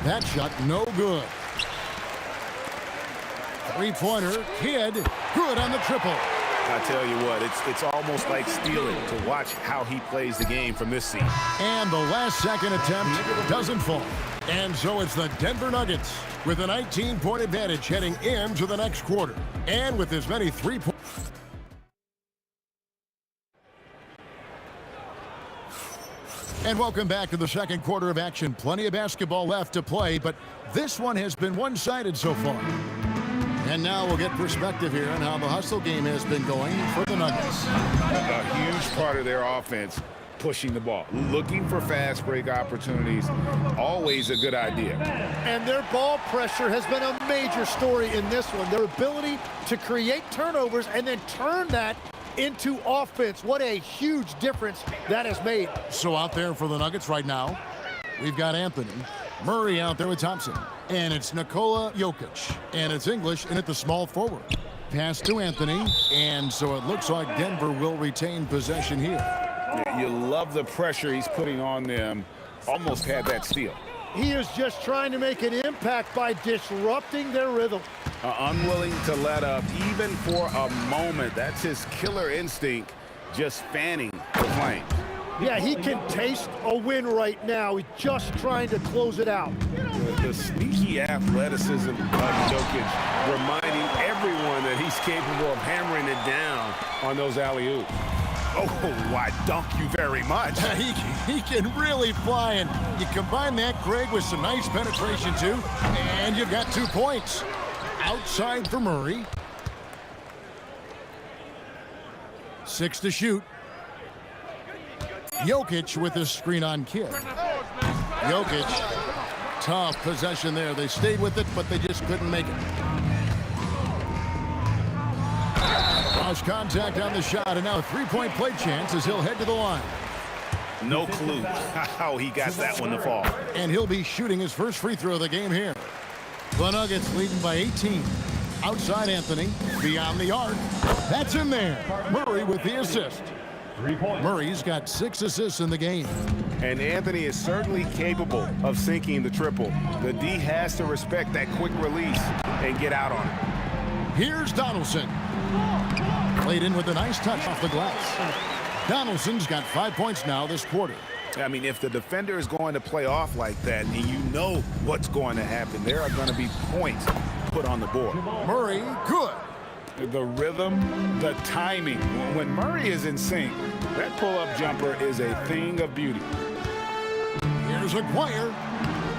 That shot no good. 3-pointer, Kidd, good on the triple. I tell you what, it's almost like stealing to watch how he plays the game from this seat. And the last second attempt doesn't fall. And so it's the Denver Nuggets with a 19-point advantage heading into the next quarter. And with as many 3 points. And welcome back to the second quarter of action. Plenty of basketball left to play, but this one has been one-sided so far. And now we'll get perspective here on how the hustle game has been going for the Nuggets. A huge part of their offense, pushing the ball, looking for fast break opportunities, always a good idea. And their ball pressure has been a major story in this one. Their ability to create turnovers and then turn that into offense. What a huge difference that has made. So out there for the Nuggets right now, we've got Anthony. Murray out there with Thompson. And it's Nikola Jokic. And it's English in at the small forward. Pass to Anthony. And so it looks like Denver will retain possession here. You love the pressure he's putting on them. Almost had that steal. He is just trying to make an impact by disrupting their rhythm. Unwilling to let up even for a moment. That's his killer instinct, just fanning the flames. Yeah, he can taste a win right now. He's just trying to close it out. The sneaky athleticism of Jokic, reminding everyone that he's capable of hammering it down on those alley-oops. Oh, why, dunk you very much. He can really fly, and you combine that, Greg, with some nice penetration, too, and you've got 2 points. Outside for Murray. 6 to shoot. Jokic with his screen on Kidd. Jokic, tough possession there. They stayed with it, but they just couldn't make it. Lost contact on the shot, and now a 3-point play chance as he'll head to the line. No clue how he got that one to fall. And he'll be shooting his first free throw of the game here. The Nuggets leading by 18. Outside Anthony, beyond the arc. That's in there. Murray with the assist. Murray's got 6 assists in the game. And Anthony is certainly capable of sinking the triple. The D has to respect that quick release and get out on it. Here's Donaldson. Played in with a nice touch off the glass. Donaldson's got 5 points now this quarter. I mean, if the defender is going to play off like that, and you know what's going to happen, there are going to be points put on the board. Murray, good. The rhythm, the timing. When Murray is in sync, that pull-up jumper is a thing of beauty. Here's Aguirre.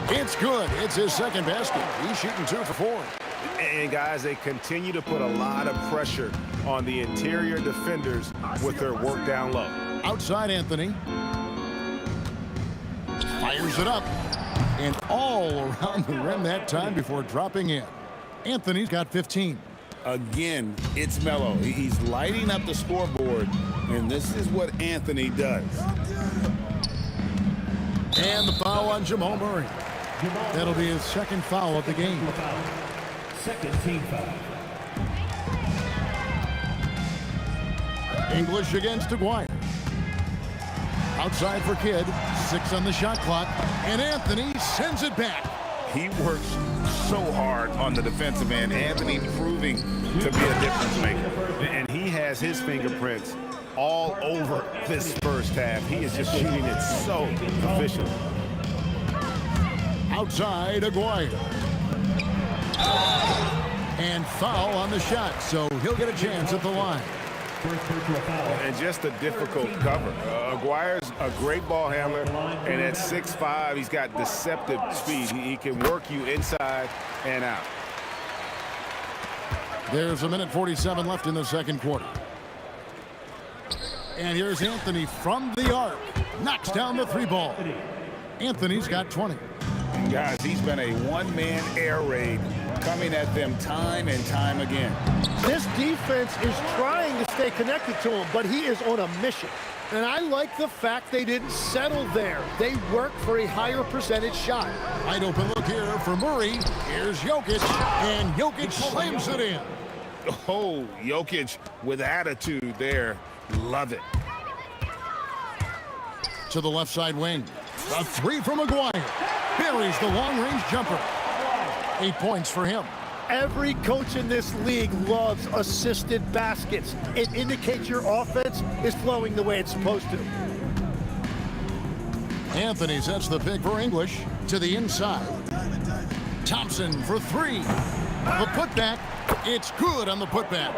It's good. It's his second basket. He's shooting 2 for 4. And guys, they continue to put a lot of pressure on the interior defenders with their work down low. Outside Anthony. Fires it up. And all around the rim that time before dropping in. Anthony's got 15. Again, it's Melo. He's lighting up the scoreboard, and this is what Anthony does. And the foul on Jamal Murray. That'll be his second foul of the game. Second team foul. English against Aguirre. Outside for Kidd. 6 on the shot clock. And Anthony sends it back. He works so hard on the defensive end. Anthony proving to be a difference maker. And he has his fingerprints all over this first half. He is just shooting it so efficient. Outside Aguirre. And foul on the shot, so he'll get a chance at the line. And just a difficult cover. Aguirre's a great ball handler, and at 6'5", he's got deceptive speed. He can work you inside and out. There's 1:47 left in the second quarter. And here's Anthony from the arc. Knocks down the 3 ball. Anthony's got 20. And guys, he's been a one-man air raid coming at them time and time again. This defense is trying to stay connected to him, but he is on a mission. And I like the fact they didn't settle there. They worked for a higher percentage shot. Wide open look here for Murray. Here's Jokic, and Jokic slams it in. Oh, Jokic with attitude there. Love it. To the left side wing. A 3 from Aguirre. Buries the long-range jumper. 8 points for him. Every coach in this league loves assisted baskets. It indicates your offense is flowing the way it's supposed to. Anthony sets the pick for English to the inside. Thompson for three. The putback. It's good on the putback.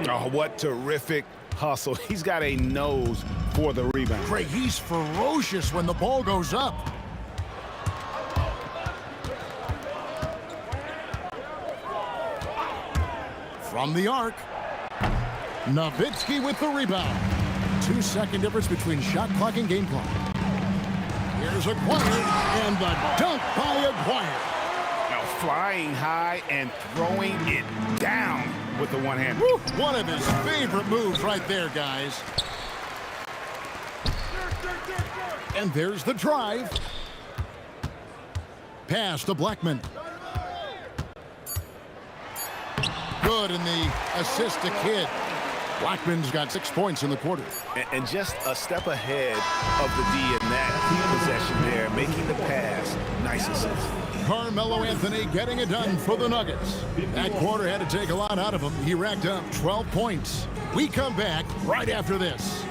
Oh, what terrific hustle. He's got a nose for the rebound. Craig, he's ferocious when the ball goes up. From the arc, Nowitzki with the rebound. 2-second difference between shot clock and game clock. Here's Aguirre, and the dunk by Aguirre. Now flying high and throwing it down with the one hand. One of his favorite moves right there, guys. And there's the drive. Pass to Blackman. Good in the assist to Kidd. Blackman's got 6 points in the quarter. And just a step ahead of the D in that possession there, making the pass. Nice assist. Carmelo Anthony getting it done for the Nuggets. That quarter had to take a lot out of him. He racked up 12 points. We come back right after this.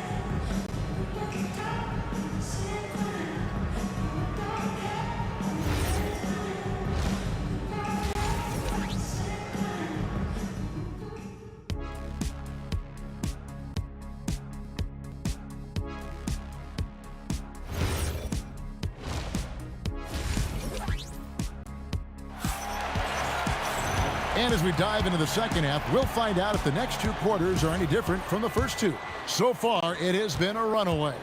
And as we dive into the second half, we'll find out if the next 2 quarters are any different from the first 2. So far, it has been a runaway.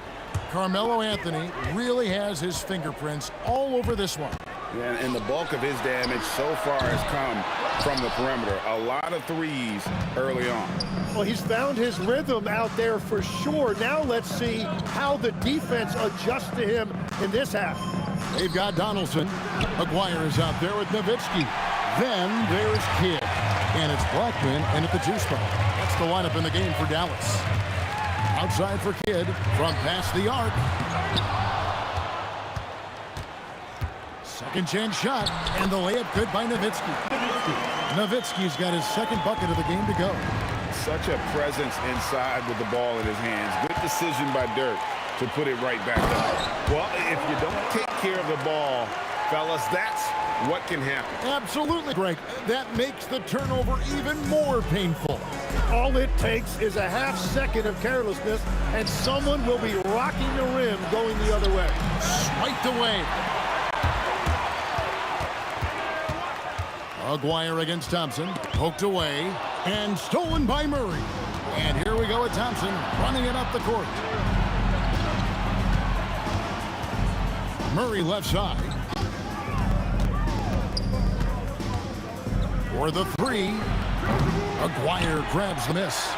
Carmelo Anthony really has his fingerprints all over this one. Yeah, and the bulk of his damage so far has come from the perimeter. A lot of threes early on. Well, he's found his rhythm out there for sure. Now let's see how the defense adjusts to him in this half. They've got Donaldson. Aguirre is out there with Nowitzki. Then there's Kidd. And it's Blackman in at the 2 spot. That's the lineup in the game for Dallas. Outside for Kidd from past the arc. Second chance shot. And the layup good by Nowitzki. Nowitzki's got his second bucket of the game to go. Such a presence inside with the ball in his hands. Good decision by Dirk to put it right back up. Well, if you don't take care of the ball, fellas, that's what can happen. Absolutely, Greg. That makes the turnover even more painful. All it takes is a half-second of carelessness, and someone will be rocking the rim going the other way. Swiped away. Aguirre against Thompson. Poked away. And stolen by Murray. And here we go with Thompson running it up the court. Murray left side. For the 3. Aguirre grabs the miss.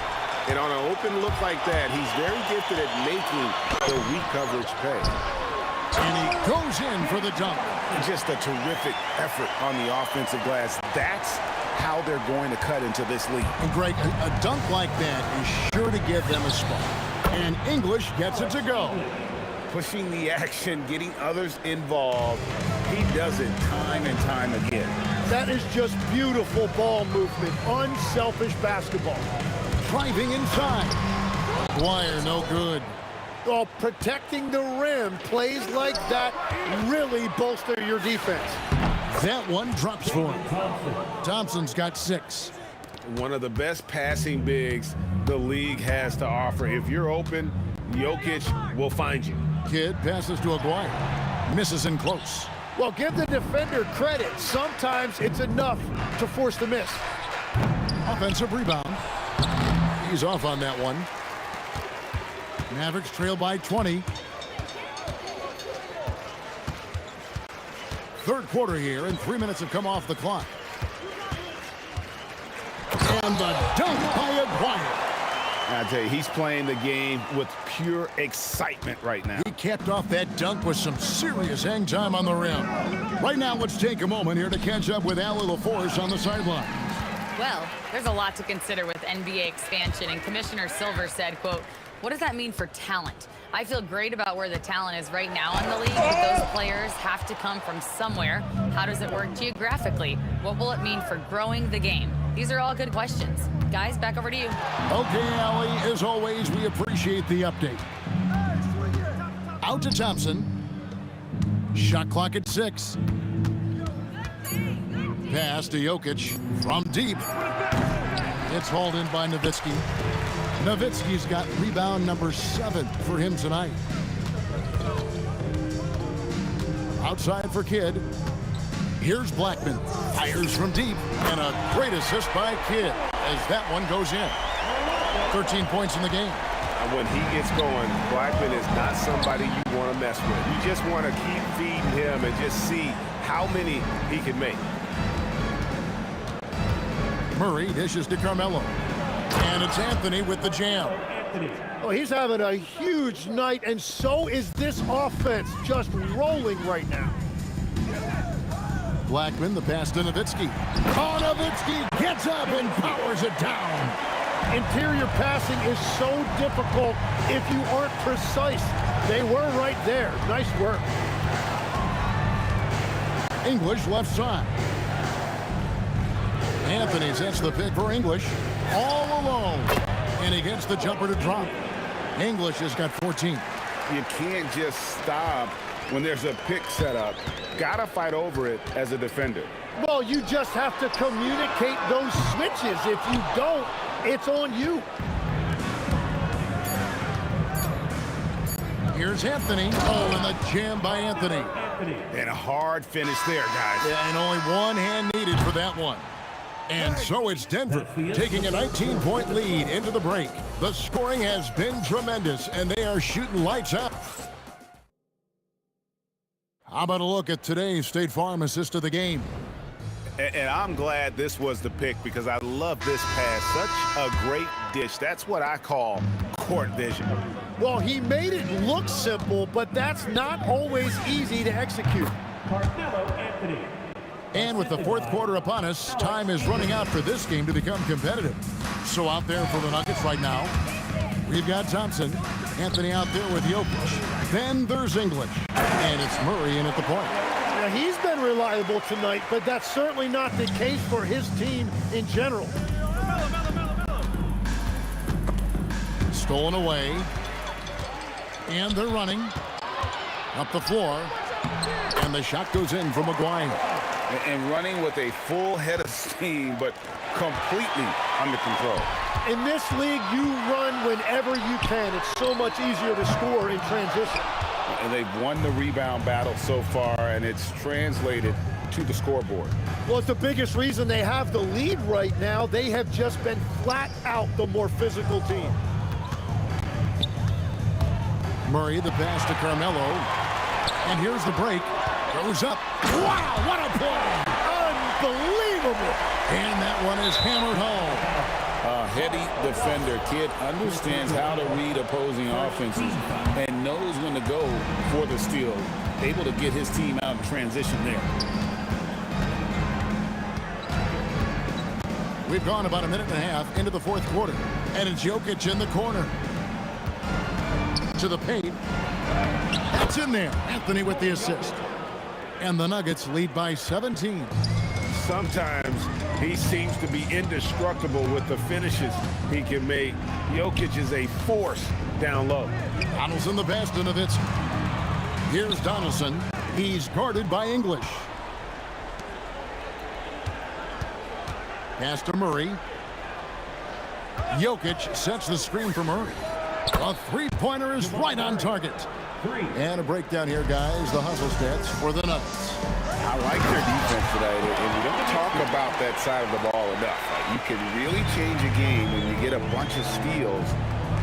And on an open look like that, he's very gifted at making the weak coverage pay. And he goes in for the dunk. Just a terrific effort on the offensive glass. That's how they're going to cut into this league. And Greg, a dunk like that is sure to give them a spot. And English gets it to go. Pushing the action, getting others involved. He does it time and time again. That is just beautiful ball movement. Unselfish basketball. Driving inside. Aguirre, no good. Oh, protecting the rim, plays like that really bolster your defense. That one drops for him. Thompson's got 6. One of the best passing bigs the league has to offer. If you're open, Jokic will find you. Kidd passes to Aguirre. Misses in close. Well, give the defender credit. Sometimes it's enough to force the miss. Offensive rebound. He's off on that one. Mavericks trail by 20. Third quarter here, and 3 minutes have come off the clock. And the dunk by Aguirre. I tell you, he's playing the game with pure excitement right now. He capped off that dunk with some serious hang time on the rim. Right now, let's take a moment here to catch up with Allie LaForce on the sideline. Well, there's a lot to consider with NBA expansion, and Commissioner Silver said, quote, What does that mean for talent? I feel great about where the talent is right now in the league, but those players have to come from somewhere. How does it work geographically? What will it mean for growing the game? These are all good questions. Guys, back over to you. Okay, Allie, as always, we appreciate the update. Out to Thompson. Shot clock at 6. Pass to Jokic from deep. It's hauled in by Nowitzki. Nowitzki's got rebound number 7 for him tonight. Outside for Kidd. Here's Blackman. Fires from deep. And a great assist by Kidd as that one goes in. 13 points in the game. When he gets going, Blackman is not somebody you want to mess with. You just want to keep feeding him and just see how many he can make. Murray dishes to Carmelo. And it's Anthony with the jam. Oh, he's having a huge night, and so is this offense, just rolling right now. Blackman, the pass to Nowitzki. Oh, Nowitzki gets up and powers it down. Interior passing is so difficult if you aren't precise. They were right there. Nice work. English left side. Anthony sets the pick for English. All alone. And he gets the jumper to drop. English has got 14. You can't just stop when there's a pick set up. Gotta fight over it as a defender. Well, you just have to communicate those switches. If you don't, it's on you. Here's Anthony. Oh, and the jam by Anthony. And a hard finish there, guys. Yeah, and only one hand needed for that one. And so it's Denver taking a 19-point lead into the break. The scoring has been tremendous, and they are shooting lights out. How about a look at today's State Farm assist of the game? And I'm glad this was the pick because I love this pass. Such a great dish. That's what I call court vision. Well, he made it look simple, but that's not always easy to execute. Carmelo Anthony. And with the fourth quarter upon us, time is running out for this game to become competitive. So out there for the Nuggets right now, we've got Thompson. Anthony out there with Jokic. Then there's English. And it's Murray in at the point. Now, he's been reliable tonight, but that's certainly not the case for his team in general. Stolen away. And they're running. Up the floor. And the shot goes in from McGuire. And running with a full head of steam, but completely under control. In this league, you run whenever you can. It's so much easier to score in transition. And they've won the rebound battle so far, and it's translated to the scoreboard. Well, it's the biggest reason they have the lead right now. They have just been flat out the more physical team. Murray, the pass to Carmelo. And here's the break. Goes up. Wow, what a play! Unbelievable! And that one is hammered home. A heady defender. Kidd understands how to read opposing offenses and knows when to go for the steal. Able to get his team out in transition there. We've gone about a minute and a half into the fourth quarter. And it's Jokic in the corner. To the paint. That's in there. Anthony with the assist. And the Nuggets lead by 17. Sometimes he seems to be indestructible with the finishes he can make. Jokic is a force down low. Donaldson the pass to Nowitzki. Here's Donaldson. He's guarded by English. Pass to Murray. Jokic sets the screen for Murray. A three-pointer is right on target. And a breakdown here, guys. The hustle stats for the Nuggets. I like their defense today, and we don't talk about that side of the ball enough. You can really change a game when you get a bunch of steals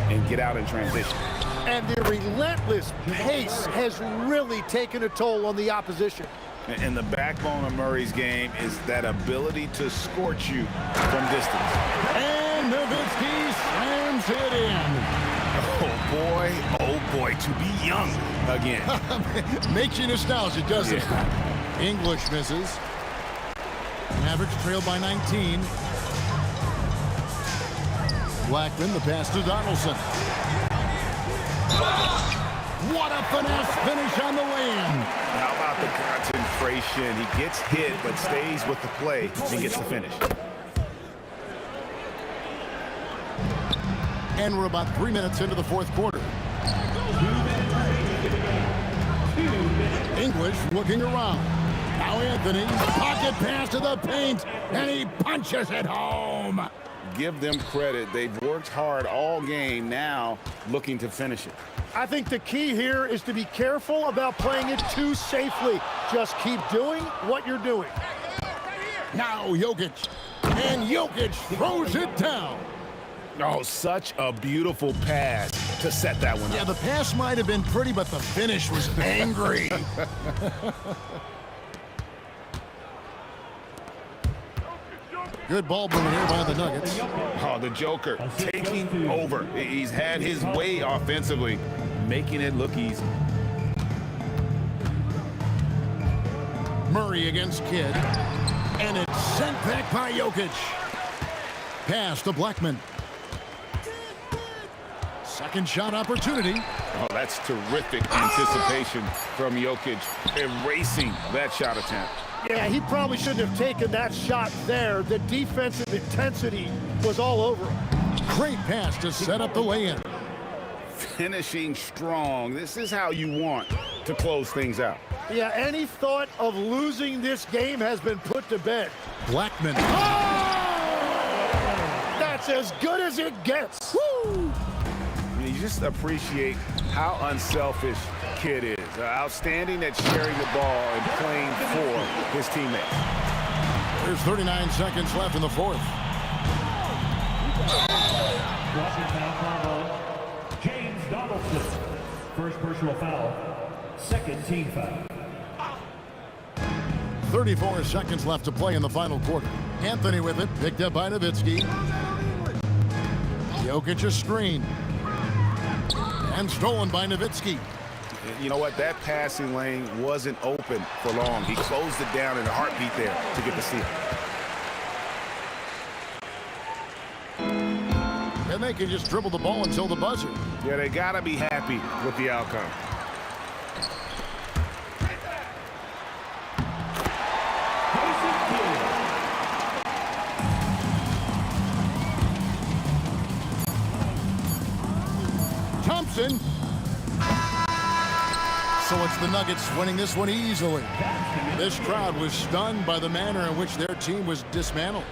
and get out in transition. And their relentless pace has really taken a toll on the opposition. And the backbone of Murray's game is that ability to scorch you from distance. And Nowitzki slams it in. Oh boy, to be young again. Makes you nostalgic, doesn't it? English misses. Mavericks trailed by 19. Blackman, the pass to Donaldson. What a finesse finish on the lane. How about the concentration? He gets hit, but stays with the play and gets the finish. And we're about 3 minutes into the fourth quarter. English looking around. Now Anthony, pocket pass to the paint, and he punches it home. Give them credit. They've worked hard all game, now looking to finish it. I think the key here is to be careful about playing it too safely. Just keep doing what you're doing. Now Jokic, and Jokic throws it down. Oh, such a beautiful pass to set that one up. Yeah, the pass might have been pretty, but the finish was angry. Good ball movement here by the Nuggets. Oh, the Joker taking over. He's had his way offensively, making it look easy. Murray against Kidd. And it's sent back by Jokic. Pass to Blackman. Second shot opportunity. Oh, that's terrific anticipation from Jokic, erasing that shot attempt. Yeah, he probably shouldn't have taken that shot there. The defensive intensity was all over him. Great pass to set up the lay-in. Finishing strong. This is how you want to close things out. Yeah, any thought of losing this game has been put to bed. Blackman. That's as good as it gets. Woo! You just appreciate how unselfish Kidd is. Outstanding at sharing the ball and playing for his teammates. There's 39 seconds left in the fourth. James Donaldson. First personal foul. Second team foul. 34 seconds left to play in the final quarter. Anthony with it, picked up by Nowitzki. Jokic a screen. And stolen by Nowitzki. You know what? That passing lane wasn't open for long. He closed it down in a heartbeat there to get the steal. And they can just dribble the ball until the buzzer. Yeah, they got to be happy with the outcome. Thompson. So it's the Nuggets winning this one easily. This crowd was stunned by the manner in which their team was dismantled.